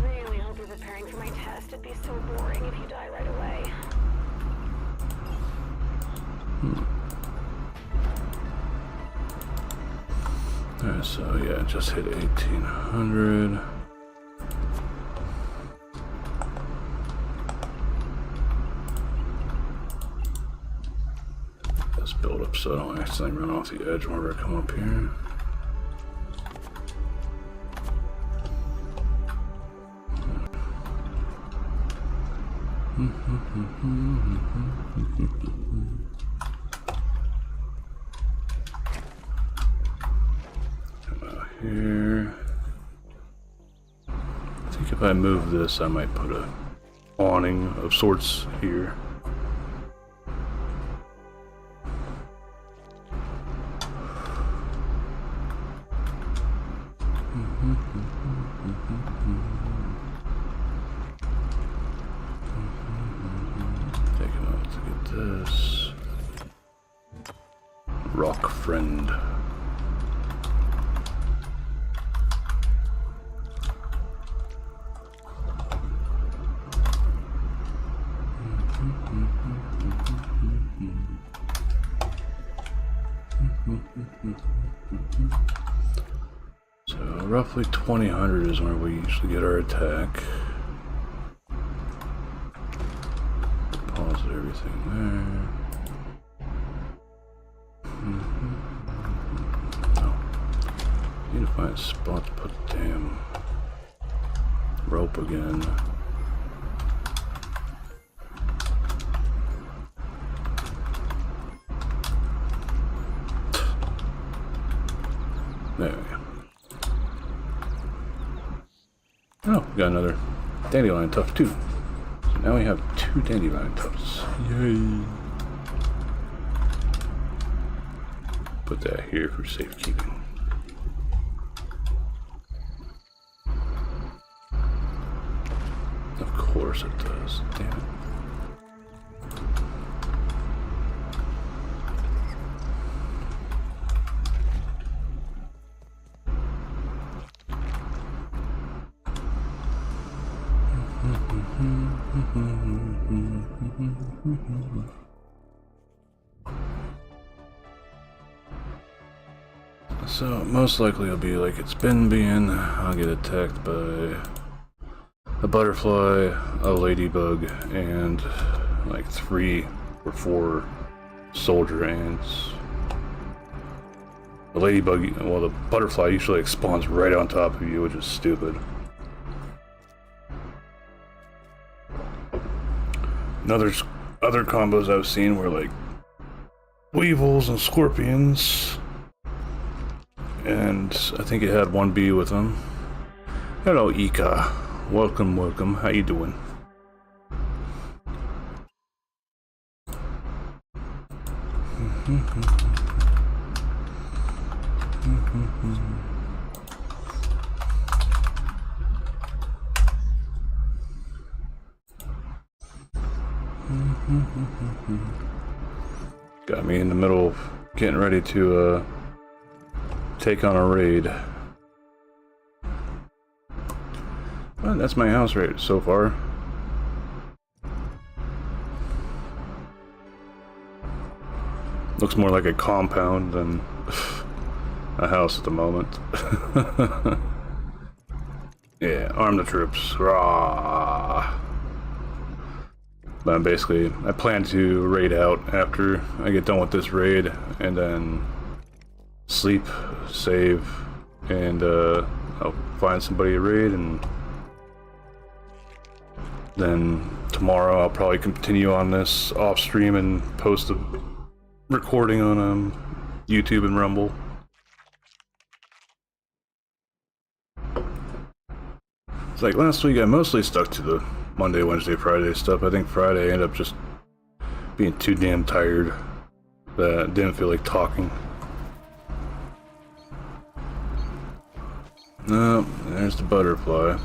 Speaker 4: really hope you're preparing for my test. It'd be so boring if you die right away.
Speaker 2: Alright, so yeah, just hit 1800. Let's build up so I don't accidentally run off the edge whenever I come up here. Come out here. I think if I move this, I might put a awning of sorts here. Taking out to get this. Rock friend. So roughly 2000 is where we usually get our attack. Deposit everything there. Oh. Need to find a spot to put the damn rope again. There we go. Oh, we got another dandelion tuft too. So now we have 2 dandelion tufts. Yay! Put that here for safekeeping. Of course it does. Damn it. So most likely it'll be like it's been being. I'll get attacked by a butterfly, a ladybug, and like 3 or 4 soldier ants. The ladybug, well, the butterfly usually like spawns right on top of you, which is stupid. Other combos I've seen were like weevils and scorpions, and I think it had one bee with them. Hello, Ika. Welcome, welcome. How you doing? Got me in the middle of getting ready to take on a raid. Well, that's my house right so far. Looks more like a compound than a house at the moment. Yeah, arm the troops. Rah. But basically, I plan to raid out after I get done with this raid, and then sleep, save, and I'll find somebody to raid, and then tomorrow I'll probably continue on this off stream and post a recording on YouTube and Rumble. It's like last week I mostly stuck to the Monday, Wednesday, Friday stuff. I think Friday I ended up just being too damn tired that I didn't feel like talking. No, there's the butterfly.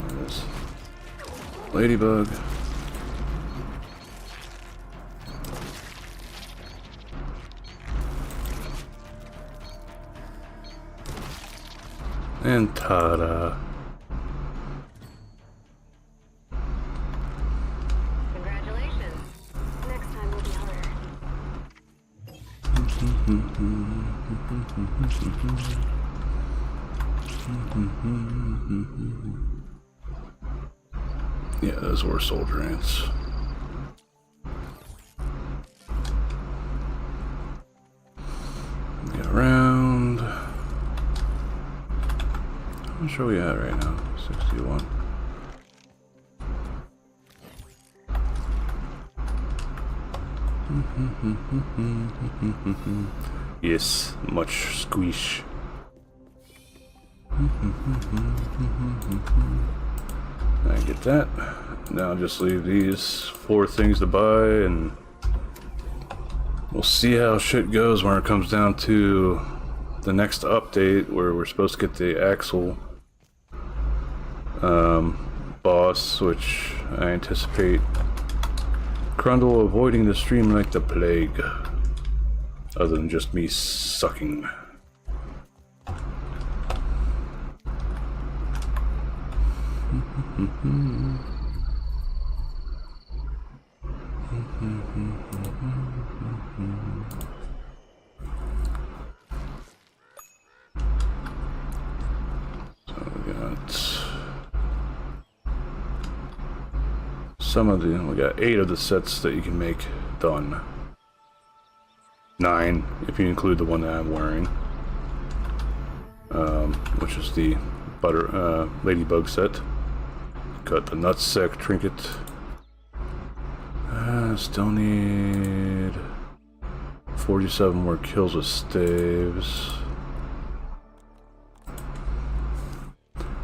Speaker 2: There's ladybug. And ta-da.
Speaker 4: Congratulations. Next time will be harder.
Speaker 2: Yeah, those were soldier ants. Get around. I'm sure we have right now. 61. Yes, much squish. I get that. Now I'll just leave these 4 things to buy, and we'll see how shit goes when it comes down to the next update, where we're supposed to get the Axel boss, which I anticipate Crundle avoiding the stream like the plague, other than just me sucking. So we got some of the, we got 8 of the sets that you can make done. 9 if you include the one that I'm wearing, which is the ladybug set. Got the nutsack trinket. Still need 47 more kills with staves.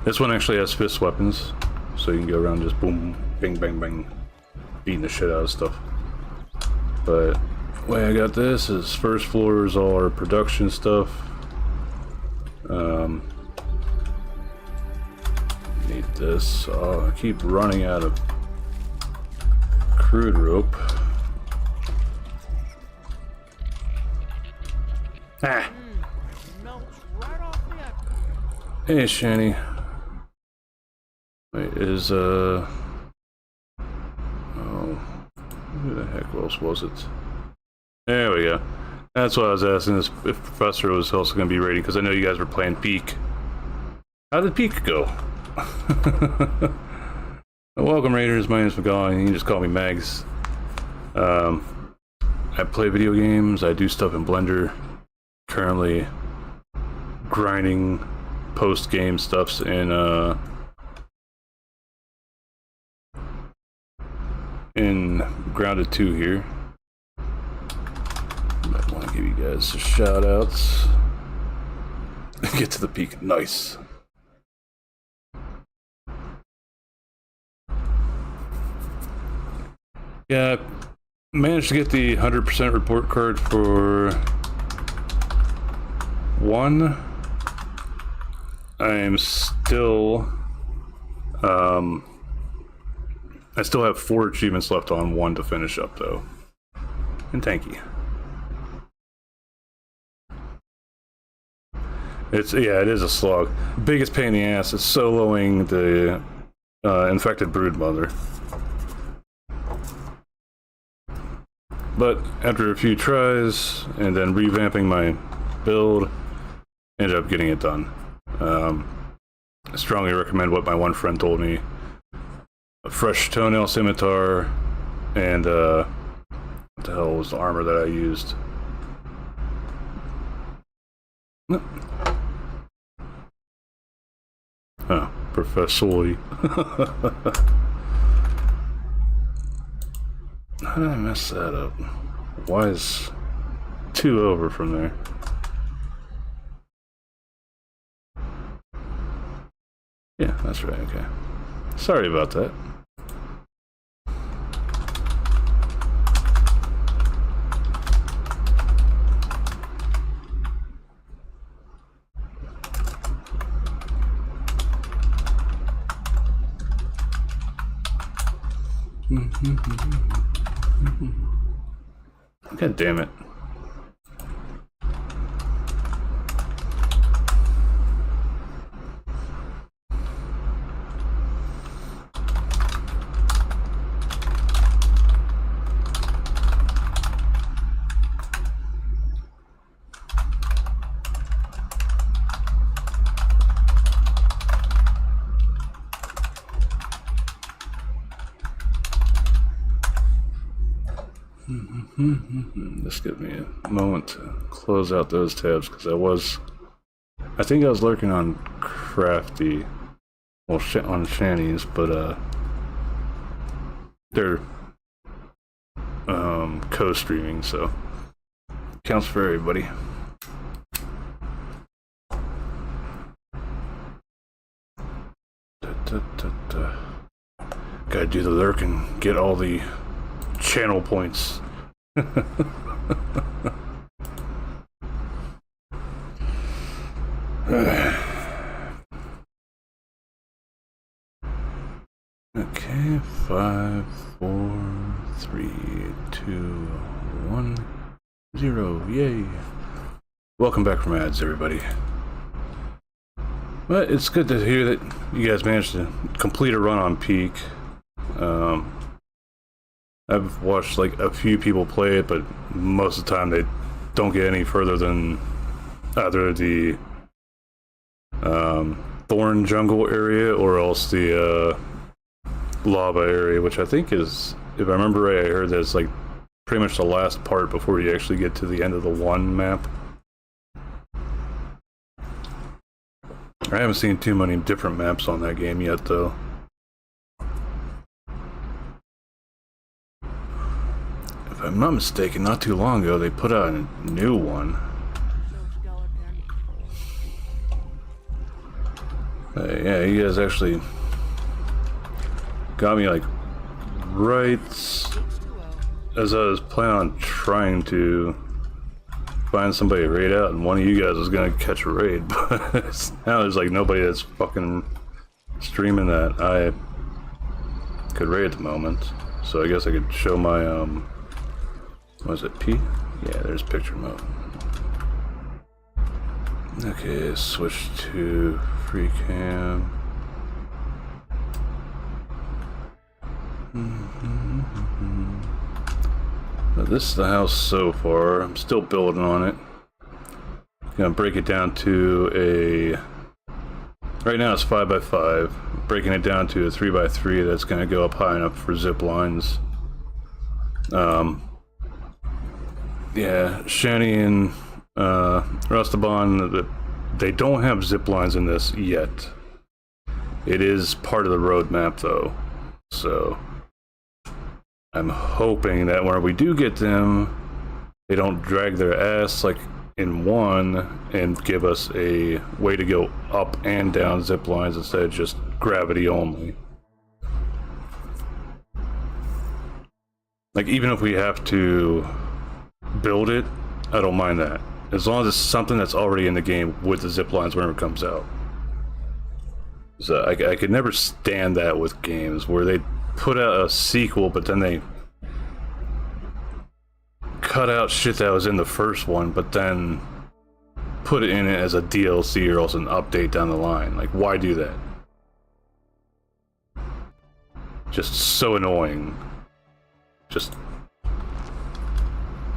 Speaker 2: This one actually has fist weapons, so you can go around just boom, bang, bang, bang, beating the shit out of stuff. But the way I got this is first floor is all our production stuff. Need this. Oh, I keep running out of crude rope. Ah.
Speaker 3: Melts right off the apple.
Speaker 2: Hey, Shani. Wait, is oh, who the heck else was it? There we go. That's what I was asking, is if Professor was also going to be raiding, because I know you guys were playing Peak. How did Peak go? Welcome, Raiders. My name is McGaw, and you can just call me Mags. I I play video games, I do stuff in Blender. Currently grinding post-game stuffs in Grounded 2 here. Might want to give you guys some shout outs. Get to the peak. Nice. Yeah, managed to get the 100% report card for 1. I am still I still have 4 achievements left on 1 to finish up though. And thank you. It is a slog. Biggest pain in the ass is soloing the infected broodmother. But after a few tries and then revamping my build, ended up getting it done. I strongly recommend what my one friend told me. A fresh toenail scimitar and what the hell was the armor that I used? No. Oh, professionally. How did I mess that up? Why is 2 over from there? Yeah, that's right, okay. Sorry about that. God damn it. Just give me a moment to close out those tabs because I think I was lurking on Crafty, well, on Shanny's, but they're co-streaming, so counts for everybody. Gotta do the lurk and get all the channel points. Okay, 5, 4, 3, 2, 1, 0. Yay! Welcome back from ads, everybody. But it's good to hear that you guys managed to complete a run on Peak. I've watched like a few people play it, but most of the time they don't get any further than either the thorn jungle area or else the lava area, which I think is, if I remember right, I heard that's like pretty much the last part before you actually get to the end of the 1 map. I haven't seen too many different maps on that game yet though. If I'm not mistaken, not too long ago they put out a new one. Yeah, you guys actually got me like right as I was planning on trying to find somebody to raid out, and one of you guys was gonna catch a raid, but now there's like nobody that's fucking streaming that I could raid at the moment. So I guess I could show my was it P? Yeah, there's picture mode. Okay, switch to free cam. This is the house so far. I'm still building on it. Gonna break it down to a... Right now it's 5x5. Breaking it down to a 3x3 that's gonna go up high enough for zip lines. yeah, Shani and Rustaban, they don't have zip lines in this yet. It is part of the roadmap though, so I'm hoping that when we do get them, they don't drag their ass like in one and give us a way to go up and down zip lines instead of just gravity only. Like, even if we have to build it, I don't mind that. As long as it's something that's already in the game with the zip lines whenever it comes out. So I could never stand that with games where they put out a sequel, but then they cut out shit that was in the first one, but then put it in it as a DLC or else an update down the line. Like, why do that? Just so annoying. Just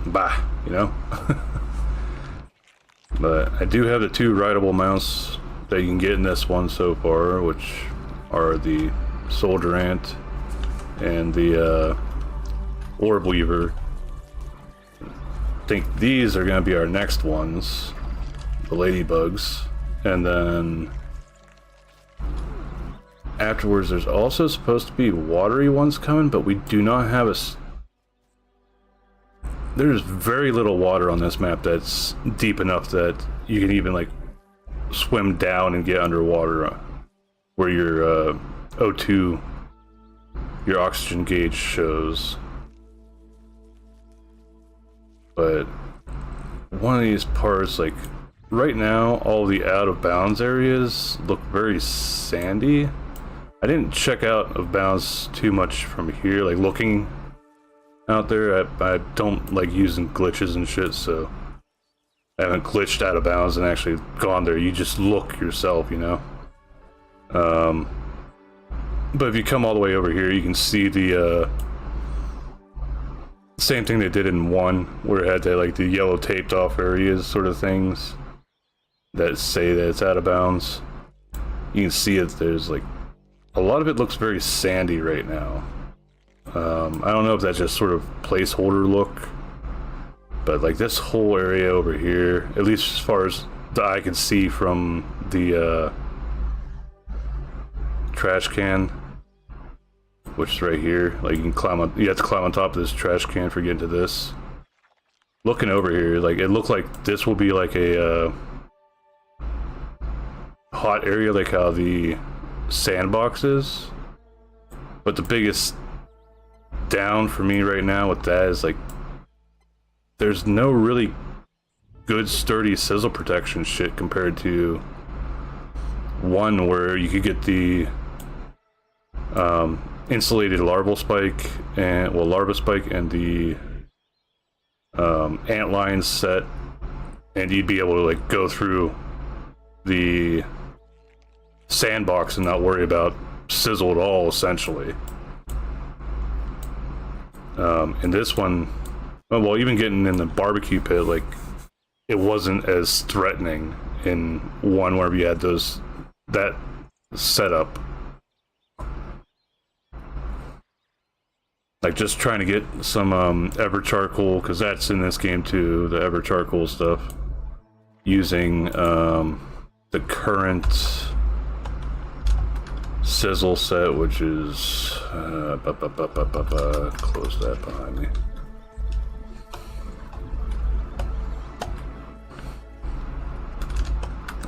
Speaker 2: bah, you know? But I do have the 2 rideable mounts that you can get in this one so far, which are the Soldier Ant and the Orb Weaver. I think these are going to be our next ones, the Ladybugs, and then afterwards there's also supposed to be watery ones coming, but we do not have a... There's very little water on this map that's deep enough that you can even like swim down and get underwater where your O2, your oxygen gauge shows. But one of these parts, like right now, all the out of bounds areas look very sandy. I didn't check out of bounds too much from here, like looking out there. I don't like using glitches and shit, so I haven't glitched out of bounds and actually gone there. You just look yourself, you know. But if you come all the way over here, you can see the same thing they did in 1, where it had the yellow taped off areas sort of things that say that it's out of bounds. You can see it. There's like a lot of it looks very sandy right now. I don't know if that's just sort of placeholder look, but like this whole area over here, at least as far as the eye can see from the trash can, which is right here, like you can climb on, you have to climb on top of this trash can for getting to this. Looking over here, like it looked like this will be like a hot area, like how the sandbox is. But the biggest down for me right now with that is like there's no really good sturdy sizzle protection shit compared to 1 where you could get the insulated larval spike and larva spike and the antlion set, and you'd be able to like go through the sandbox and not worry about sizzle at all, essentially. In this one, well, even getting in the barbecue pit, like it wasn't as threatening in 1 where you had that setup. Like just trying to get some ever charcoal, because that's in this game too, the ever charcoal stuff, using the current sizzle set, which is close that behind me.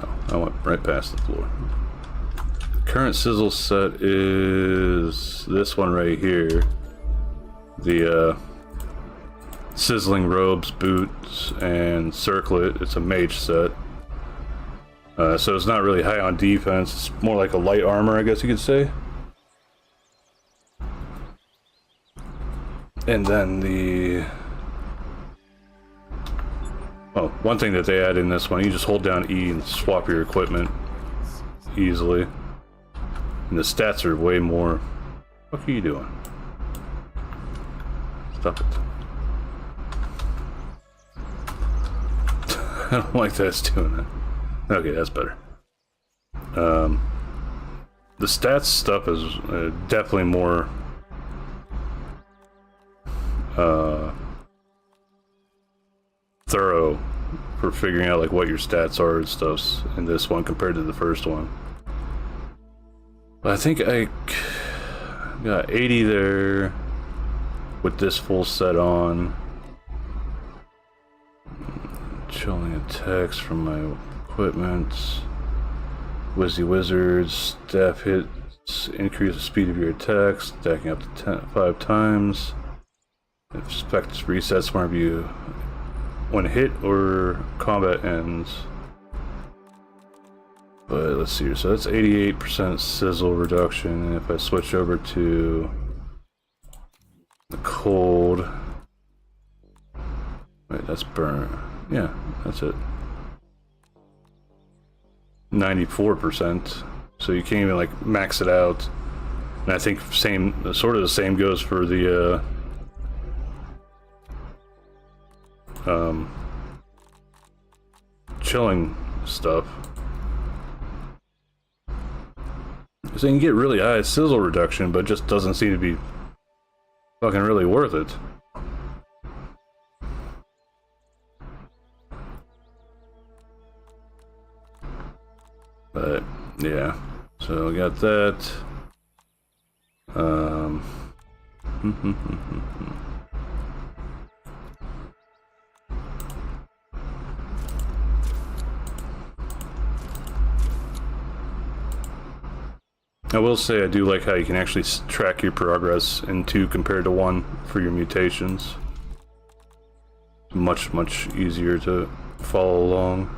Speaker 2: Oh, I went right past the floor. The current sizzle set is this one right here. The sizzling robes, boots, and circlet. It's a mage set. So it's not really high on defense, it's more like a light armor, I guess you could say. And then the... Oh, one thing that they add in this one, you just hold down E and swap your equipment easily. And the stats are way more... What are you doing? Stop it. I don't like that it's doing that. Okay, that's better. The stats stuff is definitely more thorough for figuring out like what your stats are and stuff in this one compared to the first one. But I think I got 80 there with this full set on. Chilling attacks from my equipment. Wizzy Wizards, staff hits, increase the speed of your attacks, stacking up to 5 times. Effect resets whenever you when hit or combat ends. But let's see here, so that's 88% sizzle reduction, and if I switch over to the cold, wait, that's burn. Yeah, that's it. 94%. So you can't even like max it out. And I think sort of the same goes for the chilling stuff. So you can get really high sizzle reduction, but it just doesn't seem to be fucking really worth it. But yeah, so we got that. I will say I do like how you can actually track your progress in 2 compared to 1 for your mutations. Much easier to follow along.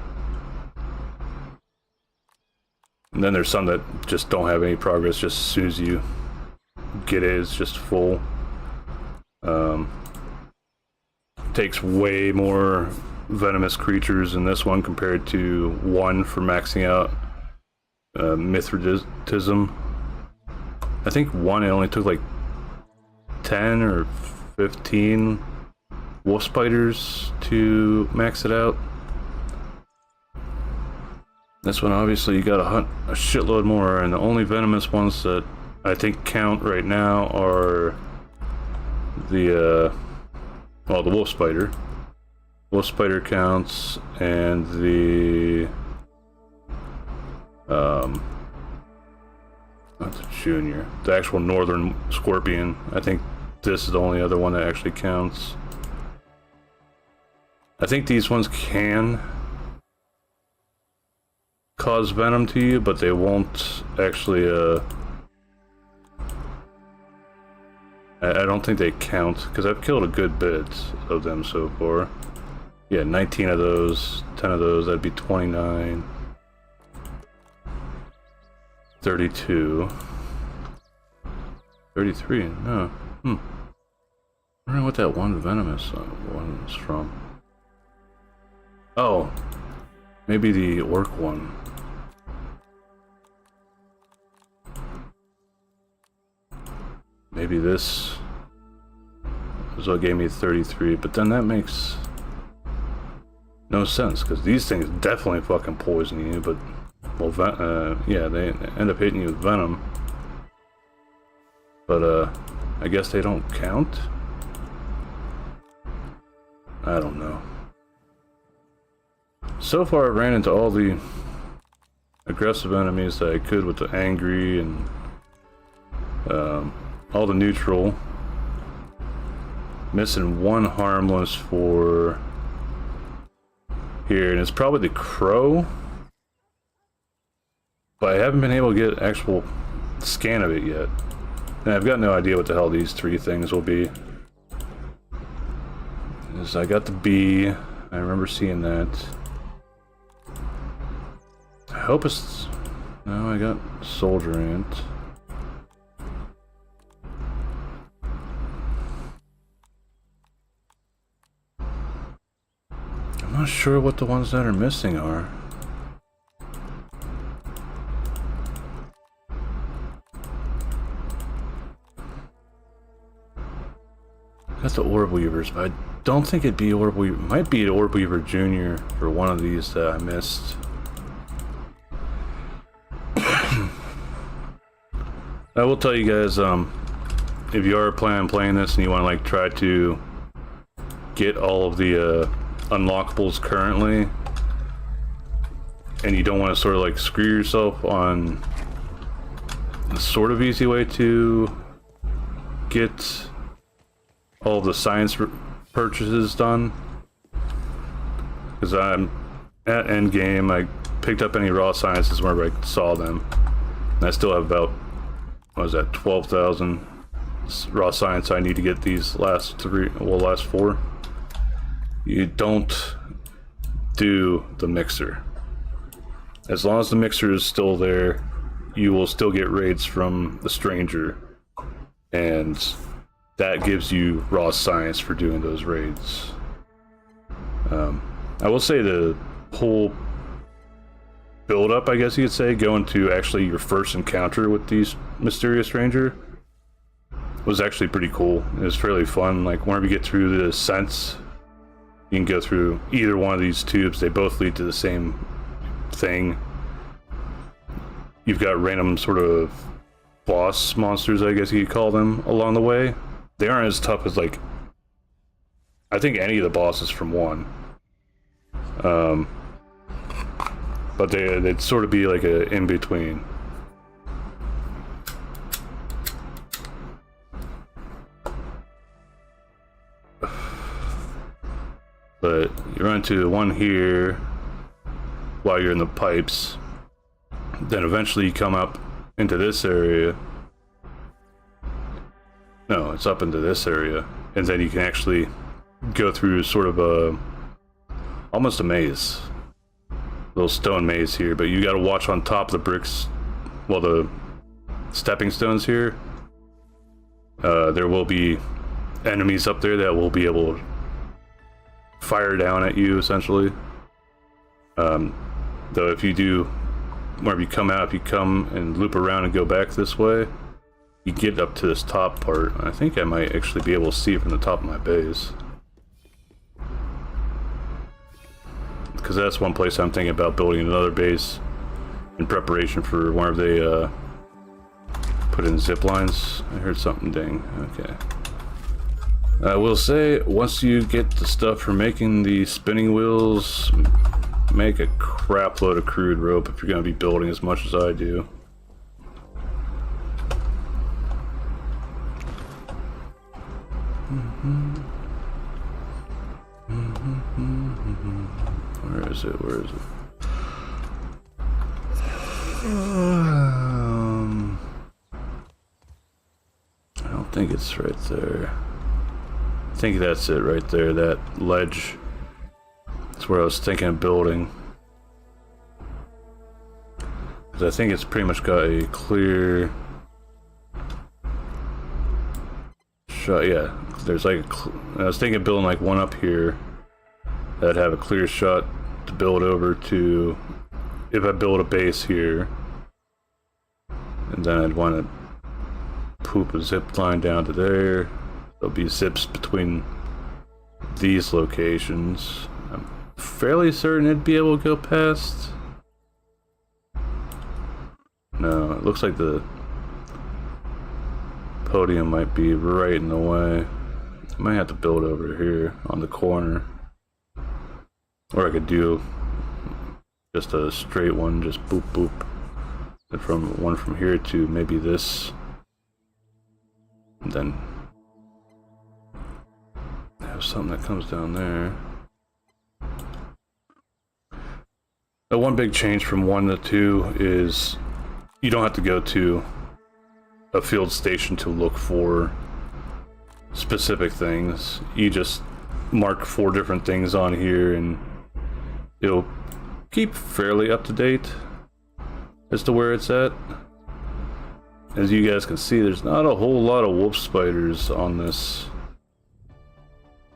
Speaker 2: And then there's some that just don't have any progress, just as soon as you get it, it's just full. Takes way more venomous creatures in this one compared to 1 for maxing out Mithridatism. I think 1 it only took like 10 or 15 wolf spiders to max it out. This one obviously you gotta hunt a shitload more, and the only venomous ones that I think count right now are the well, the wolf spider. Wolf spider counts, and the not the junior, the actual northern scorpion. I think this is the only other one that actually counts. I think these ones can cause venom to you, but they won't actually I don't think they count, because I've killed a good bit of them so far. Yeah, 19 of those, 10 of those, that'd be 29. 32. 33, no. I don't know what that one venomous one is from. Oh, maybe the orc one. Maybe this is what gave me 33, but then that makes no sense, because these things definitely fucking poison you, but, well, yeah, they end up hitting you with venom. But, I guess they don't count? I don't know. So far, I ran into all the aggressive enemies that I could with the angry and, all the neutral. Missing one harmless for here, and it's probably the crow, but I haven't been able to get actual scan of it yet, and I've got no idea what the hell these 3 things will be. I got the bee, I remember seeing that. I hope it's, no, I got soldier ant. I'm not sure what the ones that are missing are. Got the Orb Weavers, but I don't think it'd be Orb Weaver. Might be Orb Weaver Jr. for one of these that I missed. I will tell you guys, if you are planning on playing this and you want to like try to get all of the unlockables currently, and you don't want to sort of like screw yourself on the sort of easy way to get all the science purchases done, because I'm at end game. I picked up any raw sciences whenever I saw them, and I still have about, what was that, 12,000 raw science I need to get these last four. You don't do the mixer. As long as the mixer is still there, you will still get raids from the stranger, and that gives you raw science for doing those raids. I will say the whole build up, I guess you could say, going to actually your first encounter with these mysterious stranger was actually pretty cool. It was fairly fun. Like whenever you get through the ascents, you can go through either one of these tubes. They both lead to the same thing. You've got random sort of boss monsters, I guess you could call them, along the way. They aren't as tough as, like, I think any of the bosses from 1. But they'd sort of be like a in-between. But you run into one here while you're in the pipes. Then eventually you come up into this area. No, it's up into this area. And then you can actually go through sort of almost a maze. Little stone maze here, but you gotta watch on top of the bricks, well, the stepping stones here. There will be enemies up there that will be able to fire down at you, essentially. Though if you do, whenever you come out, if you come and loop around and go back this way, you get up to this top part. I think I might actually be able to see it from the top of my base, because that's one place I'm thinking about building another base in preparation for whenever they put in zip lines. I heard something ding. Okay. I will say, once you get the stuff for making the spinning wheels, make a crap load of crude rope if you're going to be building as much as I do. Where is it? Where is it? I don't think it's right there. I think that's it right there, that ledge. That's where I was thinking of building. Because I think it's pretty much got a clear shot. Yeah, there's like I was thinking of building like one up here that'd have a clear shot to build over to, if I build a base here, and then I'd want to poop a zip line down to there. There'll be zips between these locations. I'm fairly certain it'd be able to go past. No, it looks like the podium might be right in the way. I might have to build over here on the corner. Or I could do just a straight one, just boop boop. And from one from here to maybe this. And then have something that comes down there. The one big change from 1 to 2 is you don't have to go to a field station to look for specific things. You just mark 4 different things on here and it'll keep fairly up to date as to where it's at. As you guys can see, there's not a whole lot of wolf spiders on this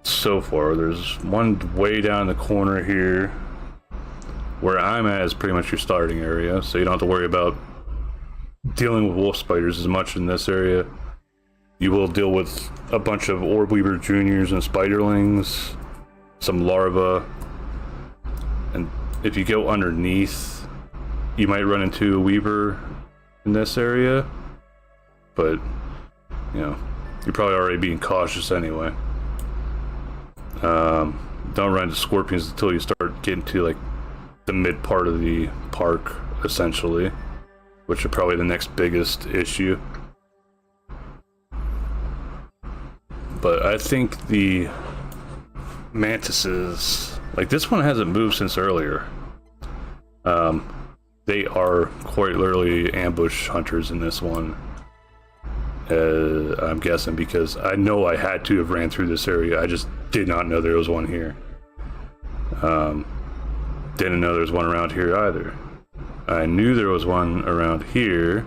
Speaker 2: so far. There's one way down in the corner here. Where I'm at is pretty much your starting area, so you don't have to worry about dealing with wolf spiders as much in this area. You will deal with a bunch of orb weaver juniors and spiderlings, some larvae, and if you go underneath, you might run into a weaver in this area, but you know, you're probably already being cautious anyway. Then don't run into scorpions until you start getting to like the mid part of the park, essentially, which are probably the next biggest issue. But I think the mantises, like this one hasn't moved since earlier. They are quite literally ambush hunters in this one. I'm guessing because I know I had to have ran through this area. I just did not know there was one here. Didn't know there was one around here either. I knew there was one around here,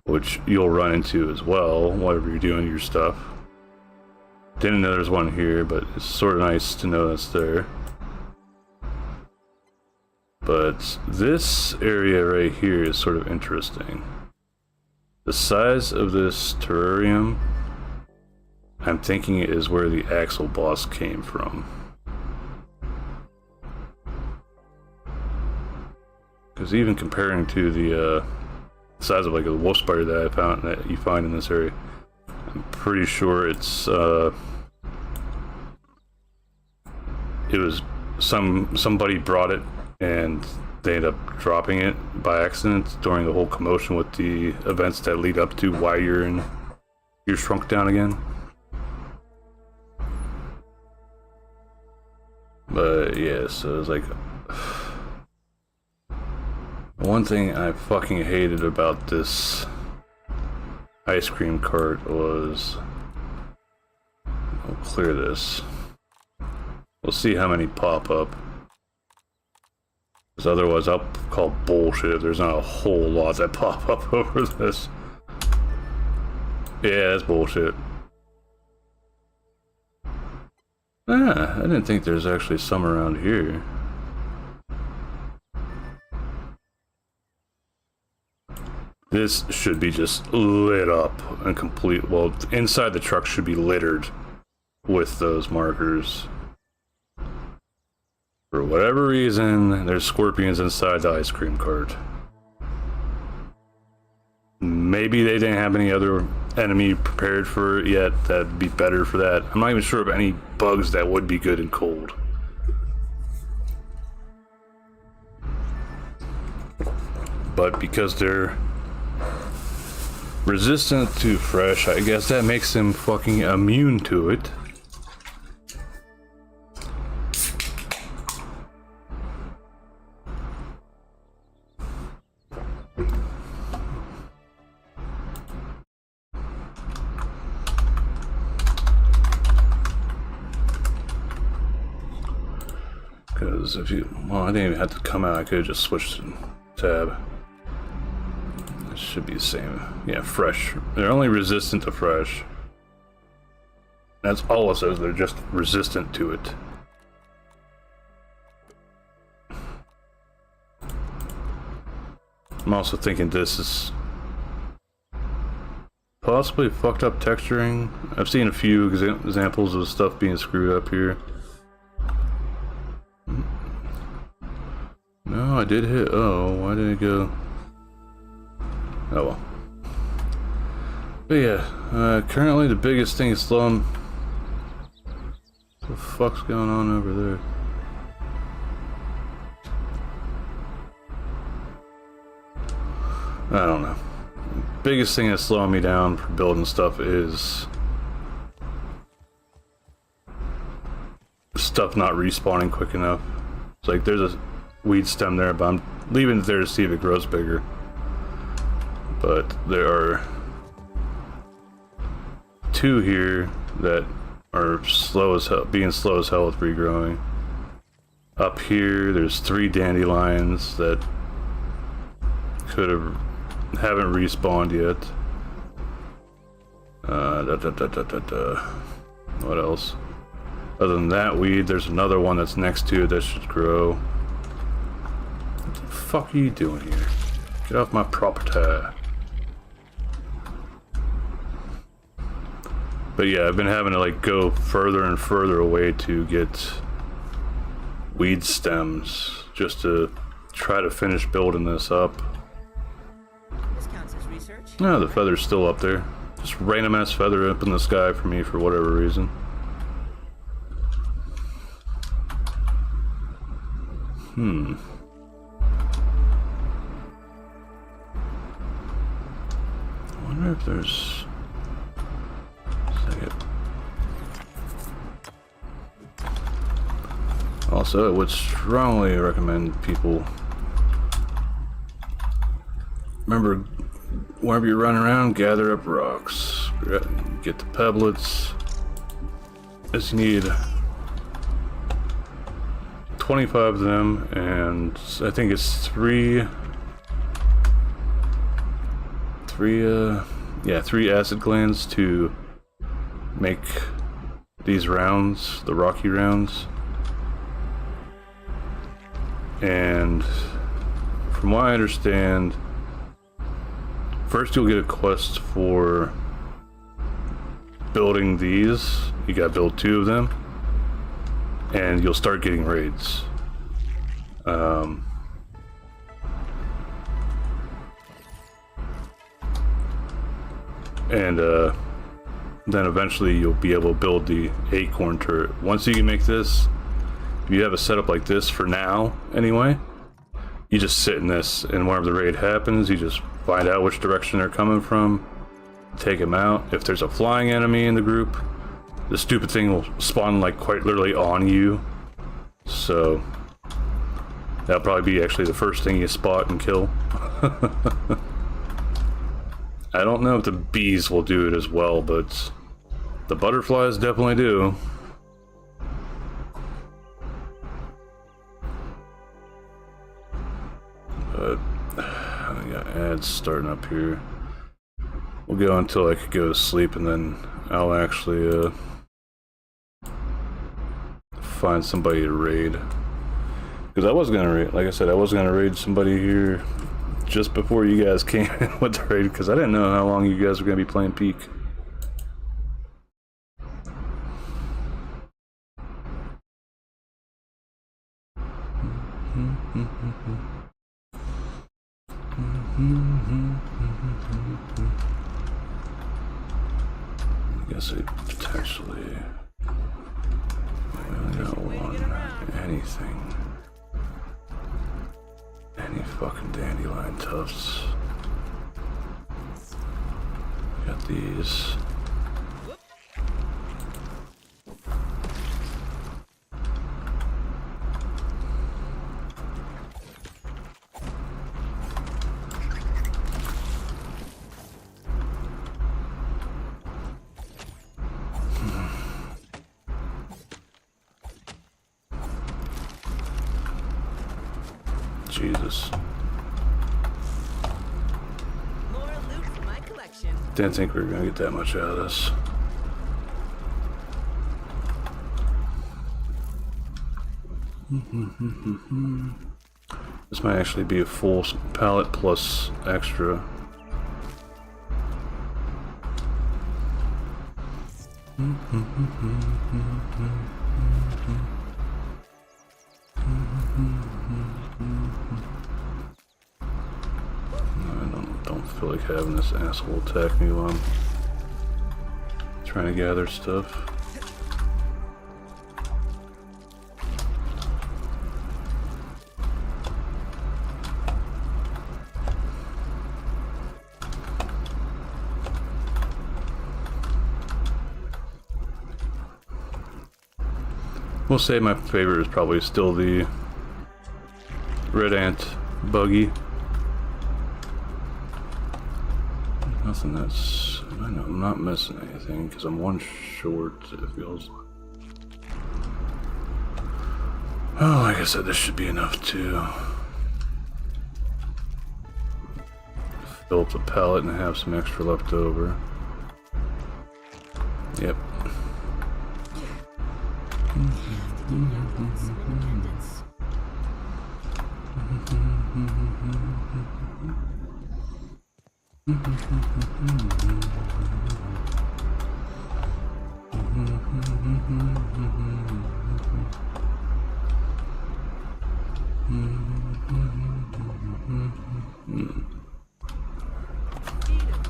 Speaker 2: which you'll run into as well, whatever you're doing your stuff. Didn't know there's one here, but it's sort of nice to know that's there. But this area right here is sort of interesting. The size of this terrarium, I'm thinking it is where the Axel boss came from. Because even comparing to the size of like a wolf spider that I found, that you find in this area, I'm pretty sure it's it was somebody brought it and they ended up dropping it by accident during the whole commotion with the events that lead up to why you're shrunk down again. But yeah, so it's like one thing I fucking hated about this ice cream cart was, I'll clear this. We'll see how many pop up. Because otherwise I'll call bullshit if there's not a whole lot that pop up over this. Yeah, that's bullshit. Ah, I didn't think there's actually some around here. This should be just lit up and complete. Well, inside the truck should be littered with those markers. For whatever reason, there's scorpions inside the ice cream cart. Maybe they didn't have any other enemy prepared for it yet that'd be better for that. I'm not even sure of any bugs that would be good in cold. But because they're resistant to fresh, I guess that makes them fucking immune to it. Because if you, well, I didn't even have to come out, I could have just switched to tab. It should be the same. Yeah, fresh. They're only resistant to fresh. That's all it says, they're just resistant to it. I'm also thinking this is possibly fucked up texturing. I've seen a few examples of stuff being screwed up here. No, I did hit O. Why did it go? Oh well. But yeah, currently the biggest thing is slowing. What the fuck's going on over there? I don't know. Biggest thing that's slowing me down for building stuff is stuff not respawning quick enough. It's like there's a weed stem there, but I'm leaving it there to see if it grows bigger. But there are two here that are slow as hell, being slow as hell with regrowing. Up here, there's 3 dandelions that haven't respawned yet. What else? Other than that weed, there's another one that's next to it that should grow. What the fuck are you doing here? Get off my property. But yeah, I've been having to like go further and further away to get weed stems just to try to finish building this up.
Speaker 3: This counts as research.
Speaker 2: No, the feather's still up there. Just random ass feather up in the sky for me for whatever reason. I wonder if there's... Second. Also, I would strongly recommend people... Remember, whenever you run around, gather up rocks. Get the pebblets. As you need 25 of them, and I think it's three acid glands to make these rounds, the rocky rounds. And from what I understand, first you'll get a quest for building these. You gotta build 2 of them, and you'll start getting raids. Then eventually you'll be able to build the acorn turret. Once you can make this, if you have a setup like this for now, anyway, you just sit in this, and whenever the raid happens, you just find out which direction they're coming from, take them out. If there's a flying enemy in the group, the stupid thing will spawn like quite literally on you. So that'll probably be actually the first thing you spot and kill. I don't know if the bees will do it as well, but the butterflies definitely do. But I got ads starting up here. We'll go until I could go to sleep, and then I'll actually find somebody to raid. Because I was gonna raid, like I said, I was gonna raid somebody here just before you guys came in with the raid, because I didn't know how long you guys were gonna be playing Peak. I guess I potentially anything. Any fucking dandelion tufts. Got these. Jesus.
Speaker 3: More loot for my collection.
Speaker 2: Didn't think we were gonna get that much out of this. This might actually be a full pallet plus extra. I don't feel like having this asshole attack me while I'm trying to gather stuff. We'll say my favorite is probably still the red ant buggy. Nothing that's... I know I'm not missing anything because I'm one short, it feels like. Oh, like I said, this should be enough to fill up the pallet and have some extra left over. Yep.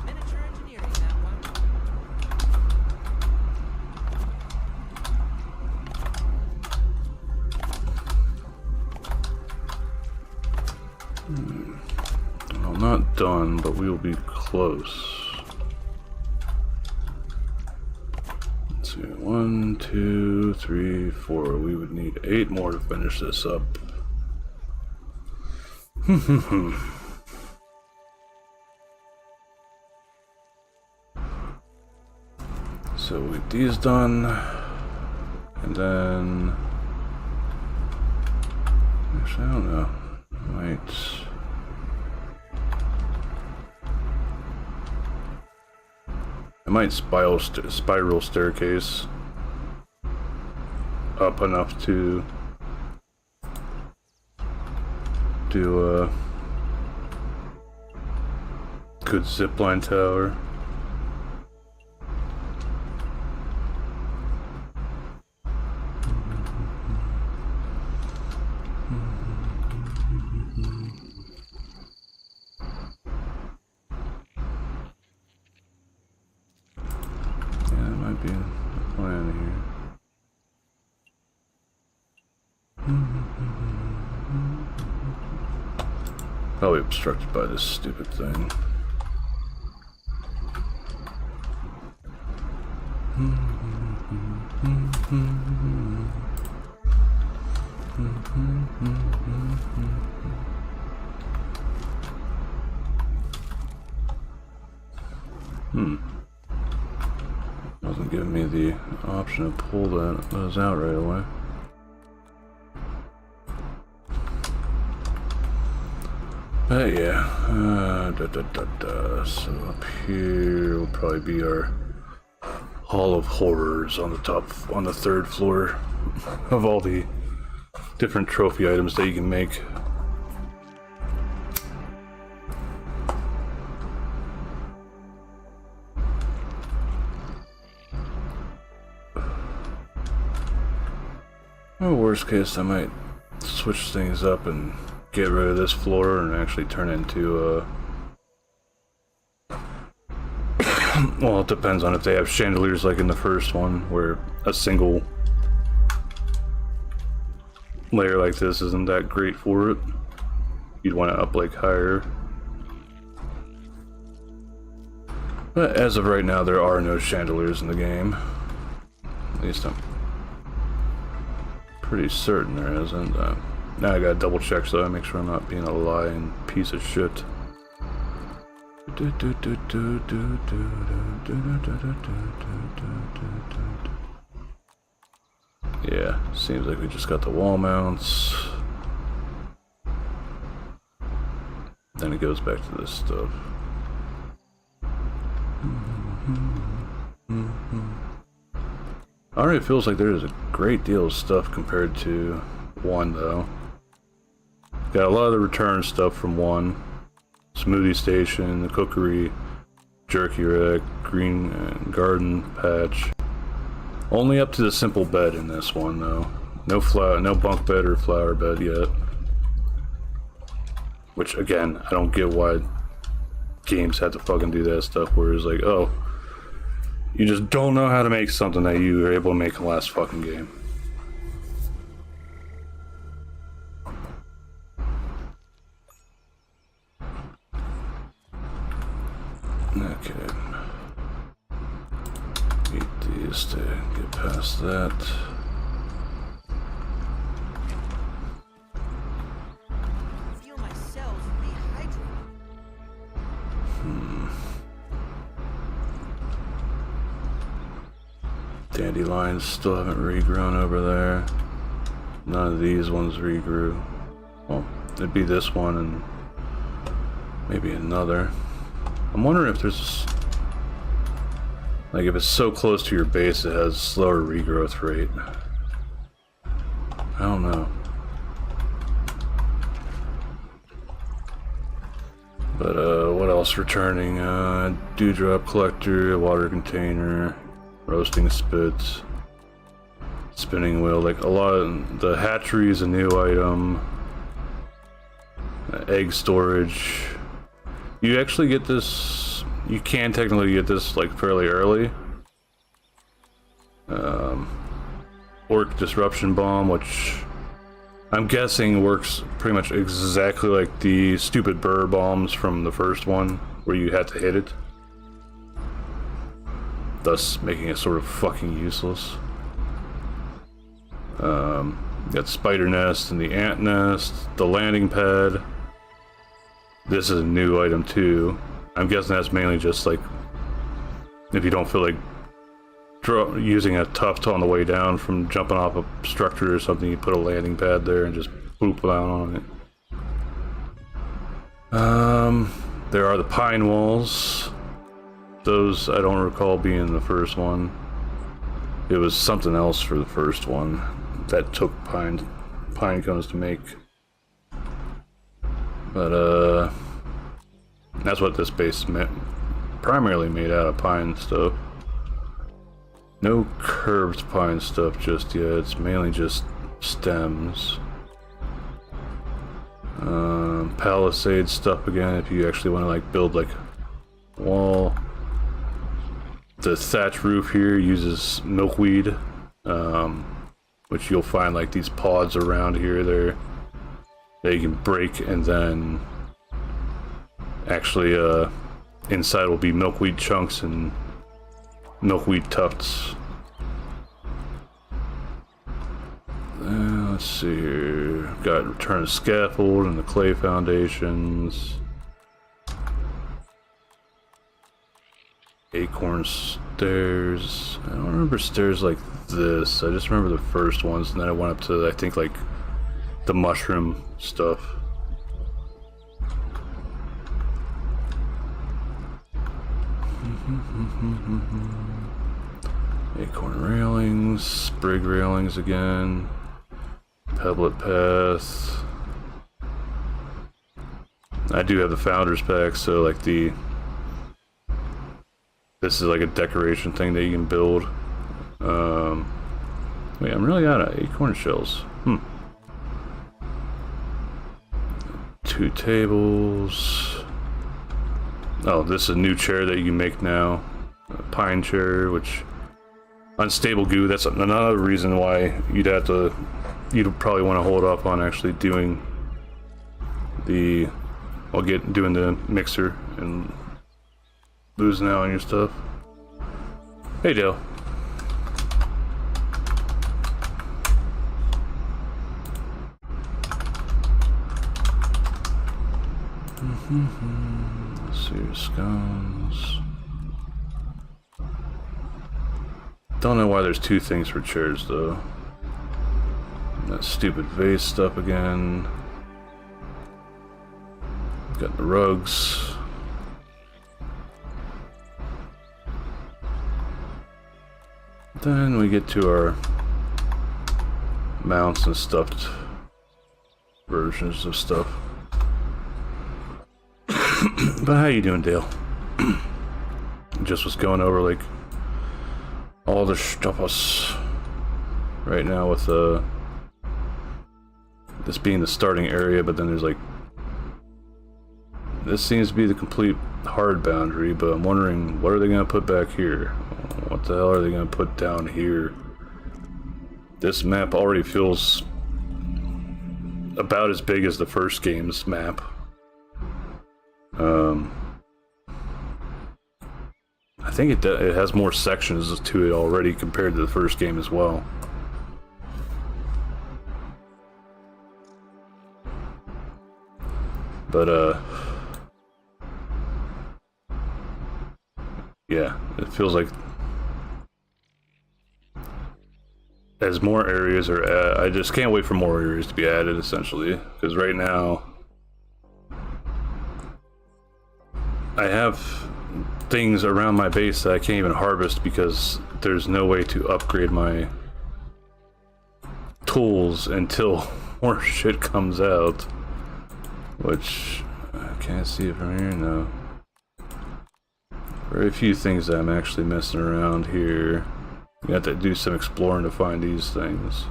Speaker 3: Miniature engineering, that one.
Speaker 2: Not done, but we will be close. Let's see, 1, 2, 3, 4. We would need 8 more to finish this up. So we get these done, and then actually I don't know. I might spiral staircase up enough to do a good zipline tower. Probably obstructed by this stupid thing. Wasn't giving me the option to pull those out right away. But yeah, so up here will probably be our Hall of Horrors on the top, on the 3rd floor of all the different trophy items that you can make. Well, worst case, I might switch things up and get rid of this floor and actually turn into well, it depends on if they have chandeliers like in the first one, where a single layer like this isn't that great for it. You'd want to up like higher. But as of right now, there are no chandeliers in the game. At least I'm pretty certain there isn't. Now I gotta double check so I make sure I'm not being a lying piece of shit. Yeah, seems like we just got the wall mounts. Then it goes back to this stuff. Already feels like there's a great deal of stuff compared to 1 though. Got a lot of the return stuff from 1. Smoothie station, the cookery, jerky rack, green garden patch. Only up to the simple bed in this one though. No bunk bed or flower bed yet. Which again, I don't get why games have to fucking do that stuff where it's like, oh, you just don't know how to make something that you were able to make in the last fucking game. Okay. Eat these to get past that.
Speaker 3: I feel my cells rehydrating.
Speaker 2: Dandelions still haven't regrown over there. None of these ones regrew. Well, it'd be this one and maybe another. I'm wondering if there's, like, if it's so close to your base it has slower regrowth rate. I don't know. But what else returning? Dewdrop collector, water container, roasting spit, spinning wheel. Like a lot of the hatchery is a new item. Egg storage. You actually get this, you can technically get this like fairly early. Orc disruption bomb, which I'm guessing it works pretty much exactly like the stupid burr bombs from the first one, where you had to hit it, thus making it sort of fucking useless. Got spider nest and the ant nest, the landing pad. This is a new item too. I'm guessing that's mainly just like if you don't feel like using a tuft on the way down from jumping off a structure or something, you put a landing pad there and just boop down on it. There are the pine walls. Those I don't recall being the first one. It was something else for the first one that took pine cones to make. But that's what this base is primarily made out of pine stuff. No curved pine stuff just yet, it's mainly just stems. Palisade stuff again if you actually want to like build like a wall. The thatch roof here uses milkweed, which you'll find like these pods around here there that you can break, and then actually inside will be milkweed chunks and milkweed tufts. Let's see here. Got return scaffold and the clay foundations. Acorn stairs. I don't remember stairs like this. I just remember the first ones, and then I went up to I think like the mushroom stuff. Acorn railings, sprig railings again, pebblet path. I do have the founders pack, so like this is like a decoration thing that you can build. Wait, I'm really out of acorn shells. 2 tables. Oh, this is a new chair that you can make now. A pine chair, which unstable goo. That's another reason why you'd probably want to hold off on actually doing doing the mixer and losing out on your stuff. Hey, Dale. Let's see your scones. Don't know why there's 2 things for chairs though. That stupid vase stuff again. Got the rugs. Then we get to our mounts and stuffed versions of stuff. But how you doing, Dale? Just was going over like all the stuffs right now with this being the starting area, but then there's like this seems to be the complete hard boundary, but I'm wondering what are they gonna put back here? What the hell are they gonna put down here? This map already feels about as big as the first game's map. I think it has more sections to it already compared to the first game as well. But yeah, it feels like as more areas are added, I just can't wait for more areas to be added essentially, because right now I have things around my base that I can't even harvest because there's no way to upgrade my tools until more shit comes out, which I can't see it from here. No, very few things that I'm actually messing around here. You have to do some exploring to find these things.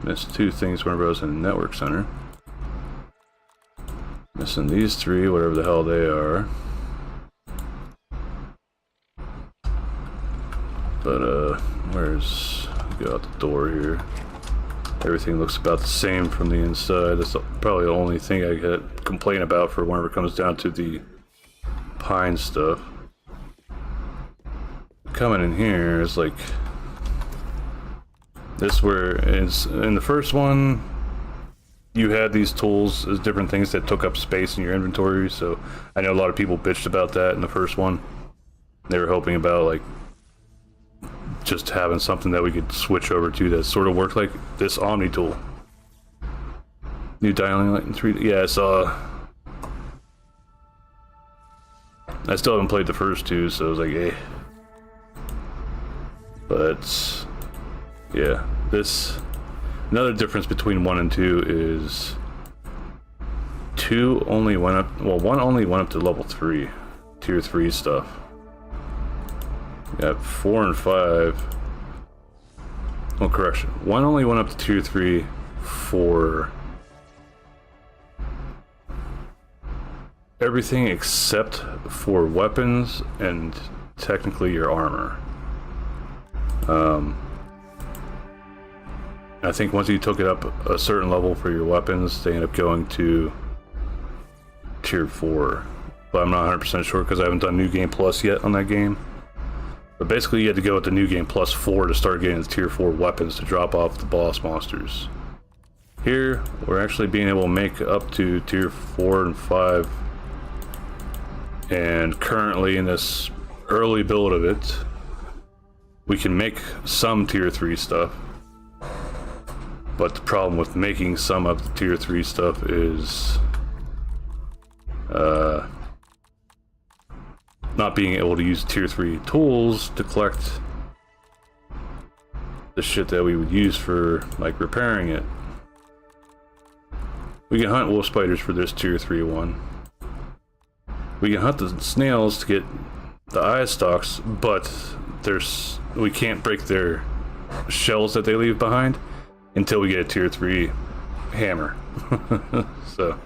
Speaker 2: Missed 2 things whenever I was in the network center. Missed missing these three, whatever the hell they are. But where's, go out the door here. Everything looks about the same from the inside. That's probably the only thing I could complain about for whenever it comes down to the pine stuff. Coming in here is like this, where it's in the first one you had these tools as different things that took up space in your inventory. So I know a lot of people bitched about that in the first one. They were hoping about like just having something that we could switch over to that sort of worked like this Omni tool. New dialing light in 3D. Yeah, I saw. I still haven't played the first two, so I was like, eh. But yeah, this, another difference between 1 and 2 is 2 only went up, well, 1 only went up to level 3, tier 3 stuff. Got 4 and 5. Oh, correction. 1 only went up to tier 3 for everything except for weapons and technically your armor. I think once you took it up a certain level for your weapons, they end up going to tier 4. But I'm not 100% sure because I haven't done New Game Plus yet on that game. But basically you had to go with the New Game Plus 4 to start getting the tier 4 weapons to drop off the boss monsters. Here, we're actually being able to make up to tier 4 and 5. And currently in this early build of it, we can make some tier 3 stuff. But the problem with making some of the tier 3 stuff is not being able to use tier 3 tools to collect the shit that we would use for like repairing it. We can hunt wolf spiders for this tier 3 one. We can hunt the snails to get the eye stalks, but we can't break their shells that they leave behind until we get a tier 3 hammer. So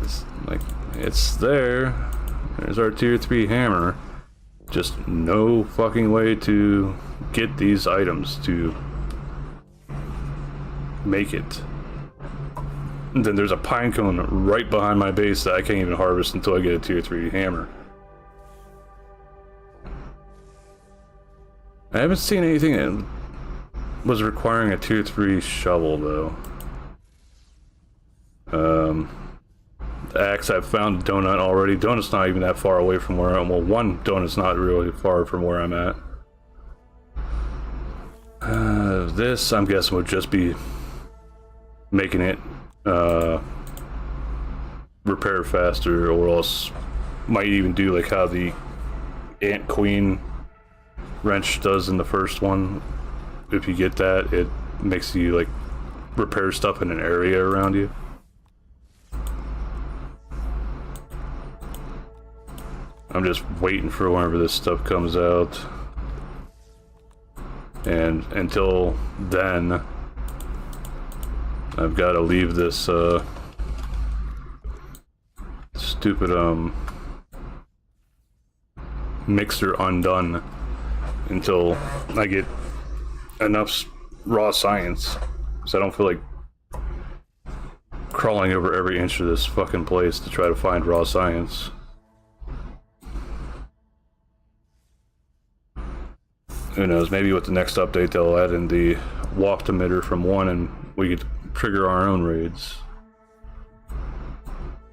Speaker 2: it's like, it's there. There's our tier 3 hammer. Just no fucking way to get these items to make it. And then there's a pine cone right behind my base that I can't even harvest until I get a tier 3 hammer. I haven't seen anything that was requiring a tier 3 shovel though. The axe, I've found a donut already. Donut's not even that far away from where I'm, well, one donut's not really far from where I'm at. This, I'm guessing, would just be making it repair faster, or else might even do like how the Ant Queen wrench does in the first one. If you get that, it makes you like repair stuff in an area around you. I'm just waiting for whenever this stuff comes out, and until then I've got to leave this stupid mixer undone until I get enough raw science, so I don't feel like crawling over every inch of this fucking place to try to find raw science. Who knows, maybe with the next update they'll add in the waft emitter from 1 and we could trigger our own raids.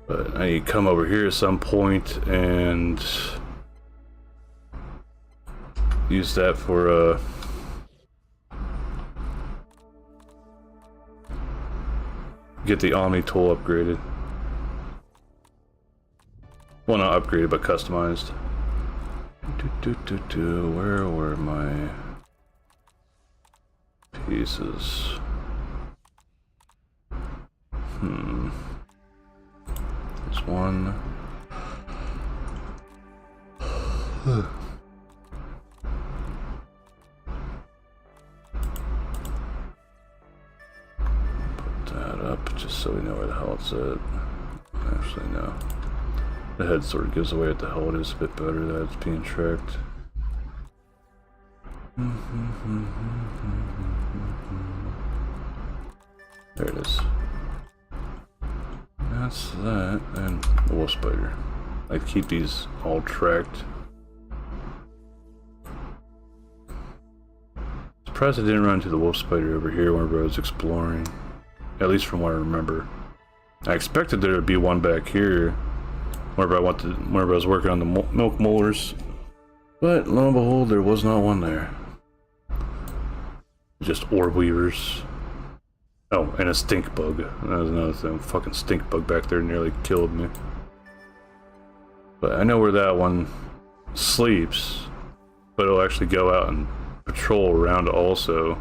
Speaker 2: But I need to come over here at some point and use that for get the Omni tool upgraded. Well, not upgraded, but customized. Where were my pieces? There's one. Put that up just so we know where the hell it's at. Actually, no. The head sort of gives away what the hell it is a bit better that it's being tracked. There it is. That's that, and the wolf spider. I keep these all tracked. Surprised I didn't run into the wolf spider over here whenever I was exploring. At least from what I remember. I expected there to be one back here whenever I was working on the milk molars. But lo and behold, there was not one there. Just orb weavers. Oh, and a stink bug. That was another thing. Fucking stink bug back there nearly killed me. But I know where that one sleeps. But it'll actually go out and patrol around also.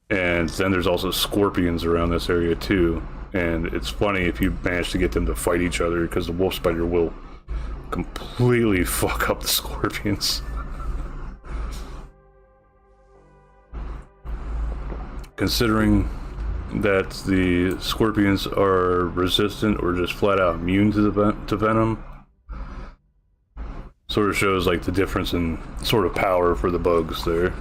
Speaker 2: And then there's also scorpions around this area too. And it's funny if you manage to get them to fight each other, because the wolf spider will completely fuck up the scorpions. Considering that the scorpions are resistant or just flat out immune to the venom, sort of shows like the difference in sort of power for the bugs there.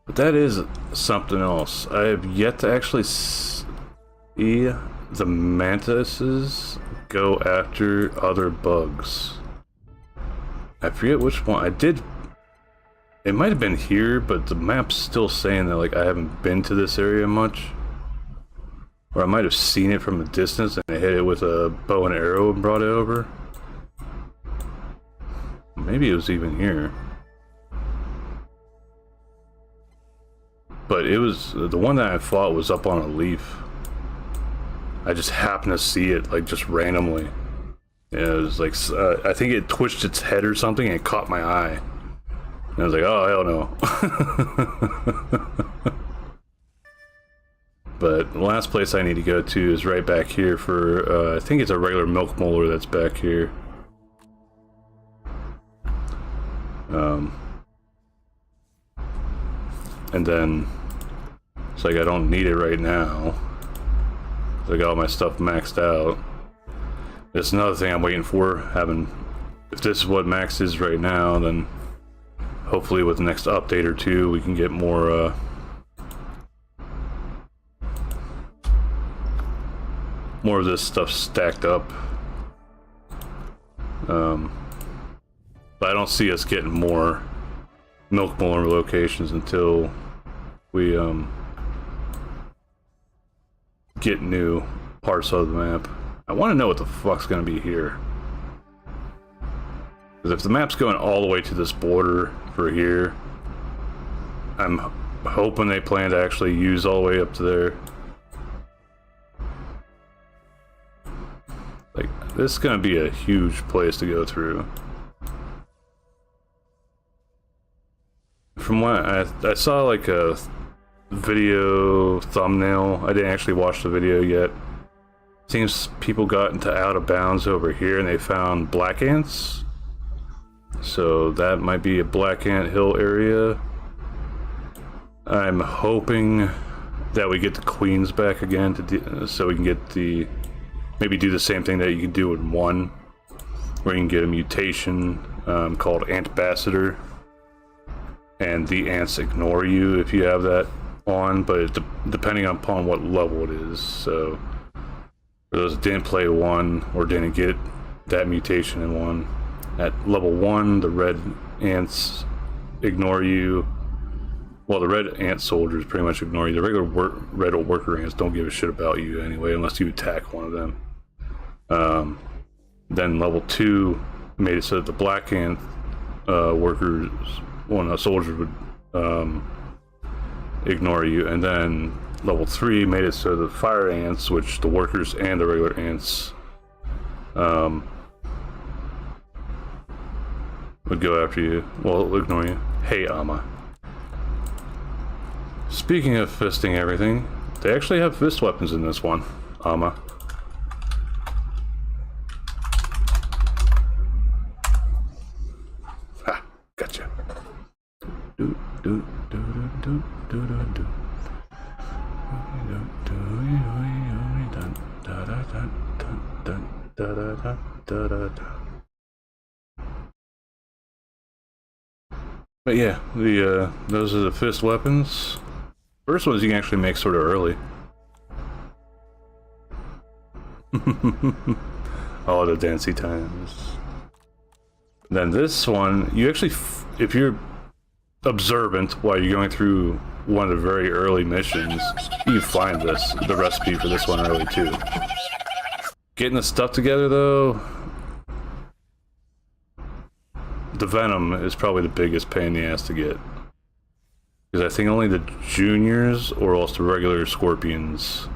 Speaker 2: But that is something else. I have yet to actually see the mantises go after other bugs. I forget which one. I did. It might have been here, but the map's still saying that like I haven't been to this area much. Or I might have seen it from a distance and I hit it with a bow and arrow and brought it over. Maybe it was even here. But it was, the one that I fought was up on a leaf. I just happened to see it like just randomly. And it was like, I think it twitched its head or something and it caught my eye. And I was like, oh hell no. But the last place I need to go to is right back here for, I think it's a regular milk molar that's back here. And then, it's like I don't need it right now. I got all my stuff maxed out. That's another thing I'm waiting for, if this is what max is right now, then hopefully with the next update or two we can get more of this stuff stacked up. But I don't see us getting more milk molar locations until we get new parts of the map. I want to know what the fuck's gonna be here. Because if the map's going all the way to this border for here, I'm hoping they plan to actually use all the way up to there. Like, this is gonna be a huge place to go through. From what I saw like a video thumbnail. I didn't actually watch the video yet. Seems people got into out of bounds over here and they found black ants. So that might be a black ant hill area. I'm hoping that we get the queens back again so we can get the, maybe do the same thing that you can do in 1, where you can get a mutation called Antbassador, and the ants ignore you if you have that on, but depending upon what level it is. So for those that didn't play 1 or didn't get that mutation in 1, at level 1 the red ants ignore you. Well, the red ant soldiers pretty much ignore you. The regular red worker ants don't give a shit about you anyway unless you attack one of them. Then level 2 made it so that the black ant workers, soldiers would ignore you, and then level 3 made it so the fire ants, which the workers and the regular ants would go after you. Well, ignore you. Hey, Amma. Speaking of fisting everything, they actually have fist weapons in this one, Amma. Ha, gotcha. Dude. But yeah, the those are the fist weapons. First ones you can actually make sort of early. All the dancy times. Then this one, you actually, if you're observant while you're going through one of the very early missions, you find the recipe for this one early too. Getting the stuff together though, the venom is probably the biggest pain in the ass to get. Because I think only the juniors or else the regular scorpions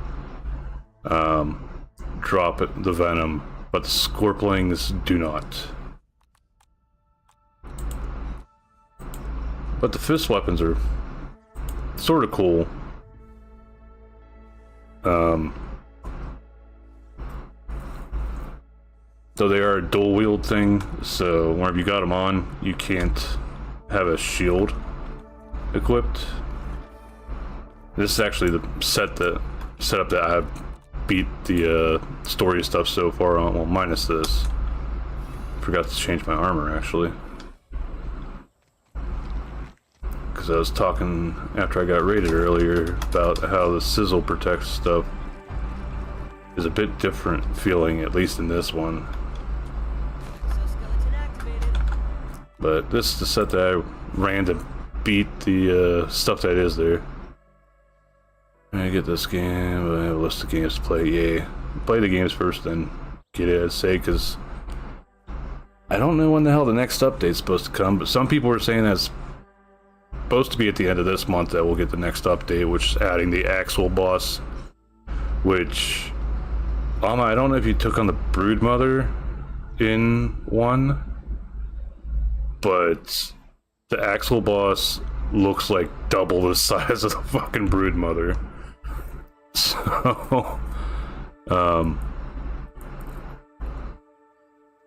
Speaker 2: drop the venom, but the scorplings do not. But the fist weapons are sort of cool. Though they are a dual wield thing, so whenever you got them on, you can't have a shield equipped. This is actually the setup that I have beat the story stuff so far on. Well, minus this. Forgot to change my armor actually, because I was talking after I got raided earlier about how the sizzle protect stuff is a bit different feeling, at least in this one.
Speaker 3: Exoskeleton activated.
Speaker 2: But this is the set that I ran to beat the stuff that is there. I get this game, but I have a list of games to play. Yay. Play the games first, then get it, I'd say, because I don't know when the hell the next update's supposed to come, but some people are saying that's supposed to be at the end of this month that we'll get the next update, which is adding the actual boss, which I don't know if you took on the Broodmother in 1, but the actual boss looks like double the size of the fucking Broodmother. So,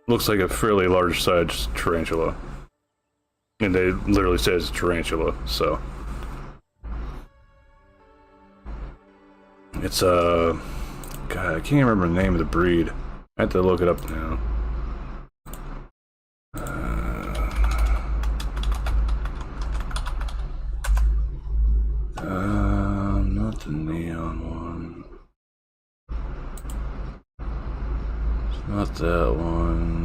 Speaker 2: looks like a fairly large sized tarantula. And they literally say it's a tarantula, so. It's God, I can't remember the name of the breed. I have to look it up now. Not the neon one. It's not that one.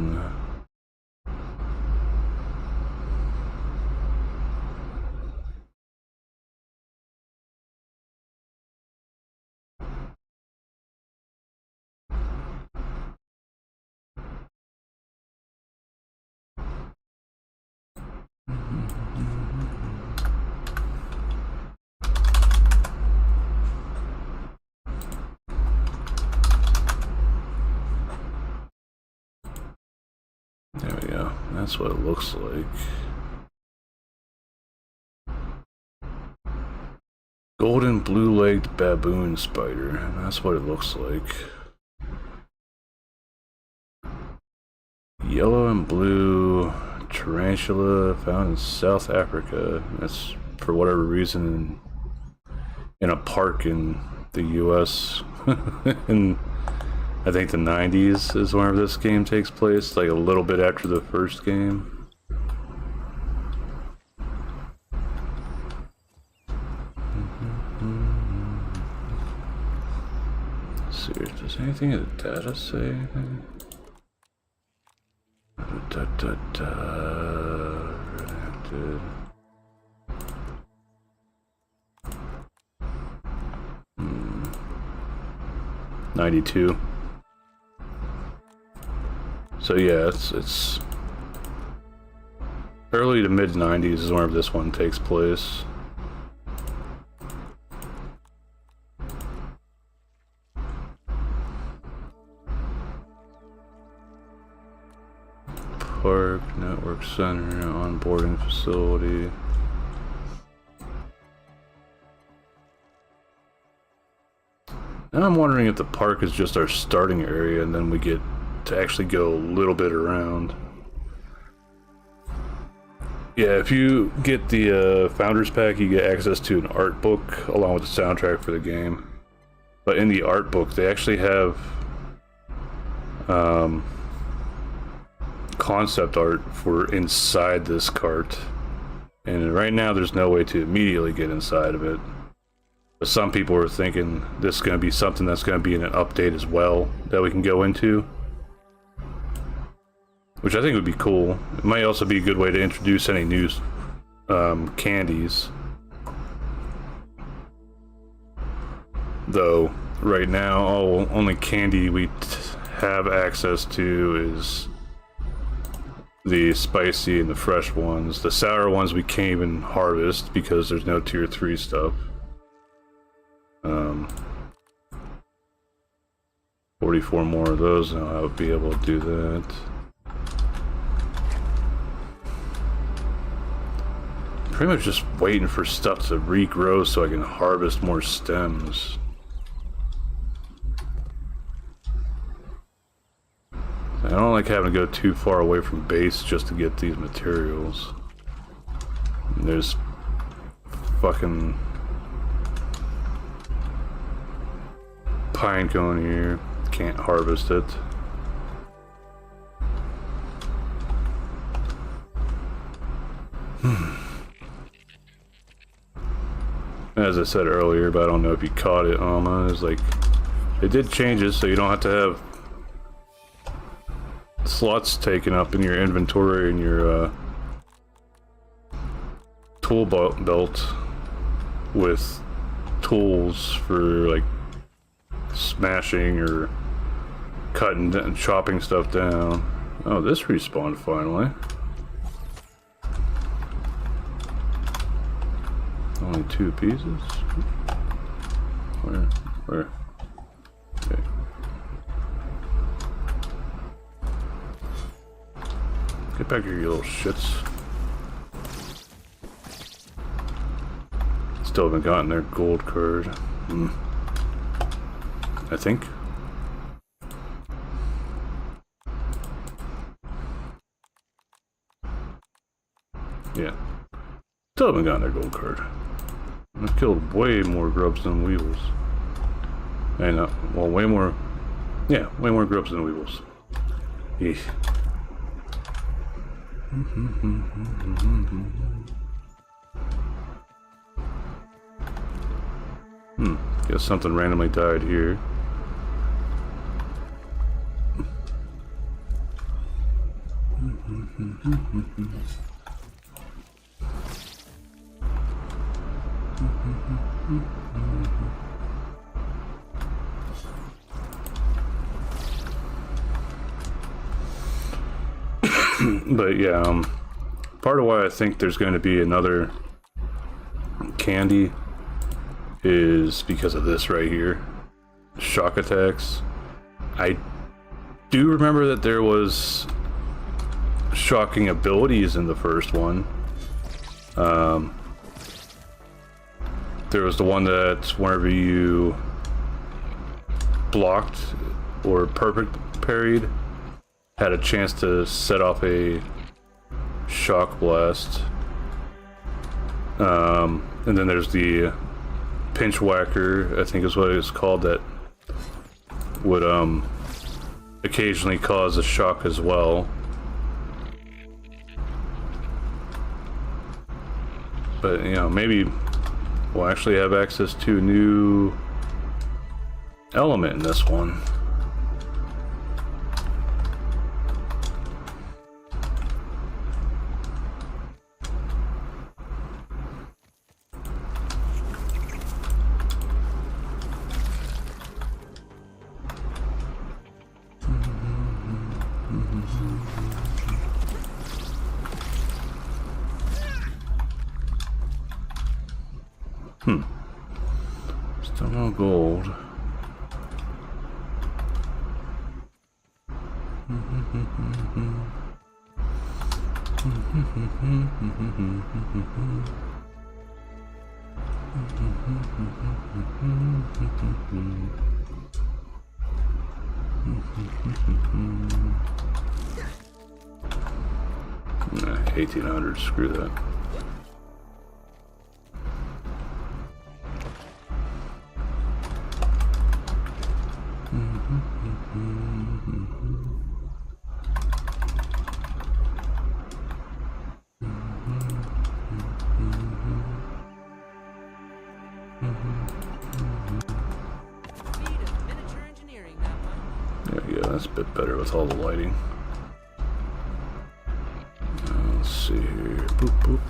Speaker 2: There we go. That's what it looks like. Golden blue-legged baboon spider. That's what it looks like. Yellow and blue tarantula found in South Africa. That's for whatever reason in a park in the US. And I think the 90s is whenever this game takes place, like a little bit after the first game. Let's see, does anything in the data say anything? Redacted. 92. So yeah, it's early to mid 90s is whenever this one takes place. Park, network center, onboarding facility. Now I'm wondering if the park is just our starting area and then we get to actually go a little bit around. Yeah, if you get the Founders Pack, you get access to an art book along with the soundtrack for the game. But in the art book, they actually have concept art for inside this cart. And right now, there's no way to immediately get inside of it. But some people are thinking this is going to be something that's going to be in an update as well that we can go into. Which I think would be cool. It might also be a good way to introduce any new candies. Though, right now, only candy we have access to is the spicy and the fresh ones. The sour ones we can't even harvest because there's no tier 3 stuff. 44 more of those and I'll be able to do that. Pretty much just waiting for stuff to regrow so I can harvest more stems. I don't like having to go too far away from base just to get these materials. And there's fucking pine cone here. Can't harvest it. As I said earlier, but I don't know if you caught it, Alma, is like, it did changes so you don't have to have slots taken up in your inventory and your tool belt with tools for like smashing or cutting and chopping stuff down. Oh, this respawned finally. Only 2 pieces? Where? Okay. Get back here, you little shits. Still haven't gotten their gold card. I think. Yeah. Still haven't gotten their gold card. I've killed way more grubs than weevils. And, well, way more grubs than weevils. Eesh. Guess something randomly died here. But yeah, part of why I think there's going to be another candy is because of this right here. Shock attacks. I do remember that there was shocking abilities in the first one. There was the one that whenever you blocked or perfect parried, had a chance to set off a shock blast. And then there's the pinch whacker, I think is what it's called, that would occasionally cause a shock as well. But you know, maybe we'll actually have access to a new element in this one. Still no gold. Nah, 1800, screw that.
Speaker 3: Speed of miniature engineering, that one.
Speaker 2: There we go, that's a bit better with all the lighting. Let's see here. Boop, boop.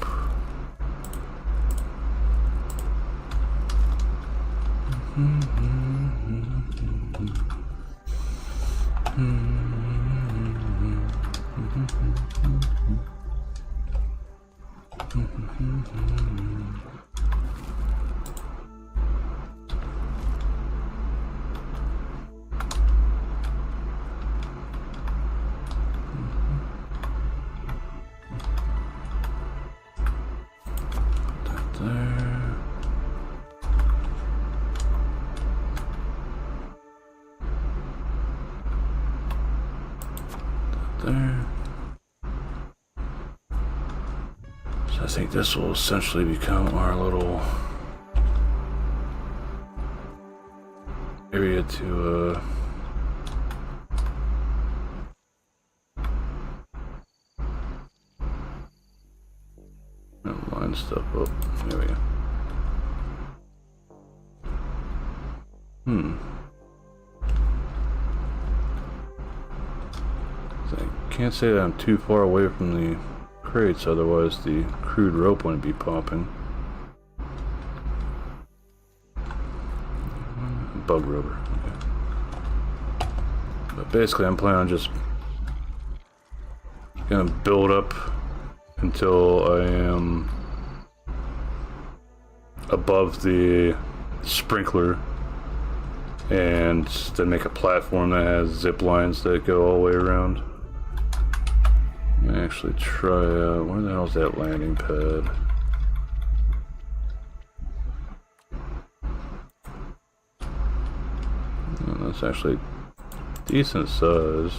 Speaker 2: There. There. So I think this will essentially become our little area to line stuff up. There we go. So I can't say that I'm too far away from the crates, otherwise the crude rope wouldn't be popping. Bug rubber. Okay. But basically I'm planning on just gonna build up until I am above the sprinkler, and then make a platform that has zip lines that go all the way around. Actually try out, where the hell's that landing pad? Oh, that's actually decent size.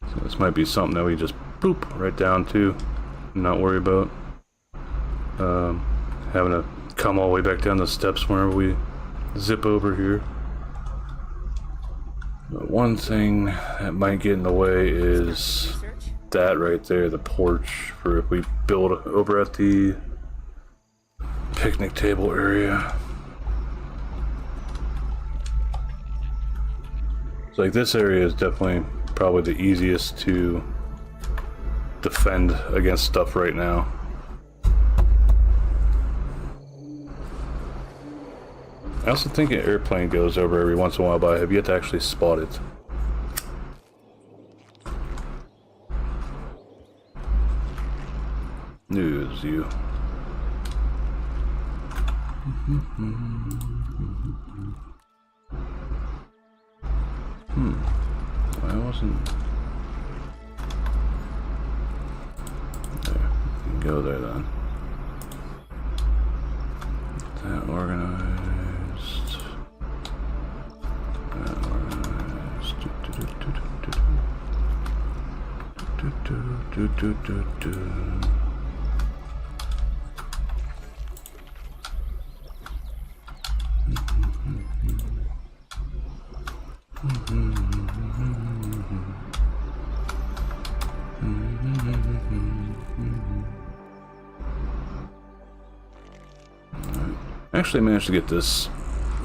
Speaker 2: So this might be something that we just boop right down to. Not worry about having to come all the way back down the steps whenever we zip over here. But one thing that might get in the way is that right there, the porch, for if we build over at the picnic table area. So like this area is definitely probably the easiest to defend against stuff right now. I also think an airplane goes over every once in a while, but I have yet to actually spot it. News you. I wasn't. There. You can go there then. Get that organized. That organized. I actually managed to get this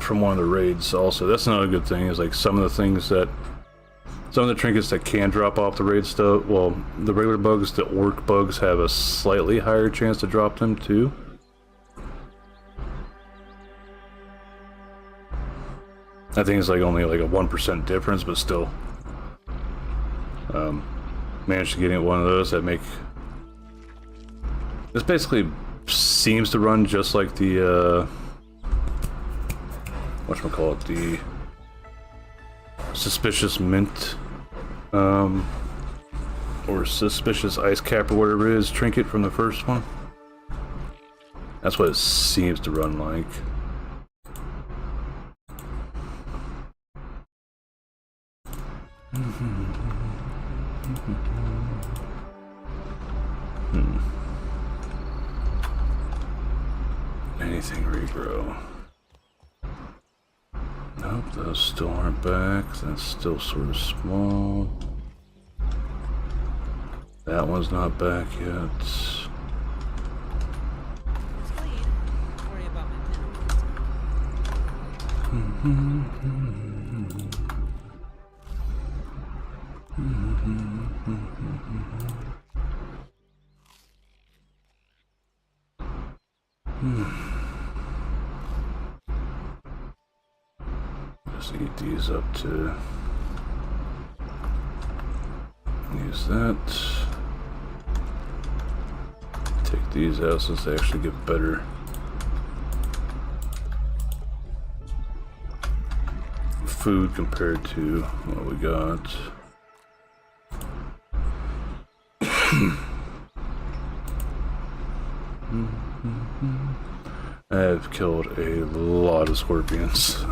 Speaker 2: from one of the raids also. That's another good thing, is like some of the things that, some of the trinkets that can drop off the raid stuff, well, the regular bugs, the orc bugs have a slightly higher chance to drop them too. I think it's like only like a 1% difference, but still. Managed to get one of those that make... This basically seems to run just like the, whatchamacallit, the Suspicious Mint, or Suspicious Ice Cap or whatever it is, trinket from the first one. That's what it seems to run like. Anything regrow? Nope, those still aren't back. That's still sort of small. That one's not back yet.
Speaker 3: It's clean. Don't worry about my
Speaker 2: Just eat these up to use that. Take these out since they actually get better food compared to what we got. I've killed a lot of scorpions.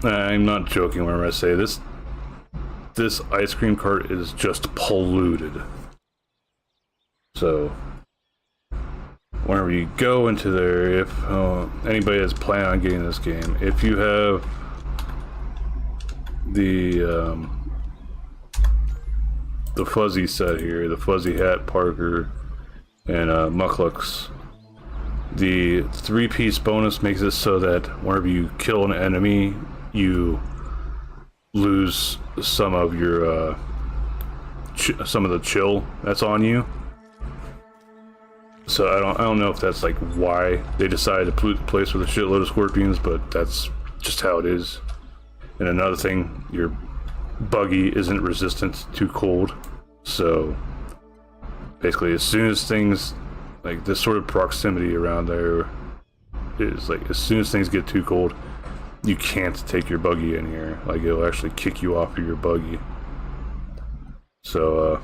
Speaker 2: I'm not joking whenever I say this. This ice cream cart is just polluted. So, whenever you go into there, if anybody is planning on getting this game, if you have the fuzzy set here, the fuzzy hat, Parker, and Muklux, the 3-piece bonus makes it so that whenever you kill an enemy, you lose some of your some of the chill that's on you. So I don't know if that's like why they decided to pollute the place with a shitload of scorpions, but that's just how it is. And another thing, your buggy isn't resistant to cold, so basically as soon as things like this sort of proximity around there is like, as soon as things get too cold, you can't take your buggy in here. Like, it'll actually kick you off of your buggy. So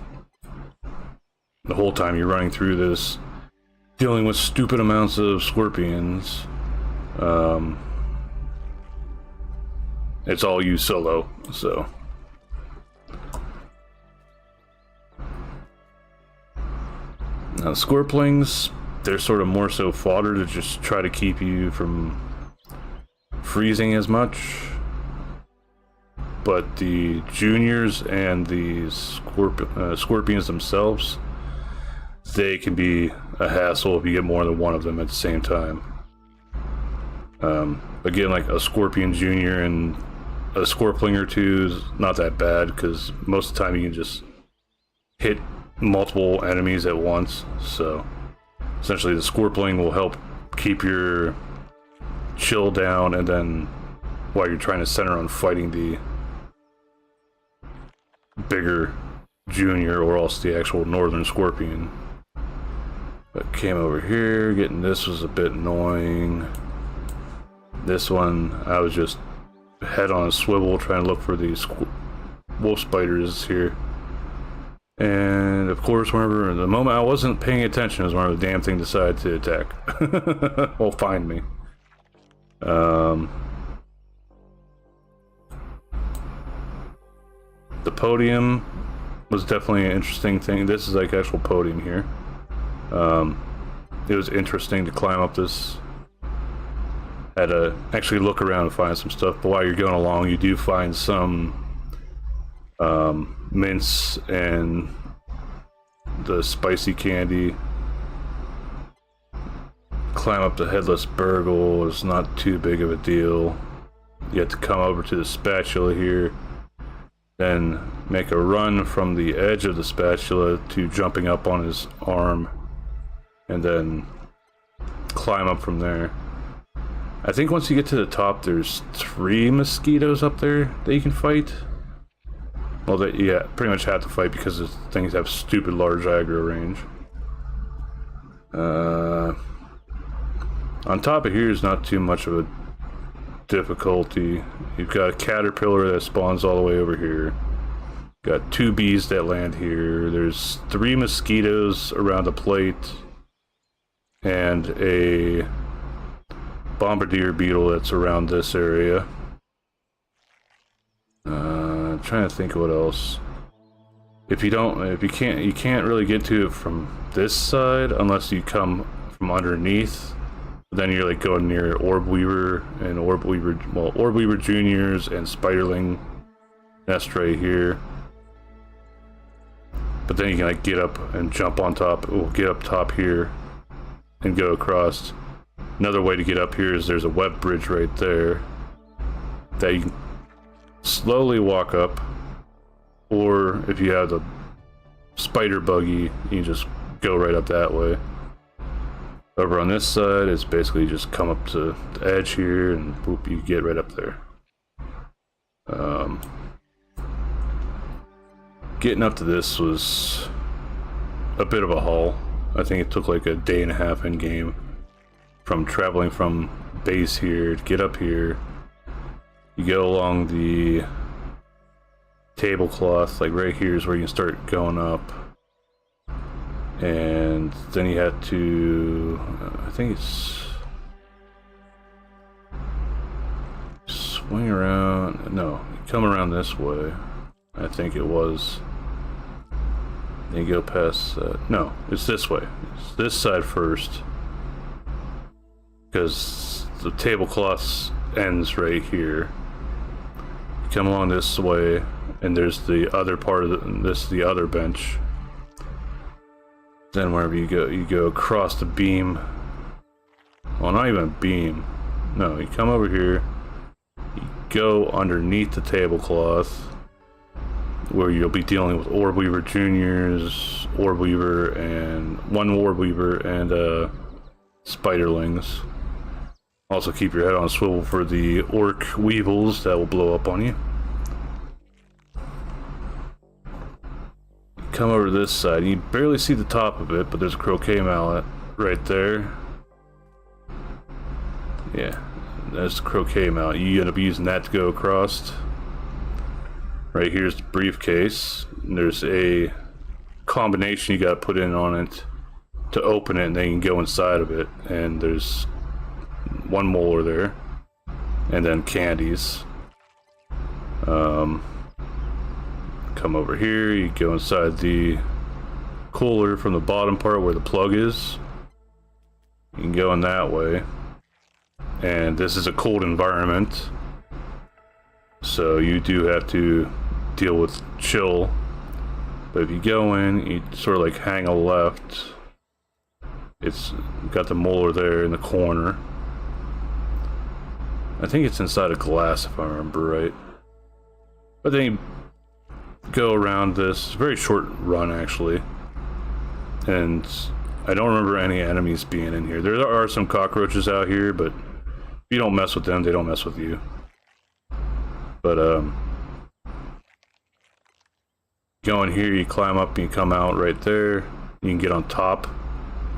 Speaker 2: the whole time you're running through this, dealing with stupid amounts of scorpions, it's all you solo, so. Now, scorplings, they're sort of more so fodder to just try to keep you from freezing as much. But the juniors and the scorpions themselves, they can be a hassle if you get more than one of them at the same time. Again, like a scorpion junior and a scorpling or two is not that bad, because most of the time you can just hit multiple enemies at once. So essentially the scorpling will help keep your chill down, and then while you're trying to center on fighting the bigger junior or else the actual northern scorpion. But came over here, getting this was a bit annoying. This one, I was just head on a swivel trying to look for these wolf spiders here. And of course, whenever the moment I wasn't paying attention is whenever the damn thing decided to attack. Well, find me. The podium was definitely an interesting thing. This is like actual podium here. It was interesting to climb up this. Had to actually look around and find some stuff, but while you're going along, you do find some mints and the spicy candy. Climb up the headless burgle is not too big of a deal. You have to come over to the spatula here, then make a run from the edge of the spatula to jumping up on his arm, and then climb up from there. I think once you get to the top, there's 3 mosquitoes up there that you can fight. Well, that, yeah, pretty much have to fight because the things have stupid large aggro range. On top of here is not too much of a difficulty. You've got a caterpillar that spawns all the way over here. Got 2 bees that land here. There's 3 mosquitoes around the plate. And a bombardier beetle that's around this area. Trying to think of what else. You can't really get to it from this side unless you come from underneath. Then you're like going near Orb Weaver and Orb Weaver Juniors and Spiderling nest right here. But then you can like get up and jump on top. We'll get up top here and go across. Another way to get up here is there's a web bridge right there that you can slowly walk up, or if you have the spider buggy, you can just go right up that way. Over on this side, it's basically just come up to the edge here and boop, you get right up there. Getting up to this was a bit of a haul. I think it took like a day and a half in game from traveling from base here to get up here. You go along the tablecloth, like right here is where you can start going up. And then you have to, I think it's swing around, no, you come around this way, I think it was. Then you go past, no, it's this way. It's this side first. Because the tablecloth ends right here. You come along this way, and there's the other part of this is the other bench. Then wherever you go across the beam. Well, not even a beam. No, you come over here, you go underneath the tablecloth, where you'll be dealing with Orb Weaver Juniors, Orb Weaver, and one Orb Weaver, and Spiderlings. Also keep your head on a swivel for the Orc Weevils that will blow up on you. Come over to this side, you barely see the top of it, but there's a croquet mallet right there. Yeah, that's the croquet mallet. You end up using that to go across. Right here's the briefcase. And there's a combination you gotta put in on it to open it, and then you can go inside of it. And there's 1 molar there, and then candies. Come over here, you go inside the cooler from the bottom part where the plug is. You can go in that way. And this is a cold environment, so you do have to deal with chill. But if you go in, you sort of like hang a left. It's got the molar there in the corner. I think it's inside a glass if I remember right. But then you go around this very short run actually, and I don't remember any enemies being in here. There are some cockroaches out here, but if you don't mess with them, they don't mess with you. But go in here, you climb up and you come out right there. You can get on top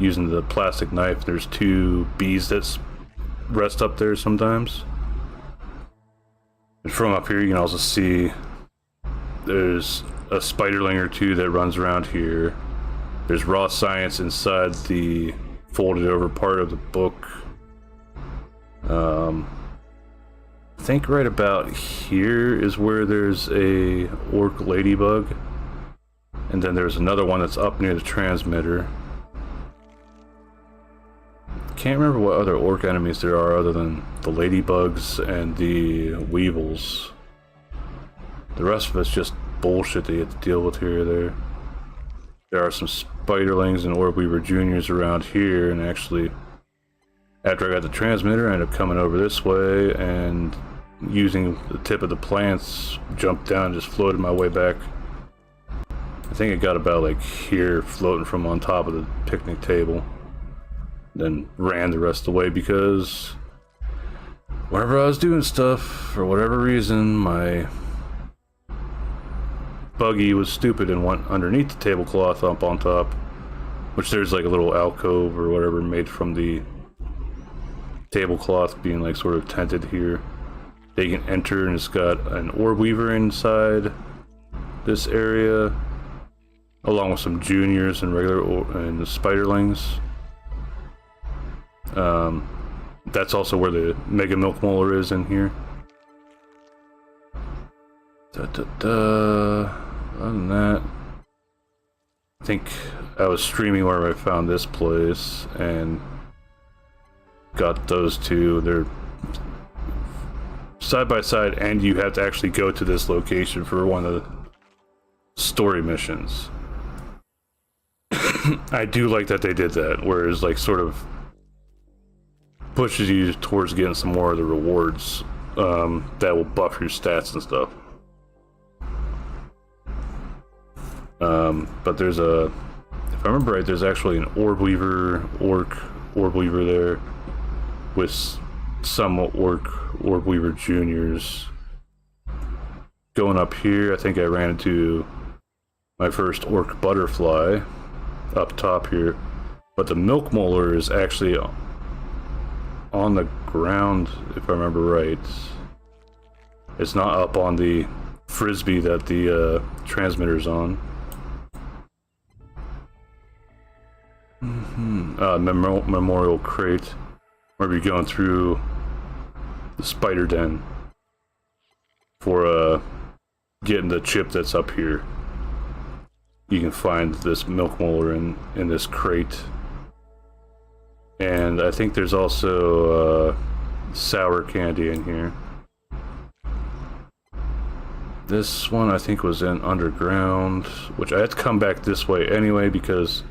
Speaker 2: using the plastic knife. There's 2 bees that rest up there sometimes. And from up here you can also see there's a spiderling or 2 that runs around here. There's raw science inside the folded over part of the book. I think right about here is where there's a orc ladybug. And then there's another one that's up near the transmitter. Can't remember what other orc enemies there are other than the ladybugs and the weevils. The rest of it's just bullshit that you have to deal with here or there. There are some spiderlings and Orb Weaver Juniors around here, and actually after I got the transmitter I ended up coming over this way and using the tip of the plants, jumped down and just floated my way back. I think it got about like here, floating from on top of the picnic table. Then ran the rest of the way because whenever I was doing stuff, for whatever reason, my buggy was stupid and went underneath the tablecloth up on top, which there's like a little alcove or whatever made from the tablecloth being like sort of tented here. They can enter, and it's got an Orb Weaver inside, this area, along with some juniors and and the spiderlings. That's also where the Mega Milk Molar is in here. Other than that, I think I was streaming where I found this place and got those two. They're side by side, and you have to actually go to this location for one of the story missions. I do like that they did that, whereas like sort of pushes you towards getting some more of the rewards that will buff your stats and stuff. But there's a, if I remember right, there's actually an orb weaver there with some orb weaver juniors. Going up here, I think I ran into my first orc butterfly up top here, but the milk molar is actually on the ground, if I remember right. It's not up on the frisbee that the transmitter's on. Memorial crate, where we're going through the spider den for getting the chip that's up here. You can find this milk molar in this crate. And I think there's also sour candy in here. This one I think was in underground, which I had to come back this way anyway because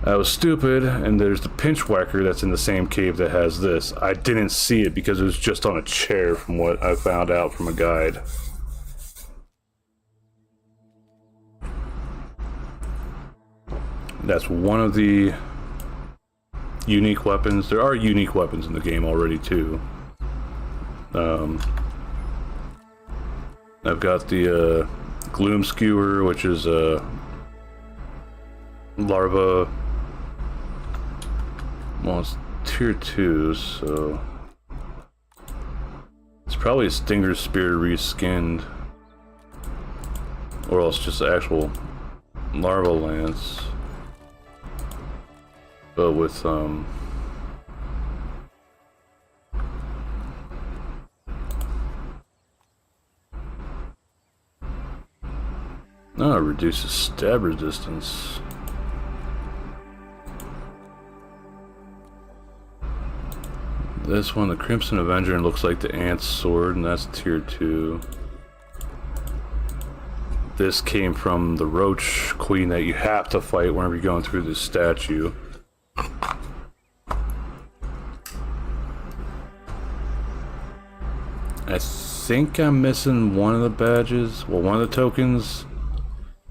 Speaker 2: I was stupid, and there's the pinch whacker that's in the same cave that has this. I didn't see it because it was just on a chair from what I found out from a guide. That's one of the unique weapons. There are unique weapons in the game already too. I've got the gloom skewer, which is a larva. Well, it's tier 2, so it's probably a stinger spear reskinned, or else just the actual larva lance, but with it reduces stab resistance. This one, the Crimson Avenger, looks like the Ant's sword, and that's tier 2. This came from the Roach Queen that you have to fight whenever you're going through this statue. I think I'm missing one of the badges. Well, one of the tokens.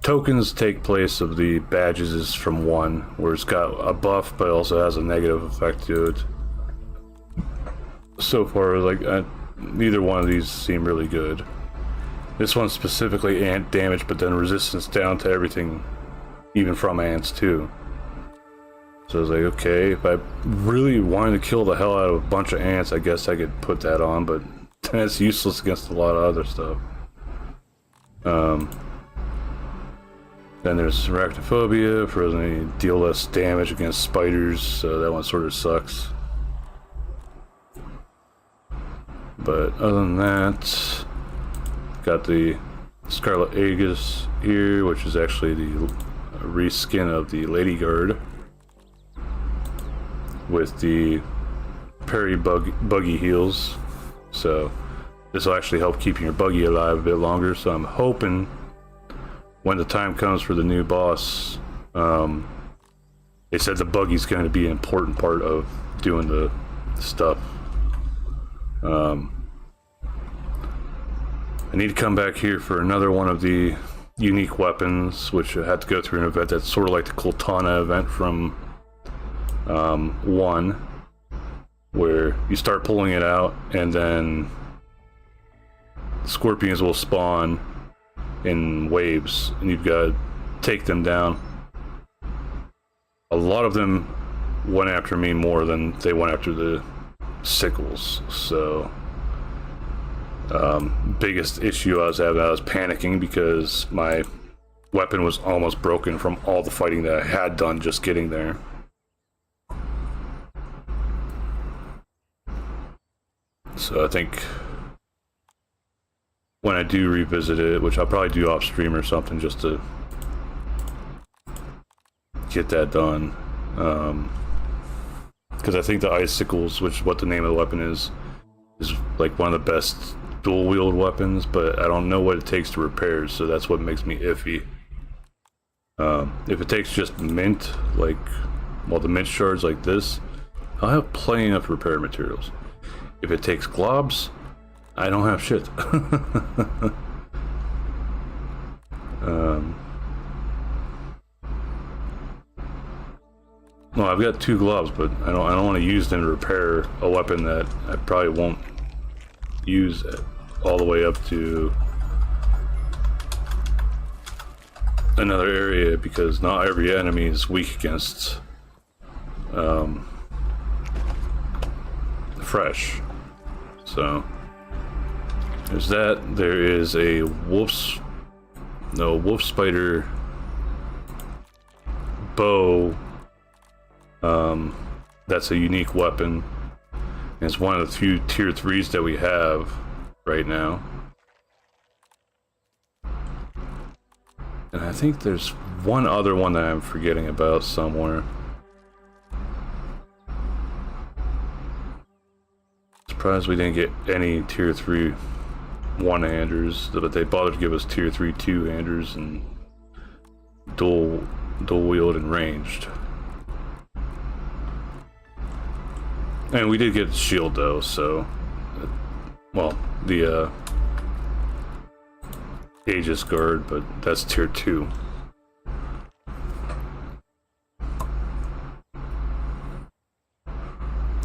Speaker 2: Tokens take place of the badges is from one, where it's got a buff but also has a negative effect to it. So far, like, neither one of these seem really good. This one's specifically ant damage, but then resistance down to everything, even from ants too. So I was like, okay, if I really wanted to kill the hell out of a bunch of ants, I guess I could put that on, but that's useless against a lot of other stuff. Then there's arachnophobia for any deal less damage against spiders, so that one sort of sucks. But other than that, got the Scarlet Aegis here, which is actually the reskin of the Lady Guard, with the parry buggy heals. So this will actually help keeping your buggy alive a bit longer. So I'm hoping when the time comes for the new boss, they said the buggy's going to be an important part of doing the stuff. I need to come back here for another one of the unique weapons, which I had to go through an event that's sort of like the Kultana event from 1, where you start pulling it out and then scorpions will spawn in waves and you've got to take them down. A lot of them went after me more than they went after the sickles, so Biggest issue I was having, I was panicking because my weapon was almost broken from all the fighting that I had done just getting there. So I think when I do revisit it, which I'll probably do off stream or something just to get that done, because I think the icicles, which is what the name of the weapon is like one of the best dual wield weapons, but I don't know what it takes to repair, so that's what makes me iffy. If it takes just mint, like, well, the mint shards like this, I'll have plenty enough repair materials. If it takes globs, I don't have shit. Well, I've got 2 gloves, but I don't want to use them to repair a weapon that I probably won't use all the way up to another area, because not every enemy is weak against fresh. So there's that. There is a wolf spider bow. That's a unique weapon. And it's one of the few tier 3s that we have right now. And I think there's one other one that I'm forgetting about somewhere. Surprised we didn't get any tier 3 one-handers, but they bothered to give us tier 3 two-handers and dual wield and ranged. And we did get the shield though, so, well, the Aegis guard, but that's tier 2.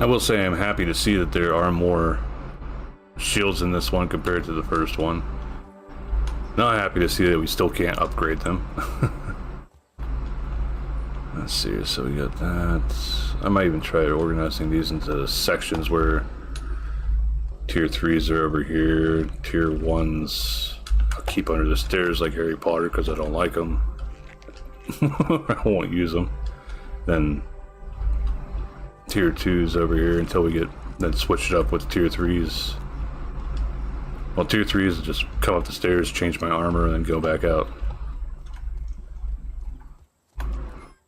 Speaker 2: I will say I'm happy to see that there are more shields in this one compared to the first one. Not happy to see that we still can't upgrade them. Let's see, so we got that. I might even try organizing these into sections where tier 3s are over here, tier 1s I'll keep under the stairs like Harry Potter because I don't like them. I won't use them. Then tier 2s over here until we get, then switch it up with tier 3s. Well, tier 3s just come up the stairs, change my armor, and then go back out.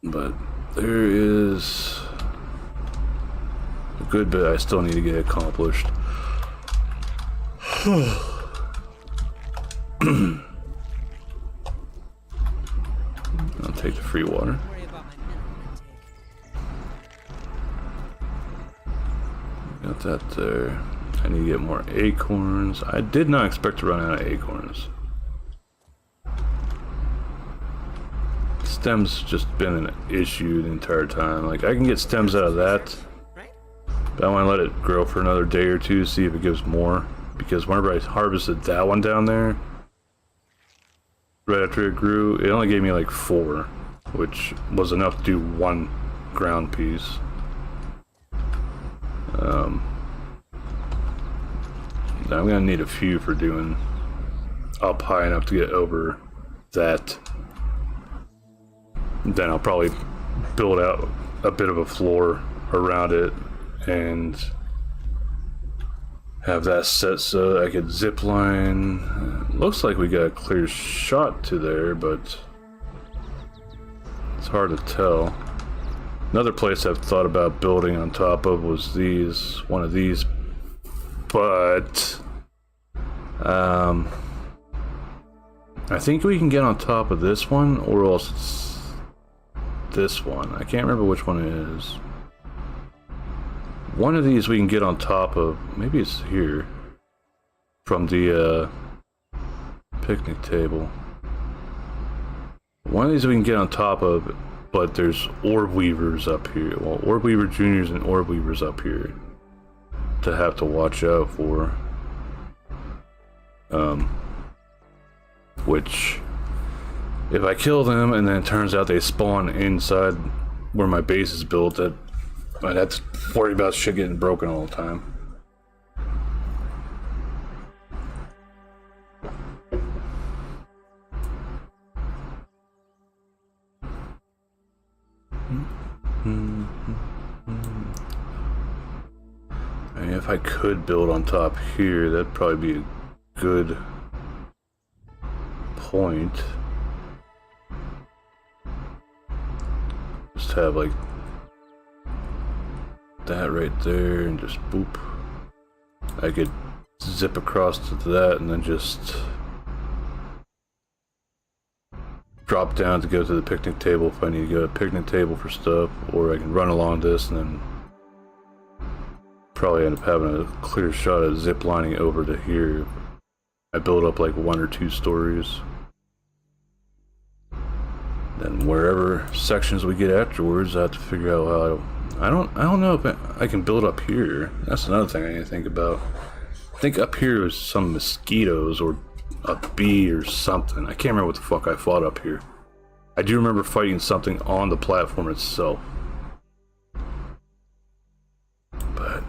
Speaker 2: But there is a good bit I still need to get accomplished. I'll take the free water.
Speaker 3: Worry about my mineral intake.
Speaker 2: Got that there. I need to get more acorns. I did not expect to run out of acorns. Stems just been an issue the entire time. Like, I can get stems out of that, but I want to let it grow for another day or two, see if it gives more. Because whenever I harvested that one down there, right after it grew, it only gave me like 4, which was enough to do 1 ground piece. I'm gonna need a few for doing up high enough to get over that. Then I'll probably build out a bit of a floor around it and have that set so I could zip line. Looks like we got a clear shot to there, but it's hard to tell. Another place I've thought about building on top of was one of these, but I think we can get on top of this one, or else it's this one. I can't remember which one it is. One of these we can get on top of. Maybe it's here from the picnic table. One of these we can get on top of, but there's orb weavers up here. Well, orb weaver juniors and orb weavers up here to have to watch out for. Which, if I kill them and then it turns out they spawn inside where my base is built, that I'd have to worry about shit getting broken all the time. And if I could build on top here, that'd probably be a good point. Just have like that right there and just boop. I could zip across to that and then just drop down to go to the picnic table if I need to go to the picnic table for stuff, or I can run along this and then probably end up having a clear shot at zip lining over to here. I build up like 1 or 2 stories. Then wherever sections we get afterwards, I have to figure out how I don't know if I can build up here. That's another thing I need to think about. I think up here is some mosquitoes or a bee or something. I can't remember what the fuck I fought up here. I do remember fighting something on the platform itself. But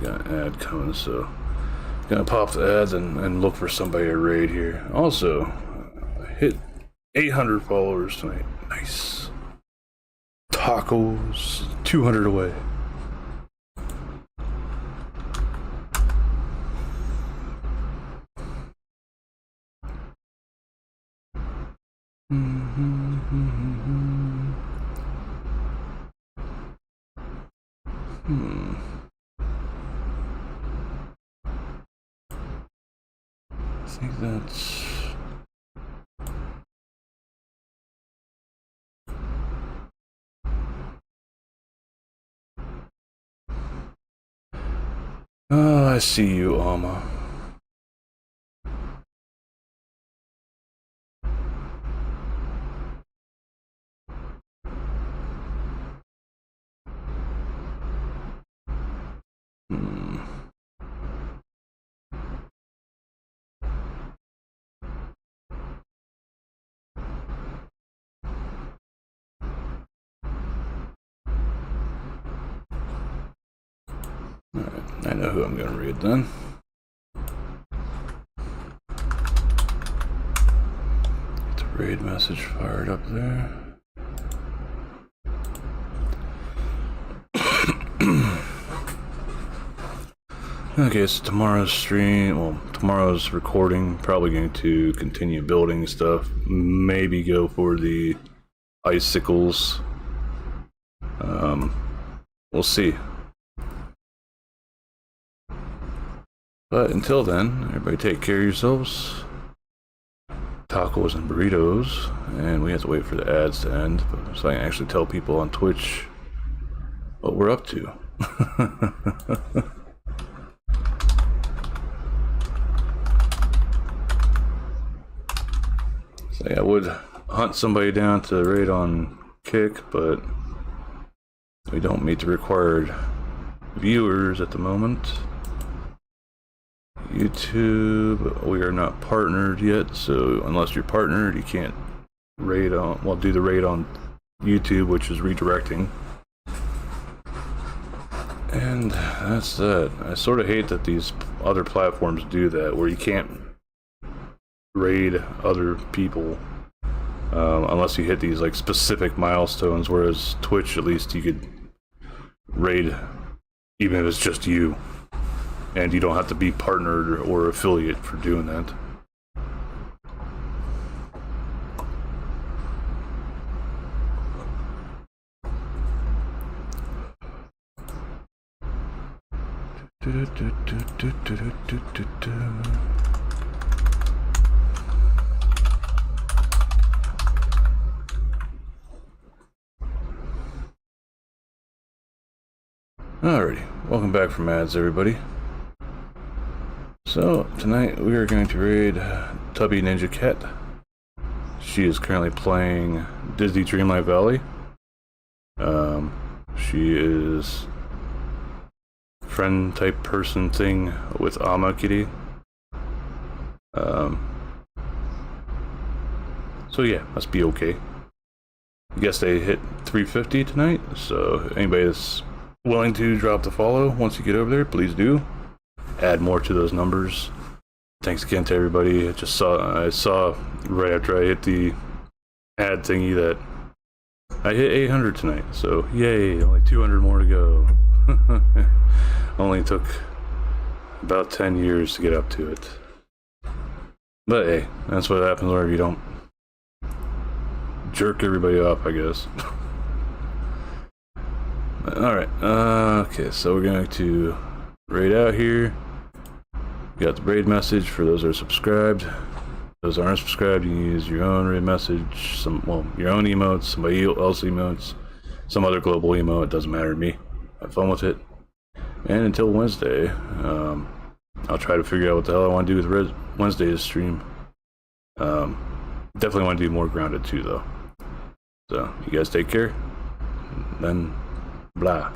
Speaker 2: got an ad coming, so gonna pop the ads and look for somebody to raid here. Also, I hit 800 followers tonight. Nice. Tacos, 200 away. I think that's... Oh, I see you, Alma. Alright, I know who I'm gonna read then. Get the raid message fired up there. Okay, so tomorrow's stream, well, tomorrow's recording, probably going to continue building stuff. Maybe go for the icicles. We'll see. But until then, everybody take care of yourselves. Tacos and burritos. And we have to wait for the ads to end so I can actually tell people on Twitch what we're up to. So yeah, I would hunt somebody down to raid on Kick, but we don't meet the required viewers at the moment. YouTube, we are not partnered yet, so unless you're partnered, you can't raid on, well, do the raid on YouTube, which is redirecting. And that's that. I sort of hate that these other platforms do that, where you can't raid other people unless you hit these like specific milestones, whereas Twitch, at least you could raid even if it's just you, and you don't have to be partnered or affiliate for doing that. Alrighty, welcome back from ads, everybody. So, tonight we are going to raid Tubby Ninja Cat. She is currently playing Disney Dreamlight Valley. She is friend type person thing with Ama Kitty. So yeah, must be okay. I guess they hit 350 tonight, so anybody that's willing to drop the follow once you get over there, please do. Add more to those numbers. Thanks again to everybody. I saw right after I hit the ad thingy that I hit 800 tonight, so yay, only 200 more to go. Only took about 10 years to get up to it. But hey, that's what happens whenever you don't jerk everybody off, I guess. Alright, okay, so we're going to raid out here. We got the raid message for those that are subscribed. Those that aren't subscribed, you can use your own raid message, your own emotes, somebody else emotes, some other global emote, it doesn't matter to me. Have fun with it. And until Wednesday, I'll try to figure out what the hell I want to do with Wednesday's stream. Definitely want to do more grounded too, though. So, you guys take care. Then, blah.